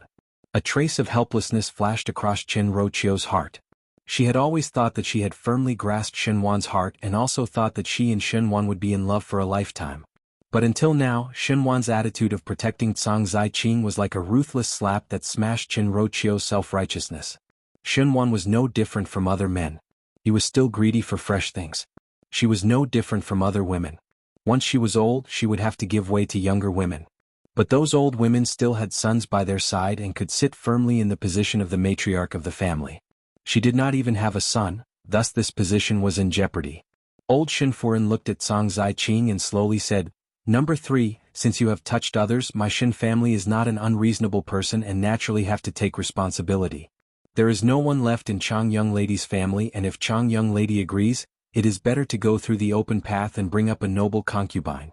A trace of helplessness flashed across Qin Roqiu's heart. She had always thought that she had firmly grasped Shen Wan's heart and also thought that she and Shen Wan would be in love for a lifetime. But until now, Shen Wan's attitude of protecting Cang Ziqing was like a ruthless slap that smashed Qin Roqiu's self-righteousness. Shen Wan was no different from other men. He was still greedy for fresh things. She was no different from other women. Once she was old, she would have to give way to younger women. But those old women still had sons by their side and could sit firmly in the position of the matriarch of the family. She did not even have a son, thus this position was in jeopardy. Old Shin Furin looked at Cang Ziqing and slowly said, "Number 3, since you have touched others, my Shin family is not an unreasonable person and naturally have to take responsibility. There is no one left in Chang Young Lady's family, and if Chang Young Lady agrees, it is better to go through the open path and bring up a noble concubine.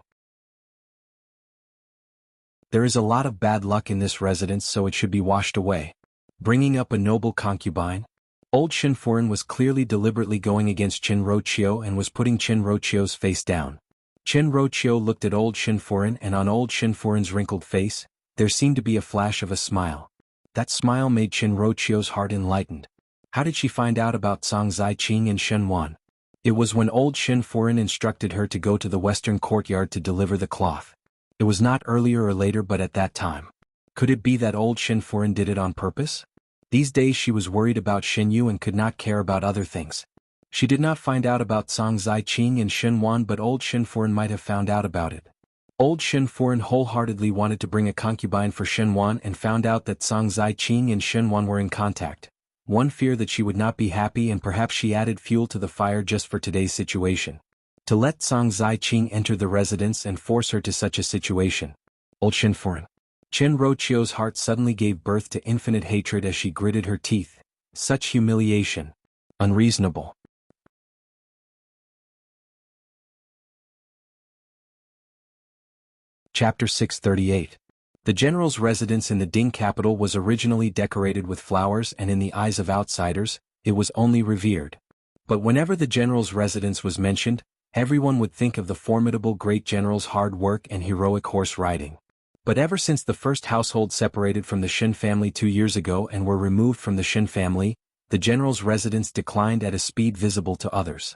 There is a lot of bad luck in this residence, so it should be washed away. Bringing up a noble concubine?" Old Shin Furin was clearly deliberately going against Qin Roqiu and was putting Qin Roqiu's face down. Qin Roqiu looked at old Shin Furin, and on old Shin Furin's wrinkled face, there seemed to be a flash of a smile. That smile made Qin Roqiu's heart enlightened. How did she find out about Cang Ziqing and Shen Wan? It was when old Shin Furin instructed her to go to the western courtyard to deliver the cloth. It was not earlier or later, but at that time. Could it be that old Shin Furin did it on purpose? These days she was worried about Shin Yu and could not care about other things. She did not find out about Cang Ziqing and Shen Wan, but old Shin Furin might have found out about it. Old Shin Furin wholeheartedly wanted to bring a concubine for Shen Wan and found out that Cang Ziqing and Shen Wan were in contact. One fear that she would not be happy, and perhaps she added fuel to the fire just for today's situation. To let Cang Ziqing enter the residence and force her to such a situation. Old Shin Furin. Qin Roqiu's heart suddenly gave birth to infinite hatred as she gritted her teeth. Such humiliation. Unreasonable. Chapter 638. The general's residence in the Ding capital was originally decorated with flowers, and in the eyes of outsiders, it was only revered. But whenever the general's residence was mentioned, everyone would think of the formidable great general's hard work and heroic horse riding. But ever since the first household separated from the Shin family 2 years ago and were removed from the Shin family, the general's residence declined at a speed visible to others.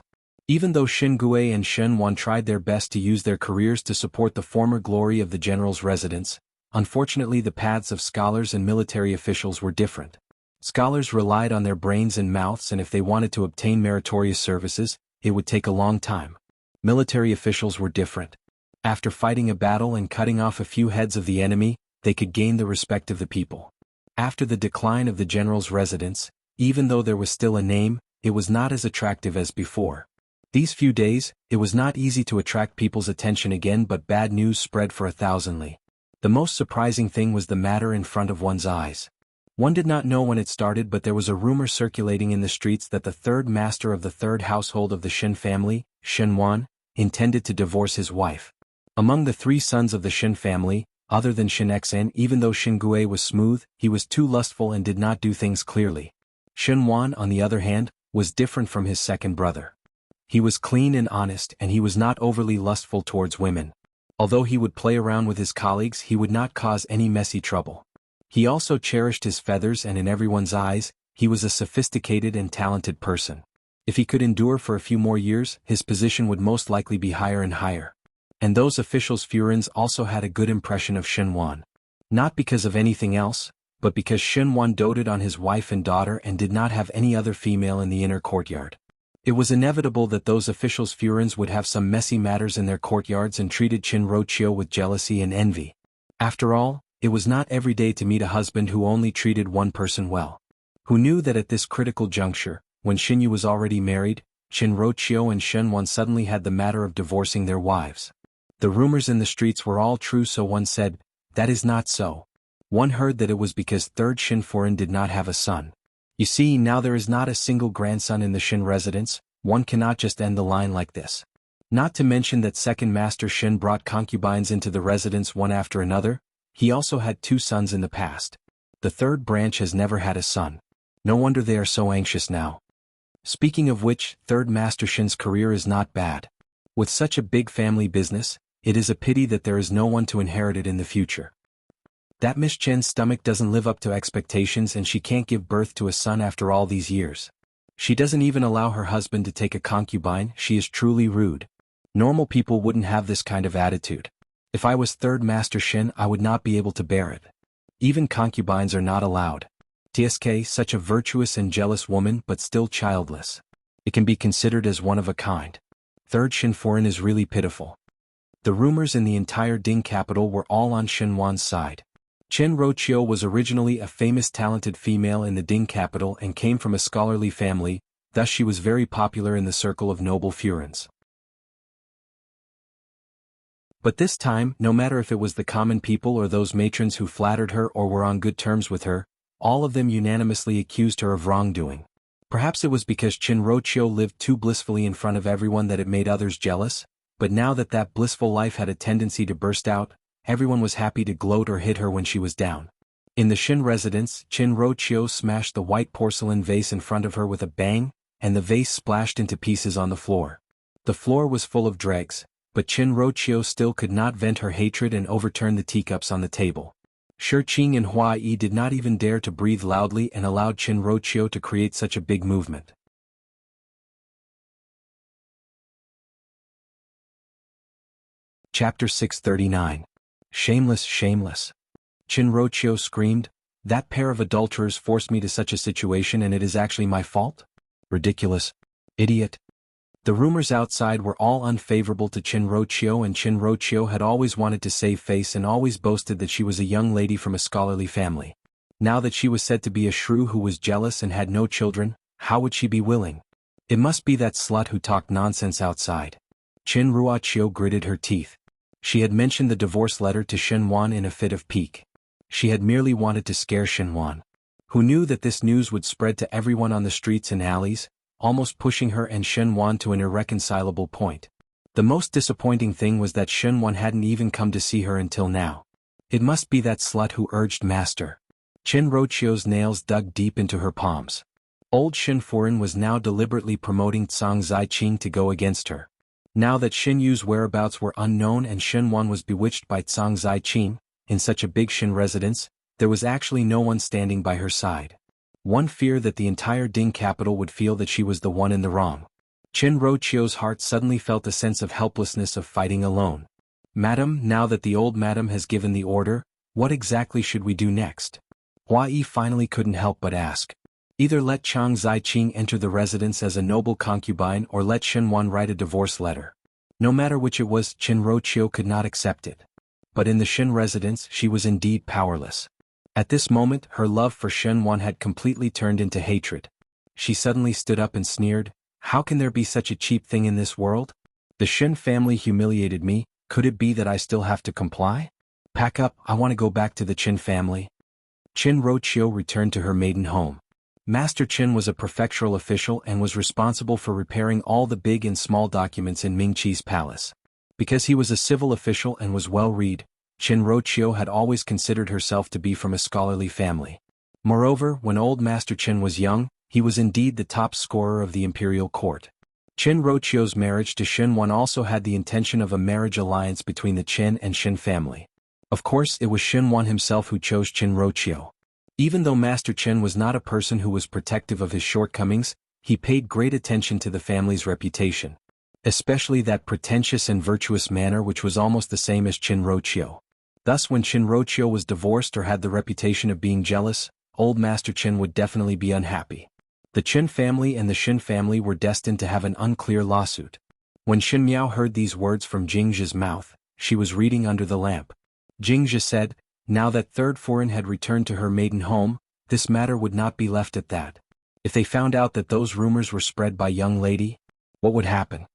Even though Shin Gui and Shen Wan tried their best to use their careers to support the former glory of the general's residence, unfortunately the paths of scholars and military officials were different. Scholars relied on their brains and mouths, and if they wanted to obtain meritorious services, it would take a long time. Military officials were different. After fighting a battle and cutting off a few heads of the enemy, they could gain the respect of the people. After the decline of the general's residence, even though there was still a name, it was not as attractive as before. These few days, it was not easy to attract people's attention again, but bad news spread for 1,000 li. The most surprising thing was the matter in front of one's eyes. One did not know when it started, but there was a rumor circulating in the streets that the third master of the third household of the Shin family, Shen Wan, intended to divorce his wife. Among the 3 sons of the Shin family, other than Shin Xen, even though Shin Gui was smooth, he was too lustful and did not do things clearly. Shen Wan, on the other hand, was different from his second brother. He was clean and honest, and he was not overly lustful towards women. Although he would play around with his colleagues, he would not cause any messy trouble. He also cherished his feathers, and in everyone's eyes, he was a sophisticated and talented person. If he could endure for a few more years, his position would most likely be higher and higher. And those officials' Furins also had a good impression of Shen Wan. Not because of anything else, but because Shen Wan doted on his wife and daughter and did not have any other female in the inner courtyard. It was inevitable that those officials' Furins would have some messy matters in their courtyards and treated Qin Roqiu with jealousy and envy. After all, it was not every day to meet a husband who only treated one person well. Who knew that at this critical juncture, when Xinyu was already married, Qin Roqiu and Shen Wan suddenly had the matter of divorcing their wives. The rumors in the streets were all true, so one said, "That is not so." One heard that it was because third Shin Foreign did not have a son. You see, now there is not a single grandson in the Shin residence. One cannot just end the line like this. Not to mention that second master Shin brought concubines into the residence one after another. He also had 2 sons in the past. The third branch has never had a son. No wonder they are so anxious now. Speaking of which, third master Shin's career is not bad. With such a big family business, it is a pity that there is no one to inherit it in the future. That Miss Chen's stomach doesn't live up to expectations, and she can't give birth to a son after all these years. She doesn't even allow her husband to take a concubine. She is truly rude. Normal people wouldn't have this kind of attitude. If I was third master Shin, I would not be able to bear it. Even concubines are not allowed. TSK, such a virtuous and jealous woman, but still childless. It can be considered as one of a kind. Third Shin Foreign is really pitiful. The rumors in the entire Ding capital were all on Shen Wan's side. Qin Roqiu was originally a famous talented female in the Ding capital and came from a scholarly family, thus she was very popular in the circle of noble Furins. But this time, no matter if it was the common people or those matrons who flattered her or were on good terms with her, all of them unanimously accused her of wrongdoing. Perhaps it was because Qin Roqiu lived too blissfully in front of everyone that it made others jealous, but now that that blissful life had a tendency to burst out, everyone was happy to gloat or hit her when she was down. In the Shin residence, Qin Roqiu smashed the white porcelain vase in front of her with a bang, and the vase splashed into pieces on the floor. The floor was full of dregs, but Qin Roqiu still could not vent her hatred and overturn the teacups on the table. Shi Qing and Hua Yi did not even dare to breathe loudly and allowed Qin Roqiu to create such a big movement. Chapter 639. Shameless, shameless. Qin Roqiu screamed, "That pair of adulterers forced me to such a situation, and it is actually my fault? Ridiculous. Idiot." The rumors outside were all unfavorable to Qin Roqiu, and Qin Roqiu had always wanted to save face and always boasted that she was a young lady from a scholarly family. Now that she was said to be a shrew who was jealous and had no children, how would she be willing? It must be that slut who talked nonsense outside. Qin Roqiu gritted her teeth. She had mentioned the divorce letter to Shen Wan in a fit of pique. She had merely wanted to scare Shen Wan, who knew that this news would spread to everyone on the streets and alleys, almost pushing her and Shen Wan to an irreconcilable point. The most disappointing thing was that Shen Wan hadn't even come to see her until now. It must be that slut who urged Master. Qin Rochio's nails dug deep into her palms. Old Shin Furen was now deliberately promoting Cang Ziqing to go against her. Now that Shin Yu's whereabouts were unknown and Shen Wan was bewitched by Cang Ziqing, in such a big Shin residence, there was actually no one standing by her side. One feared that the entire Ding capital would feel that she was the one in the wrong. Qin Rochio's heart suddenly felt a sense of helplessness of fighting alone. Madam, now that the old madam has given the order, what exactly should we do next? Hua Yi finally couldn't help but ask. Either let Cang Ziqing enter the residence as a noble concubine or let Shen Wan write a divorce letter. No matter which it was, Qin Rochio could not accept it. But in the Shin residence she was indeed powerless. At this moment her love for Shen Wan had completely turned into hatred. She suddenly stood up and sneered, "How can there be such a cheap thing in this world? The Shin family humiliated me, could it be that I still have to comply? Pack up, I want to go back to the Qin family." Qin Rochio returned to her maiden home. Master Qin was a prefectural official and was responsible for repairing all the big and small documents in Mingqi's palace. Because he was a civil official and was well-read, Qin Rochio had always considered herself to be from a scholarly family. Moreover, when old Master Qin was young, he was indeed the top scorer of the imperial court. Qin Rochio's marriage to Shen Wan also had the intention of a marriage alliance between the Qin and Shin family. Of course, it was Shen Wan himself who chose Qin Rochio. Even though Master Qin was not a person who was protective of his shortcomings, he paid great attention to the family's reputation. Especially that pretentious and virtuous manner which was almost the same as Qin Rochio. Thus when Qin Rochio was divorced or had the reputation of being jealous, old Master Qin would definitely be unhappy. The Qin family and the Shin family were destined to have an unclear lawsuit. When Shin Miao heard these words from Jingzhi's mouth, she was reading under the lamp. Jingzhi said, now that Third Foreign had returned to her maiden home, this matter would not be left at that. If they found out that those rumors were spread by young lady, what would happen?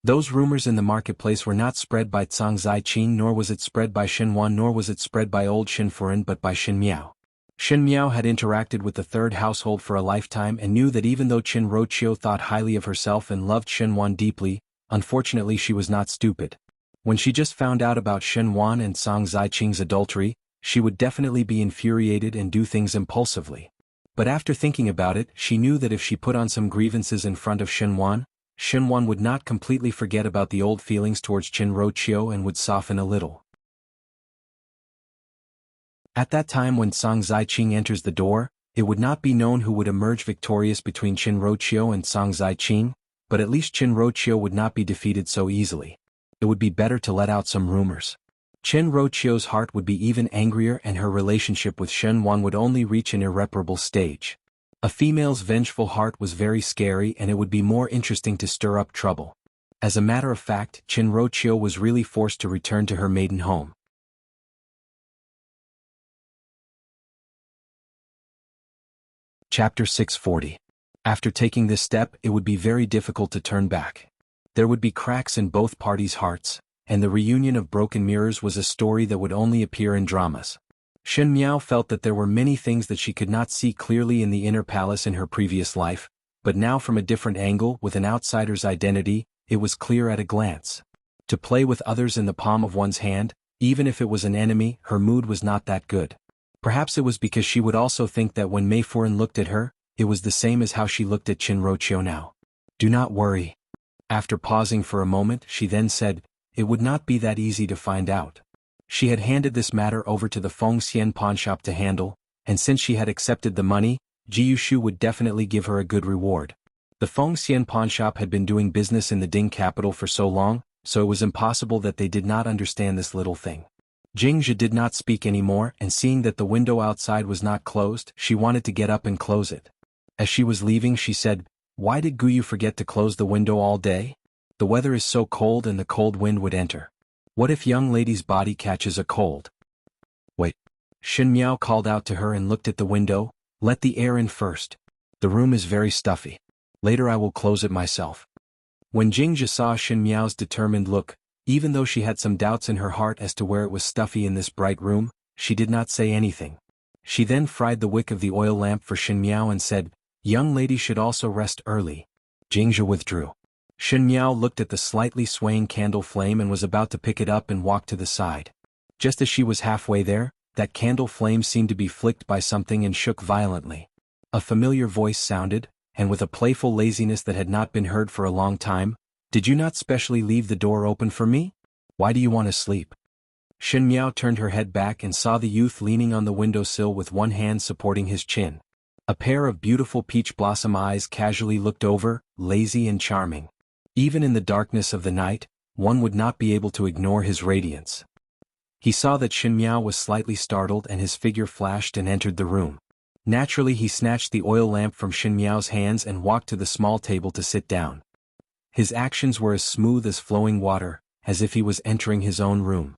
Those rumors in the marketplace were not spread by Cang Ziqing, nor was it spread by Shen Wan, nor was it spread by old Shin Furen, but by Shin Miao. Shin Miao had interacted with the third household for a lifetime and knew that even though Qin Rochio thought highly of herself and loved Shen Wan deeply, unfortunately she was not stupid. When she just found out about Shen Wan and Cang Ziqing's adultery, she would definitely be infuriated and do things impulsively. But after thinking about it, she knew that if she put on some grievances in front of Shen Wan would not completely forget about the old feelings towards Qin Rochio and would soften a little. At that time when Cang Ziqing enters the door, it would not be known who would emerge victorious between Qin Rochio and Cang Ziqing, but at least Qin Rochio would not be defeated so easily. It would be better to let out some rumors. Qin Rochio's heart would be even angrier and her relationship with Shen Wan would only reach an irreparable stage. A female's vengeful heart was very scary and it would be more interesting to stir up trouble. As a matter of fact, Qin Rochio was really forced to return to her maiden home. Chapter 640. After taking this step, it would be very difficult to turn back. There would be cracks in both parties' hearts, and the reunion of broken mirrors was a story that would only appear in dramas. Shen Miao felt that there were many things that she could not see clearly in the inner palace in her previous life, but now from a different angle with an outsider's identity, it was clear at a glance. To play with others in the palm of one's hand, even if it was an enemy, her mood was not that good. Perhaps it was because she would also think that when Mei Furen looked at her, it was the same as how she looked at Qin Rochio now. Do not worry. After pausing for a moment, she then said, it would not be that easy to find out. She had handed this matter over to the Fengxian pawnshop to handle, and since she had accepted the money, Jiyushu would definitely give her a good reward. The Fengxian pawnshop had been doing business in the Ding capital for so long, so it was impossible that they did not understand this little thing. Jingzhi did not speak anymore, and seeing that the window outside was not closed, she wanted to get up and close it. As she was leaving she said, why did Guyu forget to close the window all day? The weather is so cold and the cold wind would enter. What if young lady's body catches a cold? Wait. Shin Miao called out to her and looked at the window, let the air in first. The room is very stuffy. Later I will close it myself. When Jingzhi saw Shin Miao's determined look, even though she had some doubts in her heart as to where it was stuffy in this bright room, she did not say anything. She then fried the wick of the oil lamp for Shin Miao and said, young lady should also rest early. Jingzhi withdrew. Shen Miao looked at the slightly swaying candle flame and was about to pick it up and walk to the side. Just as she was halfway there, that candle flame seemed to be flicked by something and shook violently. A familiar voice sounded, and with a playful laziness that had not been heard for a long time, "Did you not specially leave the door open for me? Why do you want to sleep?" Shen Miao turned her head back and saw the youth leaning on the windowsill with one hand supporting his chin. A pair of beautiful peach blossom eyes casually looked over, lazy and charming. Even in the darkness of the night, one would not be able to ignore his radiance. He saw that Shen Miao was slightly startled and his figure flashed and entered the room. Naturally he snatched the oil lamp from Shen Miao's hands and walked to the small table to sit down. His actions were as smooth as flowing water, as if he was entering his own room.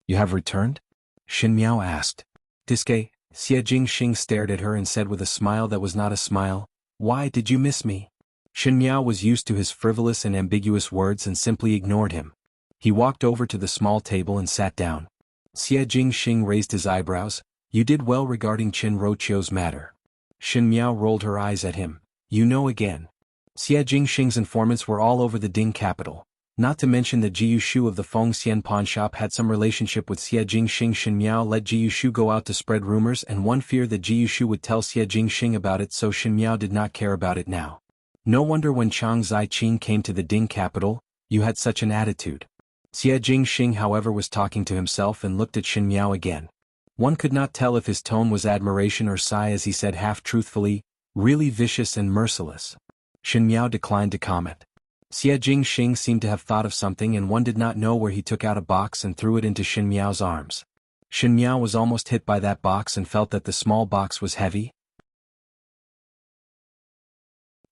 "You have returned?" Shen Miao asked. "Diske," Xie Jingxing stared at her and said with a smile that was not a smile, "Why did you miss me?" Shen Miao was used to his frivolous and ambiguous words and simply ignored him. He walked over to the small table and sat down. Xie Jingxing raised his eyebrows. "You did well regarding Qin Roqiu's matter." Shen Miao rolled her eyes at him. "You know again." Xie Jingxing's informants were all over the Ding capital. Not to mention that Ji Yushu of the Fengxian pawnshop had some relationship with Xie Jingxing. Shen Miao let Ji Yushu go out to spread rumors, and one feared that Ji Yushu would tell Xie Jingxing about it, so Shen Miao did not care about it now. No wonder when Chang Zaiqing came to the Ding capital, you had such an attitude. Xie Jingxing however was talking to himself and looked at Shen Miao again. One could not tell if his tone was admiration or sigh as he said half-truthfully, "Really vicious and merciless." Shen Miao declined to comment. Xie Jingxing seemed to have thought of something and one did not know where he took out a box and threw it into Shen Miao's arms. Shen Miao was almost hit by that box and felt that the small box was heavy.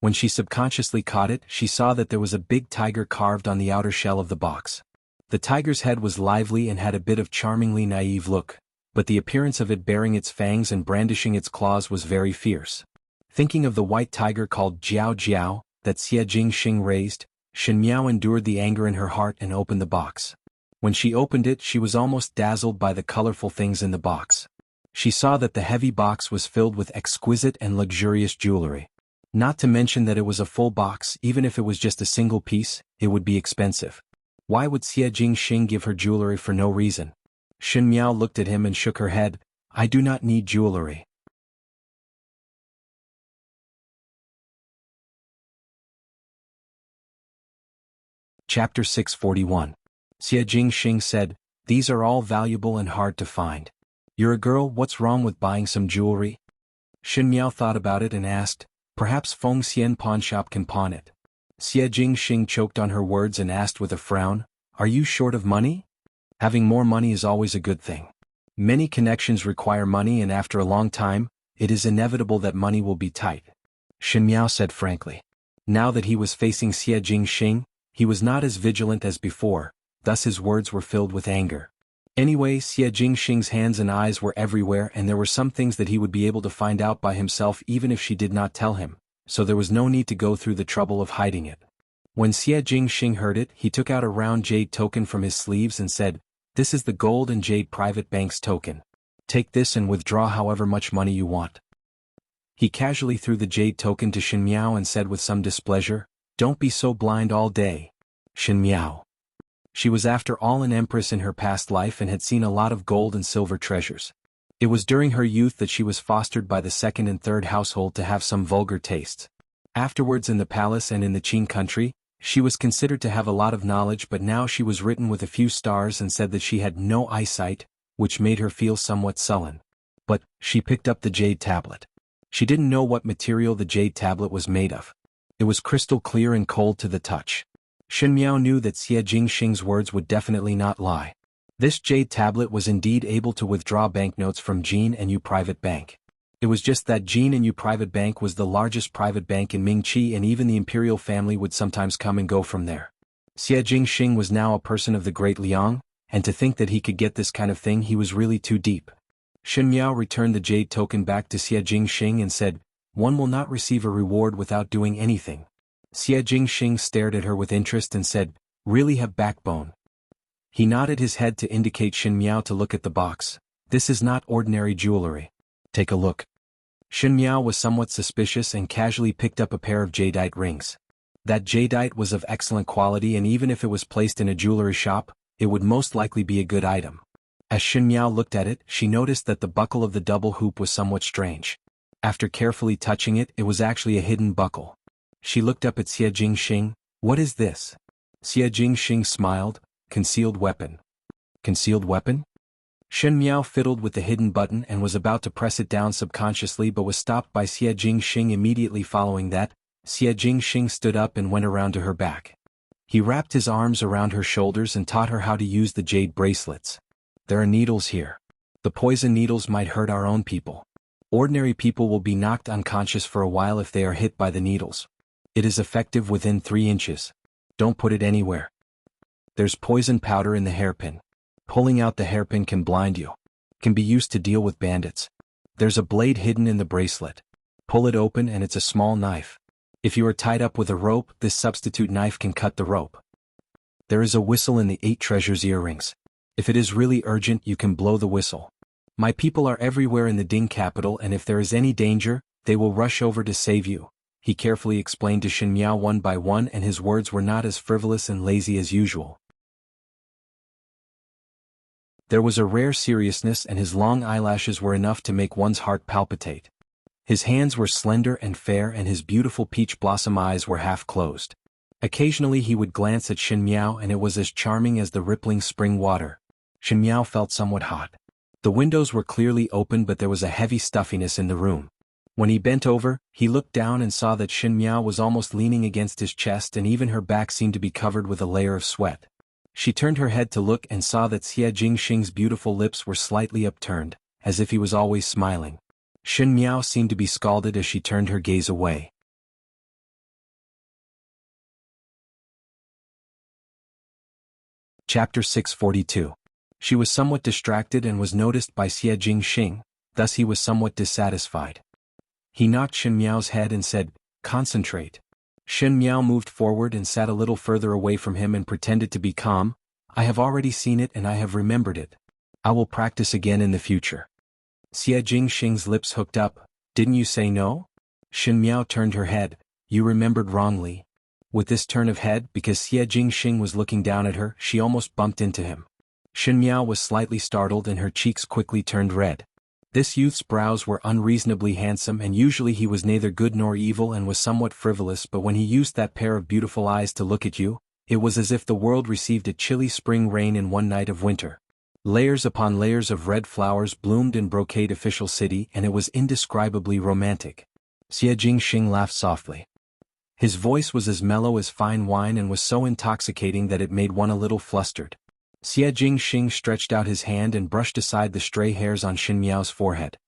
When she subconsciously caught it, she saw that there was a big tiger carved on the outer shell of the box. The tiger's head was lively and had a bit of charmingly naive look, but the appearance of it baring its fangs and brandishing its claws was very fierce. Thinking of the white tiger called Jiao Jiao, that Xie Jingxing raised, Shen Miao endured the anger in her heart and opened the box. When she opened it, she was almost dazzled by the colorful things in the box. She saw that the heavy box was filled with exquisite and luxurious jewelry. Not to mention that it was a full box. Even if it was just a single piece, it would be expensive. Why would Xie Jingxing give her jewelry for no reason? Shen Miao looked at him and shook her head. "I do not need jewelry." Chapter 641. Xie Jingxing said, "These are all valuable and hard to find. You're a girl, what's wrong with buying some jewelry?" Shen Miao thought about it and asked, "Perhaps Fengxian pawnshop can pawn it." Xie Jingxing choked on her words and asked with a frown, "Are you short of money?" Having more money is always a good thing. Many connections require money and after a long time, it is inevitable that money will be tight. Shen Miao said frankly. Now that he was facing Xie Jingxing, he was not as vigilant as before, thus his words were filled with anger. Anyway, Xie Jingxing's hands and eyes were everywhere and there were some things that he would be able to find out by himself even if she did not tell him, so there was no need to go through the trouble of hiding it. When Xie Jingxing heard it, he took out a round jade token from his sleeves and said, "This is the gold and jade private bank's token. Take this and withdraw however much money you want." He casually threw the jade token to Shen Miao and said with some displeasure, "Don't be so blind all day." Shen Miao. She was after all an empress in her past life and had seen a lot of gold and silver treasures. It was during her youth that she was fostered by the second and third household to have some vulgar tastes. Afterwards in the palace and in the Qin country, she was considered to have a lot of knowledge, but now she was written with a few stars and said that she had no eyesight, which made her feel somewhat sullen. But she picked up the jade tablet. She didn't know what material the jade tablet was made of. It was crystal clear and cold to the touch. Shen Miao knew that Xie Jingxing's words would definitely not lie. This jade tablet was indeed able to withdraw banknotes from Jin and Yu Private Bank. It was just that Jin and Yu Private Bank was the largest private bank in Mingqi and even the imperial family would sometimes come and go from there. Xie Jingxing was now a person of the Great Liang, and to think that he could get this kind of thing, he was really too deep. Shen Miao returned the jade token back to Xie Jingxing and said, "One will not receive a reward without doing anything." Xie Jingxing stared at her with interest and said, "Really have backbone." He nodded his head to indicate Shen Miao to look at the box. "This is not ordinary jewelry. Take a look." Shen Miao was somewhat suspicious and casually picked up a pair of jadeite rings. That jadeite was of excellent quality, and even if it was placed in a jewelry shop, it would most likely be a good item. As Xin Miao looked at it, she noticed that the buckle of the double hoop was somewhat strange. After carefully touching it, it was actually a hidden buckle. She looked up at Xie Jingxing. "What is this?" Xie Jingxing smiled. "Concealed weapon." "Concealed weapon?" Xin Miao fiddled with the hidden button and was about to press it down subconsciously, but was stopped by Xie Jingxing immediately following that. Xie Jingxing stood up and went around to her back. He wrapped his arms around her shoulders and taught her how to use the jade bracelets. "There are needles here. The poison needles might hurt our own people. Ordinary people will be knocked unconscious for a while if they are hit by the needles. It is effective within 3 inches. Don't put it anywhere. There's poison powder in the hairpin. Pulling out the hairpin can blind you. Can be used to deal with bandits. There's a blade hidden in the bracelet. Pull it open and it's a small knife. If you are tied up with a rope, this substitute knife can cut the rope. There is a whistle in the 8 treasures earrings. If it is really urgent, you can blow the whistle. My people are everywhere in the Ding capital, and if there is any danger, they will rush over to save you." He carefully explained to Xin Miao one by one, and his words were not as frivolous and lazy as usual. There was a rare seriousness, and his long eyelashes were enough to make one's heart palpitate. His hands were slender and fair, and his beautiful peach blossom eyes were half closed. Occasionally he would glance at Xin Miao, and it was as charming as the rippling spring water. Xin Miao felt somewhat hot. The windows were clearly open, but there was a heavy stuffiness in the room. When he bent over, he looked down and saw that Xin Miao was almost leaning against his chest, and even her back seemed to be covered with a layer of sweat. She turned her head to look and saw that Xie Jingxing's beautiful lips were slightly upturned, as if he was always smiling. Xin Miao seemed to be scalded as she turned her gaze away. Chapter 642. She was somewhat distracted and was noticed by Xie Jingxing, thus he was somewhat dissatisfied. He knocked Xin Miao's head and said, "Concentrate." Xin Miao moved forward and sat a little further away from him and pretended to be calm. "I have already seen it and I have remembered it. I will practice again in the future." Xie Jingxing's lips hooked up. "Didn't you say no?" Xin Miao turned her head. "You remembered wrongly." With this turn of head, because Xie Jingxing was looking down at her, she almost bumped into him. Xin Miao was slightly startled and her cheeks quickly turned red. This youth's brows were unreasonably handsome, and usually he was neither good nor evil and was somewhat frivolous, but when he used that pair of beautiful eyes to look at you, it was as if the world received a chilly spring rain in one night of winter. Layers upon layers of red flowers bloomed in Brocade Official City, and it was indescribably romantic. Xie Jingxing laughed softly. His voice was as mellow as fine wine and was so intoxicating that it made one a little flustered. Xie Jingxing stretched out his hand and brushed aside the stray hairs on Xin Miao's forehead.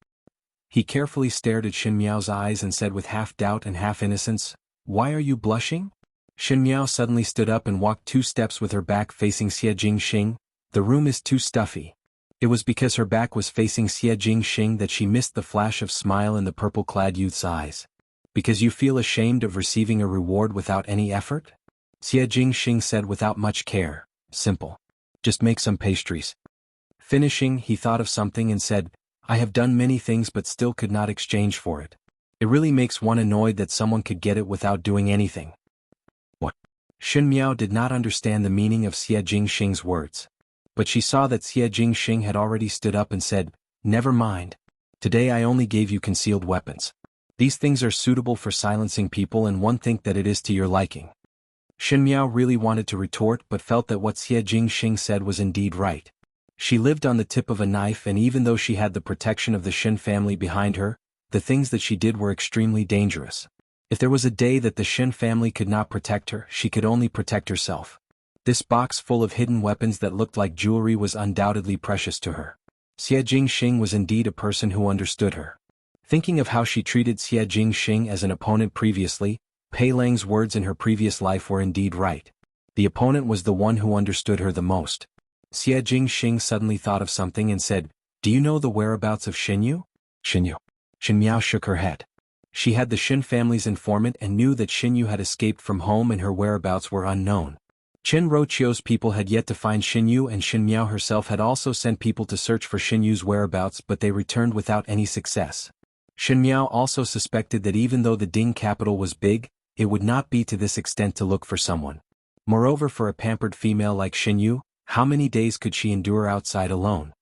He carefully stared at Xin Miao's eyes and said with half doubt and half innocence, "Why are you blushing?" Xin Miao suddenly stood up and walked 2 steps with her back facing Xie Jingxing. "The room is too stuffy." It was because her back was facing Xie Jingxing that she missed the flash of smile in the purple-clad youth's eyes. "Because you feel ashamed of receiving a reward without any effort?" Xie Jingxing said without much care. "Simple. Just make some pastries." Finishing, he thought of something and said, "I have done many things but still could not exchange for it. It really makes one annoyed that someone could get it without doing anything." What? Xin Miao did not understand the meaning of Xie Jingxing's words. But she saw that Xie Jingxing had already stood up and said, "Never mind. Today I only gave you concealed weapons. These things are suitable for silencing people, and one think that it is to your liking." Xin Miao really wanted to retort but felt that what Xie Jingxing said was indeed right. She lived on the tip of a knife, and even though she had the protection of the Xin family behind her, the things that she did were extremely dangerous. If there was a day that the Xin family could not protect her, she could only protect herself. This box full of hidden weapons that looked like jewelry was undoubtedly precious to her. Xie Jingxing was indeed a person who understood her. Thinking of how she treated Xie Jingxing as an opponent previously, Pei Lang's words in her previous life were indeed right. The opponent was the one who understood her the most. Xie Jingxing suddenly thought of something and said, "Do you know the whereabouts of Xinyu?" "Xinyu." Xin Miao shook her head. She had the Xin family's informant and knew that Xinyu had escaped from home and her whereabouts were unknown. Qin Roqiu's people had yet to find Xinyu, and Xin Miao herself had also sent people to search for Xinyu's whereabouts, but they returned without any success. Xin Miao also suspected that even though the Ding capital was big, it would not be to this extent to look for someone. Moreover, for a pampered female like Xinyu, how many days could she endure outside alone?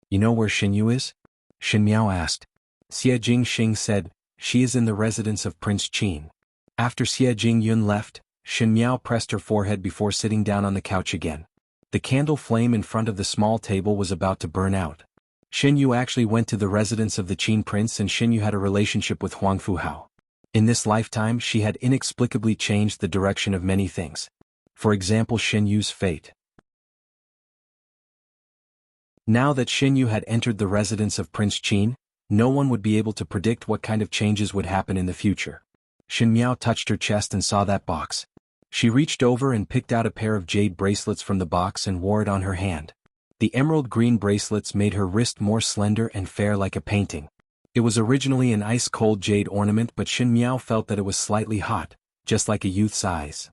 You know where Xinyu is? Shen Miao asked. Xie Jingxing said, she is in the residence of Prince Qin. After Xie Jingyun left, Shen Miao pressed her forehead before sitting down on the couch again. The candle flame in front of the small table was about to burn out. Xinyu actually went to the residence of the Qin prince, and Xinyu had a relationship with Huang Fuhao. In this lifetime she had inexplicably changed the direction of many things. For example, Xinyu's fate. Now that Xinyu had entered the residence of Prince Qin, no one would be able to predict what kind of changes would happen in the future. Shen Miao touched her chest and saw that box. She reached over and picked out a pair of jade bracelets from the box and wore it on her hand. The emerald green bracelets made her wrist more slender and fair like a painting. It was originally an ice-cold jade ornament, but Shen Miao felt that it was slightly hot, just like a youth's eyes.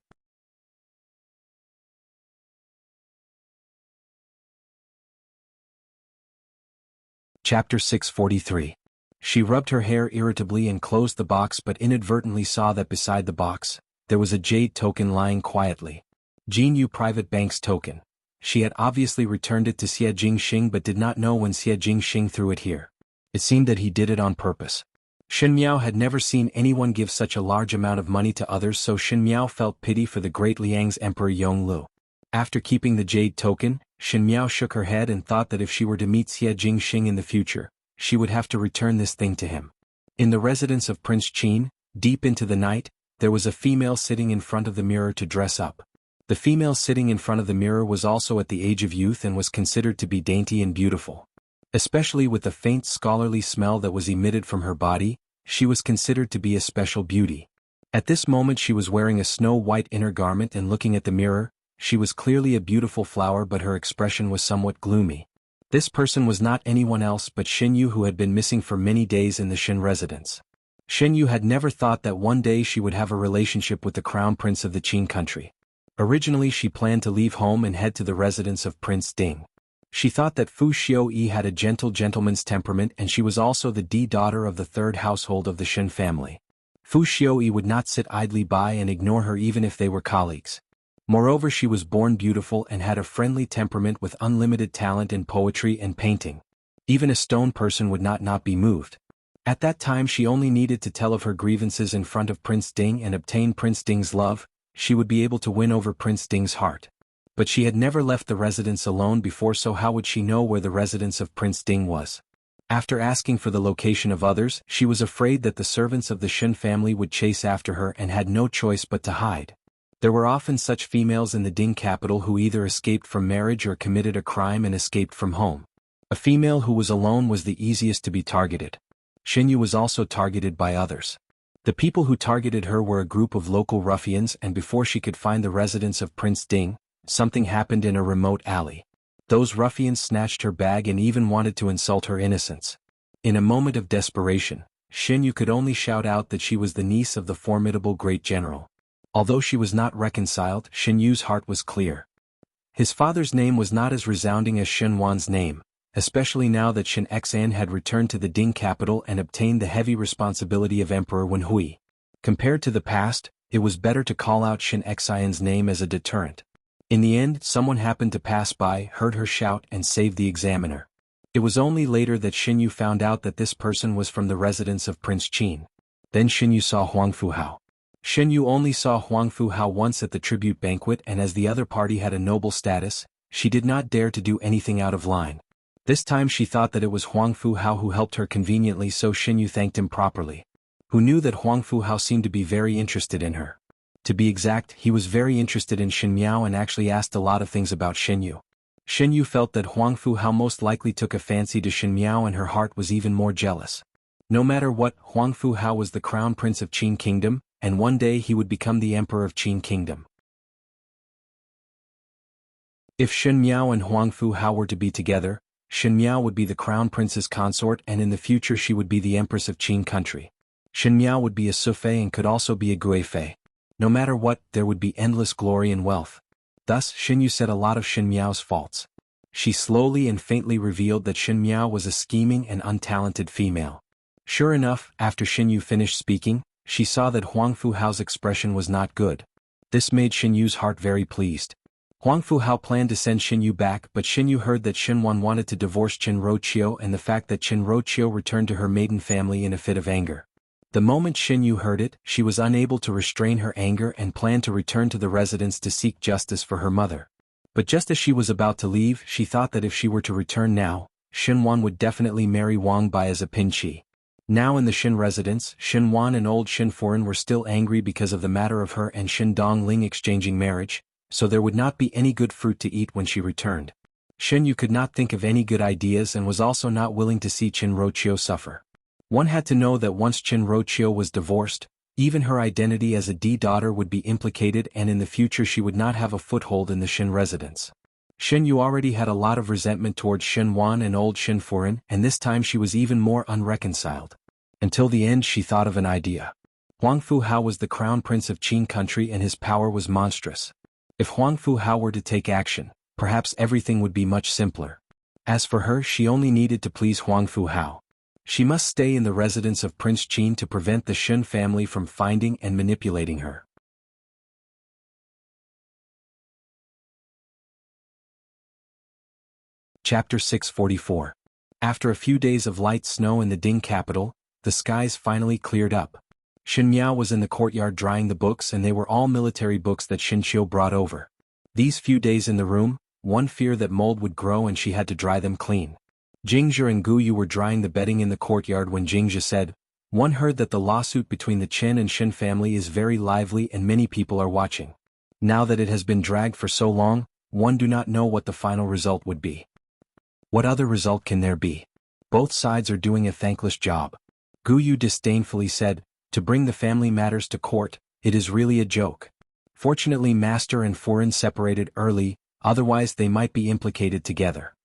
Chapter 643. She rubbed her hair irritably and closed the box, but inadvertently saw that beside the box, there was a jade token lying quietly. Jinyu Private Bank's token. She had obviously returned it to Xie Jingxing but did not know when Xie Jingxing threw it here. It seemed that he did it on purpose. Shen Miao had never seen anyone give such a large amount of money to others, so Shen Miao felt pity for the great Liang's Emperor Yonglu. After keeping the jade token, Shen Miao shook her head and thought that if she were to meet Xie Jingxing in the future, she would have to return this thing to him. In the residence of Prince Qin, deep into the night, there was a female sitting in front of the mirror to dress up. The female sitting in front of the mirror was also at the age of youth and was considered to be dainty and beautiful. Especially with the faint scholarly smell that was emitted from her body, she was considered to be a special beauty. At this moment she was wearing a snow-white inner garment and looking at the mirror. She was clearly a beautiful flower, but her expression was somewhat gloomy. This person was not anyone else but Xinyu, who had been missing for many days in the Shen residence. Xinyu had never thought that one day she would have a relationship with the crown prince of the Qin country. Originally she planned to leave home and head to the residence of Prince Ding. She thought that Fu Xiuyi had a gentle gentleman's temperament, and she was also the daughter of the third household of the Shen family. Fu Xiuyi would not sit idly by and ignore her even if they were colleagues. Moreover, she was born beautiful and had a friendly temperament with unlimited talent in poetry and painting. Even a stone person would not be moved. At that time she only needed to tell of her grievances in front of Prince Ding and obtain Prince Ding's love. She would be able to win over Prince Ding's heart. But she had never left the residence alone before, so how would she know where the residence of Prince Ding was? After asking for the location of others, she was afraid that the servants of the Shen family would chase after her and had no choice but to hide. There were often such females in the Ding capital who either escaped from marriage or committed a crime and escaped from home. A female who was alone was the easiest to be targeted. Xinyu was also targeted by others. The people who targeted her were a group of local ruffians, and before she could find the residence of Prince Ding, something happened in a remote alley. Those ruffians snatched her bag and even wanted to insult her innocence. In a moment of desperation, Xinyu could only shout out that she was the niece of the formidable great general. Although she was not reconciled, Xinyu's heart was clear. His father's name was not as resounding as Shen Wan's name, especially now that Shen Xan had returned to the Ding capital and obtained the heavy responsibility of Emperor Wenhui. Compared to the past, it was better to call out Shen Xian's name as a deterrent. In the end, someone happened to pass by, heard her shout, and saved the examiner. It was only later that Xinyu found out that this person was from the residence of Prince Qin. Then Xinyu saw Huang Fuhao. Xinyu only saw Huang Fuhao once at the tribute banquet, and as the other party had a noble status, she did not dare to do anything out of line. This time she thought that it was Huang Fuhao who helped her conveniently, so Xinyu thanked him properly. Who knew that Huang Fuhao seemed to be very interested in her. To be exact, he was very interested in Shen Miao and actually asked a lot of things about Xinyu. Xinyu felt that Huang Fuhao most likely took a fancy to Shen Miao, and her heart was even more jealous. No matter what, Huang Fuhao was the crown prince of Qin Kingdom, and one day he would become the emperor of Qin Kingdom. If Shen Miao and Huang Fuhao were to be together, Shen Miao would be the crown prince's consort, and in the future she would be the empress of Qin country. Shen Miao would be a Sufei and could also be a Guifei. No matter what, there would be endless glory and wealth. Thus, Xinyu said a lot of Shen Miao's faults. She slowly and faintly revealed that Shen Miao was a scheming and untalented female. Sure enough, after Xinyu finished speaking, she saw that Huang Fu Hao's expression was not good. This made Xin Yu's heart very pleased. Huang Fu Hao planned to send Xin Yu back, but Xin Yu heard that Xin Wan wanted to divorce Qin Roqiu and the fact that Qin Roqiu returned to her maiden family in a fit of anger. The moment Xin Yu heard it, she was unable to restrain her anger and planned to return to the residence to seek justice for her mother. But just as she was about to leave, she thought that if she were to return now, Xin Wan would definitely marry Wang Bai as a pinchi. Now in the Xin residence, Xin Wan and old Xin Foreign were still angry because of the matter of her and Xin Dongling exchanging marriage, so there would not be any good fruit to eat when she returned. Xin Yu could not think of any good ideas and was also not willing to see Qin Roqiu suffer. One had to know that once Qin Roqiu was divorced, even her identity as a daughter would be implicated and in the future she would not have a foothold in the Xin residence. Xin Yu already had a lot of resentment towards Xin Wan and old Xin Foreign, and this time she was even more unreconciled. Until the end she thought of an idea. Huang Fu Hao was the crown prince of Qin country and his power was monstrous. If Huang Fu Hao were to take action, perhaps everything would be much simpler. As for her, she only needed to please Huang Fu Hao. She must stay in the residence of Prince Qin to prevent the Xin family from finding and manipulating her. Chapter 644. After a few days of light snow in the Ding capital, the skies finally cleared up. Xin Miao was in the courtyard drying the books and they were all military books that Xin Qiu brought over. These few days in the room, one feared that mold would grow and she had to dry them clean. Jingzhe and Gu Yu were drying the bedding in the courtyard when Jingzhe said, "One heard that the lawsuit between the Qin and Xin family is very lively and many people are watching. Now that it has been dragged for so long, one do not know what the final result would be." "What other result can there be? Both sides are doing a thankless job." Gu Yu disdainfully said, "To bring the family matters to court, it is really a joke. Fortunately Master and Foreign separated early, otherwise they might be implicated together."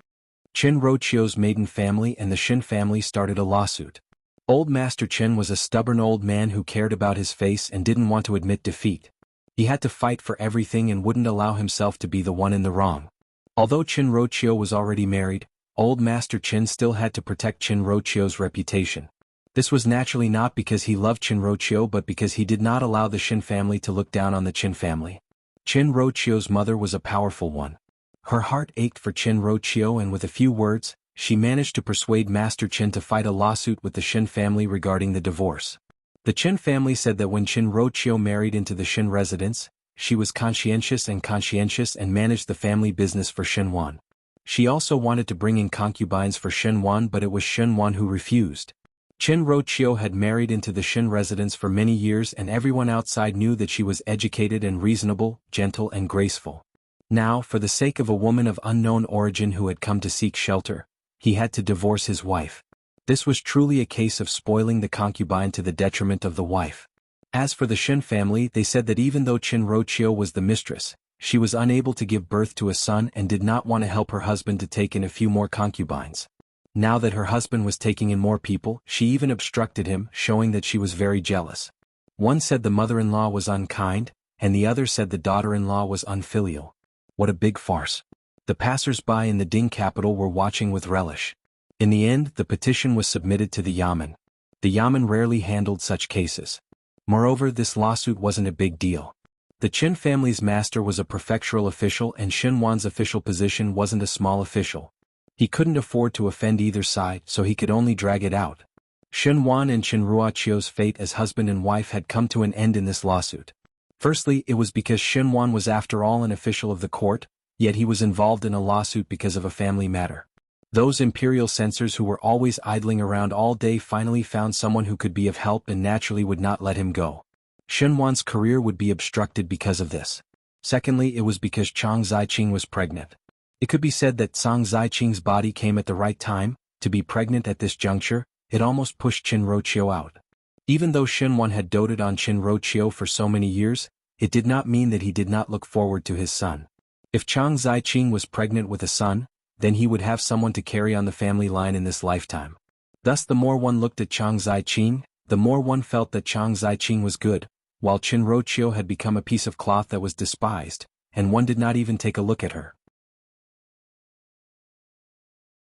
Qin Roqiu's maiden family and the Xin family started a lawsuit. Old Master Qin was a stubborn old man who cared about his face and didn't want to admit defeat. He had to fight for everything and wouldn't allow himself to be the one in the wrong. Although Qin Roqiu was already married, Old Master Qin still had to protect Qin Roqiu's reputation. This was naturally not because he loved Qin Roqiu but because he did not allow the Xin family to look down on the Qin family. Qin Roqiu's mother was a powerful one. Her heart ached for Qin Roqiu and with a few words, she managed to persuade Master Qin to fight a lawsuit with the Xin family regarding the divorce. The Qin family said that when Qin Roqiu married into the Xin residence, she was conscientious and managed the family business for Xin Wan. She also wanted to bring in concubines for Xin Wan but it was Xin Wan who refused. Qin Roqiu had married into the Xin residence for many years and everyone outside knew that she was educated and reasonable, gentle and graceful. Now, for the sake of a woman of unknown origin who had come to seek shelter, he had to divorce his wife. This was truly a case of spoiling the concubine to the detriment of the wife. As for the Xin family, they said that even though Qin Roqiu was the mistress, she was unable to give birth to a son and did not want to help her husband to take in a few more concubines. Now that her husband was taking in more people, she even obstructed him, showing that she was very jealous. One said the mother-in-law was unkind, and the other said the daughter-in-law was unfilial. What a big farce. The passers-by in the Ding capital were watching with relish. In the end, the petition was submitted to the Yamen. The Yamen rarely handled such cases. Moreover, this lawsuit wasn't a big deal. The Qin family's master was a prefectural official and Xin Wan's official position wasn't a small official. He couldn't afford to offend either side, so he could only drag it out. Xin Wan and Qin Ruoqiu's fate as husband and wife had come to an end in this lawsuit. Firstly, it was because Xin Wan was after all an official of the court, yet he was involved in a lawsuit because of a family matter. Those imperial censors who were always idling around all day finally found someone who could be of help and naturally would not let him go. Xin Wan's career would be obstructed because of this. Secondly, it was because Chang Ziqing was pregnant. It could be said that Chang Ziqing's body came at the right time. To be pregnant at this juncture, it almost pushed Qin Roqiu out. Even though Xin Wan had doted on Qin Roqiu for so many years, it did not mean that he did not look forward to his son. If Chang Ziqing was pregnant with a son, then he would have someone to carry on the family line in this lifetime. Thus the more one looked at Chang Ziqing, the more one felt that Chang Ziqing was good, while Qin Roqiu had become a piece of cloth that was despised, and one did not even take a look at her.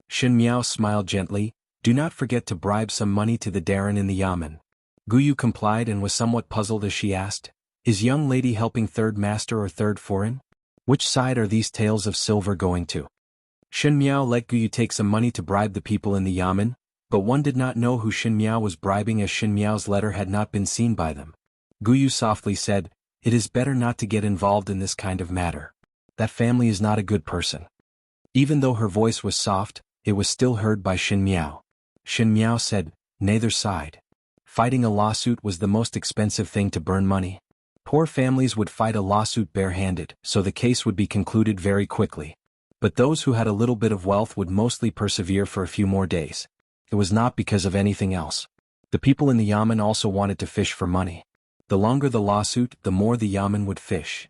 Xin Miao smiled gently, "Do not forget to bribe some money to the Darren in the Yamen." Guyu complied and was somewhat puzzled as she asked, "Is young lady helping third master or third foreign? Which side are these tails of silver going to?" Shin Miao let Guyu take some money to bribe the people in the yamen, but one did not know who Shin Miao was bribing as Shin Miao's letter had not been seen by them. Guyu softly said, "It is better not to get involved in this kind of matter. That family is not a good person." Even though her voice was soft, it was still heard by Shin Miao. Shin Miao said, "Neither side. Fighting a lawsuit was the most expensive thing to burn money. Poor families would fight a lawsuit barehanded, so the case would be concluded very quickly. But those who had a little bit of wealth would mostly persevere for a few more days. It was not because of anything else. The people in the yamen also wanted to fish for money. The longer the lawsuit, the more the yamen would fish."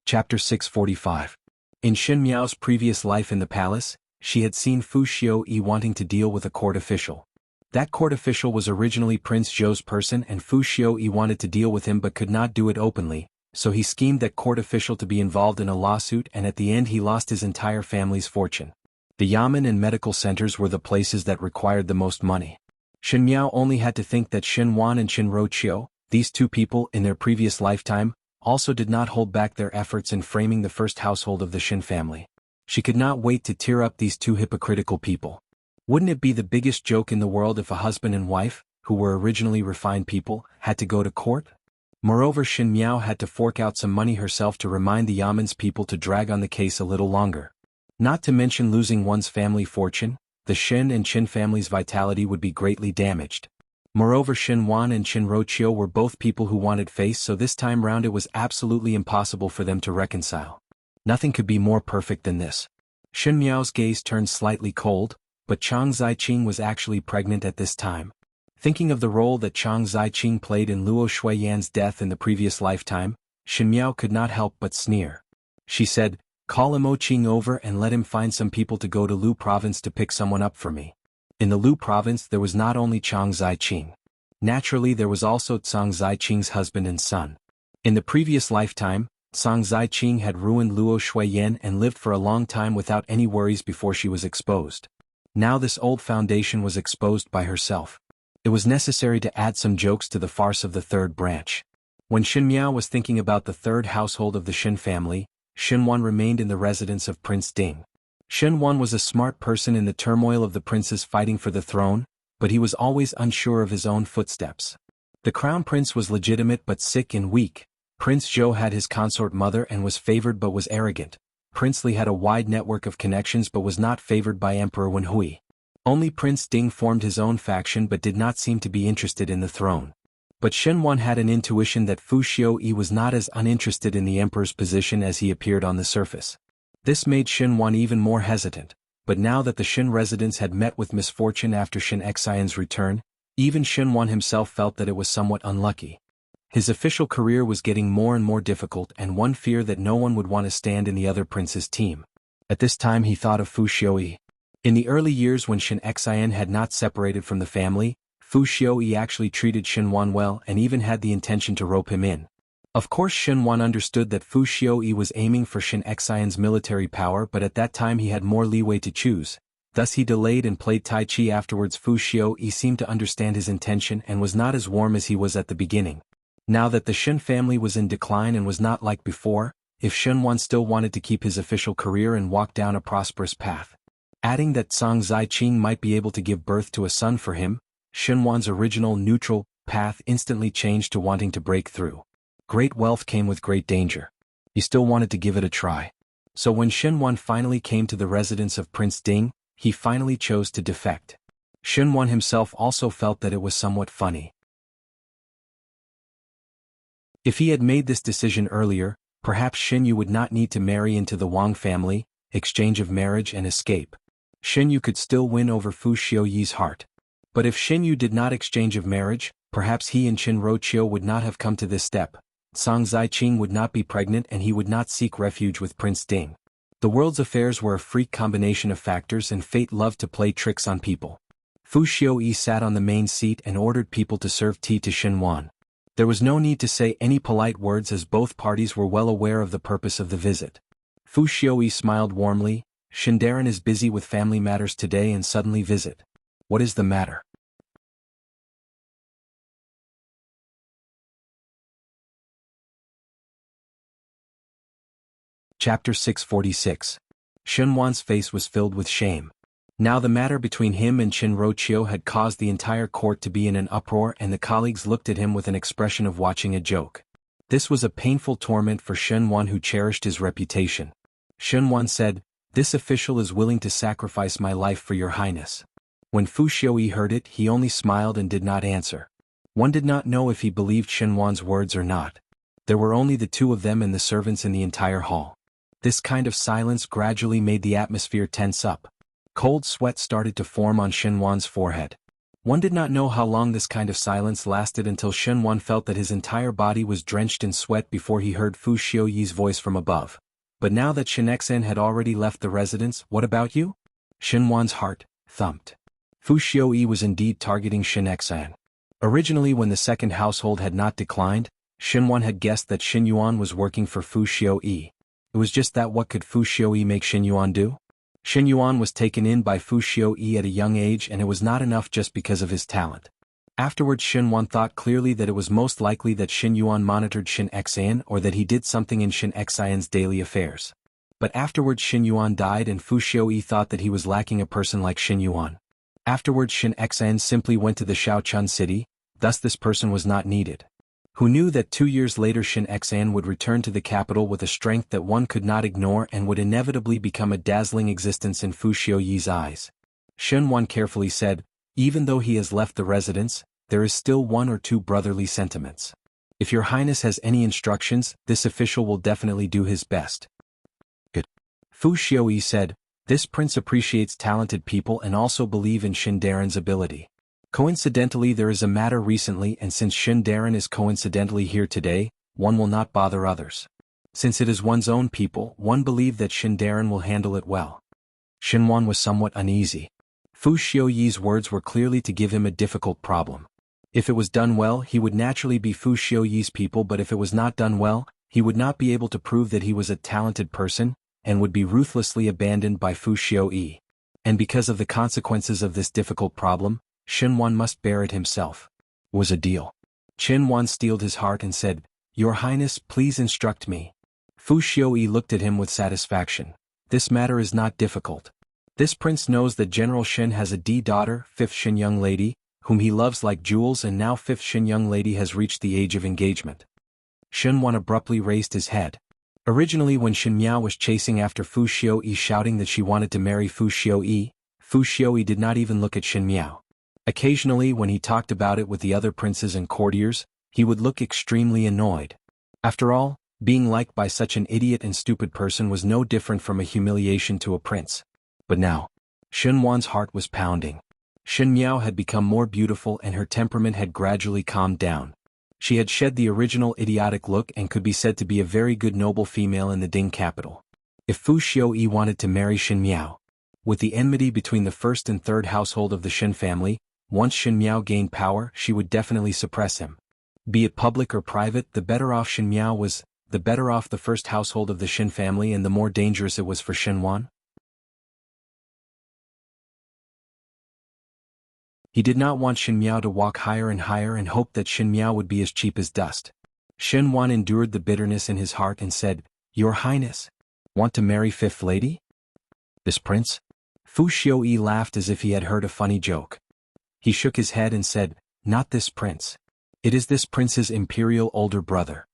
Chapter 645. In Shin Miao's previous life in the palace, she had seen Fu Xiu-yi wanting to deal with a court official. That court official was originally Prince Zhou's person and Fu Xiu-yi wanted to deal with him but could not do it openly, so he schemed that court official to be involved in a lawsuit and at the end he lost his entire family's fortune. The yamen and medical centers were the places that required the most money. Shin Miao only had to think that Shin Wan and Shin Roqiu, these two people in their previous lifetime, also did not hold back their efforts in framing the first household of the Shin family. She could not wait to tear up these two hypocritical people. Wouldn't it be the biggest joke in the world if a husband and wife, who were originally refined people, had to go to court? Moreover, Shin Miao had to fork out some money herself to remind the Yamen's people to drag on the case a little longer. Not to mention losing one's family fortune, the Shin and Qin family's vitality would be greatly damaged. Moreover, Shin Wan and Shin Roqiu were both people who wanted face, so this time round it was absolutely impossible for them to reconcile. Nothing could be more perfect than this. Shin Miao's gaze turned slightly cold, but Chang Ziqing was actually pregnant at this time. Thinking of the role that Chang Ziqing played in Luo Shuiyan's death in the previous lifetime, Shin Miao could not help but sneer. She said, "Call Mo Qing over and let him find some people to go to Lu province to pick someone up for me." In the Lu province there was not only Chang Ziqing. Naturally there was also Chang Ziqing's husband and son. In the previous lifetime, Chang Ziqing had ruined Luo Shuiyan and lived for a long time without any worries before she was exposed. Now this old foundation was exposed by herself. It was necessary to add some jokes to the farce of the third branch. When Shin Miao was thinking about the third household of the Shin family, Shin Wan remained in the residence of Prince Ding. Shin Wan was a smart person in the turmoil of the princes fighting for the throne, but he was always unsure of his own footsteps. The crown prince was legitimate but sick and weak. Prince Zhou had his consort mother and was favored but was arrogant. Prince Li had a wide network of connections but was not favored by Emperor Wenhui. Only Prince Ding formed his own faction but did not seem to be interested in the throne. But Shin Wan had an intuition that Fu Xiu-yi was not as uninterested in the emperor's position as he appeared on the surface. This made Shin Wan even more hesitant, but now that the Shin residents had met with misfortune after Shin Xian's return, even Shin Wan himself felt that it was somewhat unlucky. His official career was getting more and more difficult and one feared that no one would want to stand in the other prince's team. At this time he thought of Fu Xiu-yi. In the early years when Shin Xian had not separated from the family, Fu Xiu-yi actually treated Shin Wan well and even had the intention to rope him in. Of course Shin Wan understood that Fu Xiu-yi was aiming for Shin Xian's military power but at that time he had more leeway to choose, thus he delayed and played Tai Chi afterwards. Fu Xiu-yi seemed to understand his intention and was not as warm as he was at the beginning. Now that the Shin family was in decline and was not like before, if Shin Wan still wanted to keep his official career and walk down a prosperous path, adding that Chang Ziqing might be able to give birth to a son for him, Shin Wan's original neutral path instantly changed to wanting to break through. Great wealth came with great danger. He still wanted to give it a try. So when Shin Wan finally came to the residence of Prince Ding, he finally chose to defect. Shin Wan himself also felt that it was somewhat funny. If he had made this decision earlier, perhaps Shin Yu would not need to marry into the Wang family, exchange of marriage and escape. Shin Yu could still win over Fu Xiu-yi's heart. But if Shin Yu did not exchange of marriage, perhaps he and Shin Roqiu would not have come to this step. Chang Ziqing would not be pregnant and he would not seek refuge with Prince Ding. The world's affairs were a freak combination of factors and fate loved to play tricks on people. Fu Xiu-yi sat on the main seat and ordered people to serve tea to Shin Wan. There was no need to say any polite words as both parties were well aware of the purpose of the visit. Fu Xiu-yi smiled warmly, Shindarin is busy with family matters today and suddenly visit. What is the matter? Chapter 646. Shenwan's face was filled with shame. Now the matter between him and Qin Roqiu had caused the entire court to be in an uproar, and the colleagues looked at him with an expression of watching a joke. This was a painful torment for Shenwan, who cherished his reputation. Shenwan said, "This official is willing to sacrifice my life for your highness." When Fu Xiuyi heard it, he only smiled and did not answer. One did not know if he believed Shenwan's words or not. There were only the two of them and the servants in the entire hall. This kind of silence gradually made the atmosphere tense up. Cold sweat started to form on Shenwan's forehead. One did not know how long this kind of silence lasted until Shenwan felt that his entire body was drenched in sweat before he heard Fu Xiuyi's voice from above. "But now that Shen Xan had already left the residence, what about you?" Shenwan's heart thumped. Fu Xiuyi was indeed targeting Shen Xan. Originally, when the second household had not declined, Shenwan had guessed that Shen Yuan was working for Fu Xiuyi. It was just that what could Fu Xiuyi make Shen Yuan do? Shen Yuan was taken in by Fu Xiuyi at a young age, and it was not enough just because of his talent. Afterwards, Shen Yuan thought clearly that it was most likely that Shen Yuan monitored Shen Xian, or that he did something in Shen Xian's daily affairs. But afterwards Shen Yuan died, and Fu Xiuyi thought that he was lacking a person like Shen Yuan. Afterwards Shen Xian simply went to the Shaochun city, thus this person was not needed. Who knew that 2 years later Shen Xian would return to the capital with a strength that one could not ignore and would inevitably become a dazzling existence in Fu Xiuyi's eyes? Shen Yuan carefully said, "Even though he has left the residence, there is still one or two brotherly sentiments. If your highness has any instructions, this official will definitely do his best." Good. Fu Xiuyi said, "This prince appreciates talented people and also believe in Shindarin's ability. Coincidentally, there is a matter recently, and since Shindarin is coincidentally here today, one will not bother others. Since it is one's own people, one believe that Shindarin will handle it well." Shenwan was somewhat uneasy. Fu Xiuyi's words were clearly to give him a difficult problem. If it was done well, he would naturally be Fu Xiuyi's people, but if it was not done well, he would not be able to prove that he was a talented person, and would be ruthlessly abandoned by Fu Xiuyi. And because of the consequences of this difficult problem, Shenwan must bear it himself. It was a deal. Shenwan steeled his heart and said, "Your Highness, please instruct me." Fu Xiuyi looked at him with satisfaction. "This matter is not difficult. This prince knows that General Shen has a daughter, 5th Shen young lady, whom he loves like jewels, and now 5th Shen young lady has reached the age of engagement." Shenwan abruptly raised his head. Originally, when Shen Miao was chasing after Fu Xiuyi shouting that she wanted to marry Fu Xiuyi did not even look at Shen Miao. Occasionally, when he talked about it with the other princes and courtiers, he would look extremely annoyed. After all, being liked by such an idiot and stupid person was no different from a humiliation to a prince. But now, Shenwan's heart was pounding. Shen Miao had become more beautiful and her temperament had gradually calmed down. She had shed the original idiotic look and could be said to be a very good noble female in the Ding capital. If Fu Xiuyi wanted to marry Shen Miao, with the enmity between the first and third household of the Shen family, once Shen Miao gained power, she would definitely suppress him. Be it public or private, the better off Shen Miao was, the better off the first household of the Shen family, and the more dangerous it was for Shenwan. He did not want Shen Miao to walk higher and higher and hoped that Shen Miao would be as cheap as dust. Shenwan endured the bitterness in his heart and said, "Your Highness, want to marry 5th lady? This prince?" Fu Xiuyi laughed as if he had heard a funny joke. He shook his head and said, "Not this prince. It is this prince's imperial older brother."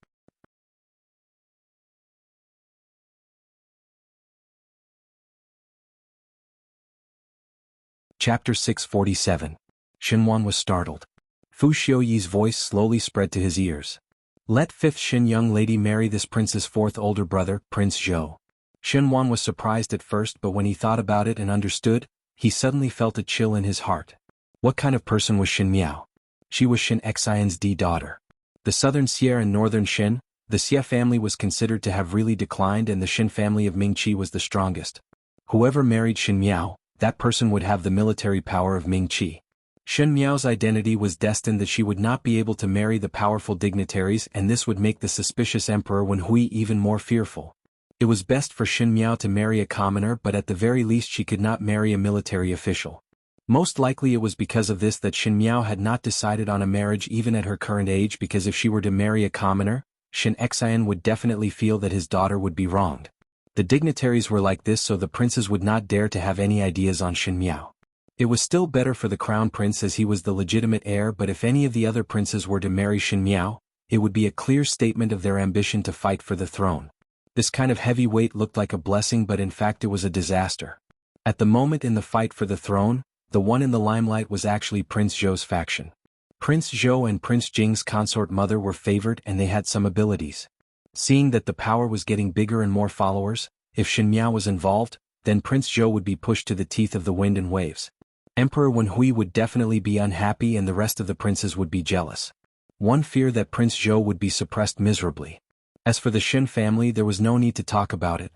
Chapter 647. Shenwan was startled. Fu Xiuyi's voice slowly spread to his ears. "Let 5th Shen young lady marry this prince's 4th older brother, Prince Zhou." Shenwan was surprised at first, but when he thought about it and understood, he suddenly felt a chill in his heart. What kind of person was Shen Miao? She was Shen Xian's daughter. The southern Xie and northern Shen, the Xie family was considered to have really declined, and the Shen family of Mingqi was the strongest. Whoever married Shen Miao, that person would have the military power of Mingqi. Shen Miao's identity was destined that she would not be able to marry the powerful dignitaries, and this would make the suspicious Emperor Wen Hui even more fearful. It was best for Xin Miao to marry a commoner, but at the very least she could not marry a military official. Most likely it was because of this that Xin Miao had not decided on a marriage even at her current age, because if she were to marry a commoner, Xin Xian would definitely feel that his daughter would be wronged. The dignitaries were like this, so the princes would not dare to have any ideas on Xin Miao. It was still better for the crown prince as he was the legitimate heir, but if any of the other princes were to marry Xin Miao, it would be a clear statement of their ambition to fight for the throne. This kind of heavy weight looked like a blessing, but in fact it was a disaster. At the moment in the fight for the throne, the one in the limelight was actually Prince Zhou's faction. Prince Zhou and Prince Jing's consort mother were favored and they had some abilities. Seeing that the power was getting bigger and more followers, if Xin Miao was involved, then Prince Zhou would be pushed to the teeth of the wind and waves. Emperor Wenhui would definitely be unhappy and the rest of the princes would be jealous. One fear that Prince Zhou would be suppressed miserably. As for the Xin family, there was no need to talk about it.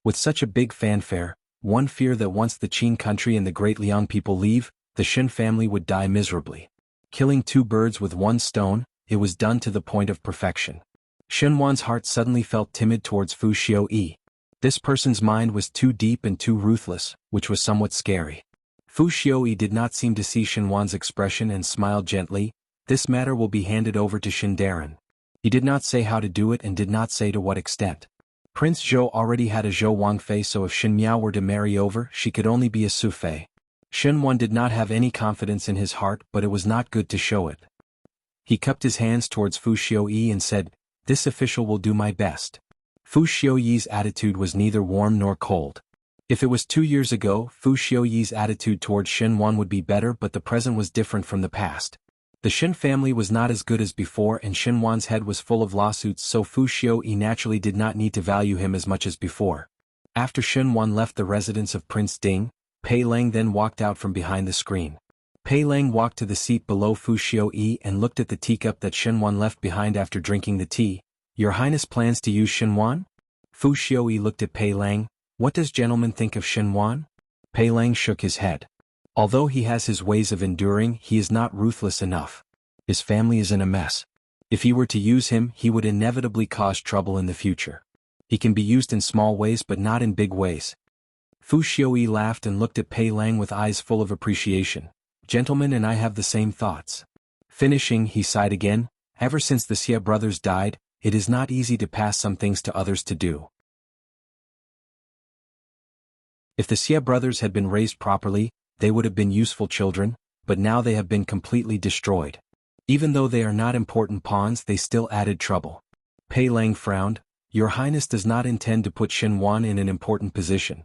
With such a big fanfare, one fear that once the Qin country and the Great Liang people leave, the Xin family would die miserably. Killing two birds with one stone, it was done to the point of perfection. Xin Wan's heart suddenly felt timid towards Fu Xiuyi. This person's mind was too deep and too ruthless, which was somewhat scary. Fu Xiuyi did not seem to see Xin Wan's expression and smiled gently. This matter will be handed over to Xin Darren. He did not say how to do it and did not say to what extent. Prince Zhou already had a Zhou Wangfei, so if Xin Miao were to marry over, she could only be a Sufei. Xin Wan did not have any confidence in his heart, but it was not good to show it. He cupped his hands towards Fu Xiuyi and said, "This official will do my best." Fu Xiuyi's attitude was neither warm nor cold. If it was 2 years ago, Fu Xiuyi's attitude towards Xin Wan would be better, but the present was different from the past. The Xin family was not as good as before and Xin Wan's head was full of lawsuits, so Fu Xiuyi naturally did not need to value him as much as before. After Xin Wan left the residence of Prince Ding, Pei Lang then walked out from behind the screen. Pei Lang walked to the seat below Fu Xiuyi and looked at the teacup that Xin Wan left behind after drinking the tea. "Your Highness plans to use Xin Wan?" Fu Xiuyi looked at Pei Lang. "What does gentleman think of Xin Wan?" Pei Lang shook his head. Although he has his ways of enduring, he is not ruthless enough. His family is in a mess. If he were to use him, he would inevitably cause trouble in the future. He can be used in small ways but not in big ways. Fu Xiuyi laughed and looked at Pei Lang with eyes full of appreciation. "Gentlemen, and I have the same thoughts." Finishing, he sighed again. "Ever since the Xie brothers died, it is not easy to pass some things to others to do. If the Xie brothers had been raised properly, they would have been useful children, but now they have been completely destroyed. Even though they are not important pawns, they still added trouble." Pei Lang frowned. "Your Highness does not intend to put Xin Wan in an important position."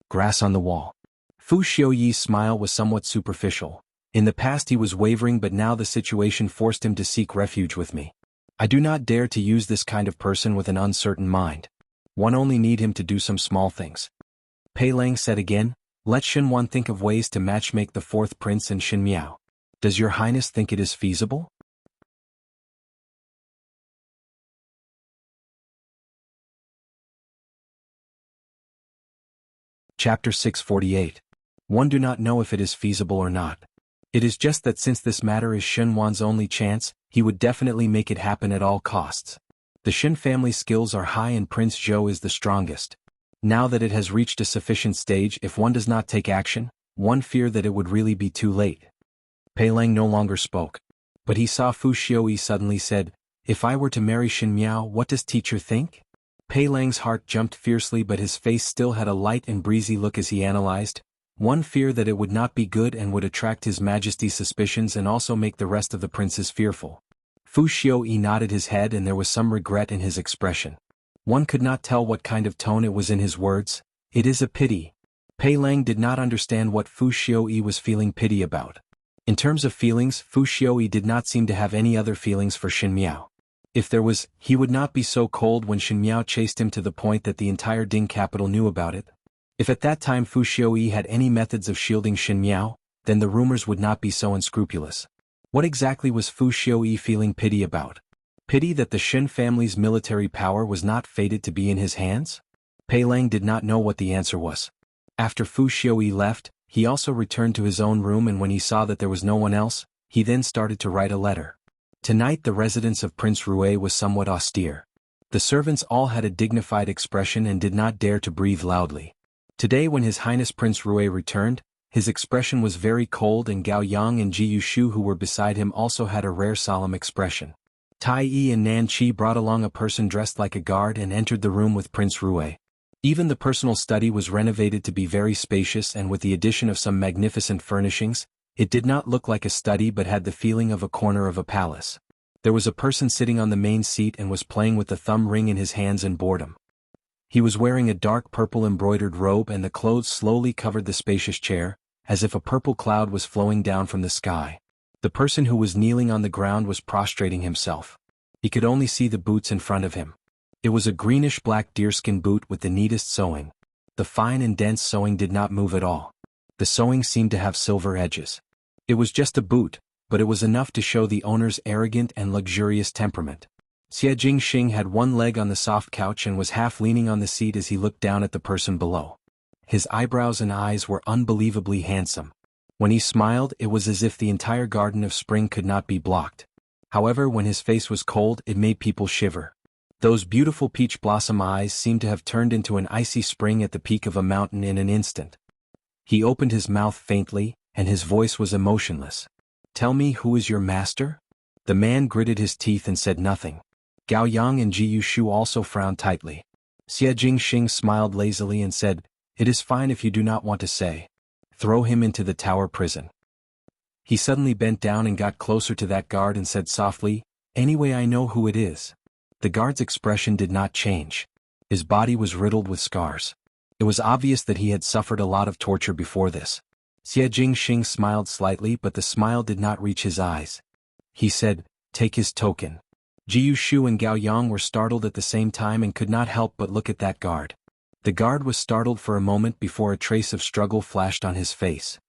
Grass on the wall. Fu Xiuyi's smile was somewhat superficial. In the past he was wavering, but now the situation forced him to seek refuge with me. I do not dare to use this kind of person with an uncertain mind. One only need him to do some small things. Pei Lang said again, "Let Xin Wan think of ways to matchmake the fourth prince and Xin Miao. Does your Highness think it is feasible?" Chapter 648. One do not know if it is feasible or not. It is just that since this matter is Xin Wan's only chance, he would definitely make it happen at all costs. The Xin family skills are high and Prince Zhou is the strongest. Now that it has reached a sufficient stage, if one does not take action, one feared that it would really be too late. Pei Lang no longer spoke. But he saw Fu Xiuyi suddenly said, "If I were to marry Xin Miao, what does teacher think?" Pei Lang's heart jumped fiercely, but his face still had a light and breezy look as he analyzed. One fear that it would not be good and would attract His Majesty's suspicions and also make the rest of the princes fearful. Fu Xiuyi nodded his head and there was some regret in his expression. One could not tell what kind of tone it was in his words. "It is a pity." Pei Lang did not understand what Fu Xiuyi was feeling pity about. In terms of feelings, Fu Xiuyi did not seem to have any other feelings for Xin Miao. If there was, he would not be so cold when Xin Miao chased him to the point that the entire Ding capital knew about it. If at that time Fu Xiuyi had any methods of shielding Xin Miao, then the rumors would not be so unscrupulous. What exactly was Fu Xiuyi feeling pity about? Pity that the Xin family's military power was not fated to be in his hands? Pei Lang did not know what the answer was. After Fu Xiuyi left, he also returned to his own room, and when he saw that there was no one else, he then started to write a letter. Tonight the residence of Prince Rue was somewhat austere. The servants all had a dignified expression and did not dare to breathe loudly. Today when His Highness Prince Rui returned, his expression was very cold, and Gao Yang and Ji Yushu who were beside him also had a rare solemn expression. Tai Yi and Nan Qi brought along a person dressed like a guard and entered the room with Prince Rui. Even the personal study was renovated to be very spacious, and with the addition of some magnificent furnishings, it did not look like a study but had the feeling of a corner of a palace. There was a person sitting on the main seat and was playing with the thumb ring in his hands in boredom. He was wearing a dark purple embroidered robe, and the clothes slowly covered the spacious chair, as if a purple cloud was flowing down from the sky. The person who was kneeling on the ground was prostrating himself. He could only see the boots in front of him. It was a greenish-black deerskin boot with the neatest sewing. The fine and dense sewing did not move at all. The sewing seemed to have silver edges. It was just a boot, but it was enough to show the owner's arrogant and luxurious temperament. Xie Jingxing had one leg on the soft couch and was half leaning on the seat as he looked down at the person below. His eyebrows and eyes were unbelievably handsome. When he smiled, it was as if the entire garden of spring could not be blocked. However, when his face was cold, it made people shiver. Those beautiful peach blossom eyes seemed to have turned into an icy spring at the peak of a mountain in an instant. He opened his mouth faintly, and his voice was emotionless. "Tell me, who is your master?" The man gritted his teeth and said nothing. Gao Yang and Ji Yushu also frowned tightly. Xie Jingxing smiled lazily and said, "It is fine if you do not want to say. Throw him into the tower prison." He suddenly bent down and got closer to that guard and said softly, "Anyway, I know who it is." The guard's expression did not change. His body was riddled with scars. It was obvious that he had suffered a lot of torture before this. Xie Jingxing smiled slightly, but the smile did not reach his eyes. He said, "Take his token." Ji Yushu and Gao Yang were startled at the same time and could not help but look at that guard. The guard was startled for a moment before a trace of struggle flashed on his face.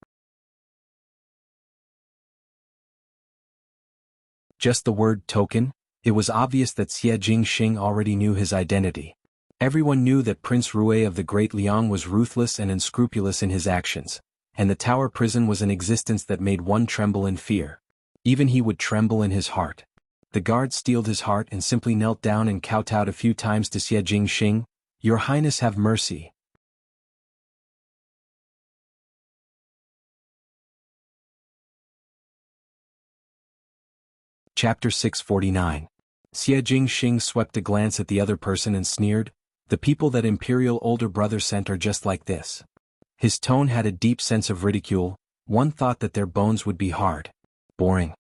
Just the word token? It was obvious that Xie Jingxing already knew his identity. Everyone knew that Prince Rui of the Great Liang was ruthless and unscrupulous in his actions, and the tower prison was an existence that made one tremble in fear. Even he would tremble in his heart. The guard steeled his heart and simply knelt down and kowtowed a few times to Xie Jingxing. "Your Highness, have mercy." Chapter 649. Xie Jingxing swept a glance at the other person and sneered, "The people that Imperial older brother sent are just like this." His tone had a deep sense of ridicule. One thought that their bones would be hard. Boring.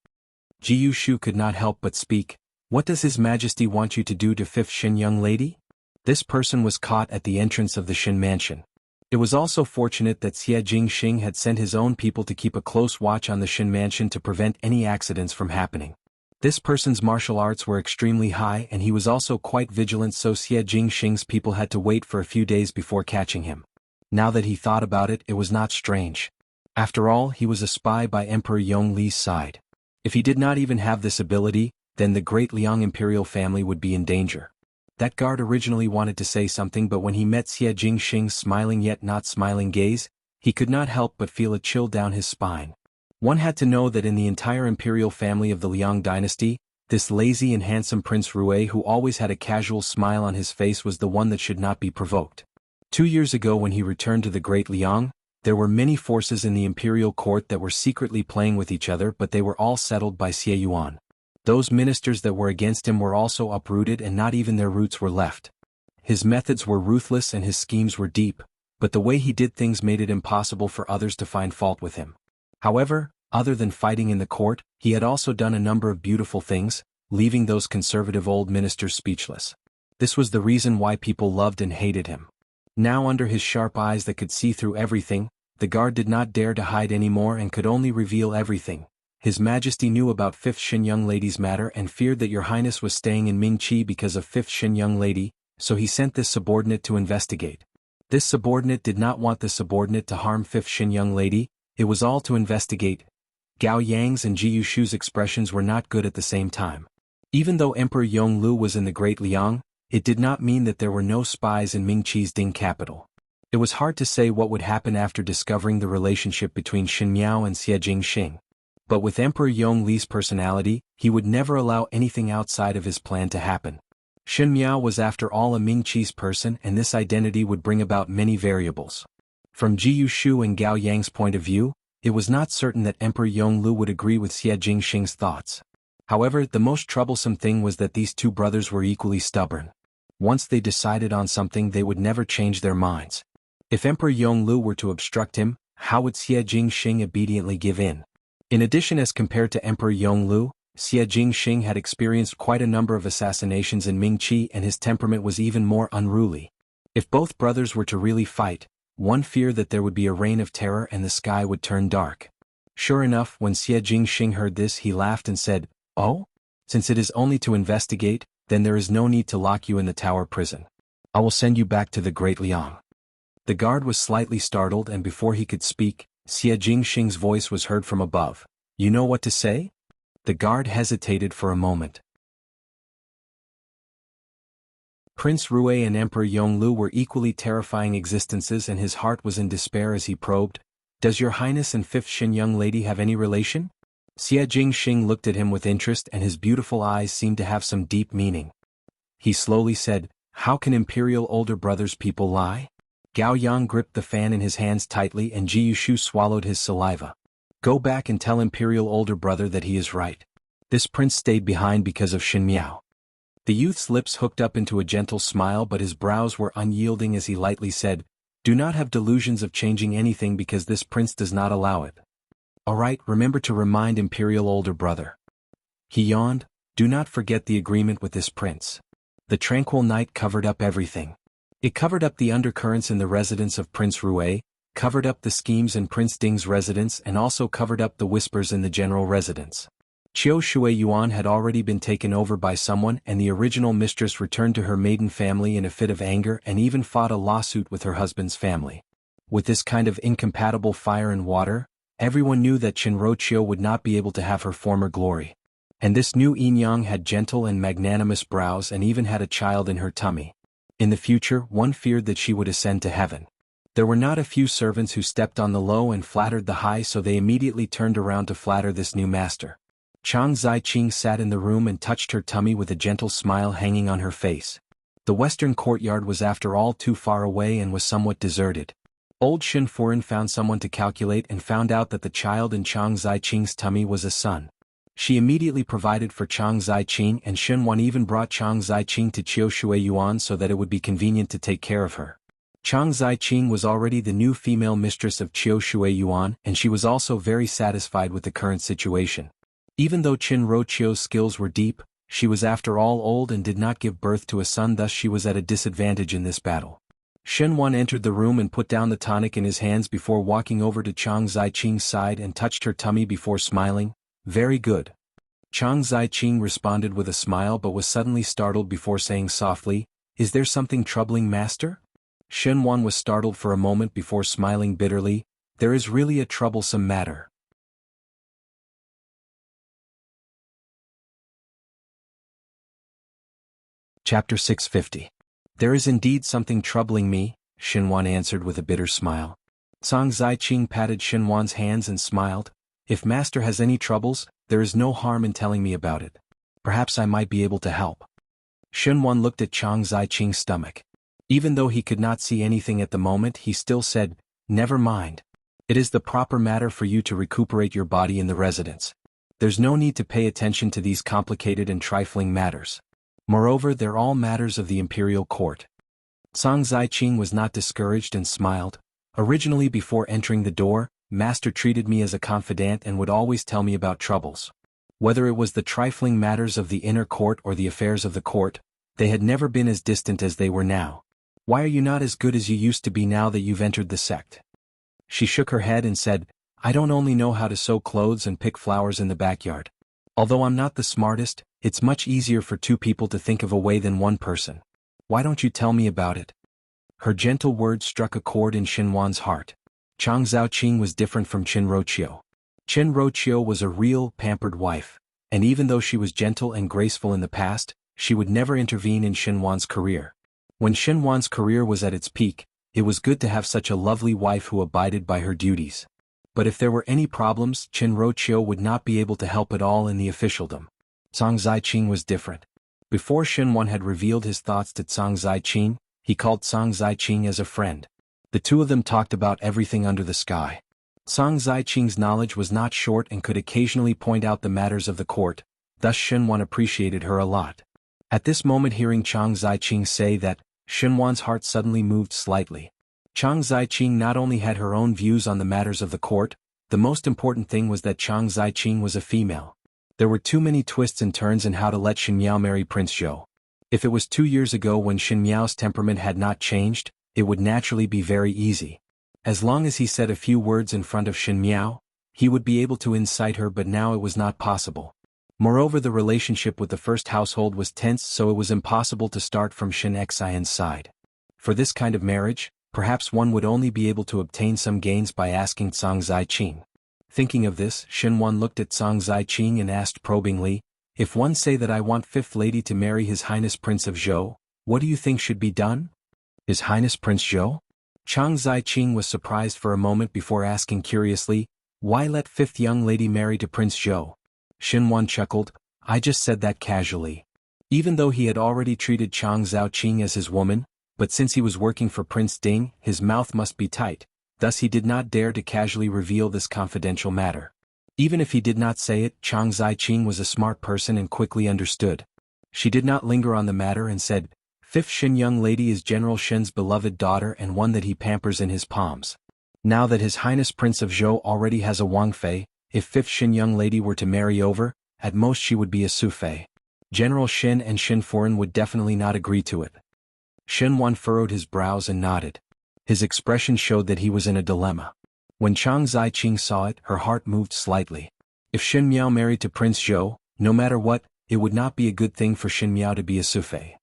Ji Yushu could not help but speak. "What does His Majesty want you to do to fifth Shin young lady?" This person was caught at the entrance of the Shin mansion. It was also fortunate that Xie Jingxing had sent his own people to keep a close watch on the Shin mansion to prevent any accidents from happening. This person's martial arts were extremely high, and he was also quite vigilant, so Xie Jingxing's people had to wait for a few days before catching him. Now that he thought about it, it was not strange. After all, he was a spy by Emperor Yongli's side. If he did not even have this ability, then the Great Liang imperial family would be in danger. That guard originally wanted to say something, but when he met Xie Jingxing's smiling yet not smiling gaze, he could not help but feel a chill down his spine. One had to know that in the entire imperial family of the Liang dynasty, this lazy and handsome Prince Rui who always had a casual smile on his face was the one that should not be provoked. 2 years ago when he returned to the Great Liang, there were many forces in the imperial court that were secretly playing with each other, but they were all settled by Xie Yuan. Those ministers that were against him were also uprooted, and not even their roots were left. His methods were ruthless and his schemes were deep, but the way he did things made it impossible for others to find fault with him. However, other than fighting in the court, he had also done a number of beautiful things, leaving those conservative old ministers speechless. This was the reason why people loved and hated him. Now, under his sharp eyes that could see through everything, the guard did not dare to hide anymore and could only reveal everything. His Majesty knew about fifth Shin young lady's matter and feared that your Highness was staying in Mingqi because of fifth Shin young lady, so he sent this subordinate to investigate. This subordinate did not want the subordinate to harm fifth Shin young lady, it was all to investigate. Gao Yang's and Ji Yushu's expressions were not good at the same time. Even though Emperor Yonglu was in the Great Liang, it did not mean that there were no spies in Mingqi's Ding capital. It was hard to say what would happen after discovering the relationship between Xin Miao and Xie Jingxing. But with Emperor Yongli's personality, he would never allow anything outside of his plan to happen. Shen Miao was after all a Ming Qi's person, and this identity would bring about many variables. From Ji Yushu and Gao Yang's point of view, it was not certain that Emperor Yonglu would agree with Xie Jingxing's thoughts. However, the most troublesome thing was that these two brothers were equally stubborn. Once they decided on something, they would never change their minds. If Emperor Yonglu were to obstruct him, how would Xie Jingxing obediently give in? In addition, as compared to Emperor Yonglu, Xie Jingxing had experienced quite a number of assassinations in Mingqi, and his temperament was even more unruly. If both brothers were to really fight, one feared that there would be a reign of terror and the sky would turn dark. Sure enough, when Xie Jingxing heard this, he laughed and said, "Oh? Since it is only to investigate, then there is no need to lock you in the tower prison. I will send you back to the Great Liang." The guard was slightly startled, and before he could speak, Xie Jingxing's voice was heard from above. "You know what to say?" The guard hesitated for a moment. Prince Rue and Emperor Yonglu were equally terrifying existences, and his heart was in despair as he probed, "Does your highness and fifth Shin young lady have any relation?" Xie Jingxing looked at him with interest, and his beautiful eyes seemed to have some deep meaning. He slowly said, "How can imperial older brothers people lie?" Gao Yang gripped the fan in his hands tightly, and Ji Yushu swallowed his saliva. "Go back and tell imperial older brother that he is right. This prince stayed behind because of Shin Miao." The youth's lips hooked up into a gentle smile, but his brows were unyielding as he lightly said, "Do not have delusions of changing anything because this prince does not allow it. All right, remember to remind imperial older brother." He yawned, "Do not forget the agreement with this prince." The tranquil night covered up everything. It covered up the undercurrents in the residence of Prince Rue, covered up the schemes in Prince Ding's residence, and also covered up the whispers in the general residence. Qiu Shui Yuan had already been taken over by someone, and the original mistress returned to her maiden family in a fit of anger and even fought a lawsuit with her husband's family. With this kind of incompatible fire and water, everyone knew that Qinro Qiu would not be able to have her former glory. And this new Yinyang had gentle and magnanimous brows and even had a child in her tummy. In the future, one feared that she would ascend to heaven. There were not a few servants who stepped on the low and flattered the high, so they immediately turned around to flatter this new master. Chang Zaiqing sat in the room and touched her tummy with a gentle smile hanging on her face. The western courtyard was after all too far away and was somewhat deserted. Old Shin Furen found someone to calculate and found out that the child in Chang Zaiqing's tummy was a son. She immediately provided for Chang Zaiqing, and Shen Wan even brought Chang Zaiqing to Qiu Shui Yuan so that it would be convenient to take care of her. Chang Zaiqing was already the new female mistress of Qiu Shui Yuan, and she was also very satisfied with the current situation. Even though Qinro Qiu's skills were deep, she was after all old and did not give birth to a son, thus she was at a disadvantage in this battle. Shen Wan entered the room and put down the tonic in his hands before walking over to Chang Zaiqing's side and touched her tummy before smiling. "Very good." Chang Zaiqing responded with a smile but was suddenly startled before saying softly, "Is there something troubling, master?" Shen Wan was startled for a moment before smiling bitterly, "There is really a troublesome matter." Chapter 650. "There is indeed something troubling me," Xinwan answered with a bitter smile. Chang Zaiqing patted Xinwan's hands and smiled. "If master has any troubles, there is no harm in telling me about it. Perhaps I might be able to help." Xinwan looked at Chang Zaiqing's stomach. Even though he could not see anything at the moment, he still said, "Never mind. It is the proper matter for you to recuperate your body in the residence. There's no need to pay attention to these complicated and trifling matters. Moreover, they're all matters of the imperial court." Chang Zaiqing was not discouraged and smiled. "Originally, before entering the door, master treated me as a confidant and would always tell me about troubles. Whether it was the trifling matters of the inner court or the affairs of the court, they had never been as distant as they were now. Why are you not as good as you used to be now that you've entered the sect?" She shook her head and said, "I don't only know how to sew clothes and pick flowers in the backyard. Although I'm not the smartest, it's much easier for two people to think of a way than one person. Why don't you tell me about it?" Her gentle words struck a chord in Xinwan's heart. Chang Zhaoqing was different from Qinro Qiu. Qinro Qiu was a real, pampered wife, and even though she was gentle and graceful in the past, she would never intervene in Xinwan's career. When Xinwan's career was at its peak, it was good to have such a lovely wife who abided by her duties. But if there were any problems, Qinro Qiu would not be able to help at all in the officialdom. Chang Zaiqing was different. Before Xinwan had revealed his thoughts to Cang Ziqing, he called Cang Ziqing as a friend. The two of them talked about everything under the sky. Cang Ziqing's knowledge was not short and could occasionally point out the matters of the court, thus Xinwan appreciated her a lot. At this moment, hearing Cang Ziqing say that, Xinwan's heart suddenly moved slightly. Cang Ziqing not only had her own views on the matters of the court, the most important thing was that Cang Ziqing was a female. There were too many twists and turns in how to let Xin Miao marry Prince Zhou. If it was 2 years ago when Xin Miao's temperament had not changed, it would naturally be very easy. As long as he said a few words in front of Xin Miao, he would be able to incite her, but now it was not possible. Moreover, the relationship with the first household was tense, so it was impossible to start from Xin Xian's side. For this kind of marriage, perhaps one would only be able to obtain some gains by asking Cang Ziqing. Thinking of this, Xinwan looked at Cang Ziqing and asked probingly, "If one say that I want Fifth Lady to marry His Highness Prince of Zhou, what do you think should be done?" "His Highness Prince Zhou?" Cang Ziqing was surprised for a moment before asking curiously, "Why let Fifth Young Lady marry to Prince Zhou?" Xinwan chuckled, "I just said that casually." Even though he had already treated Cang Ziqing as his woman, but since he was working for Prince Ding, his mouth must be tight. Thus he did not dare to casually reveal this confidential matter. Even if he did not say it, Cang Ziqing was a smart person and quickly understood. She did not linger on the matter and said, "Fifth Xin Young Lady is General Shen's beloved daughter and one that he pampers in his palms. Now that His Highness Prince of Zhou already has a Wang Fei, if Fifth Xin Young Lady were to marry over, at most she would be a Su Fei. General Shen and Shen Furen would definitely not agree to it." Xinwan furrowed his brows and nodded. His expression showed that he was in a dilemma. When Cang Ziqing saw it, her heart moved slightly. If Xin Miao married to Prince Zhou, no matter what, it would not be a good thing for Xin Miao to be a Su Fei.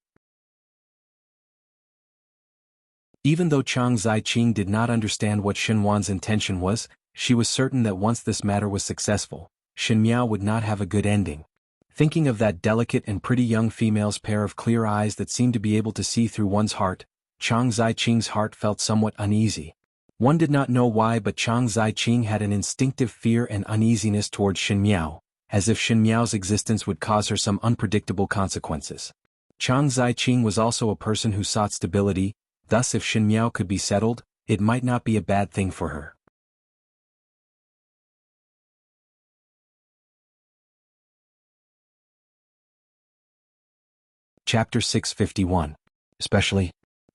Even though Cang Ziqing did not understand what Xinwan's intention was, she was certain that once this matter was successful, Xin Miao would not have a good ending. Thinking of that delicate and pretty young female's pair of clear eyes that seemed to be able to see through one's heart, Cang Ziqing's heart felt somewhat uneasy. One did not know why, but Cang Ziqing had an instinctive fear and uneasiness towards Xin Miao, as if Xin Miao's existence would cause her some unpredictable consequences. Cang Ziqing was also a person who sought stability, thus if Xin Miao could be settled, it might not be a bad thing for her. Chapter 651. Especially.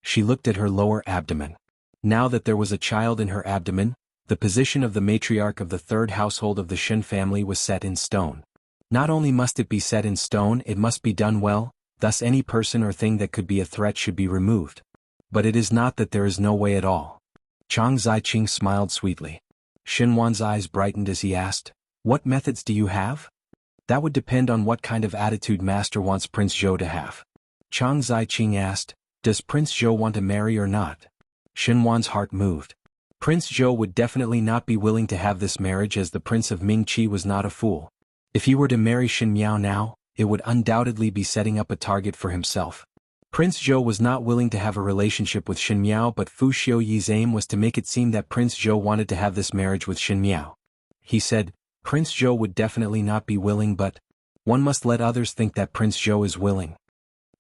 She looked at her lower abdomen. Now that there was a child in her abdomen, the position of the matriarch of the third household of the Shen family was set in stone. Not only must it be set in stone, it must be done well, thus any person or thing that could be a threat should be removed. But it is not that there is no way at all. Cang Ziqing smiled sweetly. Xinwan's eyes brightened as he asked, "What methods do you have?" "That would depend on what kind of attitude Master wants Prince Zhou to have." Cang Ziqing asked, "Does Prince Zhou want to marry or not?" Xinwan's heart moved. Prince Zhou would definitely not be willing to have this marriage, as the Prince of Mingqi was not a fool. If he were to marry Xin Miao now, it would undoubtedly be setting up a target for himself. Prince Zhou was not willing to have a relationship with Xin Miao, but Fu Xiuyi's aim was to make it seem that Prince Zhou wanted to have this marriage with Xin Miao. He said, Prince Zhou would definitely not be willing, but one must let others think that Prince Zhou is willing.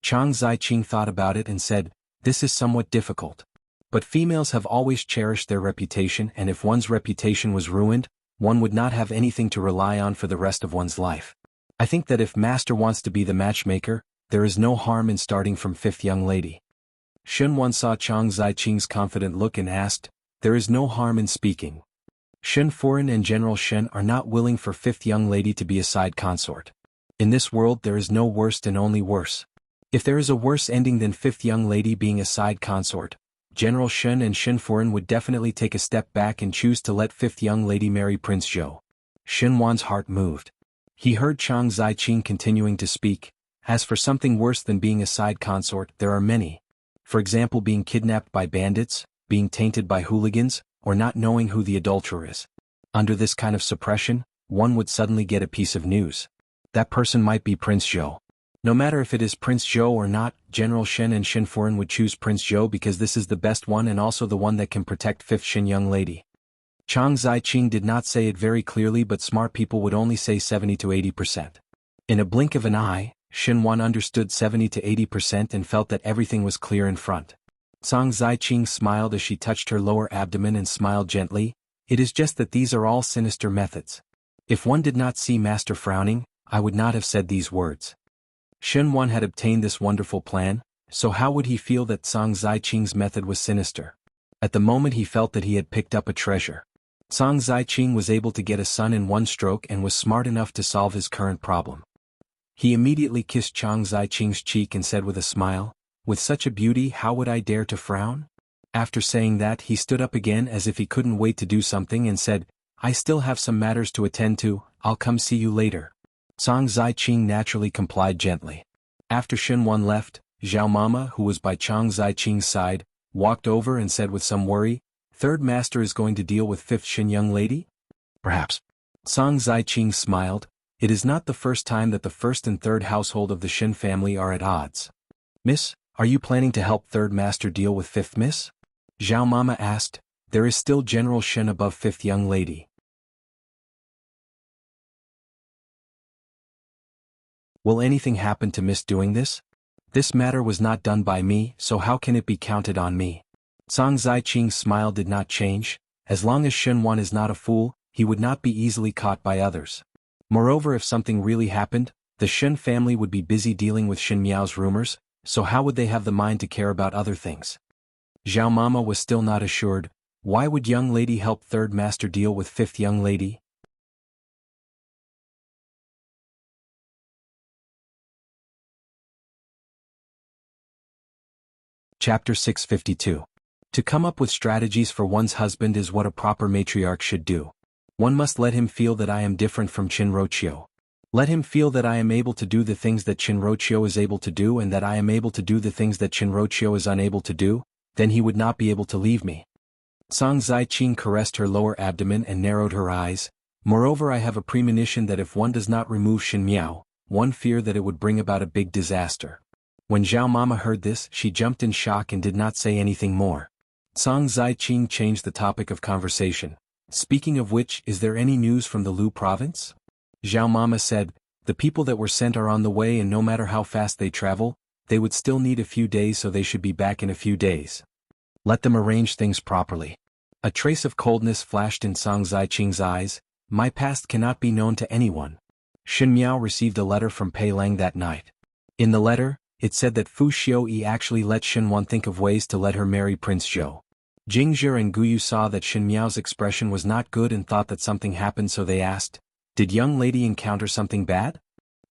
Cang Ziqing thought about it and said, "This is somewhat difficult. But females have always cherished their reputation, and if one's reputation was ruined, one would not have anything to rely on for the rest of one's life. I think that if Master wants to be the matchmaker, there is no harm in starting from Fifth Young Lady." Xinwan saw Cang Ziqing's confident look and asked, "There is no harm in speaking. Shen Furen and General Shen are not willing for Fifth Young Lady to be a side consort. In this world there is no worst and only worse. If there is a worse ending than Fifth Young Lady being a side consort, General Shen and Shen Furen would definitely take a step back and choose to let Fifth Young Lady marry Prince Zhou." Xinwan's heart moved. He heard Cang Ziqing continuing to speak, "As for something worse than being a side consort, there are many. For example, being kidnapped by bandits, being tainted by hooligans, or not knowing who the adulterer is. Under this kind of suppression, one would suddenly get a piece of news. That person might be Prince Zhou. No matter if it is Prince Zhou or not, General Shen and Shen Furen would choose Prince Zhou because this is the best one and also the one that can protect Fifth Xin Young Lady." Cang Ziqing did not say it very clearly, but smart people would only say 70 to 80%. In a blink of an eye, Xinhuan understood 70 to 80% and felt that everything was clear in front. Song Ziqing smiled as she touched her lower abdomen and smiled gently. It is just that these are all sinister methods. If one did not see Master frowning, I would not have said these words. Xinhuan had obtained this wonderful plan, so how would he feel that Song Ziqing's method was sinister? At the moment he felt that he had picked up a treasure. Song Ziqing was able to get a son in one stroke and was smart enough to solve his current problem. He immediately kissed Song Ziqing's cheek and said with a smile, "With such a beauty, how would I dare to frown?" After saying that, he stood up again as if he couldn't wait to do something and said, "I still have some matters to attend to, I'll come see you later." Song Ziqing naturally complied gently. After Xinhuan left, Zhao Mama, who was by Song Ziqing's side, walked over and said with some worry, "Third master is going to deal with fifth Xin young lady?" "Perhaps." Song Ziqing smiled. It is not the first time that the first and third household of the Xin family are at odds. "Miss, are you planning to help third master deal with fifth miss?" Zhao Mama asked. "There is still General Xin above fifth young lady." "Will anything happen to miss doing this? This matter was not done by me, so how can it be counted on me?" Song Ziqing's smile did not change. As long as Xinhuan is not a fool, he would not be easily caught by others. Moreover, if something really happened, the Xin family would be busy dealing with Xin Miao's rumors, so how would they have the mind to care about other things? Zhao Mama was still not assured. Why would young lady help third master deal with fifth young lady? Chapter 652. To come up with strategies for one's husband is what a proper matriarch should do. One must let him feel that I am different from Qinroqiu. Let him feel that I am able to do the things that Qinroqiu is able to do and that I am able to do the things that Qinroqiu is unable to do, then he would not be able to leave me. Song Ziqing caressed her lower abdomen and narrowed her eyes. Moreover, I have a premonition that if one does not remove Xin Miao, one fear that it would bring about a big disaster. When Zhao Mama heard this, she jumped in shock and did not say anything more. Song Ziqing changed the topic of conversation. "Speaking of which, is there any news from the Lu province?" Zhao Mama said, "The people that were sent are on the way, and no matter how fast they travel, they would still need a few days, so they should be back in a few days. Let them arrange things properly." A trace of coldness flashed in Song Ziqing's eyes. "My past cannot be known to anyone." Xin Miao received a letter from Pei Lang that night. In the letter, it said that Fu Xiuyi actually let Xinhuan think of ways to let her marry Prince Zhou. Jingzhi and Guyu saw that Xin Miao's expression was not good and thought that something happened, so they asked, "Did young lady encounter something bad?"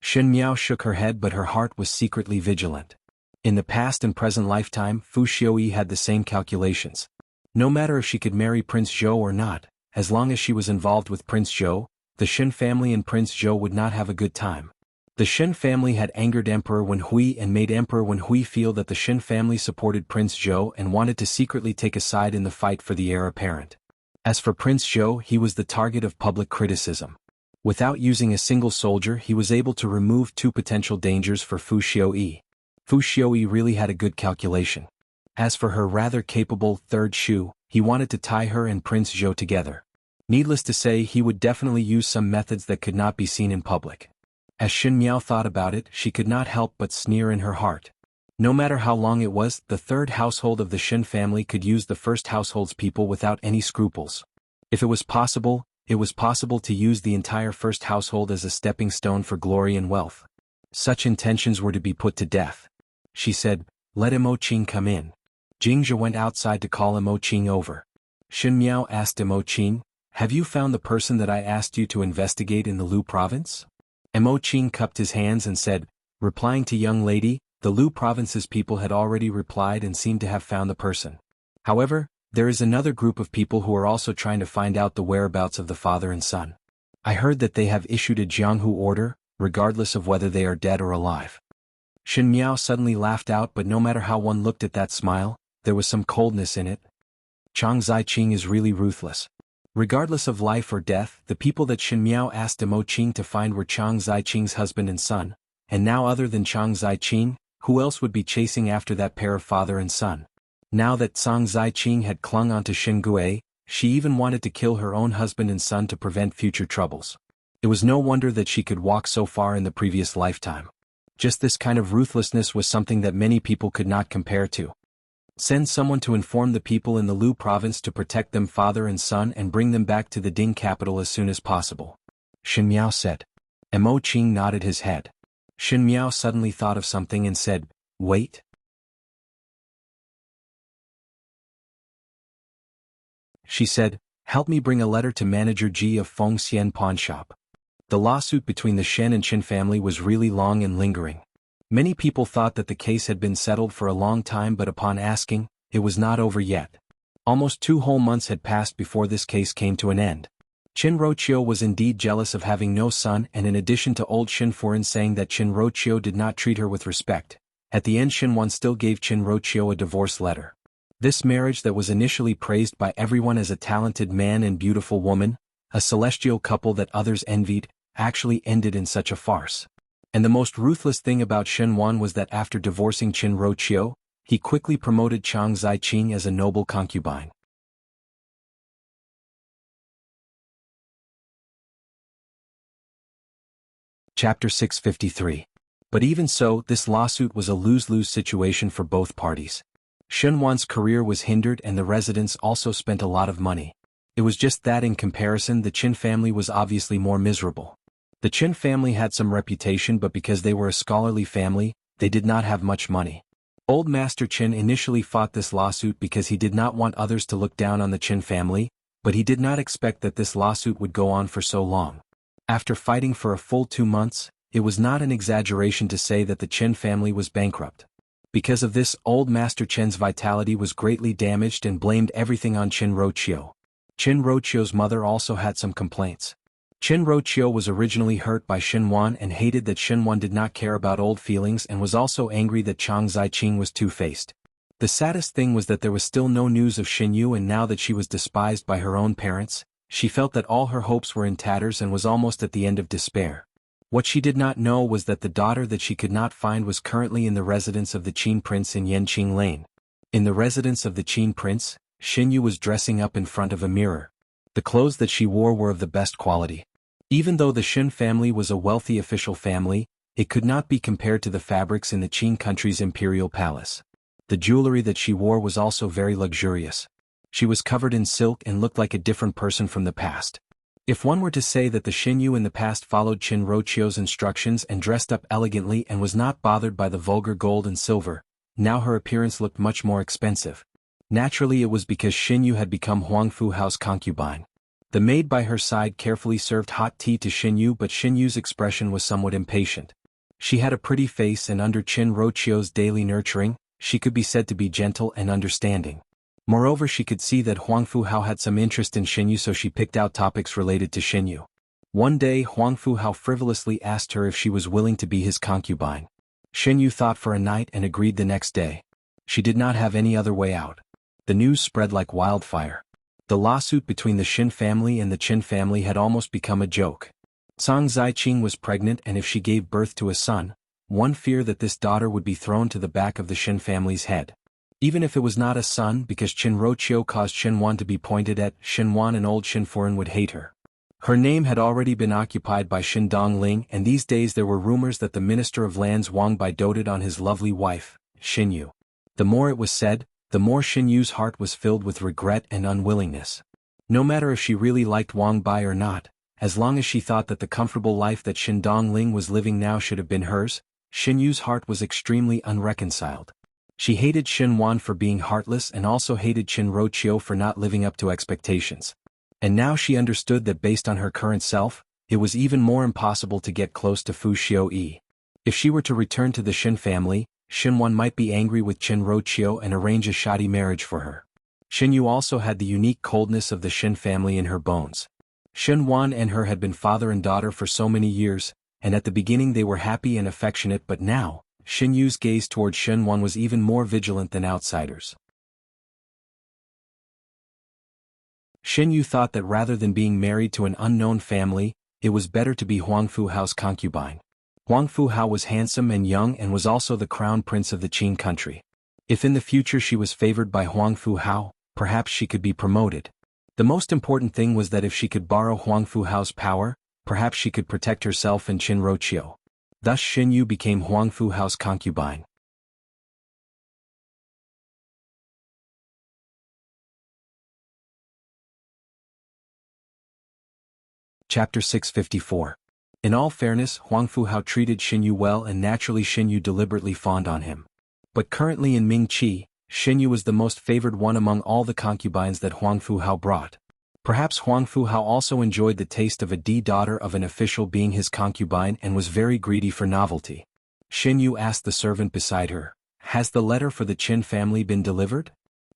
Xin Miao shook her head, but her heart was secretly vigilant. In the past and present lifetime, Fu Xiuyi had the same calculations. No matter if she could marry Prince Zhou or not, as long as she was involved with Prince Zhou, the Xin family and Prince Zhou would not have a good time. The Xin family had angered Emperor Wenhui and made Emperor Wenhui feel that the Xin family supported Prince Zhou and wanted to secretly take a side in the fight for the heir apparent. As for Prince Zhou, he was the target of public criticism. Without using a single soldier, he was able to remove two potential dangers for Fu Xiuyi. Fu Xiuyi really had a good calculation. As for her rather capable third Shu, he wanted to tie her and Prince Zhou together. Needless to say, he would definitely use some methods that could not be seen in public. As Xin Miao thought about it, she could not help but sneer in her heart. No matter how long it was, the third household of the Xin family could use the first household's people without any scruples. If it was possible to use the entire first household as a stepping stone for glory and wealth. Such intentions were to be put to death. She said, "Let Mo Qing come in." Jingzhi went outside to call Mo Qing over. Xin Miao asked Mo Qing, "Have you found the person that I asked you to investigate in the Lu province?" Mo Qing cupped his hands and said, replying to young lady, the Lu province's people had already replied and seemed to have found the person. However, there is another group of people who are also trying to find out the whereabouts of the father and son. I heard that they have issued a Jianghu order, regardless of whether they are dead or alive. Xin Miao suddenly laughed out, but no matter how one looked at that smile, there was some coldness in it. Song Ziqing is really ruthless. Regardless of life or death, the people that Xin Miao asked Mo Qing to find were Song Ziqing's husband and son, and now other than Song Ziqing, who else would be chasing after that pair of father and son? Now that Song Ziqing had clung onto Xin Gui, she even wanted to kill her own husband and son to prevent future troubles. It was no wonder that she could walk so far in the previous lifetime. Just this kind of ruthlessness was something that many people could not compare to. Send someone to inform the people in the Lu province to protect them father and son and bring them back to the Ding capital as soon as possible. Shen Miao said. Mo Qing nodded his head. Shen Miao suddenly thought of something and said, "Wait." She said, "Help me bring a letter to Manager Ji of Feng Xian Pawn Shop." The lawsuit between the Shen and Qin family was really long and lingering. Many people thought that the case had been settled for a long time, but upon asking, it was not over yet. Almost 2 whole months had passed before this case came to an end. Qin Roqiu was indeed jealous of having no son, and in addition to old Qin Furen saying that Qin Roqiu did not treat her with respect, at the end Qin Wan still gave Qin Roqiu a divorce letter. This marriage that was initially praised by everyone as a talented man and beautiful woman, a celestial couple that others envied, actually ended in such a farce. And the most ruthless thing about Shen Wan was that after divorcing Qin Roqiu, he quickly promoted Chang Ziqing as a noble concubine. Chapter 653. But even so, this lawsuit was a lose-lose situation for both parties. Shen Wan's career was hindered and the residents also spent a lot of money. It was just that in comparison the Qin family was obviously more miserable. The Qin family had some reputation, but because they were a scholarly family, they did not have much money. Old Master Qin initially fought this lawsuit because he did not want others to look down on the Qin family, but he did not expect that this lawsuit would go on for so long. After fighting for a full 2 months, it was not an exaggeration to say that the Qin family was bankrupt. Because of this, old Master Qin's vitality was greatly damaged and blamed everything on Qin Roqiu. Qin Roqiu's mother also had some complaints. Qin Roqiu was originally hurt by Shen Wan and hated that Shen Wan did not care about old feelings, and was also angry that Chang Ziqing was two-faced. The saddest thing was that there was still no news of Xin Yu, and now that she was despised by her own parents, she felt that all her hopes were in tatters and was almost at the end of despair. What she did not know was that the daughter that she could not find was currently in the residence of the Qin prince in Yanqing Lane. In the residence of the Qin prince, Xin Yu was dressing up in front of a mirror. The clothes that she wore were of the best quality. Even though the Shen family was a wealthy official family, it could not be compared to the fabrics in the Qin country's imperial palace. The jewelry that she wore was also very luxurious. She was covered in silk and looked like a different person from the past. If one were to say that the Xin Yu in the past followed Qin Roqiu's instructions and dressed up elegantly and was not bothered by the vulgar gold and silver, now her appearance looked much more expensive. Naturally, it was because Xin Yu had become Huangfu Hao's concubine. The maid by her side carefully served hot tea to Xin Yu, but Xin Yu's expression was somewhat impatient. She had a pretty face, and under Qin Roqiu's daily nurturing, she could be said to be gentle and understanding. Moreover, she could see that Huangfu Hao had some interest in Xin Yu, so she picked out topics related to Xin Yu. One day Huangfu Hao frivolously asked her if she was willing to be his concubine. Xin Yu thought for a night and agreed the next day. She did not have any other way out. The news spread like wildfire. The lawsuit between the Xin family and the Qin family had almost become a joke. Chang Ziqing was pregnant, and if she gave birth to a son, one feared that this daughter would be thrown to the back of the Xin family's head. Even if it was not a son, because Qin Roqiu caused Shen Wan to be pointed at, Shen Wan and old Qin Furen would hate her. Her name had already been occupied by Xin Dongling, and these days there were rumors that the Minister of Lands Wang Bai doted on his lovely wife, Xin Yu. The more it was said, the more Xin Yu's heart was filled with regret and unwillingness. No matter if she really liked Wang Bai or not, as long as she thought that the comfortable life that Xin Dongling was living now should have been hers, Xin Yu's heart was extremely unreconciled. She hated Shen Wan for being heartless and also hated Qin Roqiu for not living up to expectations. And now she understood that based on her current self, it was even more impossible to get close to Fu Xiuyi. If she were to return to the Xin family, Shen Wan might be angry with Qin Roqiu and arrange a shoddy marriage for her. Xin Yu also had the unique coldness of the Xin family in her bones. Shen Wan and her had been father and daughter for so many years, and at the beginning they were happy and affectionate, but now, Xin Yu's gaze toward Shen Wan was even more vigilant than outsiders. Xin Yu thought that rather than being married to an unknown family, it was better to be Huangfu Hao's concubine. Huangfu Hao was handsome and young and was also the crown prince of the Qin country. If in the future she was favored by Huangfu Hao, perhaps she could be promoted. The most important thing was that if she could borrow Huangfu Hao's power, perhaps she could protect herself and Qin Roqiu. Thus Xin Yu became Huangfu House concubine. Chapter 654. In all fairness, Huangfu Hao treated Xin Yu well, and naturally Xin Yu deliberately fawned on him. But currently in Ming Qi, Xin Yu was the most favored one among all the concubines that Huangfu Hao brought. Perhaps Huangfu Hao also enjoyed the taste of a daughter of an official being his concubine and was very greedy for novelty. Xin Yu asked the servant beside her, "Has the letter for the Qin family been delivered?"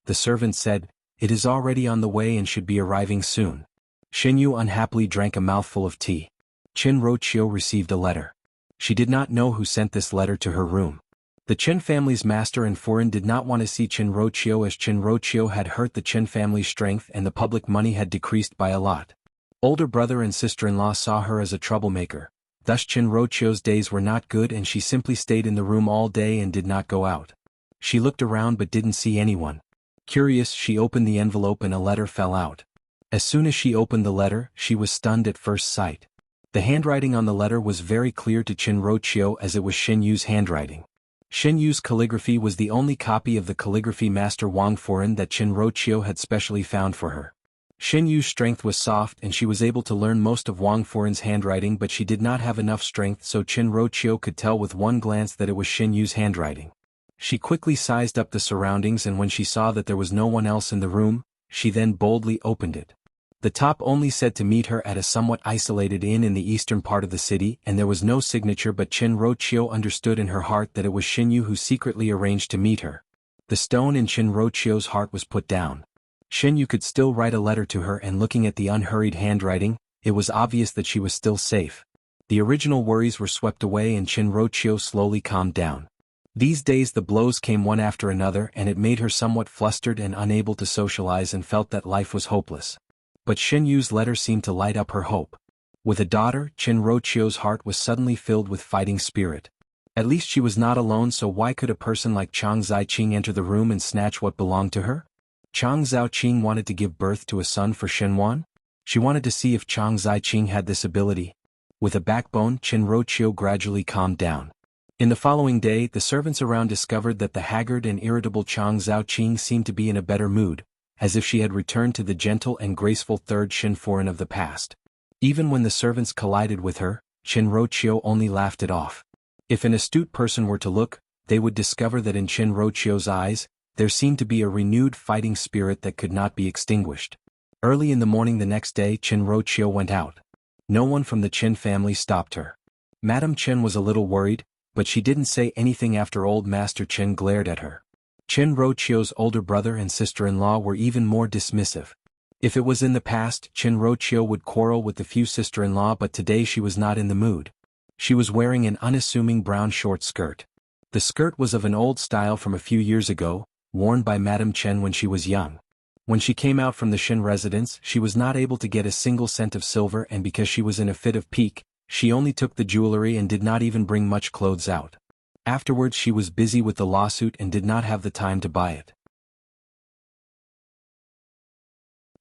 The servant said, "It is already on the way and should be arriving soon." Xin Yu unhappily drank a mouthful of tea. Qin Roqiu received a letter. She did not know who sent this letter to her room. The Qin family's master and foreign did not want to see Qin Roqiu, as Qin Roqiu had hurt the Qin family's strength and the public money had decreased by a lot. Older brother and sister-in-law saw her as a troublemaker. Thus Qin Roqiu's days were not good and she simply stayed in the room all day and did not go out. She looked around but didn't see anyone. Curious, she opened the envelope and a letter fell out. As soon as she opened the letter, she was stunned at first sight. The handwriting on the letter was very clear to Qin Roqiu, as it was Xin Yu's handwriting. Xin Yu's calligraphy was the only copy of the calligraphy master Wang Furen that Qin Roqiu had specially found for her. Xin Yu's strength was soft and she was able to learn most of Wang Furen's handwriting, but she did not have enough strength, so Qin Roqiu could tell with one glance that it was Xin Yu's handwriting. She quickly sized up the surroundings, and when she saw that there was no one else in the room, she then boldly opened it. The top only said to meet her at a somewhat isolated inn in the eastern part of the city, and there was no signature, but Qin Roqiu understood in her heart that it was Xin Yu who secretly arranged to meet her. The stone in Qin Roqiu's heart was put down. Xin Yu could still write a letter to her, and looking at the unhurried handwriting, it was obvious that she was still safe. The original worries were swept away and Qin Roqiu slowly calmed down. These days the blows came one after another and it made her somewhat flustered and unable to socialize, and felt that life was hopeless. But Xin Yu's letter seemed to light up her hope. With a daughter, Qin Roqiu's heart was suddenly filled with fighting spirit. At least she was not alone, so why could a person like Chang Ziqing enter the room and snatch what belonged to her? Chang Ziqing wanted to give birth to a son for Shenwan? She wanted to see if Chang Ziqing had this ability. With a backbone, Qin Roqiu gradually calmed down. In the following day, the servants around discovered that the haggard and irritable Chang Ziqing seemed to be in a better mood, as if she had returned to the gentle and graceful third Qin foreign of the past. Even when the servants collided with her, Qin Roqiu only laughed it off. If an astute person were to look, they would discover that in Qin Roqiu's eyes, there seemed to be a renewed fighting spirit that could not be extinguished. Early in the morning the next day, Qin Roqiu went out. No one from the Qin family stopped her. Madame Qin was a little worried, but she didn't say anything after old Master Qin glared at her. Qin Roqiu's older brother and sister-in-law were even more dismissive. If it was in the past, Qin Roqiu would quarrel with the few sister-in-law, but today she was not in the mood. She was wearing an unassuming brown short skirt. The skirt was of an old style from a few years ago, worn by Madame Chen when she was young. When she came out from the Qin residence, she was not able to get a single cent of silver, and because she was in a fit of pique, she only took the jewelry and did not even bring much clothes out. Afterwards she was busy with the lawsuit and did not have the time to buy it.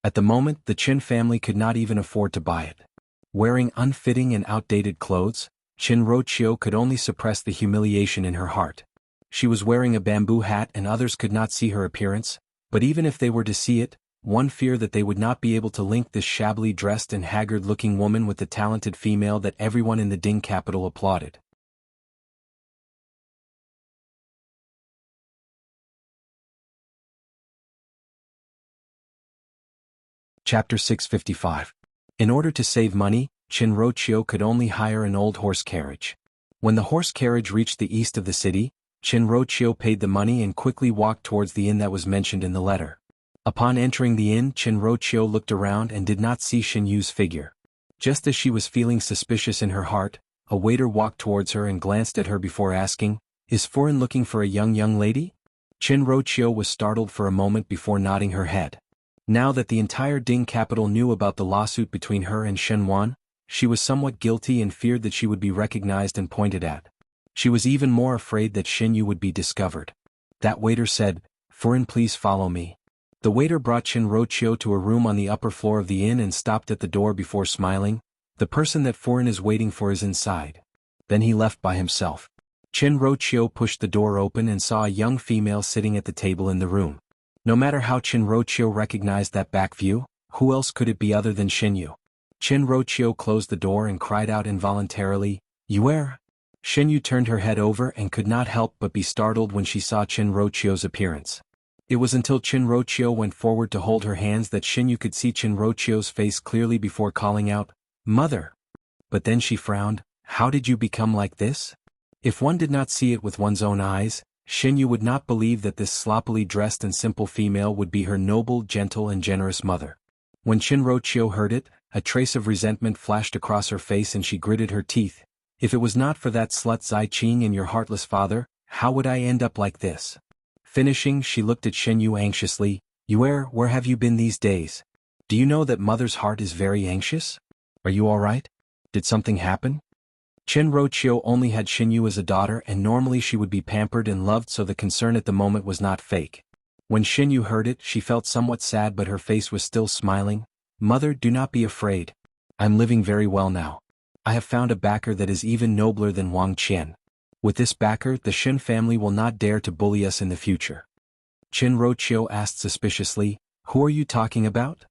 At the moment, the Qin family could not even afford to buy it. Wearing unfitting and outdated clothes, Qin Roqiu could only suppress the humiliation in her heart. She was wearing a bamboo hat and others could not see her appearance, but even if they were to see it, one feared that they would not be able to link this shabbily dressed and haggard-looking woman with the talented female that everyone in the Ding capital applauded. Chapter 655. In order to save money, Qin Roqiu could only hire an old horse carriage. When the horse carriage reached the east of the city, Qin Roqiu paid the money and quickly walked towards the inn that was mentioned in the letter. Upon entering the inn, Qin Roqiu looked around and did not see Xin Yu's figure. Just as she was feeling suspicious in her heart, a waiter walked towards her and glanced at her before asking, "Is foreign looking for a young lady?" Qin Roqiu was startled for a moment before nodding her head. Now that the entire Ding capital knew about the lawsuit between her and Shenwan, she was somewhat guilty and feared that she would be recognized and pointed at. She was even more afraid that Xin Yu would be discovered. That waiter said, "Foreign, please follow me." The waiter brought Qin Roqiu to a room on the upper floor of the inn and stopped at the door before smiling, "The person that foreign is waiting for is inside." Then he left by himself. Qin Roqiu pushed the door open and saw a young female sitting at the table in the room. No matter how Qin Roqiu recognized that back view, who else could it be other than Xinyu? Qin Roqiu closed the door and cried out involuntarily, "Yuer?" Xinyu turned her head over and could not help but be startled when she saw Qin Roqiu's appearance. It was until Qin Roqiu went forward to hold her hands that Xinyu could see Qin Roqiu's face clearly before calling out, "Mother!" But then she frowned. "How did you become like this?" If one did not see it with one's own eyes, Xinyu would not believe that this sloppily dressed and simple female would be her noble, gentle and generous mother. When Qin Roqiu heard it, a trace of resentment flashed across her face and she gritted her teeth. "If it was not for that slut Zai Qing and your heartless father, how would I end up like this?" Finishing, she looked at Xinyu anxiously. "Yuer, where have you been these days? Do you know that mother's heart is very anxious? Are you all right? Did something happen?" Qin Roqiu only had Xinyu as a daughter and normally she would be pampered and loved, so the concern at the moment was not fake. When Xinyu heard it, she felt somewhat sad, but her face was still smiling. "Mother, do not be afraid. I'm living very well now. I have found a backer that is even nobler than Wang Qian. With this backer, the Xin family will not dare to bully us in the future." Qin Roqiu asked suspiciously, "Who are you talking about?"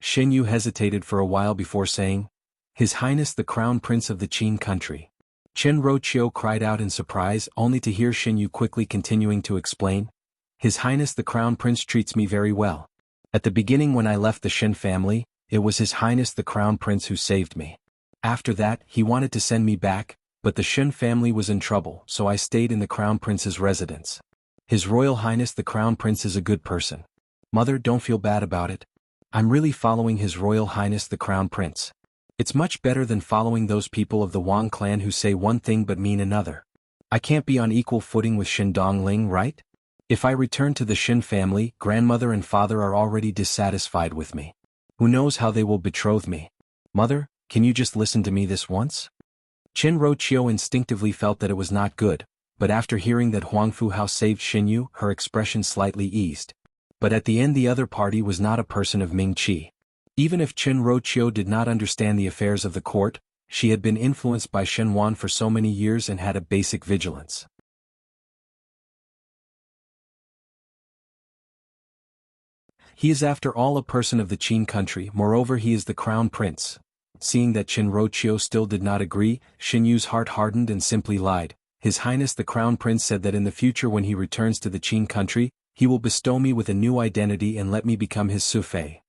Xinyu hesitated for a while before saying, "His Highness the Crown Prince of the Qin country." Qin Roqiu cried out in surprise, only to hear Xinyu quickly continuing to explain, "His Highness the Crown Prince treats me very well. At the beginning when I left the Xin family, it was His Highness the Crown Prince who saved me. After that, he wanted to send me back, but the Xin family was in trouble, so I stayed in the Crown Prince's residence. His Royal Highness the Crown Prince is a good person. Mother, don't feel bad about it. I'm really following His Royal Highness the Crown Prince. It's much better than following those people of the Wang clan who say one thing but mean another. I can't be on equal footing with Xin Dongling, right? If I return to the Xin family, grandmother and father are already dissatisfied with me. Who knows how they will betroth me? Mother, can you just listen to me this once?" Qin Roqiu instinctively felt that it was not good, but after hearing that Huangfu Hao saved Xinyu, her expression slightly eased. But at the end the other party was not a person of Ming Qi. Even if Qin Roqiu did not understand the affairs of the court, she had been influenced by Shen Wan for so many years and had a basic vigilance. He is after all a person of the Qin country, moreover he is the crown prince. Seeing that Qin Roqiu still did not agree, Xinyu's heart hardened and simply lied. "His Highness the Crown Prince said that in the future when he returns to the Qin country, he will bestow me with a new identity and let me become his sufei.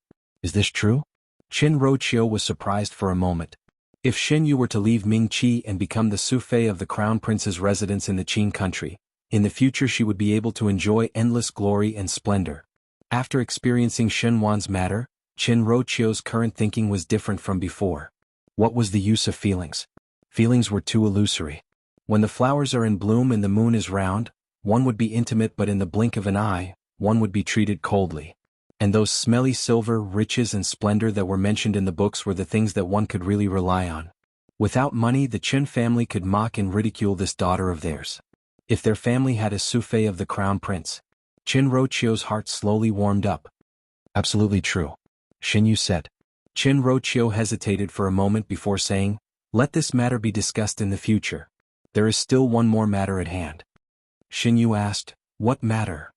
Is this true?" Qin Roqiu was surprised for a moment. If Xinyu were to leave Ming Qi and become the sufei of the Crown Prince's residence in the Qin country, in the future she would be able to enjoy endless glory and splendor. After experiencing Shen Wan's matter, Qin Roqiu's current thinking was different from before. What was the use of feelings? Feelings were too illusory. When the flowers are in bloom and the moon is round, one would be intimate, but in the blink of an eye, one would be treated coldly. And those smelly silver, riches and splendor that were mentioned in the books were the things that one could really rely on. Without money, the Qin family could mock and ridicule this daughter of theirs. If their family had a sufei of the crown prince. Qin Roqiu's heart slowly warmed up. "Absolutely true," Xinyu said. Qin Roqiu hesitated for a moment before saying, "Let this matter be discussed in the future. There is still one more matter at hand." Xinyu asked, "What matter?"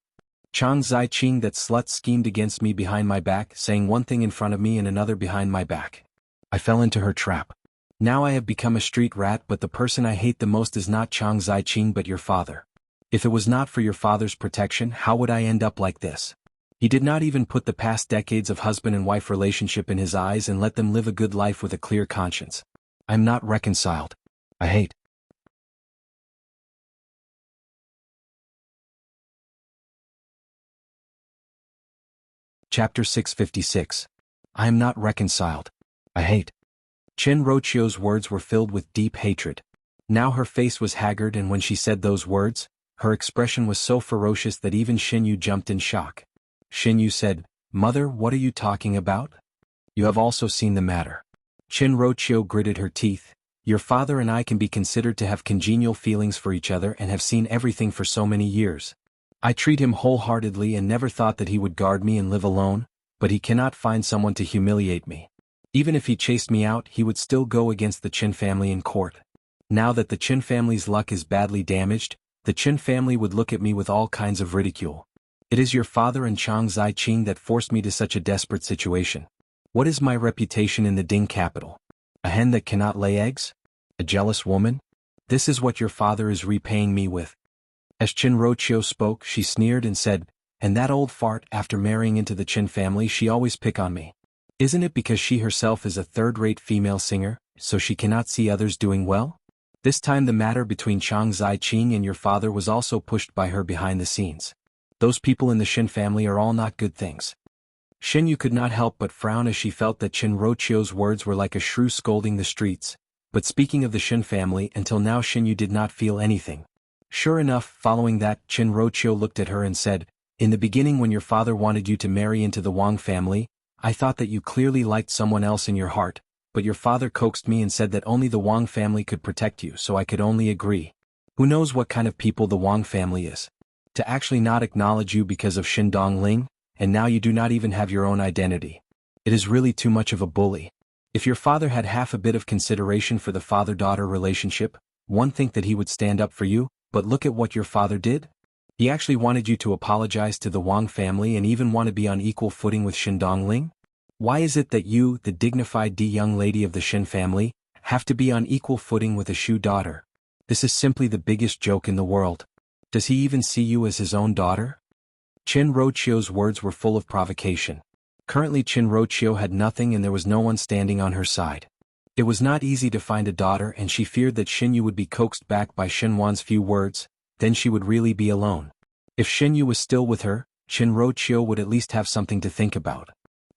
"Chang Zai Qing, that slut, schemed against me behind my back, saying one thing in front of me and another behind my back. I fell into her trap. Now I have become a street rat, but the person I hate the most is not Chang Zai Qing but your father. If it was not for your father's protection, how would I end up like this? He did not even put the past decades of husband and wife relationship in his eyes and let them live a good life with a clear conscience. I am not reconciled. I hate." Chapter 656. I am not reconciled. I hate. Qin Roqiu's words were filled with deep hatred. Now her face was haggard, and when she said those words, her expression was so ferocious that even Xinyu jumped in shock. Xinyu said, "Mother, what are you talking about? You have also seen the matter." Qin Roqiu gritted her teeth. "Your father and I can be considered to have congenial feelings for each other and have seen everything for so many years. I treat him wholeheartedly and never thought that he would guard me and live alone, but he cannot find someone to humiliate me. Even if he chased me out, he would still go against the Qin family in court. Now that the Qin family's luck is badly damaged, the Qin family would look at me with all kinds of ridicule. It is your father and Chang Zai-Qing that forced me to such a desperate situation. What is my reputation in the Ding capital? A hen that cannot lay eggs? A jealous woman? This is what your father is repaying me with. As Qin Roqiu spoke, she sneered and said, and that old fart, after marrying into the Qin family, she always pick on me. Isn't it because she herself is a third-rate female singer, so she cannot see others doing well? This time the matter between Chang Zai-Qing and your father was also pushed by her behind the scenes. Those people in the Qin family are all not good things. Xin Yu could not help but frown as she felt that Qin Roqiu's words were like a shrew scolding the streets, but speaking of the Qin family, until now Xin Yu did not feel anything. Sure enough, following that, Qin Roqiu looked at her and said, in the beginning when your father wanted you to marry into the Wang family, I thought that you clearly liked someone else in your heart, but your father coaxed me and said that only the Wang family could protect you, so I could only agree. Who knows what kind of people the Wang family is? To actually not acknowledge you because of Xin Dongling, and now you do not even have your own identity. It is really too much of a bully. If your father had half a bit of consideration for the father-daughter relationship, one think that he would stand up for you, but look at what your father did. He actually wanted you to apologize to the Wang family and even want to be on equal footing with Xin Dongling? Why is it that you, the dignified young lady of the Xin family, have to be on equal footing with a Shu daughter? This is simply the biggest joke in the world. Does he even see you as his own daughter? Qin Roqiu's words were full of provocation. Currently Qin Roqiu had nothing and there was no one standing on her side. It was not easy to find a daughter and she feared that Xin Yu would be coaxed back by Xin Wan's few words, then she would really be alone. If Xin Yu was still with her, Qin Roqiu would at least have something to think about.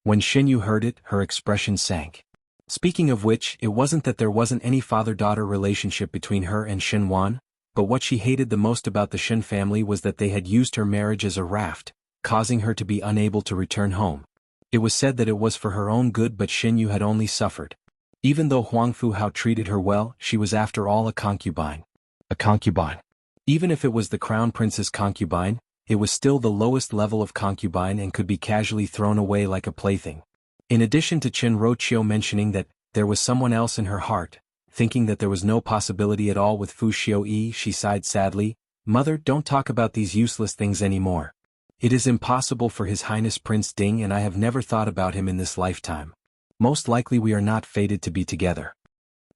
When Xin Yu heard it, her expression sank. Speaking of which, it wasn't that there wasn't any father-daughter relationship between her and Xin Wan, but what she hated the most about the Xin family was that they had used her marriage as a raft, causing her to be unable to return home. It was said that it was for her own good, but Xin Yu had only suffered. Even though Huang Fu Hao treated her well, she was after all a concubine. A concubine. Even if it was the crown prince's concubine, it was still the lowest level of concubine and could be casually thrown away like a plaything. In addition to Qin Roqiu mentioning that there was someone else in her heart, thinking that there was no possibility at all with Fu Xiuyi, she sighed sadly, "Mother, don't talk about these useless things anymore. It is impossible for His Highness Prince Ding and I have never thought about him in this lifetime. Most likely we are not fated to be together."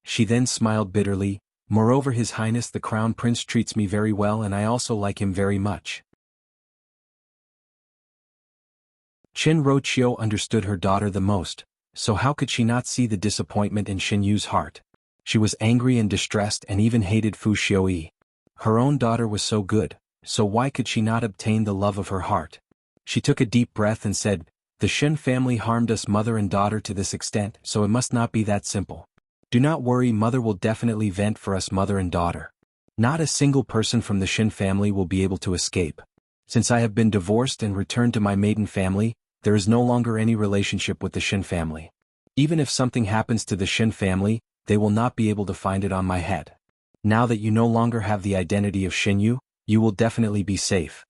She then smiled bitterly, "Moreover, His Highness the Crown Prince treats me very well and I also like him very much." Qin Roqiu understood her daughter the most, so how could she not see the disappointment in Xin Yu's heart? She was angry and distressed and even hated Fu Xiuyi. Her own daughter was so good, so why could she not obtain the love of her heart? She took a deep breath and said, "The Xin family harmed us mother and daughter to this extent, so it must not be that simple. Do not worry, mother will definitely vent for us mother and daughter. Not a single person from the Xin family will be able to escape. Since I have been divorced and returned to my maiden family, there is no longer any relationship with the Xin family. Even if something happens to the Xin family, they will not be able to find it on my head. Now that you no longer have the identity of Xin Yu, you will definitely be safe."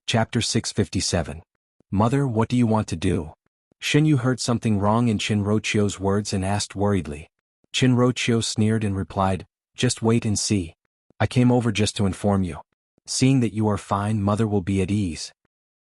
Chapter 657. Mother, what do you want to do? Xin Yu heard something wrong in Qin Roqiu's words and asked worriedly. Qin Roqiu sneered and replied, "Just wait and see. I came over just to inform you. Seeing that you are fine, mother will be at ease."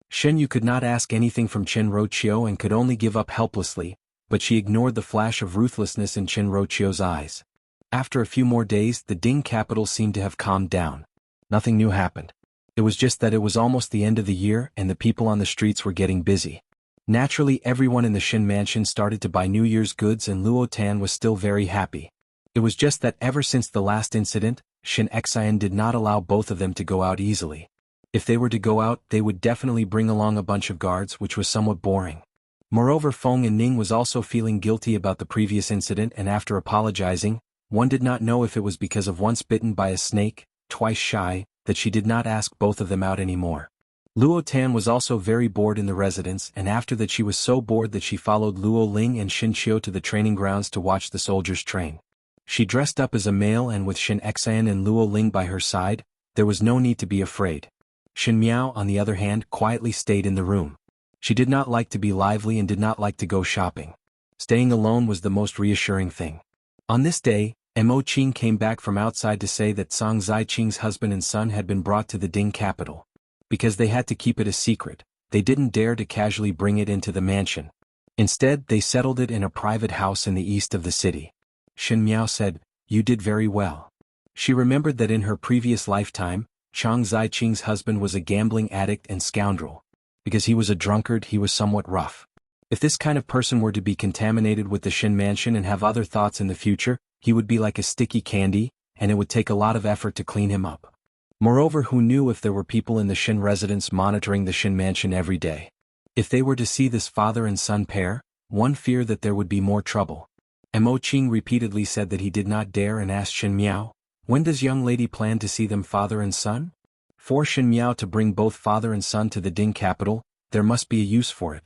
Xin Yu could not ask anything from Qin Roqiu and could only give up helplessly, but she ignored the flash of ruthlessness in Qin Roqiu's eyes. After a few more days, the Ding capital seemed to have calmed down. Nothing new happened. It was just that it was almost the end of the year and the people on the streets were getting busy. Naturally, everyone in the Xin mansion started to buy New Year's goods and Luo Tan was still very happy. It was just that ever since the last incident, Xin Xian did not allow both of them to go out easily. If they were to go out, they would definitely bring along a bunch of guards, which was somewhat boring. Moreover, Feng and Ning was also feeling guilty about the previous incident and after apologizing, one did not know if it was because of once bitten by a snake, twice shy, that she did not ask both of them out anymore. Luo Tan was also very bored in the residence and after that she was so bored that she followed Luo Ling and Xin Qiu to the training grounds to watch the soldiers train. She dressed up as a male and with Xin Xian and Luo Ling by her side, there was no need to be afraid. Xin Miao, on the other hand, quietly stayed in the room. She did not like to be lively and did not like to go shopping. Staying alone was the most reassuring thing. On this day, Mo Qing came back from outside to say that Song Zaiqing's husband and son had been brought to the Ding capital. Because they had to keep it a secret, they didn't dare to casually bring it into the mansion. Instead, they settled it in a private house in the east of the city. Shen Miao said, "You did very well." She remembered that in her previous lifetime, Chang Zaiqing's husband was a gambling addict and scoundrel. Because he was a drunkard, he was somewhat rough. If this kind of person were to be contaminated with the Shen mansion and have other thoughts in the future, he would be like a sticky candy, and it would take a lot of effort to clean him up. Moreover, who knew if there were people in the Shen residence monitoring the Shen mansion every day? If they were to see this father and son pair, one feared that there would be more trouble. Mo Qing repeatedly said that he did not dare and asked Shen Miao, "When does young lady plan to see them father and son?" For Shen Miao to bring both father and son to the Ding capital, there must be a use for it.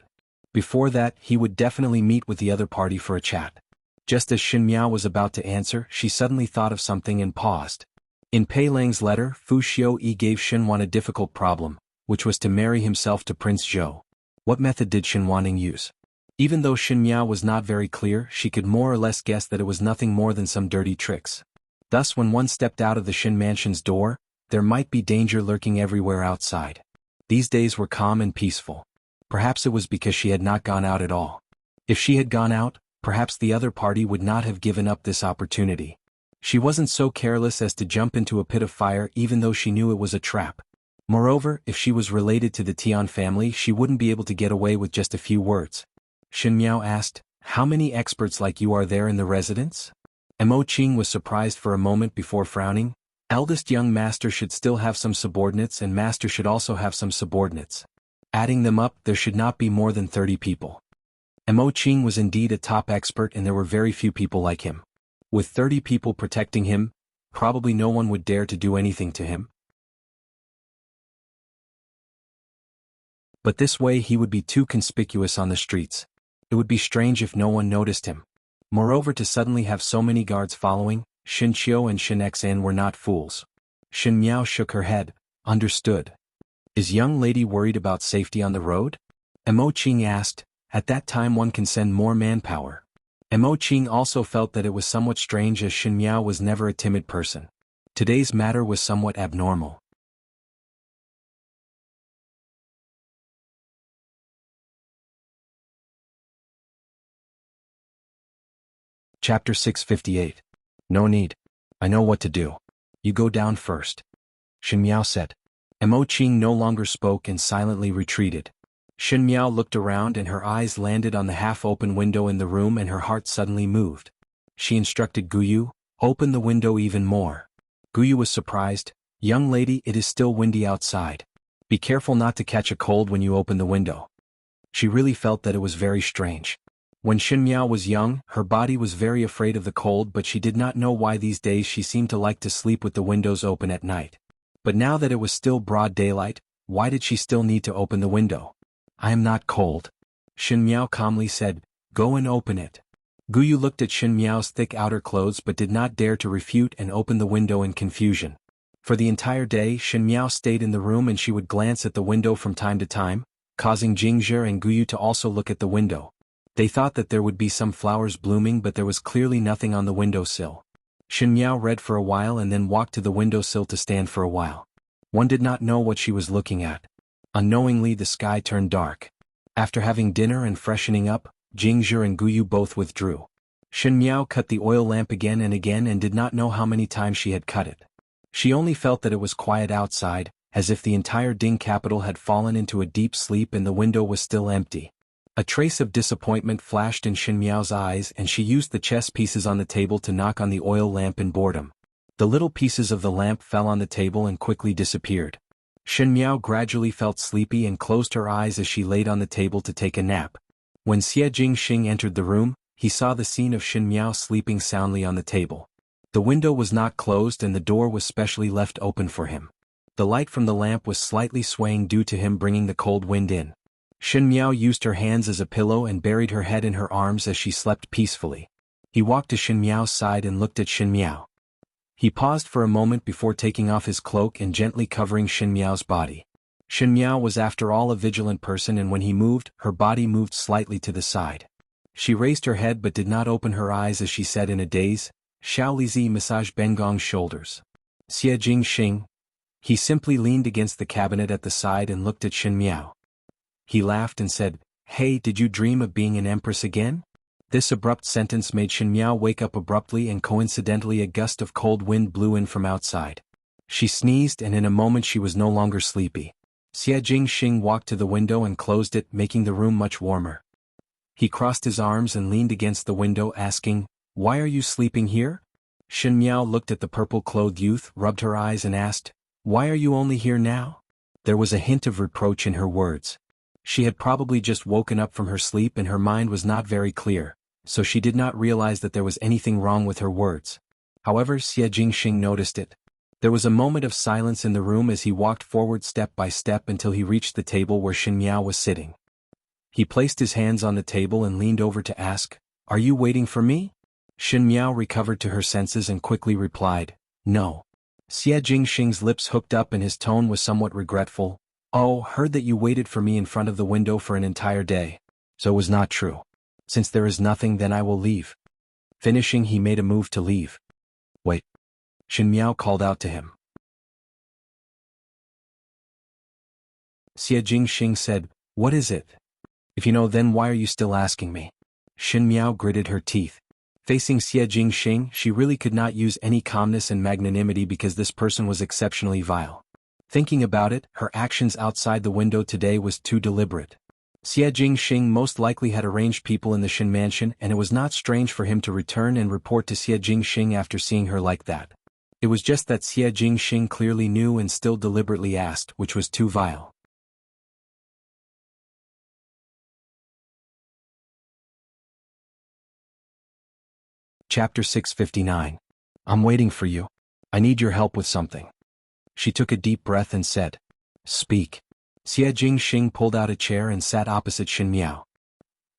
Before that, he would definitely meet with the other party for a chat. Just as Shen Miao was about to answer, she suddenly thought of something and paused. In Pei Lang's letter, Fu Xiuyi gave Shen Wan a difficult problem, which was to marry himself to Prince Zhou. What method did Shen Wanning use? Even though Shen Miao was not very clear, she could more or less guess that it was nothing more than some dirty tricks. Thus, when one stepped out of the Shen mansion's door, there might be danger lurking everywhere outside. These days were calm and peaceful. Perhaps it was because she had not gone out at all. If she had gone out, perhaps the other party would not have given up this opportunity. She wasn't so careless as to jump into a pit of fire even though she knew it was a trap. Moreover, if she was related to the Tian family, she wouldn't be able to get away with just a few words. Shen Miao asked, "How many experts like you are there in the residence?" Mo Qing was surprised for a moment before frowning. Eldest young master should still have some subordinates and master should also have some subordinates. Adding them up, there should not be more than 30 people. Mo Qing was indeed a top expert and there were very few people like him. With 30 people protecting him, probably no one would dare to do anything to him. But this way he would be too conspicuous on the streets. It would be strange if no one noticed him. Moreover, to suddenly have so many guards following, Shen Qiu and Shen Xan were not fools. Shen Miao shook her head. "Understood. Is young lady worried about safety on the road?" Mo Qing asked. At that time one can send more manpower. Mo Qing also felt that it was somewhat strange as Shen Miao was never a timid person. Today's matter was somewhat abnormal. Chapter 658. No need. I know what to do. You go down first. Shen Miao said. Mo Qing no longer spoke and silently retreated. Shen Miao looked around and her eyes landed on the half-open window in the room and her heart suddenly moved. She instructed Guyu, "Open the window even more." Guyu was surprised. "Young lady, it is still windy outside. Be careful not to catch a cold when you open the window." She really felt that it was very strange. When Shen Miao was young, her body was very afraid of the cold, but she did not know why these days she seemed to like to sleep with the windows open at night. But now that it was still broad daylight, why did she still need to open the window? "I am not cold." Shen Miao calmly said, "Go and open it." Guyu looked at Shen Miao's thick outer clothes but did not dare to refute and opened the window in confusion. For the entire day Shen Miao stayed in the room and she would glance at the window from time to time, causing Jingzhe and Guyu to also look at the window. They thought that there would be some flowers blooming but there was clearly nothing on the windowsill. Shen Miao read for a while and then walked to the windowsill to stand for a while. One did not know what she was looking at. Unknowingly the sky turned dark. After having dinner and freshening up, Jingzhe and Guyu both withdrew. Shen Miao cut the oil lamp again and did not know how many times she had cut it. She only felt that it was quiet outside, as if the entire Ding capital had fallen into a deep sleep and the window was still empty. A trace of disappointment flashed in Shen Miao's eyes and she used the chess pieces on the table to knock on the oil lamp in boredom. The little pieces of the lamp fell on the table and quickly disappeared. Shen Miao gradually felt sleepy and closed her eyes as she laid on the table to take a nap. When Xie Jingxing entered the room, he saw the scene of Shen Miao sleeping soundly on the table. The window was not closed and the door was specially left open for him. The light from the lamp was slightly swaying due to him bringing the cold wind in. Shen Miao used her hands as a pillow and buried her head in her arms as she slept peacefully. He walked to Shen Miao's side and looked at Shen Miao. He paused for a moment before taking off his cloak and gently covering Shen Miao's body. Shen Miao was after all a vigilant person, and when he moved, her body moved slightly to the side. She raised her head but did not open her eyes as she said in a daze, "Xiao Lizi massage Bengong's shoulders." "Xie Jing Xing." He simply leaned against the cabinet at the side and looked at Shen Miao. He laughed and said, "Hey, did you dream of being an empress again?" This abrupt sentence made Shen Miao wake up abruptly, and coincidentally a gust of cold wind blew in from outside. She sneezed, and in a moment she was no longer sleepy. Xie Jing Xing walked to the window and closed it, making the room much warmer. He crossed his arms and leaned against the window, asking, "Why are you sleeping here?" Shen Miao looked at the purple-clothed youth, rubbed her eyes and asked, "Why are you only here now?" There was a hint of reproach in her words. She had probably just woken up from her sleep and her mind was not very clear, so she did not realize that there was anything wrong with her words. However, Xie Jingxing noticed it. There was a moment of silence in the room as he walked forward step by step until he reached the table where Shen Miao was sitting. He placed his hands on the table and leaned over to ask, "Are you waiting for me?" Shen Miao recovered to her senses and quickly replied, "No." Xie Jingxing's lips hooked up and his tone was somewhat regretful. "Oh, heard that you waited for me in front of the window for an entire day. So it was not true. Since there is nothing, then I will leave." Finishing, he made a move to leave. "Wait." Shen Miao called out to him. Xie Jingxing said, "What is it? If you know, then why are you still asking me?" Shen Miao gritted her teeth. Facing Xie Jingxing, she really could not use any calmness and magnanimity because this person was exceptionally vile. Thinking about it, her actions outside the window today was too deliberate. Xie Jingxing most likely had arranged people in the Shen mansion, and it was not strange for him to return and report to Xie Jingxing after seeing her like that. It was just that Xie Jingxing clearly knew and still deliberately asked, which was too vile. Chapter 659. "I'm waiting for you. I need your help with something." She took a deep breath and said, "Speak." Xie Jingxing pulled out a chair and sat opposite Shen Miao.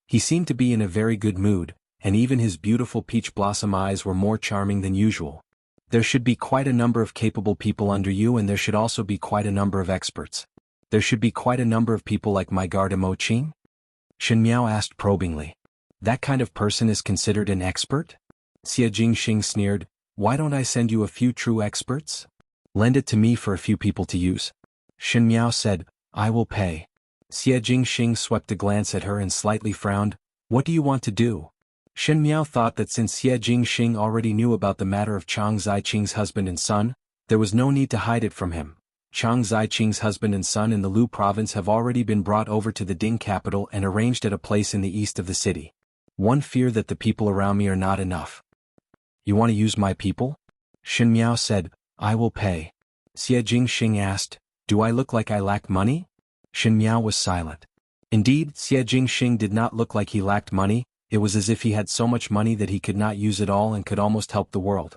He seemed to be in a very good mood, and even his beautiful peach blossom eyes were more charming than usual. "There should be quite a number of capable people under you, and there should also be quite a number of experts. There should be quite a number of people like my guard Mo Qing?" Shen Miao asked probingly. "That kind of person is considered an expert?" Xie Jingxing sneered, "Why don't I send you a few true experts? Lend it to me for a few people to use." Shen Miao said, "I will pay." Xie Jingxing swept a glance at her and slightly frowned. "What do you want to do?" Shen Miao thought that since Xie Jingxing already knew about the matter of Chang Ziqing's husband and son, there was no need to hide it from him. Chang Ziqing's husband and son in the Lu province have already been brought over to the Ding capital and arranged at a place in the east of the city. One fear that the people around me are not enough. "You want to use my people?" Shen Miao said, "I will pay." Xie Jingxing asked, "Do I look like I lack money?" Shen Miao was silent. Indeed, Xie Jingxing did not look like he lacked money. It was as if he had so much money that he could not use it all and could almost help the world.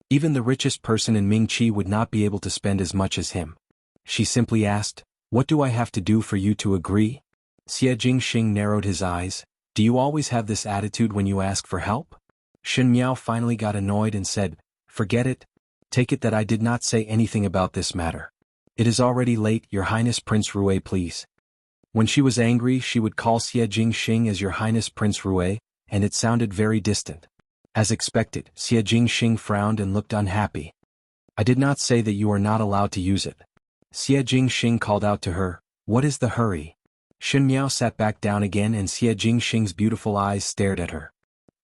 Even the richest person in Mingqi would not be able to spend as much as him. She simply asked, "What do I have to do for you to agree?" Xie Jingxing narrowed his eyes. "Do you always have this attitude when you ask for help?" Shen Miao finally got annoyed and said, "Forget it. Take it that I did not say anything about this matter. It is already late, Your Highness Prince Rue, please." When she was angry, she would call Xie Jingxing as Your Highness Prince Rue, and it sounded very distant. As expected, Xie Jingxing frowned and looked unhappy. "I did not say that you are not allowed to use it." Xie Jingxing called out to her, "What is the hurry?" Shen Miao sat back down again and Xie Jingxing's beautiful eyes stared at her.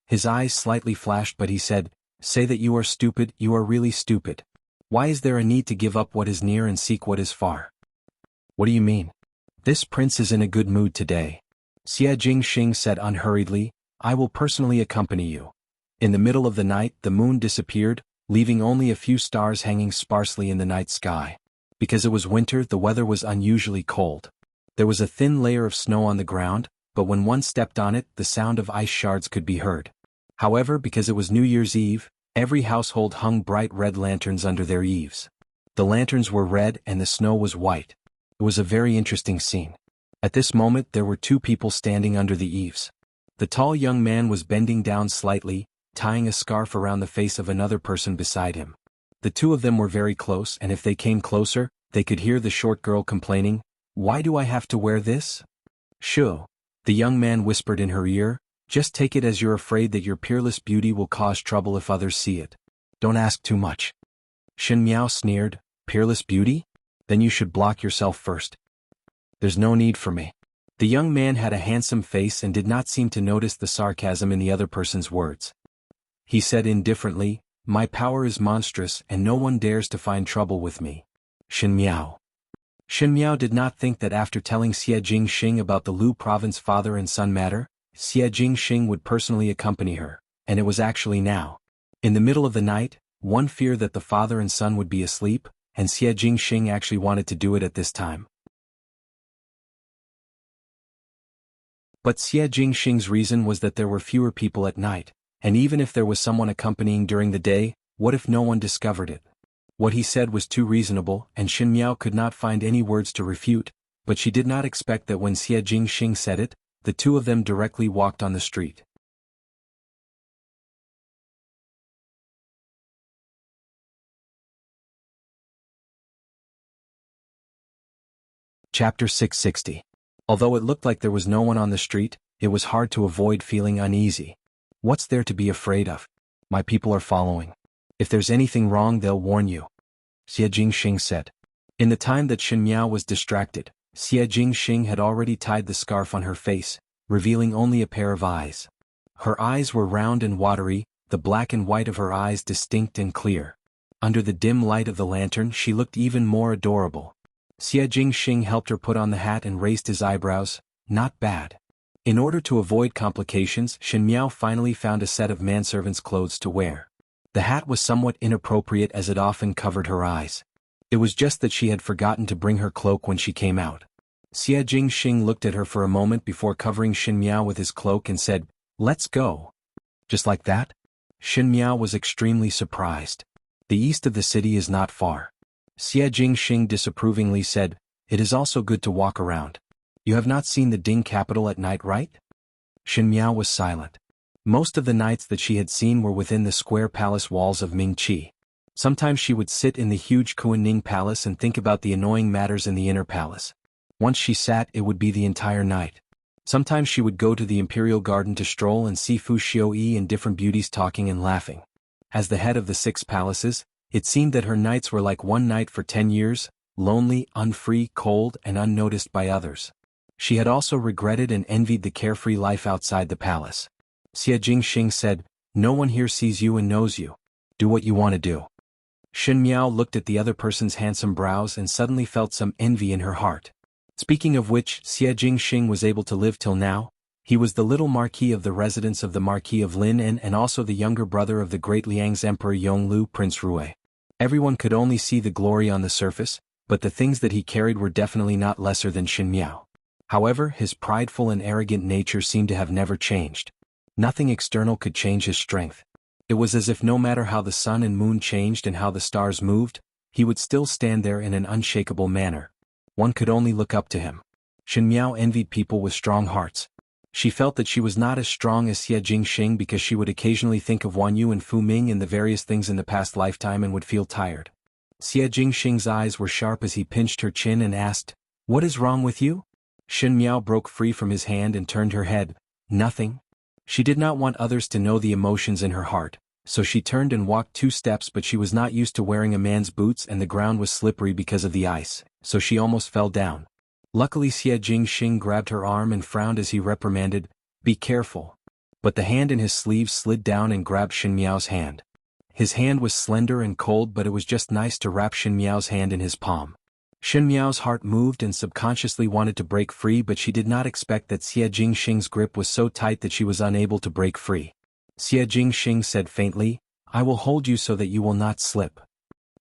His eyes slightly flashed, but he said, "Say that you are stupid, you are really stupid. Why is there a need to give up what is near and seek what is far?" "What do you mean?" "This prince is in a good mood today." Xie Jingxing said unhurriedly, "I will personally accompany you." In the middle of the night, the moon disappeared, leaving only a few stars hanging sparsely in the night sky. Because it was winter, the weather was unusually cold. There was a thin layer of snow on the ground, but when one stepped on it, the sound of ice shards could be heard. However, because it was New Year's Eve, every household hung bright red lanterns under their eaves. The lanterns were red and the snow was white. It was a very interesting scene. At this moment there were two people standing under the eaves. The tall young man was bending down slightly, tying a scarf around the face of another person beside him. The two of them were very close, and if they came closer, they could hear the short girl complaining, Why do I have to wear this? Shoo. The young man whispered in her ear, just take it as you're afraid that your peerless beauty will cause trouble if others see it. Don't ask too much. Shen Miao sneered, peerless beauty? Then you should block yourself first. There's no need for me. The young man had a handsome face and did not seem to notice the sarcasm in the other person's words. He said indifferently, my power is monstrous and no one dares to find trouble with me. Shen Miao. Shen Miao did not think that after telling Xie Jingxing about the Lu province father and son matter, Xie Jingxing would personally accompany her, and it was actually now. In the middle of the night, one feared that the father and son would be asleep, and Xie Jingxing actually wanted to do it at this time. But Xie Jingxing's reason was that there were fewer people at night, and even if there was someone accompanying during the day, what if no one discovered it? What he said was too reasonable, and Shen Miao could not find any words to refute, but she did not expect that when Xie Jingxing said it, the two of them directly walked on the street. Chapter 660. Although it looked like there was no one on the street, it was hard to avoid feeling uneasy. What's there to be afraid of? My people are following. If there's anything wrong they'll warn you. Xie Jingxing said. In the time that Shen Miao was distracted, Xie Jingxing had already tied the scarf on her face, revealing only a pair of eyes. Her eyes were round and watery, the black and white of her eyes distinct and clear. Under the dim light of the lantern she looked even more adorable. Xie Jingxing helped her put on the hat and raised his eyebrows. Not bad. In order to avoid complications, Shen Miao finally found a set of manservant's clothes to wear. The hat was somewhat inappropriate as it often covered her eyes. It was just that she had forgotten to bring her cloak when she came out. Xie Jingxing looked at her for a moment before covering Shen Miao with his cloak and said, let's go. Just like that? Shen Miao was extremely surprised. The east of the city is not far. Xie Jingxing disapprovingly said, it is also good to walk around. You have not seen the Ding capital at night, right? Shen Miao was silent. Most of the nights that she had seen were within the square palace walls of Mingqi. Sometimes she would sit in the huge Kuan-Ning palace and think about the annoying matters in the inner palace. Once she sat, it would be the entire night. Sometimes she would go to the imperial garden to stroll and see Fu Xiuyi and different beauties talking and laughing. As the head of the 6 palaces, it seemed that her nights were like one night for 10 years, lonely, unfree, cold, and unnoticed by others. She had also regretted and envied the carefree life outside the palace. Xie Jingxing said, no one here sees you and knows you. Do what you want to do. Shen Miao looked at the other person's handsome brows and suddenly felt some envy in her heart. Speaking of which, Xie Jingxing was able to live till now. He was the little marquis of the residence of the Marquis of Lineage and also the younger brother of the great Liang's Emperor Yonglu Prince Rui. Everyone could only see the glory on the surface, but the things that he carried were definitely not lesser than Shen Miao. However, his prideful and arrogant nature seemed to have never changed. Nothing external could change his strength. It was as if no matter how the sun and moon changed and how the stars moved, he would still stand there in an unshakable manner. One could only look up to him. Shen Miao envied people with strong hearts. She felt that she was not as strong as Xie Jingxing because she would occasionally think of Wan Yu and Fu Ming and the various things in the past lifetime and would feel tired. Xie Jingxing's eyes were sharp as he pinched her chin and asked, what is wrong with you? Shen Miao broke free from his hand and turned her head. Nothing. She did not want others to know the emotions in her heart, so she turned and walked 2 steps, but she was not used to wearing a man's boots and the ground was slippery because of the ice, so she almost fell down. Luckily Xie Jingxing grabbed her arm and frowned as he reprimanded, be careful. But the hand in his sleeve slid down and grabbed Shen Miao's hand. His hand was slender and cold, but it was just nice to wrap Shen Miao's hand in his palm. Shen Miao's heart moved and subconsciously wanted to break free, but she did not expect that Xie Jingxing's grip was so tight that she was unable to break free. Xie Jingxing said faintly, I will hold you so that you will not slip.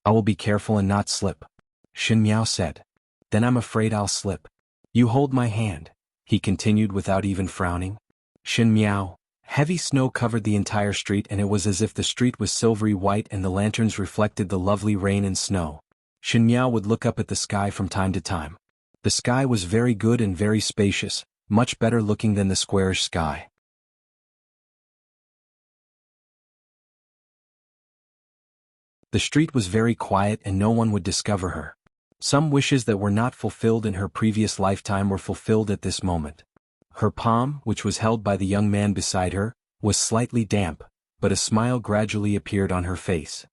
I will be careful and not slip. Shen Miao said. Then I'm afraid I'll slip. You hold my hand, he continued without even frowning. Shen Miao. Heavy snow covered the entire street and it was as if the street was silvery white and the lanterns reflected the lovely rain and snow. Shen Miao would look up at the sky from time to time. The sky was very good and very spacious, much better looking than the squarish sky. The street was very quiet and no one would discover her. Some wishes that were not fulfilled in her previous lifetime were fulfilled at this moment. Her palm, which was held by the young man beside her, was slightly damp, but a smile gradually appeared on her face.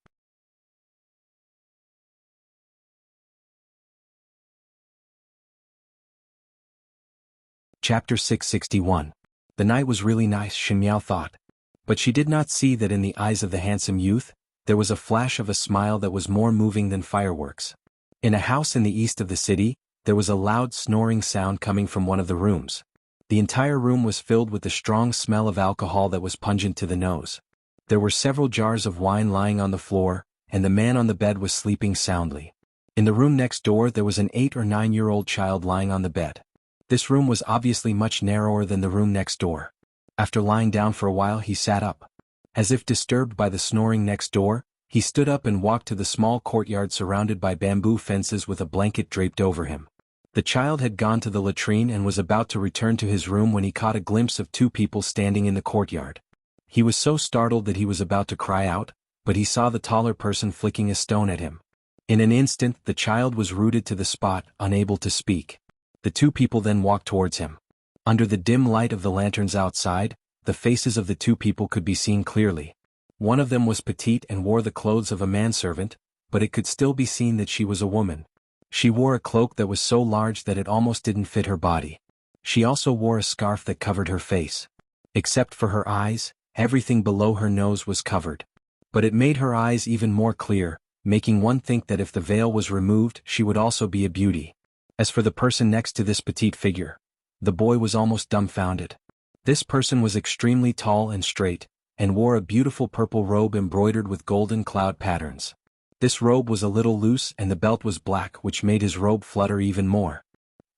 Chapter 661. The night was really nice, Xinmiao thought. But she did not see that in the eyes of the handsome youth, there was a flash of a smile that was more moving than fireworks. In a house in the east of the city, there was a loud snoring sound coming from one of the rooms. The entire room was filled with the strong smell of alcohol that was pungent to the nose. There were several jars of wine lying on the floor, and the man on the bed was sleeping soundly. In the room next door there was an 8 or 9-year-old child lying on the bed. This room was obviously much narrower than the room next door. After lying down for a while he sat up. As if disturbed by the snoring next door, he stood up and walked to the small courtyard surrounded by bamboo fences with a blanket draped over him. The child had gone to the latrine and was about to return to his room when he caught a glimpse of 2 people standing in the courtyard. He was so startled that he was about to cry out, but he saw the taller person flicking a stone at him. In an instant the child was rooted to the spot, unable to speak. The 2 people then walked towards him. Under the dim light of the lanterns outside, the faces of the 2 people could be seen clearly. One of them was petite and wore the clothes of a manservant, but it could still be seen that she was a woman. She wore a cloak that was so large that it almost didn't fit her body. She also wore a scarf that covered her face. Except for her eyes, everything below her nose was covered. But it made her eyes even more clear, making one think that if the veil was removed she would also be a beauty. As for the person next to this petite figure, the boy was almost dumbfounded. This person was extremely tall and straight, and wore a beautiful purple robe embroidered with golden cloud patterns. This robe was a little loose and the belt was black, which made his robe flutter even more.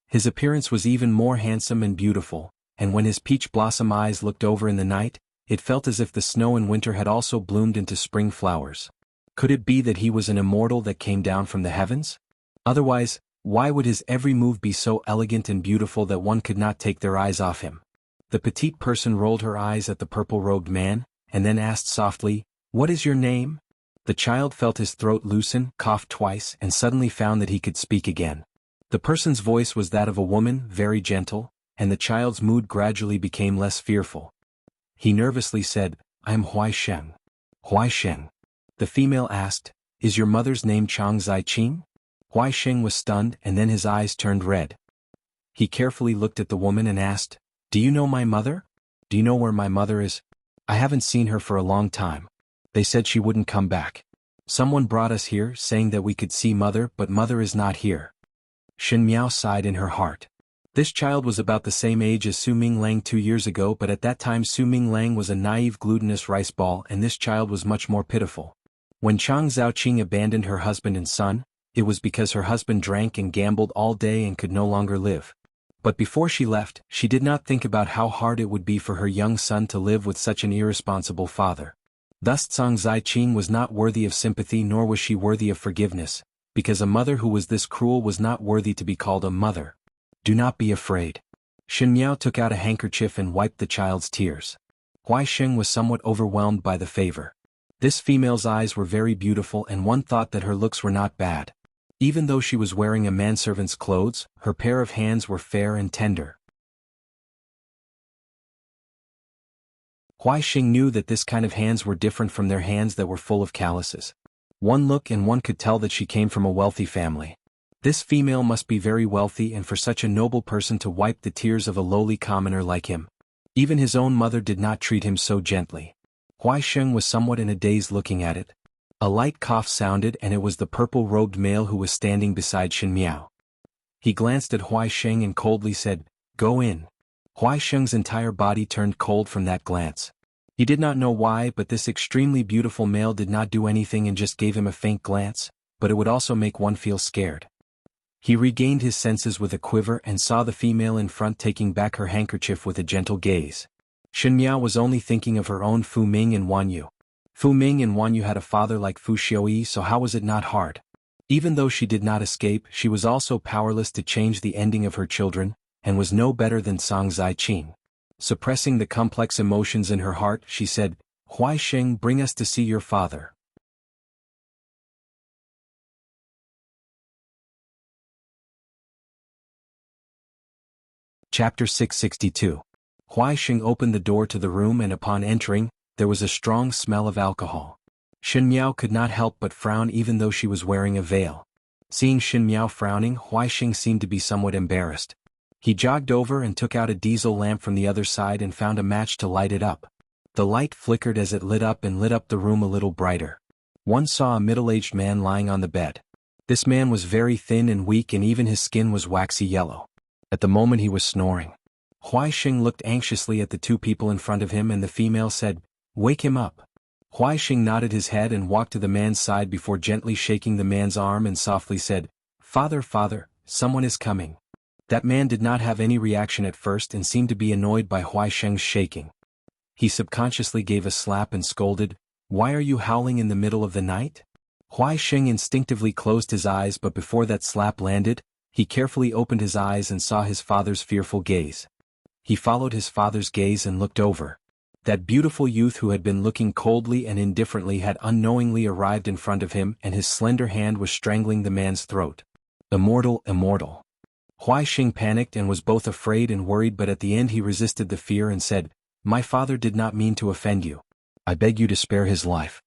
His appearance was even more handsome and beautiful, and when his peach blossom eyes looked over in the night, it felt as if the snow in winter had also bloomed into spring flowers. Could it be that he was an immortal that came down from the heavens? Otherwise, why would his every move be so elegant and beautiful that one could not take their eyes off him? The petite person rolled her eyes at the purple-robed man, and then asked softly, "What is your name?" The child felt his throat loosen, coughed twice, and suddenly found that he could speak again. The person's voice was that of a woman, very gentle, and the child's mood gradually became less fearful. He nervously said, "I am Huai Sheng." "Huai Sheng?" The female asked, "Is your mother's name Chang Zai-Qing?" Huai Sheng was stunned and then his eyes turned red. He carefully looked at the woman and asked, "Do you know my mother? Do you know where my mother is? I haven't seen her for a long time. They said she wouldn't come back. Someone brought us here saying that we could see mother, but mother is not here." Shen Miao sighed in her heart. This child was about the same age as Su Ming Lang 2 years ago, but at that time Su Ming Lang was a naive glutinous rice ball and this child was much more pitiful. When Chang Zhaoqing abandoned her husband and son, it was because her husband drank and gambled all day and could no longer live. But before she left, she did not think about how hard it would be for her young son to live with such an irresponsible father. Thus Chang Zai-Qing was not worthy of sympathy nor was she worthy of forgiveness, because a mother who was this cruel was not worthy to be called a mother. "Do not be afraid." Shen Miao took out a handkerchief and wiped the child's tears. Huai Sheng was somewhat overwhelmed by the favor. This female's eyes were very beautiful and one thought that her looks were not bad. Even though she was wearing a manservant's clothes, her pair of hands were fair and tender. Huai Sheng knew that this kind of hands were different from their hands that were full of calluses. One look and one could tell that she came from a wealthy family. This female must be very wealthy and for such a noble person to wipe the tears of a lowly commoner like him. Even his own mother did not treat him so gently. Huai Sheng was somewhat in a daze looking at it. A light cough sounded and it was the purple-robed male who was standing beside Shen Miao. He glanced at Huai Sheng and coldly said, "Go in." Huai Sheng's entire body turned cold from that glance. He did not know why, but this extremely beautiful male did not do anything and just gave him a faint glance, but it would also make one feel scared. He regained his senses with a quiver and saw the female in front taking back her handkerchief with a gentle gaze. Shen Miao was only thinking of her own Fu Ming and Wan Yu. Fu Ming and Wan Yu had a father like Fu Xiuyi, so how was it not hard? Even though she did not escape, she was also powerless to change the ending of her children, and was no better than Chang Zai-Qing. Suppressing the complex emotions in her heart, she said, "Huai Sheng, bring us to see your father." Chapter 662. Huai Xing opened the door to the room and upon entering, there was a strong smell of alcohol. Shen Miao could not help but frown even though she was wearing a veil. Seeing Shen Miao frowning, Huai Xing seemed to be somewhat embarrassed. He jogged over and took out a diesel lamp from the other side and found a match to light it up. The light flickered as it lit up and lit up the room a little brighter. One saw a middle-aged man lying on the bed. This man was very thin and weak and even his skin was waxy yellow. At the moment he was snoring. Huai Xing looked anxiously at the two people in front of him and the female said, "Wake him up." Huai Xing nodded his head and walked to the man's side before gently shaking the man's arm and softly said, "Father, father, someone is coming." That man did not have any reaction at first and seemed to be annoyed by Huai Xing's shaking. He subconsciously gave a slap and scolded, "Why are you howling in the middle of the night?" Huai Xing instinctively closed his eyes, but before that slap landed, he carefully opened his eyes and saw his father's fearful gaze. He followed his father's gaze and looked over. That beautiful youth who had been looking coldly and indifferently had unknowingly arrived in front of him and his slender hand was strangling the man's throat. Immortal, immortal. Huai Xing panicked and was both afraid and worried, but at the end he resisted the fear and said, "My father did not mean to offend you. I beg you to spare his life."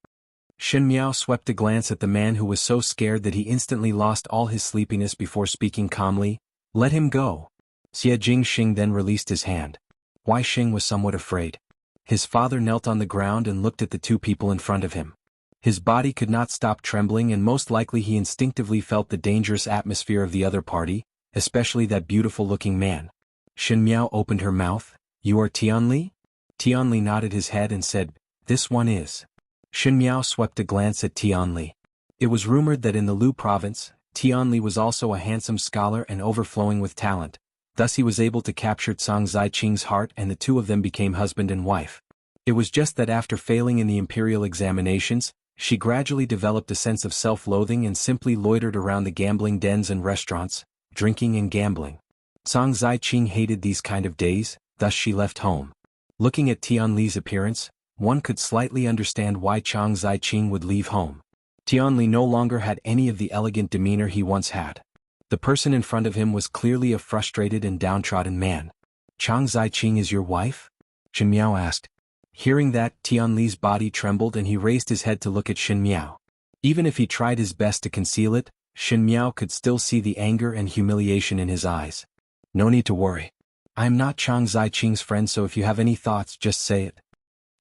Shen Miao swept a glance at the man who was so scared that he instantly lost all his sleepiness before speaking calmly, "Let him go." Xie Jingxing then released his hand. Huai Xing was somewhat afraid. His father knelt on the ground and looked at the two people in front of him. His body could not stop trembling and most likely he instinctively felt the dangerous atmosphere of the other party, especially that beautiful-looking man. Shen Miao opened her mouth, "You are Tianli?" Tianli nodded his head and said, "This one is." Shen Miao swept a glance at Tianli. It was rumored that in the Lu province, Tianli was also a handsome scholar and overflowing with talent. Thus he was able to capture Cang Ziqing's heart and the two of them became husband and wife. It was just that after failing in the imperial examinations, she gradually developed a sense of self-loathing and simply loitered around the gambling dens and restaurants, drinking and gambling. Cang Ziqing hated these kind of days, thus she left home. Looking at Tianli's appearance, one could slightly understand why Cang Ziqing would leave home. Tianli no longer had any of the elegant demeanor he once had. The person in front of him was clearly a frustrated and downtrodden man. "Cang Ziqing is your wife?" Shen Miao asked. Hearing that, Tianli's body trembled and he raised his head to look at Shen Miao. Even if he tried his best to conceal it, Shen Miao could still see the anger and humiliation in his eyes. "No need to worry. I am not Cang Ziqing's friend, so if you have any thoughts just say it,"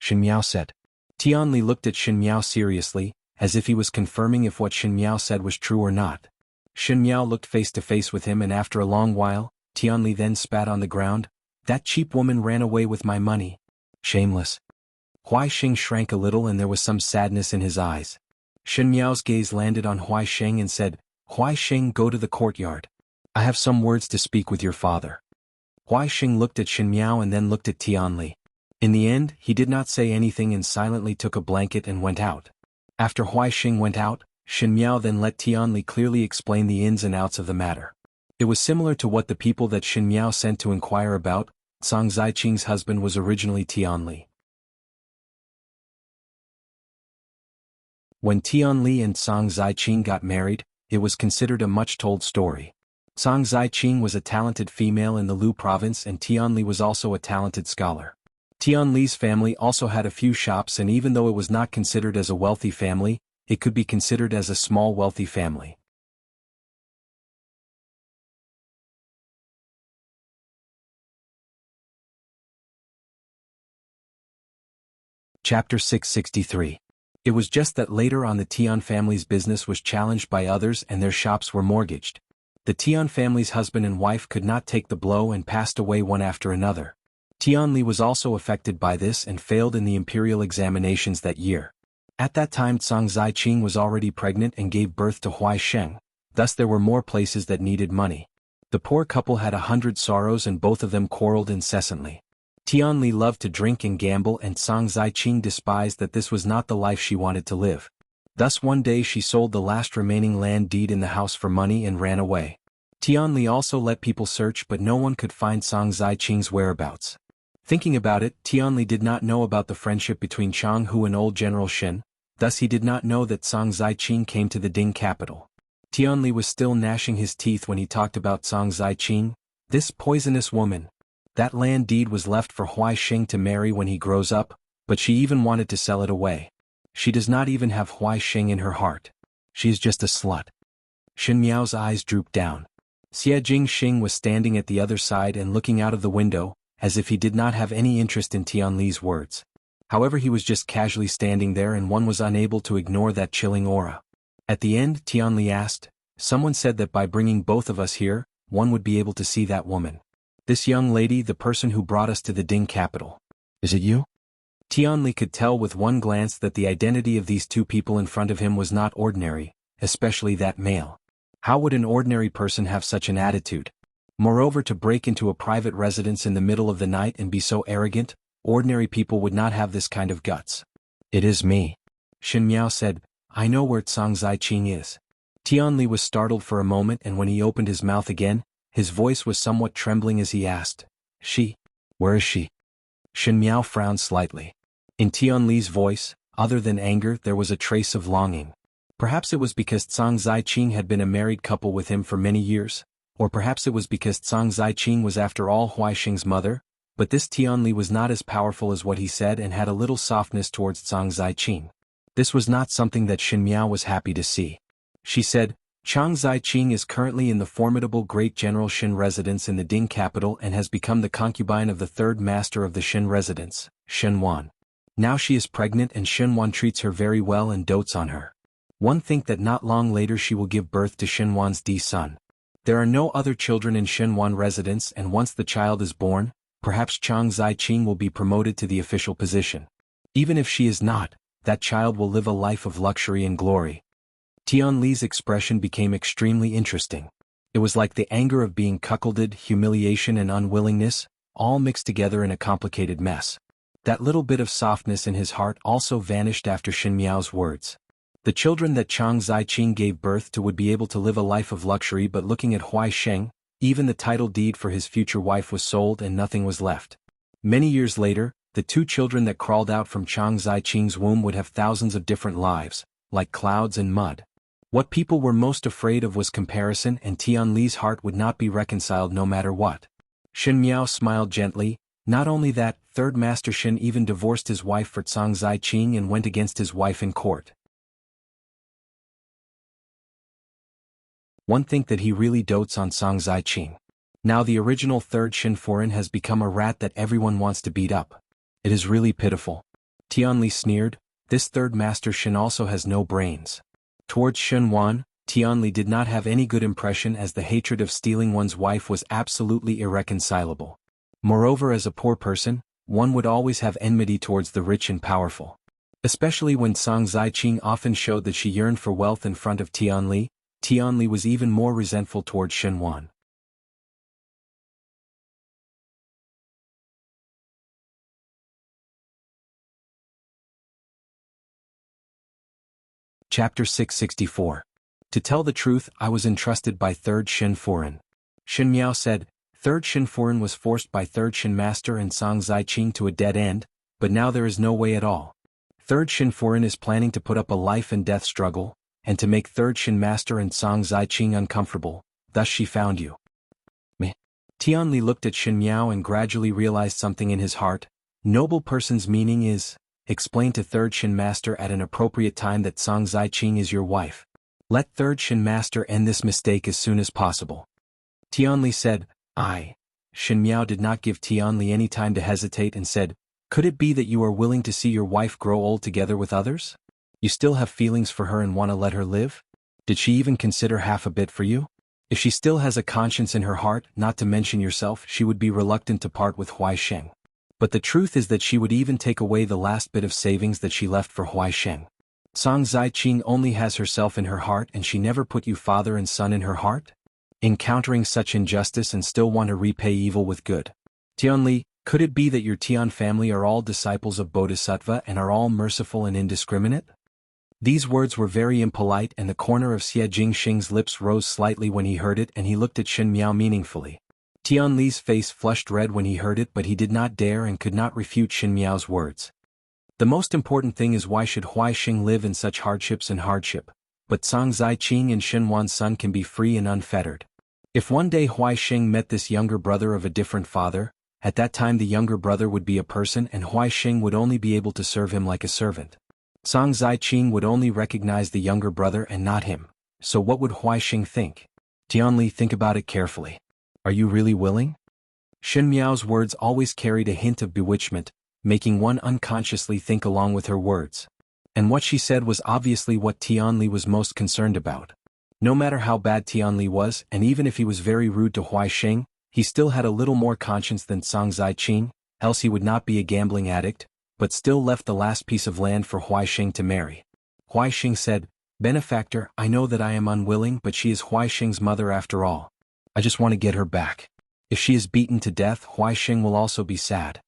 Shen Miao said. Tianli looked at Shen Miao seriously, as if he was confirming if what Shen Miao said was true or not. Shen Miao looked face to face with him and after a long while, Tianli then spat on the ground, "That cheap woman ran away with my money. Shameless." Huai Xing shrank a little and there was some sadness in his eyes. Shen Miao's gaze landed on Huai Xing and said, "Huai Xing, go to the courtyard. I have some words to speak with your father." Huai Xing looked at Shen Miao and then looked at Tianli. In the end, he did not say anything and silently took a blanket and went out. After Huai Xing went out, Shen Miao then let Tianli clearly explain the ins and outs of the matter. It was similar to what the people that Shen Miao sent to inquire about. Cang Ziqing's husband was originally Tianli. When Tianli and Cang Ziqing got married, it was considered a much-told story. Cang Ziqing was a talented female in the Lu province and Tianli was also a talented scholar. Tianli's family also had a few shops and even though it was not considered as a wealthy family, it could be considered as a small wealthy family. Chapter 663. It was just that later on the Tian family's business was challenged by others and their shops were mortgaged. The Tian family's husband and wife could not take the blow and passed away one after another. Tianli was also affected by this and failed in the imperial examinations that year. At that time Cang Ziqing was already pregnant and gave birth to Huai Xing, thus there were more places that needed money. The poor couple had 100 sorrows and both of them quarreled incessantly. Tianli loved to drink and gamble and Cang Ziqing despised that this was not the life she wanted to live. Thus one day she sold the last remaining land deed in the house for money and ran away. Tianli also let people search but no one could find Cang Ziqing's whereabouts. Thinking about it, Tianli did not know about the friendship between Chang Hu and old General Shen, thus he did not know that Cang Ziqing came to the Ding capital. Tianli was still gnashing his teeth when he talked about Cang Ziqing, This poisonous woman. That land deed was left for Huai Xing to marry when he grows up, but she even wanted to sell it away. She does not even have Huai Xing in her heart. She is just a slut. Shen Miao's eyes drooped down. Xie Jingxing was standing at the other side and looking out of the window, as if he did not have any interest in Tianli's words. However, he was just casually standing there and one was unable to ignore that chilling aura. At the end, Tianli asked, "Someone said that by bringing both of us here, one would be able to see that woman. This young lady, the person who brought us to the Ding capital. Is it you?" Tianli could tell with one glance that the identity of these two people in front of him was not ordinary, especially that male. How would an ordinary person have such an attitude? Moreover, to break into a private residence in the middle of the night and be so arrogant, ordinary people would not have this kind of guts. "It is me," Shen Miao said. "I know where Cang Ziqing is." Tianli was startled for a moment, and when he opened his mouth again, his voice was somewhat trembling as he asked, "She? Where is she?" Shen Miao frowned slightly. In Tianli's voice, other than anger, there was a trace of longing. Perhaps it was because Cang Ziqing had been a married couple with him for many years, or perhaps it was because Cang Ziqing was after all Huai Xing's mother, but this Tianli was not as powerful as what he said and had a little softness towards Cang Ziqing. This was not something that Shen Miao was happy to see. She said, "Cang Ziqing is currently in the formidable Great General Shen residence in the Ding capital and has become the concubine of the third master of the Shen residence, Shen Wan. Now she is pregnant and Shen Wan treats her very well and dotes on her. One think that not long later she will give birth to Shen Wan's son. There are no other children in Shen Wan residence, and once the child is born, perhaps Cang Ziqing will be promoted to the official position. Even if she is not, that child will live a life of luxury and glory." Tianli's expression became extremely interesting. It was like the anger of being cuckolded, humiliation and unwillingness, all mixed together in a complicated mess. That little bit of softness in his heart also vanished after Shen Miao's words. The children that Cang Ziqing gave birth to would be able to live a life of luxury, but looking at Huai Xing, even the title deed for his future wife was sold and nothing was left. Many years later, the two children that crawled out from Cang Ziqing's womb would have thousands of different lives, like clouds and mud. What people were most afraid of was comparison, and Tianli's heart would not be reconciled no matter what. Shen Miao smiled gently. Not only that, Third Master Shen even divorced his wife for Cang Ziqing and went against his wife in court. One think that he really dotes on Cang Ziqing. Now the original third Shen foreign has become a rat that everyone wants to beat up. It is really pitiful. Tianli sneered. This third master Shen also has no brains. Towards Shen Wan, Tianli did not have any good impression, as the hatred of stealing one's wife was absolutely irreconcilable. Moreover, as a poor person, one would always have enmity towards the rich and powerful. Especially when Cang Ziqing often showed that she yearned for wealth in front of Tianli, Tianli was even more resentful towards Shen Wan. Chapter 664. To tell the truth, I was entrusted by Third Shen Foreign. Shen Miao said, Third Shen Foreign was forced by Third Shen Master and Cang Ziqing to a dead end, but now there is no way at all. Third Shen Foreign is planning to put up a life and death struggle, and to make Third Shen Master and Cang Ziqing uncomfortable, thus she found you. Meh. Tianli looked at Shen Miao and gradually realized something in his heart. Noble person's meaning is, explain to Third Shen Master at an appropriate time that Cang Ziqing is your wife. Let Third Shen Master end this mistake as soon as possible. Tianli said, "I." Shen Miao did not give Tianli any time to hesitate and said, "Could it be that you are willing to see your wife grow old together with others? You still have feelings for her and want to let her live? Did she even consider half a bit for you? If she still has a conscience in her heart, not to mention yourself, she would be reluctant to part with Huai Xing. But the truth is that she would even take away the last bit of savings that she left for Huai Xing. Cang Ziqing only has herself in her heart, and she never put you father and son in her heart? Encountering such injustice and still want to repay evil with good. Tianli, could it be that your Tian family are all disciples of Bodhisattva and are all merciful and indiscriminate?" These words were very impolite, and the corner of Xie Jingxing's lips rose slightly when he heard it, and he looked at Shen Miao meaningfully. Tianli's face flushed red when he heard it, but he did not dare and could not refute Shen Miao's words. The most important thing is, why should Huai Xing live in such hardships and hardship, but Cang Ziqing and Shen Wan's son can be free and unfettered. If one day Huai Xing met this younger brother of a different father, at that time the younger brother would be a person and Huai Xing would only be able to serve him like a servant. Song Zaiqing would only recognize the younger brother and not him, so what would Huai Xing think? Tianli, think about it carefully. Are you really willing? Shen Miao's words always carried a hint of bewitchment, making one unconsciously think along with her words. And what she said was obviously what Tianli was most concerned about. No matter how bad Tianli was, and even if he was very rude to Huai Xing, he still had a little more conscience than Song Zaiqing, else he would not be a gambling addict, but still left the last piece of land for Huai Xing to marry. Huai Xing said, "Benefactor, I know that I am unwilling, but she is Huai Xing's mother after all. I just want to get her back. If she is beaten to death, Huai Xing will also be sad.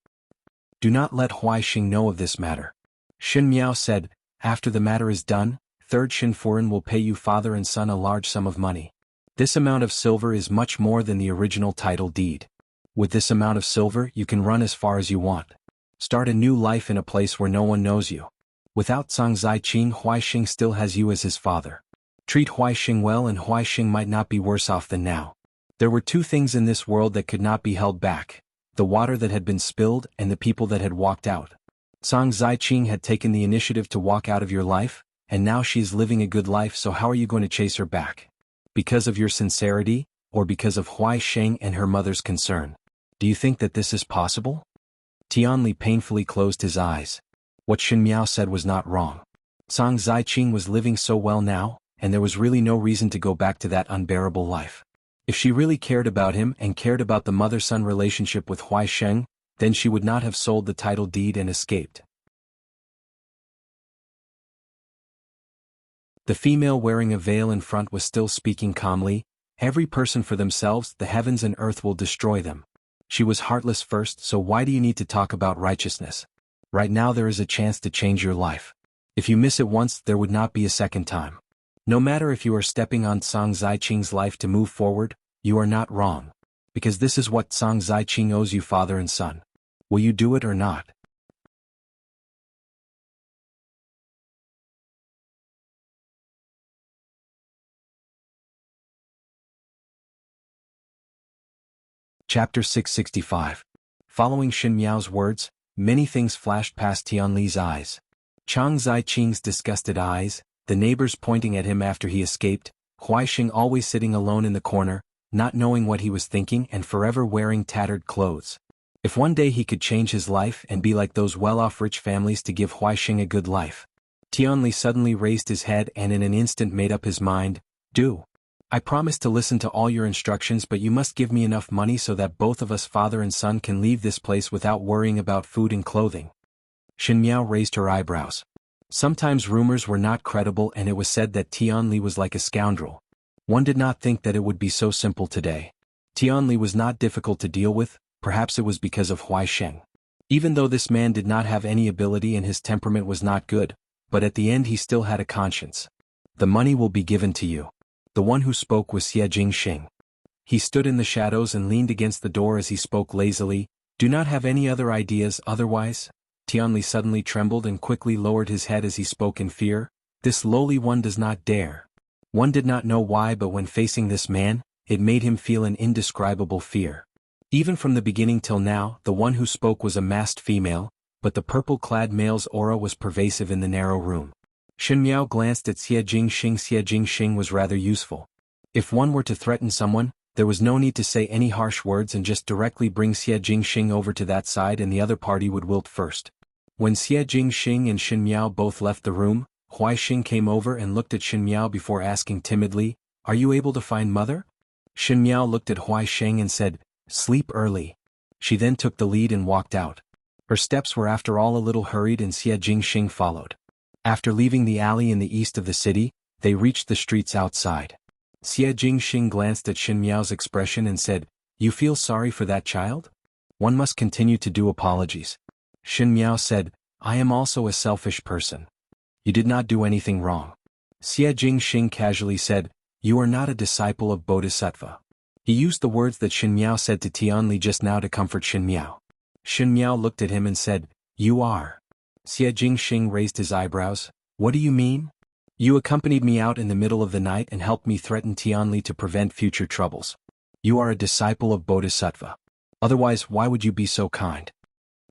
Do not let Huai Xing know of this matter." Shen Miao said, "After the matter is done, third Shen Furen will pay you father and son a large sum of money. This amount of silver is much more than the original title deed. With this amount of silver you can run as far as you want. Start a new life in a place where no one knows you. Without Song Zaiqing, Huai Xing still has you as his father. Treat Huai Xing well and Huai Xing might not be worse off than now." There were two things in this world that could not be held back: the water that had been spilled and the people that had walked out. Song Zaiqing had taken the initiative to walk out of your life, and now she is living a good life, so how are you going to chase her back? Because of your sincerity, or because of Huai Xing and her mother's concern? Do you think that this is possible? Tianli painfully closed his eyes. What Shen Miao said was not wrong. Song Zaiqing was living so well now, and there was really no reason to go back to that unbearable life. If she really cared about him and cared about the mother-son relationship with Huai Xing, then she would not have sold the title deed and escaped. The female wearing a veil in front was still speaking calmly. "Every person for themselves, the heavens and earth will destroy them. She was heartless first, so why do you need to talk about righteousness? Right now there is a chance to change your life. If you miss it once, there would not be a second time. No matter if you are stepping on Song Zaiqing's life to move forward, you are not wrong. Because this is what Song Zaiqing owes you, father and son. Will you do it or not?" Chapter 665. Following Shen Miao's words, many things flashed past Tianli's eyes. Chang Zaiqing's disgusted eyes, the neighbors pointing at him after he escaped, Huai Xing always sitting alone in the corner, not knowing what he was thinking and forever wearing tattered clothes. If one day he could change his life and be like those well-off rich families to give Huai Xing a good life. Tianli suddenly raised his head and in an instant made up his mind. "Do. I promise to listen to all your instructions, but you must give me enough money so that both of us, father and son, can leave this place without worrying about food and clothing." Shen Miao raised her eyebrows. Sometimes rumors were not credible and it was said that Tianli was like a scoundrel. One did not think that it would be so simple today. Tianli was not difficult to deal with, perhaps it was because of Huai Xing. Even though this man did not have any ability and his temperament was not good, but at the end he still had a conscience. "The money will be given to you." The one who spoke was Xie Jingxing. He stood in the shadows and leaned against the door as he spoke lazily. "Do not have any other ideas otherwise?" Tianli suddenly trembled and quickly lowered his head as he spoke in fear. This lowly one does not dare. One did not know why, but when facing this man, it made him feel an indescribable fear. Even from the beginning till now, the one who spoke was a masked female, but the purple-clad male's aura was pervasive in the narrow room. Shen Miao glanced at Xie Jingxing. Xie Jingxing was rather useful. If one were to threaten someone, there was no need to say any harsh words and just directly bring Xie Jingxing over to that side and the other party would wilt first. When Xie Jingxing and Shen Miao both left the room, Huai Xing came over and looked at Shen Miao before asking timidly, "Are you able to find mother?" Shen Miao looked at Huai Xing and said, "Sleep early." She then took the lead and walked out. Her steps were after all a little hurried and Xie Jingxing followed. After leaving the alley in the east of the city, they reached the streets outside. Xie Jingxing glanced at Shen Miao's expression and said, "You feel sorry for that child? One must continue to do apologies." Shen Miao said, "I am also a selfish person. You did not do anything wrong." Xie Jingxing casually said, "You are not a disciple of Bodhisattva." He used the words that Shen Miao said to Tianli just now to comfort Shen Miao. Shen Miao looked at him and said, "You are." Xie Jingxing raised his eyebrows. "What do you mean? You accompanied me out in the middle of the night and helped me threaten Tianli to prevent future troubles. You are a disciple of Bodhisattva. Otherwise, why would you be so kind?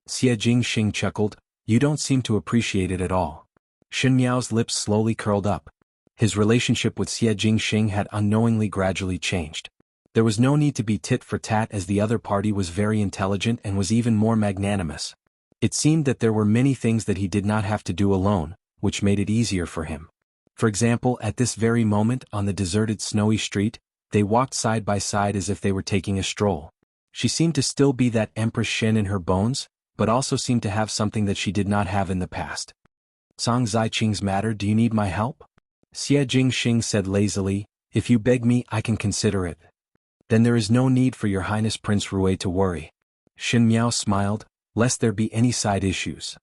Xie Jingxing chuckled, you don't seem to appreciate it at all. Shen Miao's lips slowly curled up. His relationship with Xie Jingxing had unknowingly gradually changed. There was no need to be tit for tat as the other party was very intelligent and was even more magnanimous. It seemed that there were many things that he did not have to do alone, which made it easier for him. For example, at this very moment on the deserted snowy street, they walked side by side as if they were taking a stroll. She seemed to still be that Empress Shen in her bones, but also seemed to have something that she did not have in the past. Song Zaiqing's matter, do you need my help? Xie Jingxing said lazily, if you beg me I can consider it. Then there is no need for your Highness Prince Rui to worry. Shen Miao smiled, lest there be any side issues.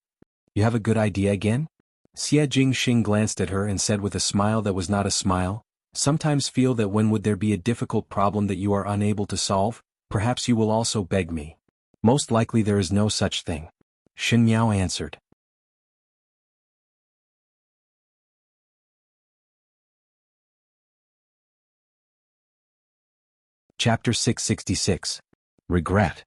You have a good idea again? Xie Jingxing glanced at her and said with a smile that was not a smile, sometimes feel that when would there be a difficult problem that you are unable to solve, perhaps you will also beg me. Most likely there is no such thing. Shen Miao answered. Chapter 666. Regret.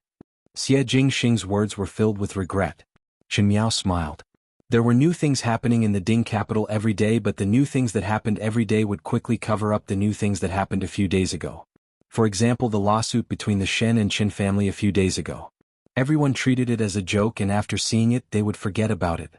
Xie Jingxing's words were filled with regret. Shen Miao smiled. There were new things happening in the Ding capital every day, but the new things that happened every day would quickly cover up the new things that happened a few days ago. For example, the lawsuit between the Shen and Qin family a few days ago. Everyone treated it as a joke, and after seeing it they would forget about it.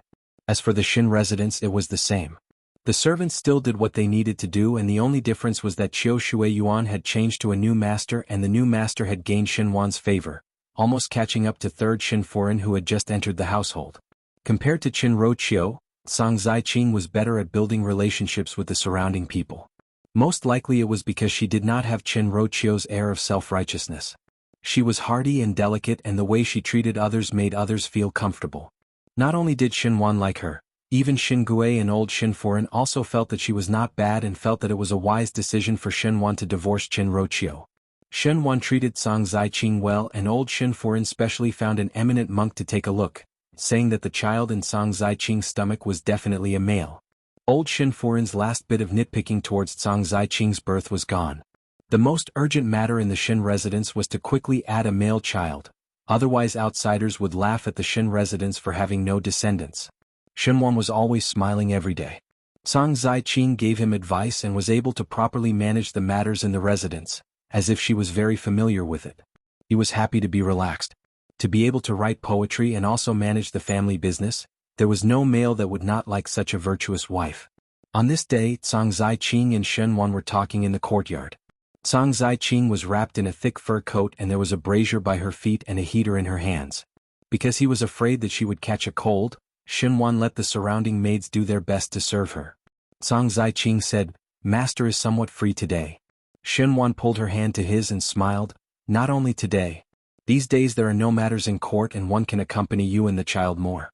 As for the Shen residents, it was the same. The servants still did what they needed to do, and the only difference was that Qiu Shui Yuan had changed to a new master, and the new master had gained Shen Wan's favor, almost catching up to third Shen Foreign who had just entered the household. Compared to Qin Roqiu, Song Zaiqing was better at building relationships with the surrounding people. Most likely it was because she did not have Qin Roqiu's air of self-righteousness. She was hardy and delicate, and the way she treated others made others feel comfortable. Not only did Shen Wan like her, even Shen Gui and old Shen Foreign also felt that she was not bad and felt that it was a wise decision for Shen Wan to divorce Qin Roqiu. Shen Wan treated Song Zaiqing well, and old Shen Foreign specially found an eminent monk to take a look, saying that the child in Song Zaiqing's stomach was definitely a male. Old Shen Foreign's last bit of nitpicking towards Song Zaiqing's birth was gone. The most urgent matter in the Shen residence was to quickly add a male child, otherwise outsiders would laugh at the Shen residence for having no descendants. Shen Wan was always smiling every day. Song Zaiqing gave him advice and was able to properly manage the matters in the residence, as if she was very familiar with it. He was happy to be relaxed. To be able to write poetry and also manage the family business, there was no male that would not like such a virtuous wife. On this day, Song Zaiqing and Shen Wan were talking in the courtyard. Song Zaiqing was wrapped in a thick fur coat, and there was a brazier by her feet and a heater in her hands. Because he was afraid that she would catch a cold, Shen Wan let the surrounding maids do their best to serve her. Song Zaiqing said, Master is somewhat free today. Shen Wan pulled her hand to his and smiled, not only today. These days there are no matters in court and one can accompany you and the child more.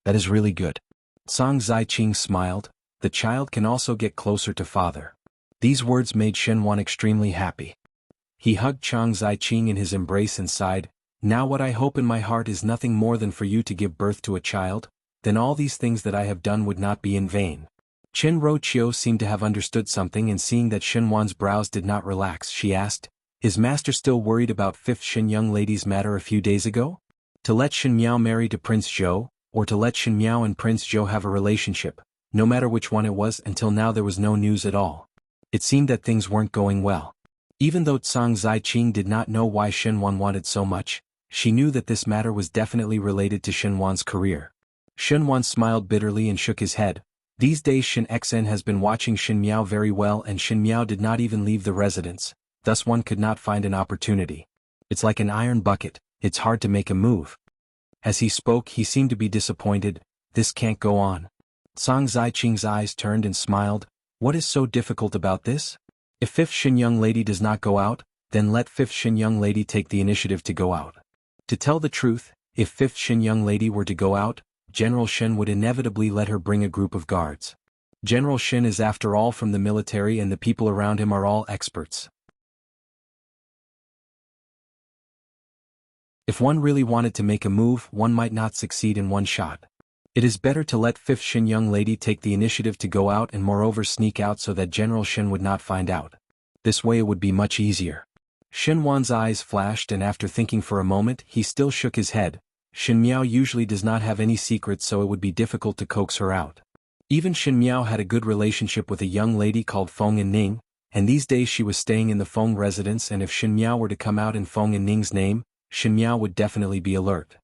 That is really good. Song Zaiqing smiled, the child can also get closer to father. These words made Shen Wan extremely happy. He hugged Song Zaiqing in his embrace and sighed, now what I hope in my heart is nothing more than for you to give birth to a child, then all these things that I have done would not be in vain. Qin Roqiu seemed to have understood something, and seeing that Shen Wan's brows did not relax, she asked, is Master still worried about 5th Shen young lady's matter a few days ago? To let Shen Miao marry to Prince Zhou, or to let Shen Miao and Prince Zhou have a relationship, no matter which one it was, until now there was no news at all. It seemed that things weren't going well. Even though Song Zaiqing did not know why Shen Wan wanted so much, she knew that this matter was definitely related to Shen Wan's career. Shen Wan smiled bitterly and shook his head. These days Shen Xen has been watching Shen Miao very well, and Shen Miao did not even leave the residence, thus one could not find an opportunity. It's like an iron bucket, it's hard to make a move. As he spoke he seemed to be disappointed, this can't go on. Song Zaiqing's eyes turned and smiled, what is so difficult about this? If 5th Shen young lady does not go out, then let 5th Shen young lady take the initiative to go out. To tell the truth, if 5th Shen young lady were to go out, General Shen would inevitably let her bring a group of guards. General Shen is after all from the military, and the people around him are all experts. If one really wanted to make a move, one might not succeed in one shot. It is better to let 5th Shen young lady take the initiative to go out and moreover sneak out so that General Shen would not find out. This way it would be much easier. Xinhuan's eyes flashed, and after thinking for a moment he still shook his head. Xin Miao usually does not have any secrets, so it would be difficult to coax her out. Even Xin Miao had a good relationship with a young lady called Feng and Ning, and these days she was staying in the Feng residence, and if Xin Miao were to come out in Feng and Ning's name, Xin Miao would definitely be alert.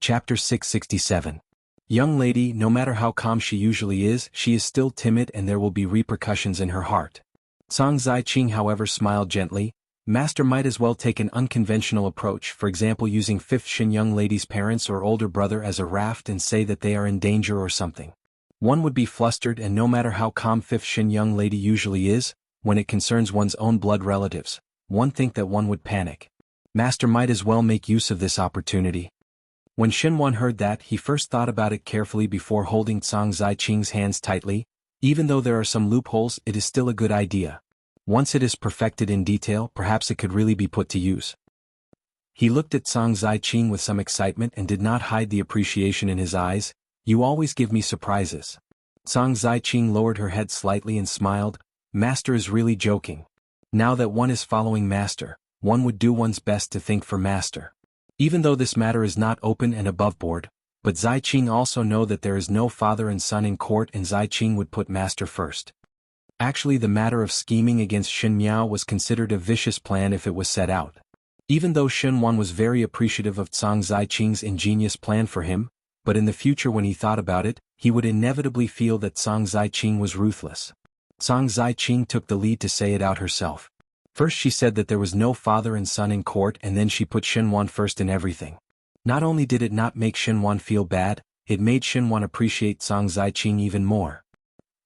Chapter 667. Young lady, no matter how calm she usually is, she is still timid and there will be repercussions in her heart. Song Zaiqing however smiled gently. Master might as well take an unconventional approach, for example using 5th Shin young lady's parents or older brother as a raft and say that they are in danger or something. One would be flustered, and no matter how calm 5th Shin young lady usually is, when it concerns one's own blood relatives, one think that one would panic. Master might as well make use of this opportunity. When Xinhuan heard that, he first thought about it carefully before holding Song Zaiqing's hands tightly. Even though there are some loopholes, it is still a good idea. Once it is perfected in detail, perhaps it could really be put to use. He looked at Song Zaiqing with some excitement and did not hide the appreciation in his eyes. You always give me surprises. Song Zaiqing lowered her head slightly and smiled. Master is really joking. Now that one is following Master, one would do one's best to think for Master. Even though this matter is not open and above board, but Zaiqing also know that there is no father and son in court, and Zaiqing would put Master first. Actually, the matter of scheming against Xin Miao was considered a vicious plan if it was set out. Even though Xinhuan was very appreciative of Song Zaiqing's ingenious plan for him, but in the future when he thought about it, he would inevitably feel that Song Zaiqing was ruthless. Song Zaiqing took the lead to say it out herself. First she said that there was no father and son in court, and then she put Xinhuan first in everything. Not only did it not make Xinhuan feel bad, it made Xinhuan appreciate Song Zaiqing even more.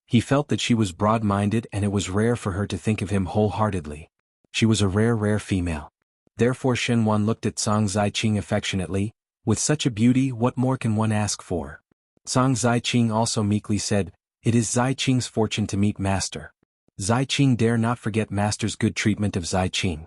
He felt that she was broad-minded, and it was rare for her to think of him wholeheartedly. She was a rare female. Therefore Xinhuan looked at Song Zaiqing affectionately. With such a beauty, what more can one ask for? Song Zaiqing also meekly said, It is Zaiqing's fortune to meet Master. Zaiqing dare not forget Master's good treatment of Zaiqing.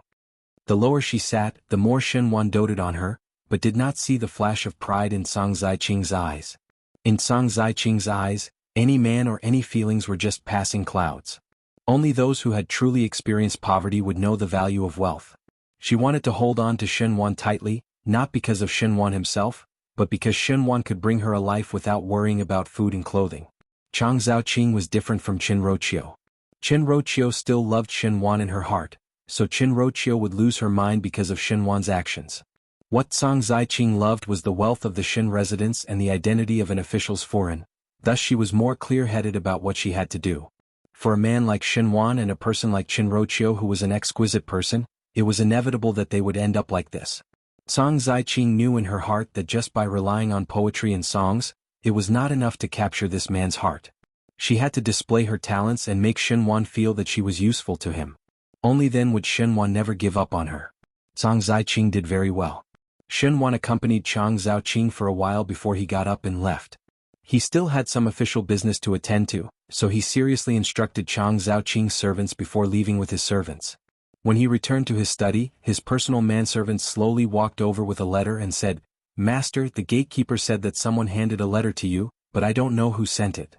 The lower she sat, the more Xinhuan doted on her, but did not see the flash of pride in Song Zaiqing's eyes. In Song Zaiqing's eyes, any man or any feelings were just passing clouds. Only those who had truly experienced poverty would know the value of wealth. She wanted to hold on to Xinhuan tightly, not because of Xinhuan himself, but because Xinhuan could bring her a life without worrying about food and clothing. Chang Zhaoqing was different from Qin Roqiu. Qin Roqiu still loved Xinhuan in her heart, so Qin Roqiu would lose her mind because of Xinhuan's actions. What Song Zaiqing loved was the wealth of the Xin residence and the identity of an official's foreign. Thus she was more clear-headed about what she had to do. For a man like Xinhuan and a person like Qin Roqiu who was an exquisite person, it was inevitable that they would end up like this. Song Zaiqing knew in her heart that just by relying on poetry and songs, it was not enough to capture this man's heart. She had to display her talents and make Xinhuan feel that she was useful to him. Only then would Xinhuan never give up on her. Song Zaiqing did very well. Xinhuan accompanied Chang Zhaoqing for a while before he got up and left. He still had some official business to attend to, so he seriously instructed Chang Zhaoqing's servants before leaving with his servants. When he returned to his study, his personal manservant slowly walked over with a letter and said, Master, the gatekeeper said that someone handed a letter to you, but I don't know who sent it.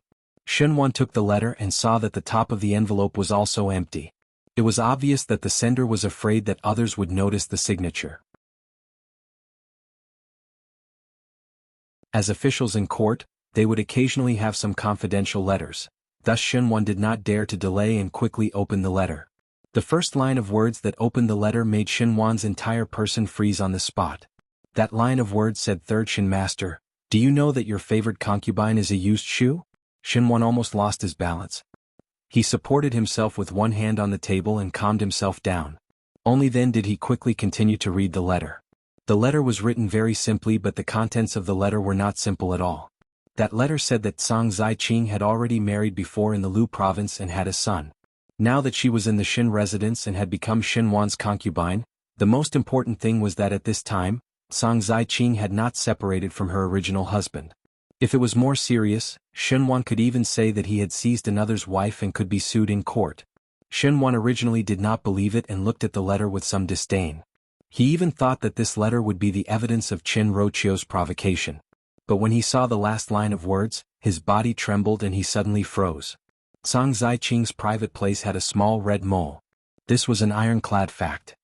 Xinhuan took the letter and saw that the top of the envelope was also empty. It was obvious that the sender was afraid that others would notice the signature. As officials in court, they would occasionally have some confidential letters. Thus Xinhuan did not dare to delay and quickly opened the letter. The first line of words that opened the letter made Xinhuan's entire person freeze on the spot. That line of words said, Third Xin Master, do you know that your favorite concubine is a used shoe? Xinhuan almost lost his balance. He supported himself with one hand on the table and calmed himself down. Only then did he quickly continue to read the letter. The letter was written very simply, but the contents of the letter were not simple at all. That letter said that Song Zaiqing had already married before in the Lu province and had a son. Now that she was in the Xin residence and had become Xinhuan's concubine, the most important thing was that at this time, Song Zaiqing had not separated from her original husband. If it was more serious, Xinhuan could even say that he had seized another's wife and could be sued in court. Xinhuan originally did not believe it and looked at the letter with some disdain. He even thought that this letter would be the evidence of Qin Roqiu's provocation. But when he saw the last line of words, his body trembled and he suddenly froze. Zhang Ziqing's private place had a small red mole. This was an ironclad fact.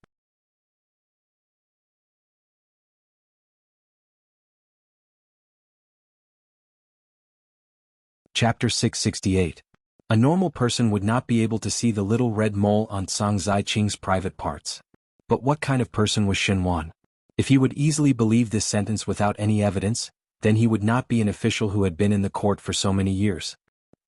Chapter 668. A normal person would not be able to see the little red mole on Zhang Ziqing's private parts. But what kind of person was Xinhuan? If he would easily believe this sentence without any evidence, then he would not be an official who had been in the court for so many years.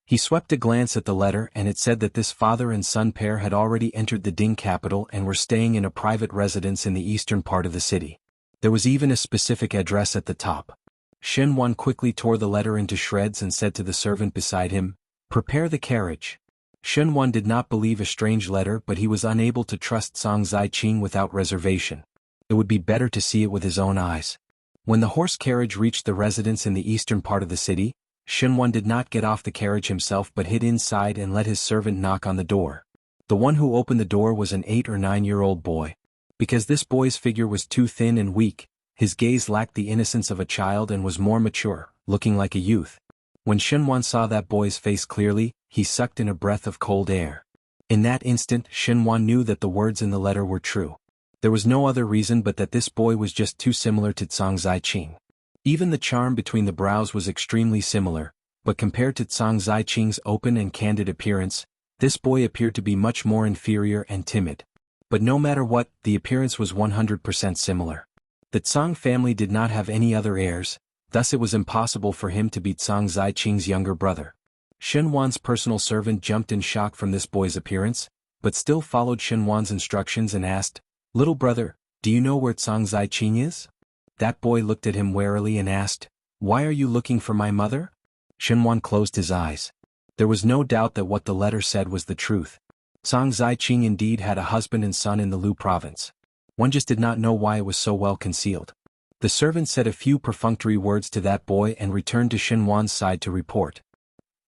He swept a glance at the letter and it said that this father and son pair had already entered the Ding capital and were staying in a private residence in the eastern part of the city. There was even a specific address at the top. Xinhuan quickly tore the letter into shreds and said to the servant beside him, "Prepare the carriage." Xinhuan did not believe a strange letter, but he was unable to trust Zhang Ziqing without reservation. It would be better to see it with his own eyes. When the horse carriage reached the residence in the eastern part of the city, Xinhuan did not get off the carriage himself but hid inside and let his servant knock on the door. The one who opened the door was an 8 or 9-year-old boy. Because this boy's figure was too thin and weak, his gaze lacked the innocence of a child and was more mature, looking like a youth. When Xinhuan saw that boy's face clearly, he sucked in a breath of cold air. In that instant, Xinhuan knew that the words in the letter were true. There was no other reason but that this boy was just too similar to Zhang Ziqing. Even the charm between the brows was extremely similar, but compared to Zhang Ziqing's open and candid appearance, this boy appeared to be much more inferior and timid. But no matter what, the appearance was 100% similar. The Zhang family did not have any other heirs, thus it was impossible for him to be Zhang Ziqing's younger brother. Xinhuan's personal servant jumped in shock from this boy's appearance, but still followed Xinhuan's instructions and asked, "Little brother, do you know where Zhang Ziqing is?" That boy looked at him warily and asked, "Why are you looking for my mother?" Xinhuan closed his eyes. There was no doubt that what the letter said was the truth. Zhang Ziqing indeed had a husband and son in the Lu province. One just did not know why it was so well concealed. The servant said a few perfunctory words to that boy and returned to Xinhuan's side to report.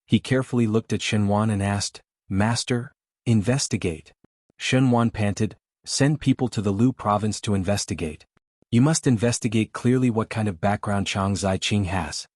He carefully looked at Xinhuan and asked, "Master, investigate." Xinhuan panted, "Send people to the Lu province to investigate. You must investigate clearly what kind of background Zhang Ziqing has."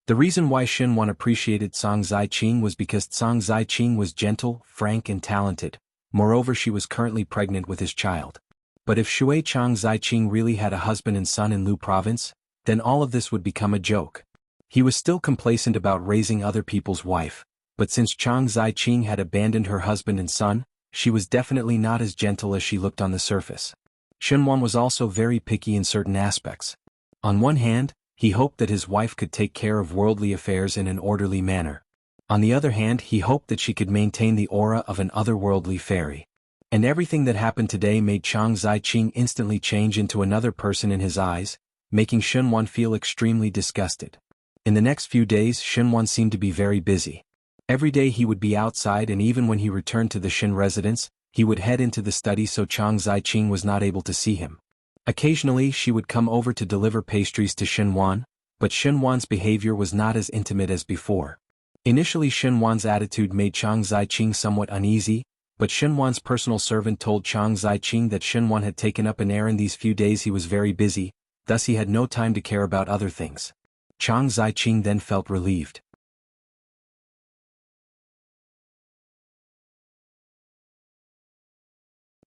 The reason why Xinhuan appreciated Zhang Ziqing was because Zhang Ziqing was gentle, frank and talented. Moreover, she was currently pregnant with his child. But if Shui Zhang Ziqing really had a husband and son in Lu province, then all of this would become a joke. He was still complacent about raising other people's wife, but since Zhang Ziqing had abandoned her husband and son, she was definitely not as gentle as she looked on the surface. Xinhuan was also very picky in certain aspects. On one hand, he hoped that his wife could take care of worldly affairs in an orderly manner. On the other hand, he hoped that she could maintain the aura of an otherworldly fairy. And everything that happened today made Zhang Ziqing instantly change into another person in his eyes, making Xinhuan feel extremely disgusted. In the next few days, Xinhuan seemed to be very busy. Every day he would be outside, and even when he returned to the Xin residence, he would head into the study so Zhang Ziqing was not able to see him. Occasionally she would come over to deliver pastries to Xinhuan, but Xinhuan's behavior was not as intimate as before. Initially Xinhuan's attitude made Zhang Ziqing somewhat uneasy, but Xinhuan's personal servant told Zhang Ziqing that Xinhuan had taken up an errand these few days. He was very busy, thus he had no time to care about other things. Zhang Ziqing then felt relieved.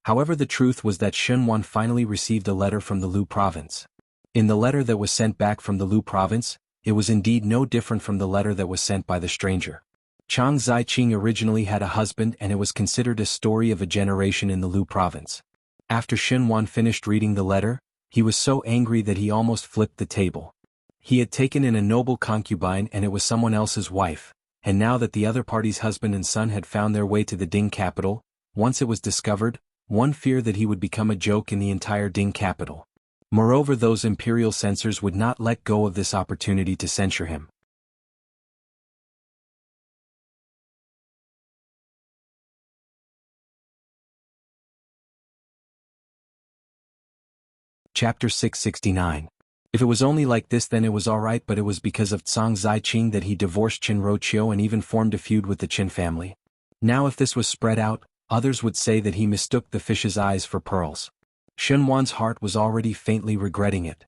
However, the truth was that Xinhuan finally received a letter from the Lu province. In the letter that was sent back from the Lu province, it was indeed no different from the letter that was sent by the stranger. Zhang Ziqing originally had a husband, and it was considered a story of a generation in the Lu province. After Xinhuan finished reading the letter, he was so angry that he almost flipped the table. He had taken in a noble concubine and it was someone else's wife, and now that the other party's husband and son had found their way to the Ding capital, once it was discovered, one feared that he would become a joke in the entire Ding capital. Moreover, those imperial censors would not let go of this opportunity to censure him. Chapter 669. If it was only like this, then it was alright, but it was because of Zhang Ziqing that he divorced Qin Roqiu and even formed a feud with the Qin family. Now if this was spread out, others would say that he mistook the fish's eyes for pearls. Xinhuan's heart was already faintly regretting it.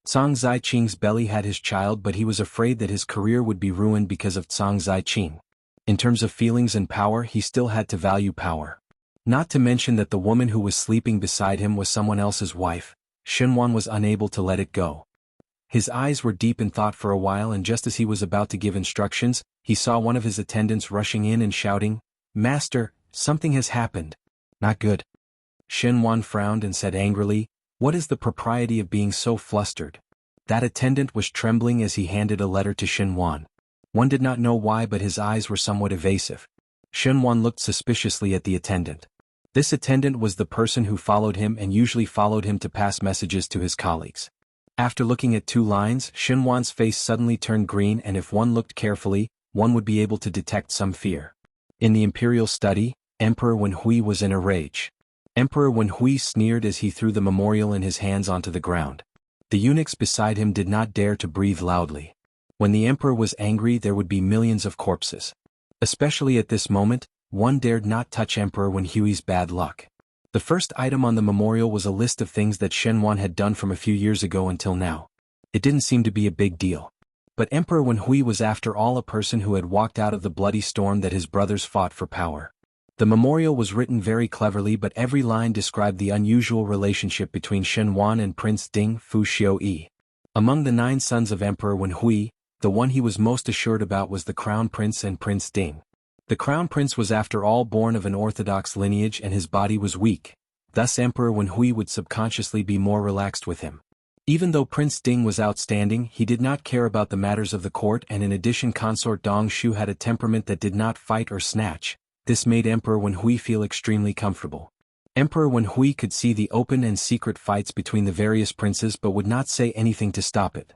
Cang Ziqing's belly had his child, but he was afraid that his career would be ruined because of Cang Ziqing. In terms of feelings and power, he still had to value power. Not to mention that the woman who was sleeping beside him was someone else's wife. Xinhuan was unable to let it go. His eyes were deep in thought for a while, and just as he was about to give instructions, he saw one of his attendants rushing in and shouting, "Master, something has happened. Not good." Xinhuan frowned and said angrily, "What is the propriety of being so flustered?" That attendant was trembling as he handed a letter to Xinhuan. One did not know why, but his eyes were somewhat evasive. Xinhuan looked suspiciously at the attendant. This attendant was the person who followed him and usually followed him to pass messages to his colleagues. After looking at 2 lines, Xinhuan's face suddenly turned green, and if one looked carefully, one would be able to detect some fear. In the imperial study, Emperor Wenhui was in a rage. Emperor Wenhui sneered as he threw the memorial in his hands onto the ground. The eunuchs beside him did not dare to breathe loudly. When the emperor was angry, there would be millions of corpses. Especially at this moment, one dared not touch Emperor Wenhui's bad luck. The first item on the memorial was a list of things that Xinhuan had done from a few years ago until now. It didn't seem to be a big deal. But Emperor Wenhui was after all a person who had walked out of the bloody storm that his brothers fought for power. The memorial was written very cleverly, but every line described the unusual relationship between Xinhuan and Prince Ding Fuxiu. Among the 9 sons of Emperor Wenhui, the one he was most assured about was the Crown Prince and Prince Ding. The Crown Prince was after all born of an orthodox lineage and his body was weak, thus Emperor Wenhui would subconsciously be more relaxed with him. Even though Prince Ding was outstanding, he did not care about the matters of the court, and in addition Consort Dong Shu had a temperament that did not fight or snatch. This made Emperor Wenhui feel extremely comfortable. Emperor Wenhui could see the open and secret fights between the various princes but would not say anything to stop it.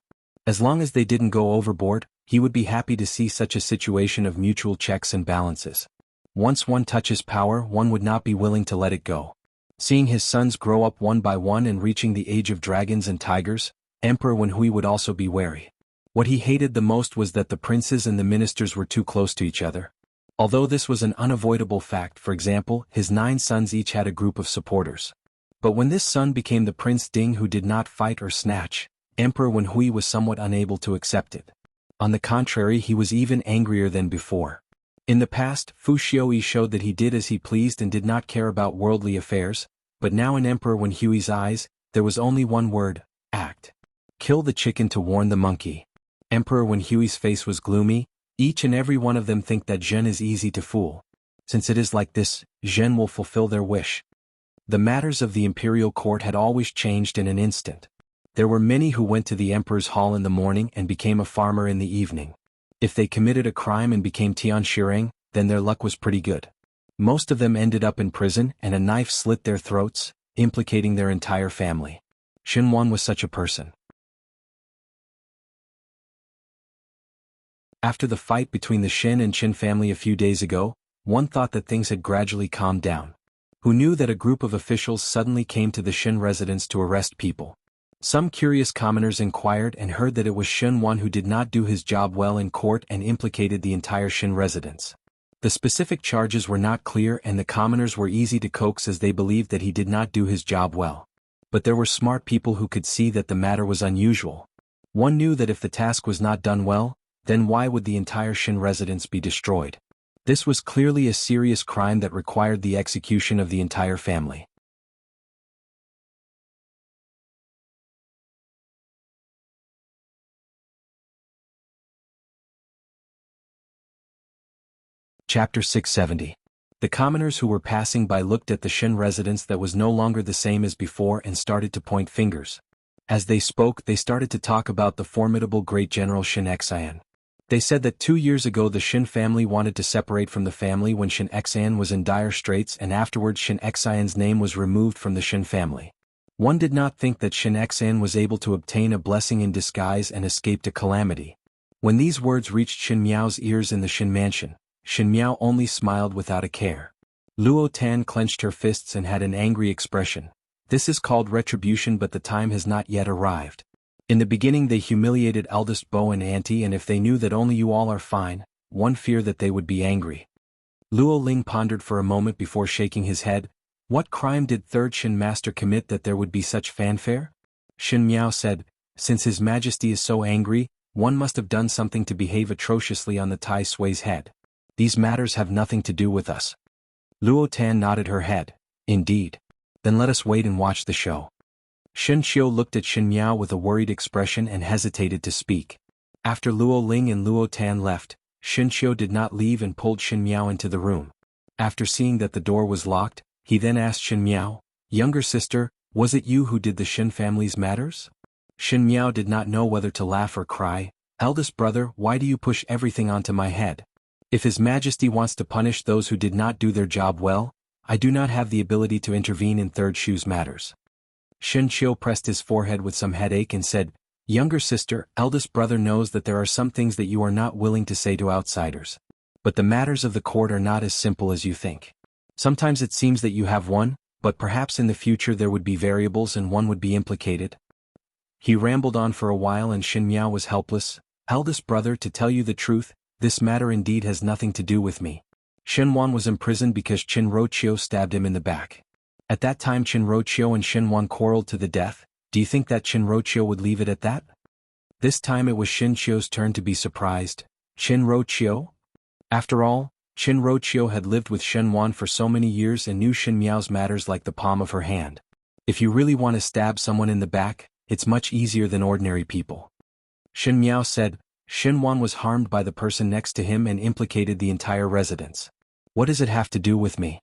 As long as they didn't go overboard, he would be happy to see such a situation of mutual checks and balances. Once one touches power, one would not be willing to let it go. Seeing his sons grow up one by one and reaching the age of dragons and tigers, Emperor Wenhui would also be wary. What he hated the most was that the princes and the ministers were too close to each other. Although this was an unavoidable fact, for example, his 9 sons each had a group of supporters. But when this son became the Prince Ding who did not fight or snatch, Emperor Wenhui was somewhat unable to accept it. On the contrary, he was even angrier than before. In the past, Fuxiu showed that he did as he pleased and did not care about worldly affairs, but now in Emperor Wenhui's eyes, there was only one word: act. Kill the chicken to warn the monkey. Emperor Wenhui's face was gloomy. Each and every one of them think that Zhen is easy to fool. Since it is like this, Zhen will fulfill their wish. The matters of the imperial court had always changed in an instant. There were many who went to the emperor's hall in the morning and became a farmer in the evening. If they committed a crime and became Tian Shireng, then their luck was pretty good. Most of them ended up in prison, and a knife slit their throats, implicating their entire family. Xinhuan was such a person. After the fight between the Xin and Qin family a few days ago, one thought that things had gradually calmed down. Who knew that a group of officials suddenly came to the Xin residence to arrest people? Some curious commoners inquired and heard that it was Xinhuan who did not do his job well in court and implicated the entire Xin residence. The specific charges were not clear, and the commoners were easy to coax as they believed that he did not do his job well. But there were smart people who could see that the matter was unusual. One knew that if the task was not done well, then why would the entire Xin residence be destroyed? This was clearly a serious crime that required the execution of the entire family. Chapter 670. The commoners who were passing by looked at the Xin residence that was no longer the same as before and started to point fingers. As they spoke, they started to talk about the formidable great general Xin Xian. They said that 2 years ago the Xin family wanted to separate from the family when Xin Xian was in dire straits, and afterwards Xin Xian's name was removed from the Xin family. One did not think that Xin Xian was able to obtain a blessing in disguise and escape a calamity. When these words reached Xin Miao's ears in the Xin mansion, Xin Miao only smiled without a care. Luo Tan clenched her fists and had an angry expression. This is called retribution, but the time has not yet arrived. In the beginning they humiliated eldest Bo and auntie, and if they knew that only you all are fine, one fear that they would be angry. Luo Ling pondered for a moment before shaking his head. What crime did third Xin master commit that there would be such fanfare? Xin Miao said, Since His Majesty is so angry, one must have done something to behave atrociously on the Tai Sui's head. These matters have nothing to do with us. Luo Tan nodded her head. Indeed. Then let us wait and watch the show. Shen Qiu looked at Shen Miao with a worried expression and hesitated to speak. After Luo Ling and Luo Tan left, Shen Qiu did not leave and pulled Shen Miao into the room. After seeing that the door was locked, he then asked Shen Miao, "Younger sister, was it you who did the Shen family's matters?" Shen Miao did not know whether to laugh or cry. "Eldest brother, why do you push everything onto my head? If His Majesty wants to punish those who did not do their job well, I do not have the ability to intervene in Third Shu's matters." Shen Qiu pressed his forehead with some headache and said, "Younger sister, eldest brother knows that there are some things that you are not willing to say to outsiders. But the matters of the court are not as simple as you think. Sometimes it seems that you have one, but perhaps in the future there would be variables and one would be implicated." He rambled on for a while and Shen Miao was helpless. "Eldest brother, to tell you the truth, this matter indeed has nothing to do with me. Shen Wan was imprisoned because Qin Roqiu stabbed him in the back. At that time Qin Roqiu and Shen Wan quarreled to the death. Do you think that Qin Roqiu would leave it at that?" This time it was Shen Qiu's turn to be surprised. Qin Roqiu? After all, Qin Roqiu had lived with Shen Wan for so many years and knew Shen Miao's matters like the palm of her hand. If you really want to stab someone in the back, it's much easier than ordinary people. Shen Miao said, "Shen Wan was harmed by the person next to him and implicated the entire residence. What does it have to do with me?"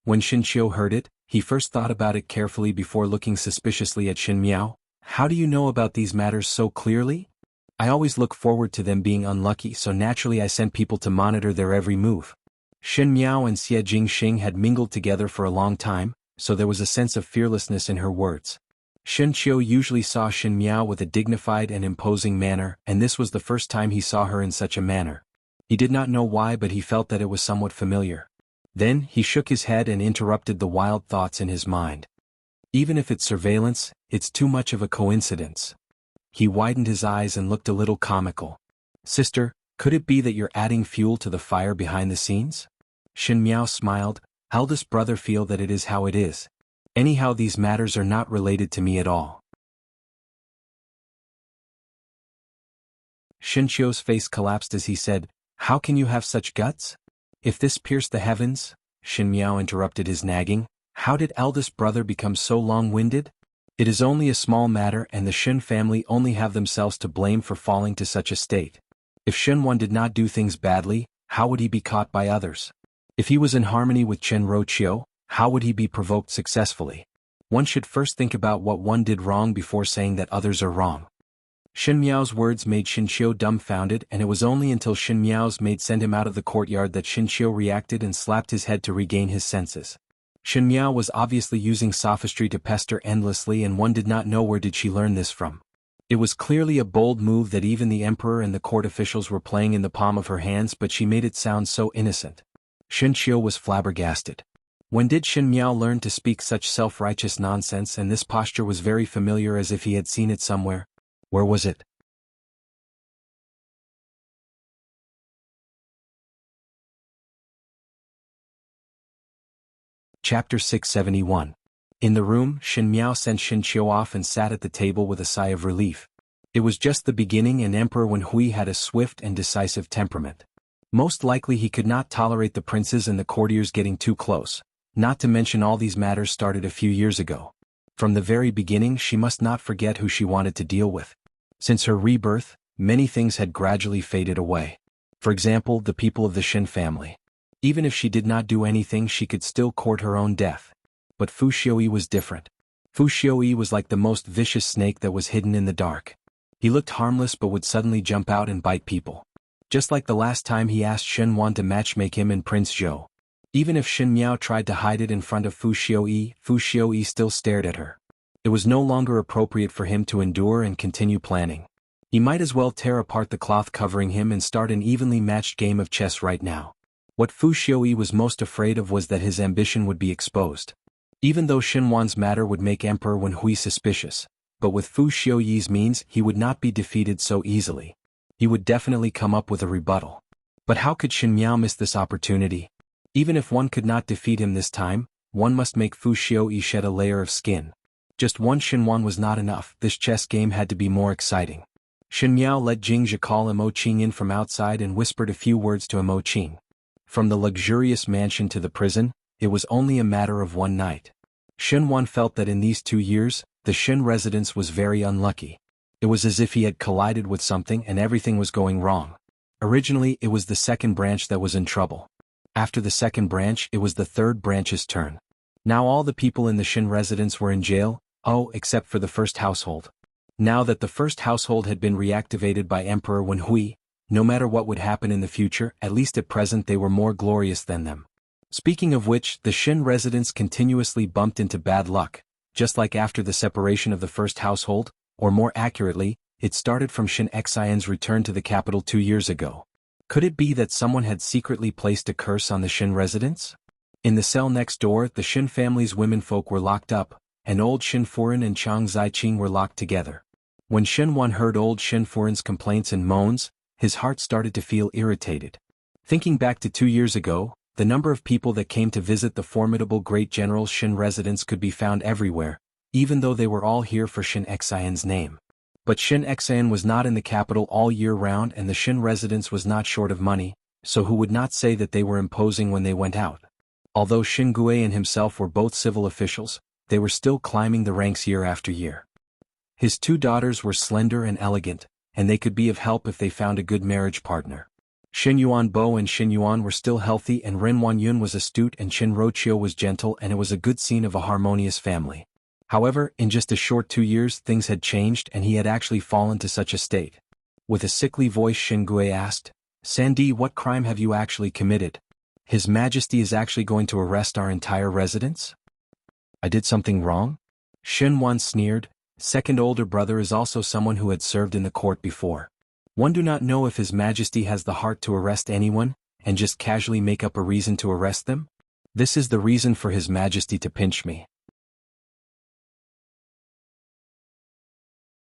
When Shen Qiu heard it, he first thought about it carefully before looking suspiciously at Shen Miao. "How do you know about these matters so clearly? I always look forward to them being unlucky, so naturally I sent people to monitor their every move." Shen Miao and Xie Jingxing had mingled together for a long time, so there was a sense of fearlessness in her words. Shen Qiu usually saw Shen Miao with a dignified and imposing manner, and this was the first time he saw her in such a manner. He did not know why, but he felt that it was somewhat familiar. Then, he shook his head and interrupted the wild thoughts in his mind. "Even if it's surveillance, it's too much of a coincidence." He widened his eyes and looked a little comical. "Sister, could it be that you're adding fuel to the fire behind the scenes?" Shen Miao smiled. "Eldest brother, feel that it is how it is. Anyhow, these matters are not related to me at all." Shen Qiu's face collapsed as he said, "How can you have such guts? If this pierced the heavens," Shen Miao interrupted his nagging, "how did eldest brother become so long-winded? It is only a small matter and the Shen family only have themselves to blame for falling to such a state. If Shen Wan did not do things badly, how would he be caught by others? If he was in harmony with Qin Roqiu, how would he be provoked successfully? One should first think about what one did wrong before saying that others are wrong." Shen Miao's words made Shen Qiu dumbfounded, and it was only until Shen Miao's maid sent him out of the courtyard that Shen Qiu reacted and slapped his head to regain his senses. Shen Miao was obviously using sophistry to pester endlessly, and one did not know where did she learn this from. It was clearly a bold move that even the emperor and the court officials were playing in the palm of her hands, but she made it sound so innocent. Shen Qiu was flabbergasted. When did Shen Miao learn to speak such self-righteous nonsense? And this posture was very familiar, as if he had seen it somewhere. Where was it? Chapter 671. In the room, Shen Miao sent Shen Qiu off and sat at the table with a sigh of relief. It was just the beginning, and Emperor Wen Hui had a swift and decisive temperament. Most likely he could not tolerate the princes and the courtiers getting too close, not to mention all these matters started a few years ago. From the very beginning she must not forget who she wanted to deal with. Since her rebirth, many things had gradually faded away. For example, the people of the Shen family. Even if she did not do anything, she could still court her own death. But Fu Xiuyi was different. Fu Xiuyi was like the most vicious snake that was hidden in the dark. He looked harmless but would suddenly jump out and bite people. Just like the last time he asked Shen Wan to matchmake him and Prince Zhou. Even if Shen Miao tried to hide it in front of Fu Xiuyi still stared at her. It was no longer appropriate for him to endure and continue planning. He might as well tear apart the cloth covering him and start an evenly matched game of chess right now. What Fu Xiuyi was most afraid of was that his ambition would be exposed. Even though Shen Wan's matter would make Emperor Wen Hui suspicious, but with Fu Xiuyi's means he would not be defeated so easily. He would definitely come up with a rebuttal. But how could Shen Miao miss this opportunity? Even if one could not defeat him this time, one must make Fu Xiuyi shed a layer of skin. Just one Xinhuan was not enough, this chess game had to be more exciting. Xin Miao let Jing Zhi call Mo Qing in from outside and whispered a few words to Mo Qing. From the luxurious mansion to the prison, it was only a matter of one night. Xinhuan felt that in these 2 years, the Xin residence was very unlucky. It was as if he had collided with something and everything was going wrong. Originally it was the second branch that was in trouble. After the second branch it was the third branch's turn. Now all the people in the Xin residence were in jail, except for the first household. Now that the first household had been reactivated by Emperor Wenhui, no matter what would happen in the future, at least at present they were more glorious than them. Speaking of which, the Xin residence continuously bumped into bad luck, just like after the separation of the first household, or more accurately, it started from Xin Xian's return to the capital 2 years ago. Could it be that someone had secretly placed a curse on the Xin residence? In the cell next door, the Xin family's womenfolk were locked up, and old Xin Furen and Chang Ziqing were locked together. When Xinhuan heard old Xin Furen's complaints and moans, his heart started to feel irritated. Thinking back to 2 years ago, the number of people that came to visit the formidable great general's Xin residence could be found everywhere, even though they were all here for Xin Xian's name. But Xin Xian was not in the capital all year round and the Xin residence was not short of money, so who would not say that they were imposing when they went out? Although Xin Gui and himself were both civil officials, they were still climbing the ranks year after year. His 2 daughters were slender and elegant, and they could be of help if they found a good marriage partner. Xin Yuanbo and Xin Yuan were still healthy and Ren Wanyun was astute and Qin Roqiu was gentle and it was a good scene of a harmonious family. However, in just a short 2 years things had changed and he had actually fallen to such a state. With a sickly voice Xin Gui asked, "Sandi, what crime have you actually committed? His Majesty is actually going to arrest our entire residence?" "I did something wrong?" Xin Wan sneered. Second older brother is also someone who had served in the court before. One do not know if His Majesty has the heart to arrest anyone, and just casually make up a reason to arrest them? This is the reason for His Majesty to pinch me.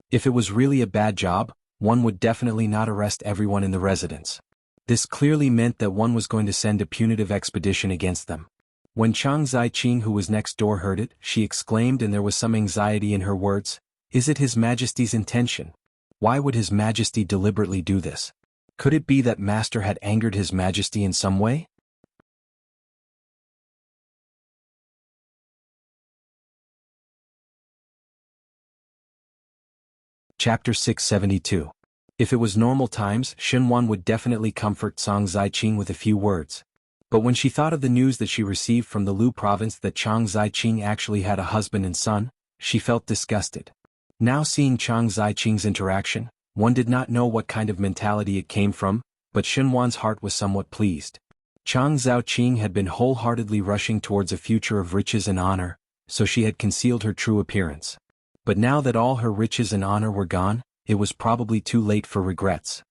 If it was really a bad job, one would definitely not arrest everyone in the residence. This clearly meant that one was going to send a punitive expedition against them. When Chang Ziqing, who was next door, heard it, she exclaimed, and there was some anxiety in her words, "Is it His Majesty's intention? Why would His Majesty deliberately do this? Could it be that Master had angered His Majesty in some way?" Chapter 672. If it was normal times, Xinhuan would definitely comfort Chang Ziqing with a few words. But when she thought of the news that she received from the Lu province that Chang Ziqing actually had a husband and son, she felt disgusted. Now seeing Chang Ziqing's interaction, one did not know what kind of mentality it came from, but Xinhuan's heart was somewhat pleased. Chang Ziqing had been wholeheartedly rushing towards a future of riches and honor, so she had concealed her true appearance. But now that all her riches and honor were gone, it was probably too late for regrets.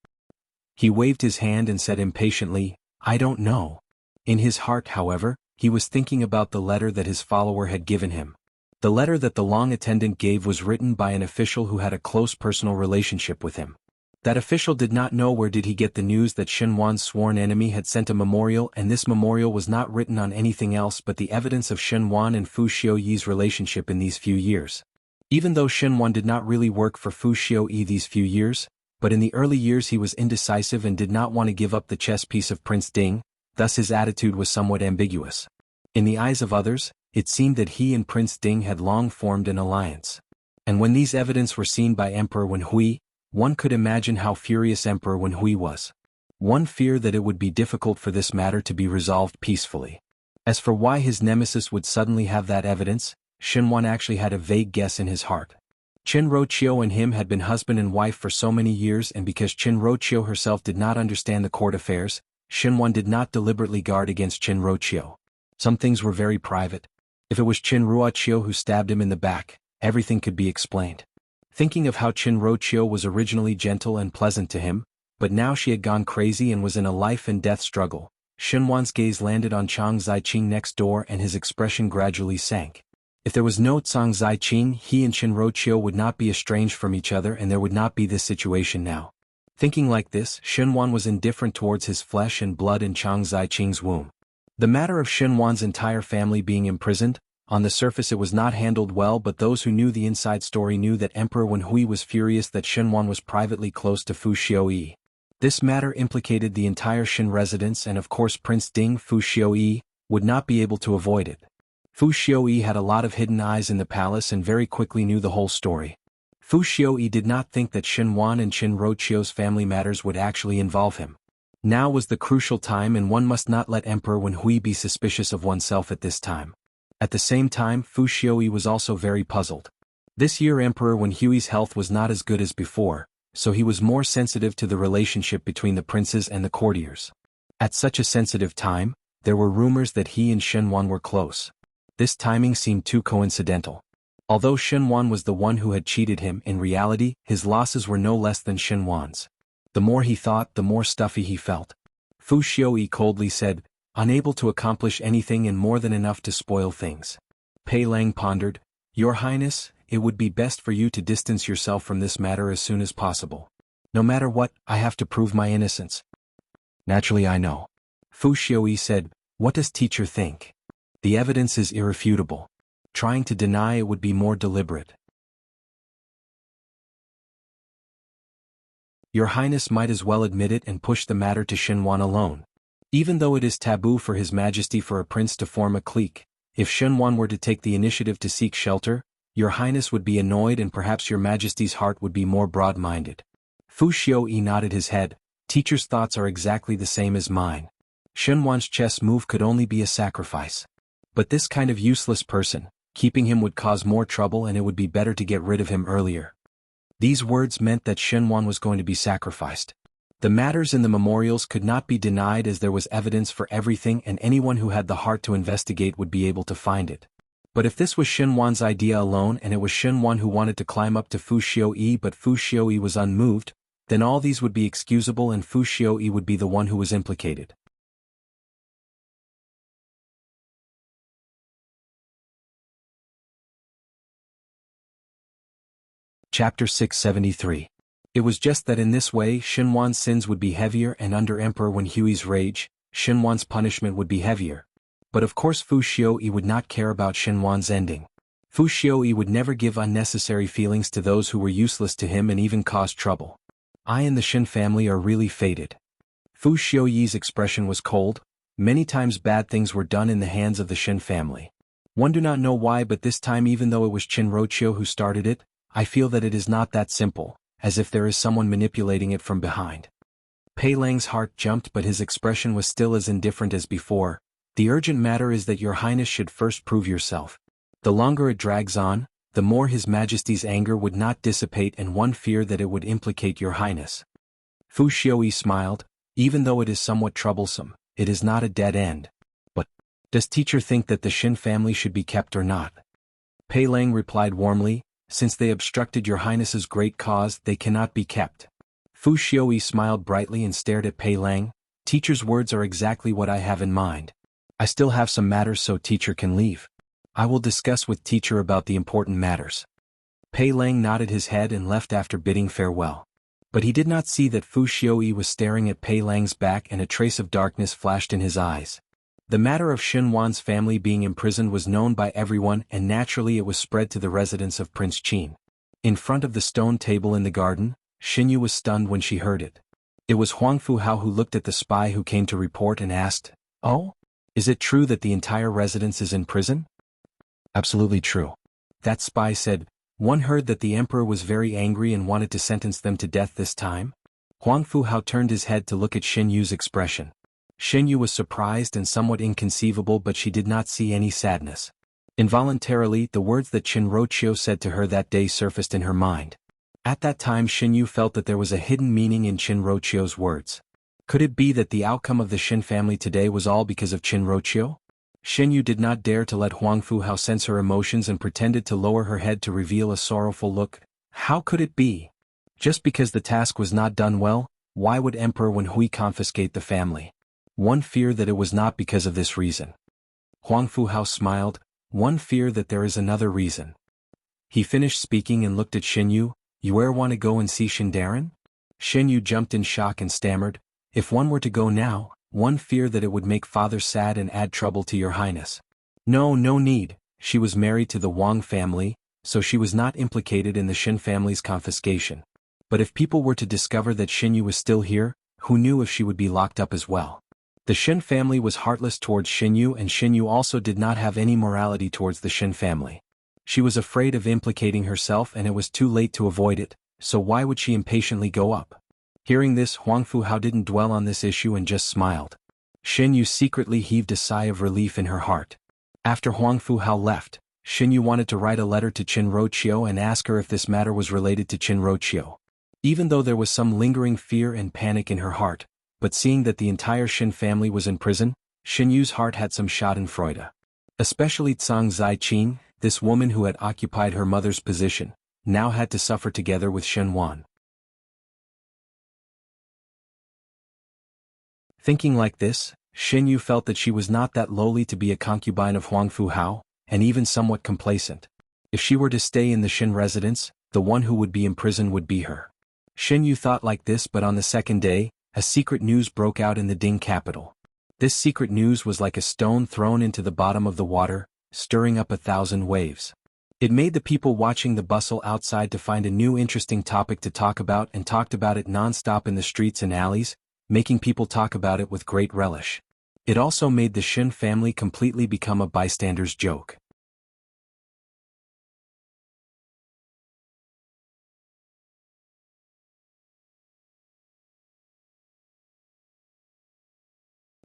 He waved his hand and said impatiently, "I don't know." In his heart, however, he was thinking about the letter that his follower had given him. The letter that the long attendant gave was written by an official who had a close personal relationship with him. That official did not know where did he get the news that Xinhuan's sworn enemy had sent a memorial, and this memorial was not written on anything else but the evidence of Xinhuan and Fu Xiuyi's relationship in these few years. Even though Xinhuan did not really work for Fu Xiuyi these few years, but in the early years he was indecisive and did not want to give up the chess piece of Prince Ding, thus his attitude was somewhat ambiguous. In the eyes of others, it seemed that he and Prince Ding had long formed an alliance. And when these evidence were seen by Emperor Wenhui, one could imagine how furious Emperor Wenhui was. One feared that it would be difficult for this matter to be resolved peacefully. As for why his nemesis would suddenly have that evidence, Xinhuan actually had a vague guess in his heart. Qin Roqiu and him had been husband and wife for so many years, and because Qin Roqiu herself did not understand the court affairs, Xinhuan did not deliberately guard against Qin Roqiu. Some things were very private. If it was Qin Ruoqiu who stabbed him in the back, everything could be explained. Thinking of how Qin Roqiu was originally gentle and pleasant to him, but now she had gone crazy and was in a life and death struggle, Xinhuan's gaze landed on Chang Ziqing next door and his expression gradually sank. If there was no Chang Ziqing, he and Qin Roqiu would not be estranged from each other and there would not be this situation now. Thinking like this, Xinhuan was indifferent towards his flesh and blood in Chang Ziqing's womb. The matter of Xinhuan's entire family being imprisoned, On the surface it was not handled well, but those who knew the inside story knew that Emperor Wenhui was furious that Shenwan was privately close to Fu Xiuyi. This matter implicated the entire Shen residence, and of course Prince Ding Fu Xiuyi would not be able to avoid it. Fu Xiuyi had a lot of hidden eyes in the palace and very quickly knew the whole story. Fu Xiuyi did not think that Shenwan and Qin Roqiu's family matters would actually involve him. Now was the crucial time, and one must not let Emperor Wenhui be suspicious of oneself at this time. At the same time, Fu Xiuyi was also very puzzled. This year Emperor Wenhui's health was not as good as before, so he was more sensitive to the relationship between the princes and the courtiers. At such a sensitive time, there were rumors that he and Shenwan were close. This timing seemed too coincidental. Although Shenwan was the one who had cheated him, in reality, his losses were no less than Shenwan's. The more he thought, the more stuffy he felt. Fu Xiuyi coldly said, unable to accomplish anything and more than enough to spoil things. Pei Lang pondered, Your Highness, it would be best for you to distance yourself from this matter as soon as possible. No matter what, I have to prove my innocence. Naturally I know. Fu Xiuyi said, what does teacher think? The evidence is irrefutable. Trying to deny it would be more deliberate. Your Highness might as well admit it and push the matter to Shenwan alone. Even though it is taboo for His Majesty for a prince to form a clique, if Shenwan were to take the initiative to seek shelter, Your Highness would be annoyed and perhaps Your Majesty's heart would be more broad-minded. Fu Xiuyi nodded his head. Teacher's thoughts are exactly the same as mine. Shenwan's chess move could only be a sacrifice. But this kind of useless person, keeping him would cause more trouble, and it would be better to get rid of him earlier. These words meant that Shenwan was going to be sacrificed. The matters in the memorials could not be denied, as there was evidence for everything, and anyone who had the heart to investigate would be able to find it. But if this was Shenwan's idea alone, and it was Shenwan who wanted to climb up to Fu Xiuyi but Fu Xiuyi was unmoved, then all these would be excusable and Fu Xiuyi would be the one who was implicated. Chapter 673. It was just that in this way Shenwan's sins would be heavier, and under Emperor Wenhui's rage, Shenwan's punishment would be heavier. But of course Fu Xiuyi would not care about Shenwan's ending. Fu Xiuyi would never give unnecessary feelings to those who were useless to him and even cause trouble. I and the Shen family are really fated. Fu Xiuyi's expression was cold. Many times bad things were done in the hands of the Shen family. One do not know why, but this time, even though it was Qin Roqiu who started it, I feel that it is not that simple, as if there is someone manipulating it from behind. Pei Lang's heart jumped, but his expression was still as indifferent as before. The urgent matter is that Your Highness should first prove yourself. The longer it drags on, the more His Majesty's anger would not dissipate, and one feared that it would implicate Your Highness. Fu Xiuyi smiled. Even though it is somewhat troublesome, it is not a dead end. But, does teacher think that the Shen family should be kept or not? Pei Lang replied warmly, since they obstructed Your Highness's great cause, they cannot be kept. Fu Xiuyi smiled brightly and stared at Pei Lang. Teacher's words are exactly what I have in mind. I still have some matters, so teacher can leave. I will discuss with teacher about the important matters. Pei Lang nodded his head and left after bidding farewell. But he did not see that Fu Xiuyi was staring at Pei Lang's back, and a trace of darkness flashed in his eyes. The matter of Shenwan's family being imprisoned was known by everyone, and naturally it was spread to the residence of Prince Qin. In front of the stone table in the garden, Xinyu was stunned when she heard it. It was Huang Fuhao who looked at the spy who came to report and asked, "Oh? Is it true that the entire residence is in prison?" "Absolutely true." That spy said. One heard that the emperor was very angry and wanted to sentence them to death this time. Huang Fuhao turned his head to look at Xinyu's expression. Xinyu was surprised and somewhat inconceivable, but she did not see any sadness. Involuntarily, the words that Qin Roqiu said to her that day surfaced in her mind. At that time Xinyu felt that there was a hidden meaning in Qin Roqiu's words. Could it be that the outcome of the Shen family today was all because of Qin Roqiu? Xinyu did not dare to let Huang Fuhao sense her emotions and pretended to lower her head to reveal a sorrowful look. How could it be? Just because the task was not done well, why would Emperor Wenhui confiscate the family? One feared that it was not because of this reason. Huang Fuhao smiled. One fear that there is another reason. He finished speaking and looked at Xinyu. You want to go and see Shindarin? Xinyu jumped in shock and stammered. If one were to go now, one fear that it would make father sad and add trouble to Your Highness. No need. she was married to the Wang family, so she was not implicated in the Shin family's confiscation. But if people were to discover that Xinyu was still here, who knew if she would be locked up as well? The Shin family was heartless towards Xinyu, and Xinyu also did not have any morality towards the Shin family. She was afraid of implicating herself, and it was too late to avoid it, so why would she impatiently go up? Hearing this, Huang Fuhao didn't dwell on this issue and just smiled. Xinyu secretly heaved a sigh of relief in her heart. After Huang Fuhao left, Xinyu wanted to write a letter to Qin Roqiu and ask her if this matter was related to Qin Roqiu. Even though there was some lingering fear and panic in her heart, but seeing that the entire Shin family was in prison, Xinyu's heart had some schadenfreude. Especially Zhang Ziqing, this woman who had occupied her mother's position, now had to suffer together with Shen Wan. Thinking like this, Xinyu felt that she was not that lowly to be a concubine of Huang Fuhao, and even somewhat complacent. If she were to stay in the Shin residence, the one who would be in prison would be her. Xinyu thought like this, but on the second day, a secret news broke out in the Ding capital. This secret news was like a stone thrown into the bottom of the water, stirring up 1,000 waves. It made the people watching the bustle outside to find a new interesting topic to talk about, and talked about it non-stop in the streets and alleys, making people talk about it with great relish. It also made the Shin family completely become a bystander's joke.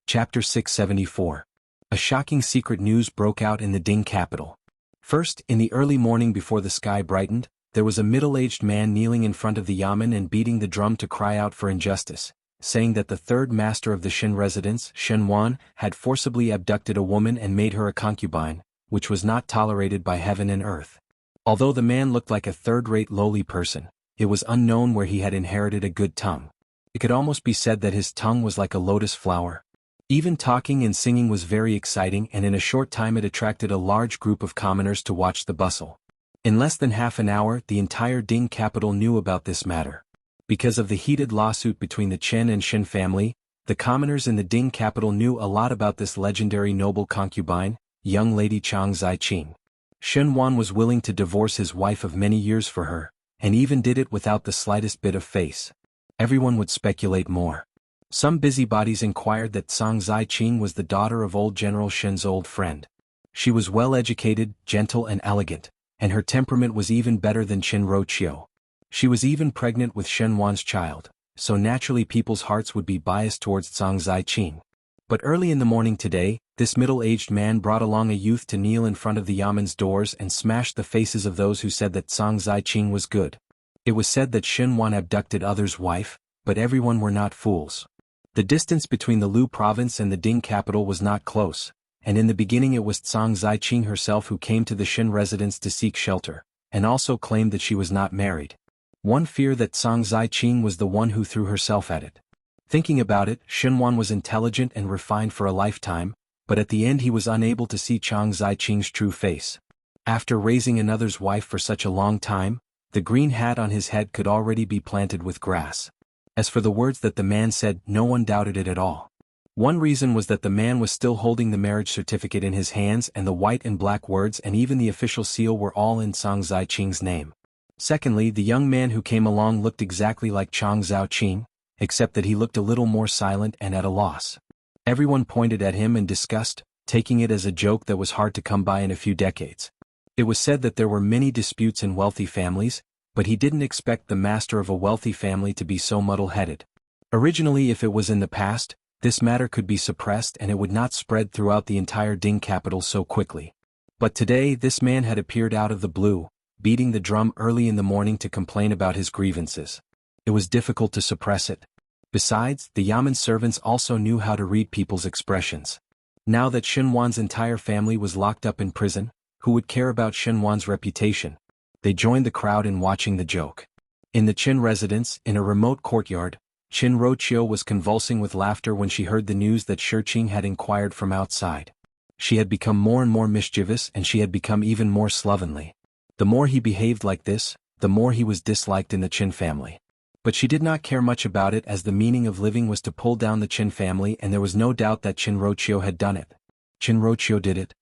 Chapter 674. A shocking secret news broke out in the Ding capital. First, in the early morning before the sky brightened, there was a middle-aged man kneeling in front of the yamen and beating the drum to cry out for injustice, saying that the third master of the Shin residence, Shen Wan, had forcibly abducted a woman and made her a concubine, which was not tolerated by heaven and earth. Although the man looked like a third-rate lowly person, it was unknown where he had inherited a good tongue. It could almost be said that his tongue was like a lotus flower. Even talking and singing was very exciting, and in a short time it attracted a large group of commoners to watch the bustle. In less than half an hour, the entire Ding capital knew about this matter. Because of the heated lawsuit between the Chen and Shin family, the commoners in the Ding capital knew a lot about this legendary noble concubine, young lady Zhang Ziqing. Shen Wan was willing to divorce his wife of many years for her, and even did it without the slightest bit of face. Everyone would speculate more. Some busybodies inquired that Zhang Ziqing was the daughter of old General Shen's old friend. She was well-educated, gentle and elegant, and her temperament was even better than Qin Roqiu. She was even pregnant with Shen Wan's child, so naturally people's hearts would be biased towards Zhang Ziqing. But early in the morning today, this middle-aged man brought along a youth to kneel in front of the yamen's doors and smashed the faces of those who said that Zhang Ziqing was good. It was said that Shen Wan abducted others' wife, but everyone were not fools. The distance between the Lu province and the Ding capital was not close, and in the beginning it was Zhang Ziqing herself who came to the Shin residence to seek shelter, and also claimed that she was not married. One feared that Zhang Ziqing was the one who threw herself at it. Thinking about it, Shen Wan was intelligent and refined for a lifetime, but at the end he was unable to see Zhang Ziqing's true face. After raising another's wife for such a long time, the green hat on his head could already be planted with grass. As for the words that the man said, no one doubted it at all. One reason was that the man was still holding the marriage certificate in his hands, and the white and black words and even the official seal were all in Zhang Ziqing's name. Secondly, the young man who came along looked exactly like Zhang Ziqing, except that he looked a little more silent and at a loss. Everyone pointed at him and discussed, taking it as a joke that was hard to come by in a few decades. It was said that there were many disputes in wealthy families, but he didn't expect the master of a wealthy family to be so muddle-headed. Originally, if it was in the past, this matter could be suppressed and it would not spread throughout the entire Ding capital so quickly. But today this man had appeared out of the blue, beating the drum early in the morning to complain about his grievances. It was difficult to suppress it. Besides, the yamen servants also knew how to read people's expressions. Now that Shen Wan's entire family was locked up in prison, who would care about Shen Wan's reputation? They joined the crowd in watching the joke. In the Qin residence, in a remote courtyard, Qin Roqiu was convulsing with laughter when she heard the news that Shiqing had inquired from outside. She had become more and more mischievous, and she had become even more slovenly. The more he behaved like this, the more he was disliked in the Qin family. But she did not care much about it, as the meaning of living was to pull down the Qin family, and there was no doubt that Qin Roqiu had done it. Qin Roqiu did it.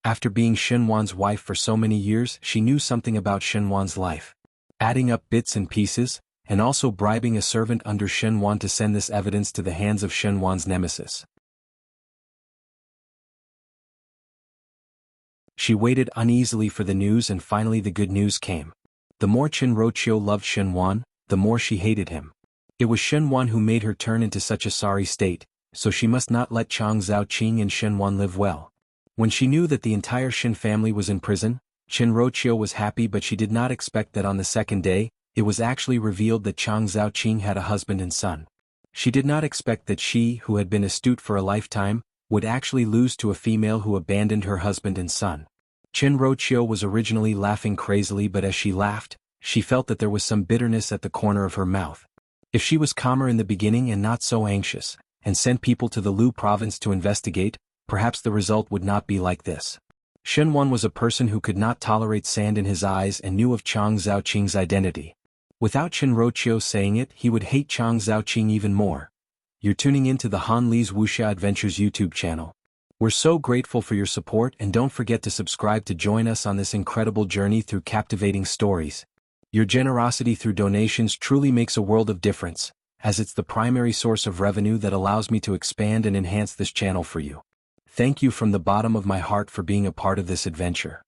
After being Shenwan's wife for so many years, she knew something about Shenwan's life. Adding up bits and pieces, and also bribing a servant under Shenwan to send this evidence to the hands of Shenwan's nemesis. She waited uneasily for the news, and finally the good news came. The more Qinruoqiu loved Shenwan, the more she hated him. It was Shenwan who made her turn into such a sorry state, so she must not let Chang Zhaoqing and Shenwan live well. When she knew that the entire Shen family was in prison, Qinruoqiu was happy, but she did not expect that on the second day, it was actually revealed that Chang Zhaoqing had a husband and son. She did not expect that she, who had been astute for a lifetime, would actually lose to a female who abandoned her husband and son. Qinruoqiu was originally laughing crazily, but as she laughed, she felt that there was some bitterness at the corner of her mouth. If she was calmer in the beginning and not so anxious, and sent people to the Lu province to investigate, perhaps the result would not be like this. Shenwan was a person who could not tolerate sand in his eyes and knew of Chang Zhaoqing's identity. Without Qinruoqiu saying it, he would hate Chang Zhaoqing even more. You're tuning in to the Han Li's Wuxia Adventures YouTube channel. We're so grateful for your support, and don't forget to subscribe to join us on this incredible journey through captivating stories. Your generosity through donations truly makes a world of difference, as it's the primary source of revenue that allows me to expand and enhance this channel for you. Thank you from the bottom of my heart for being a part of this adventure.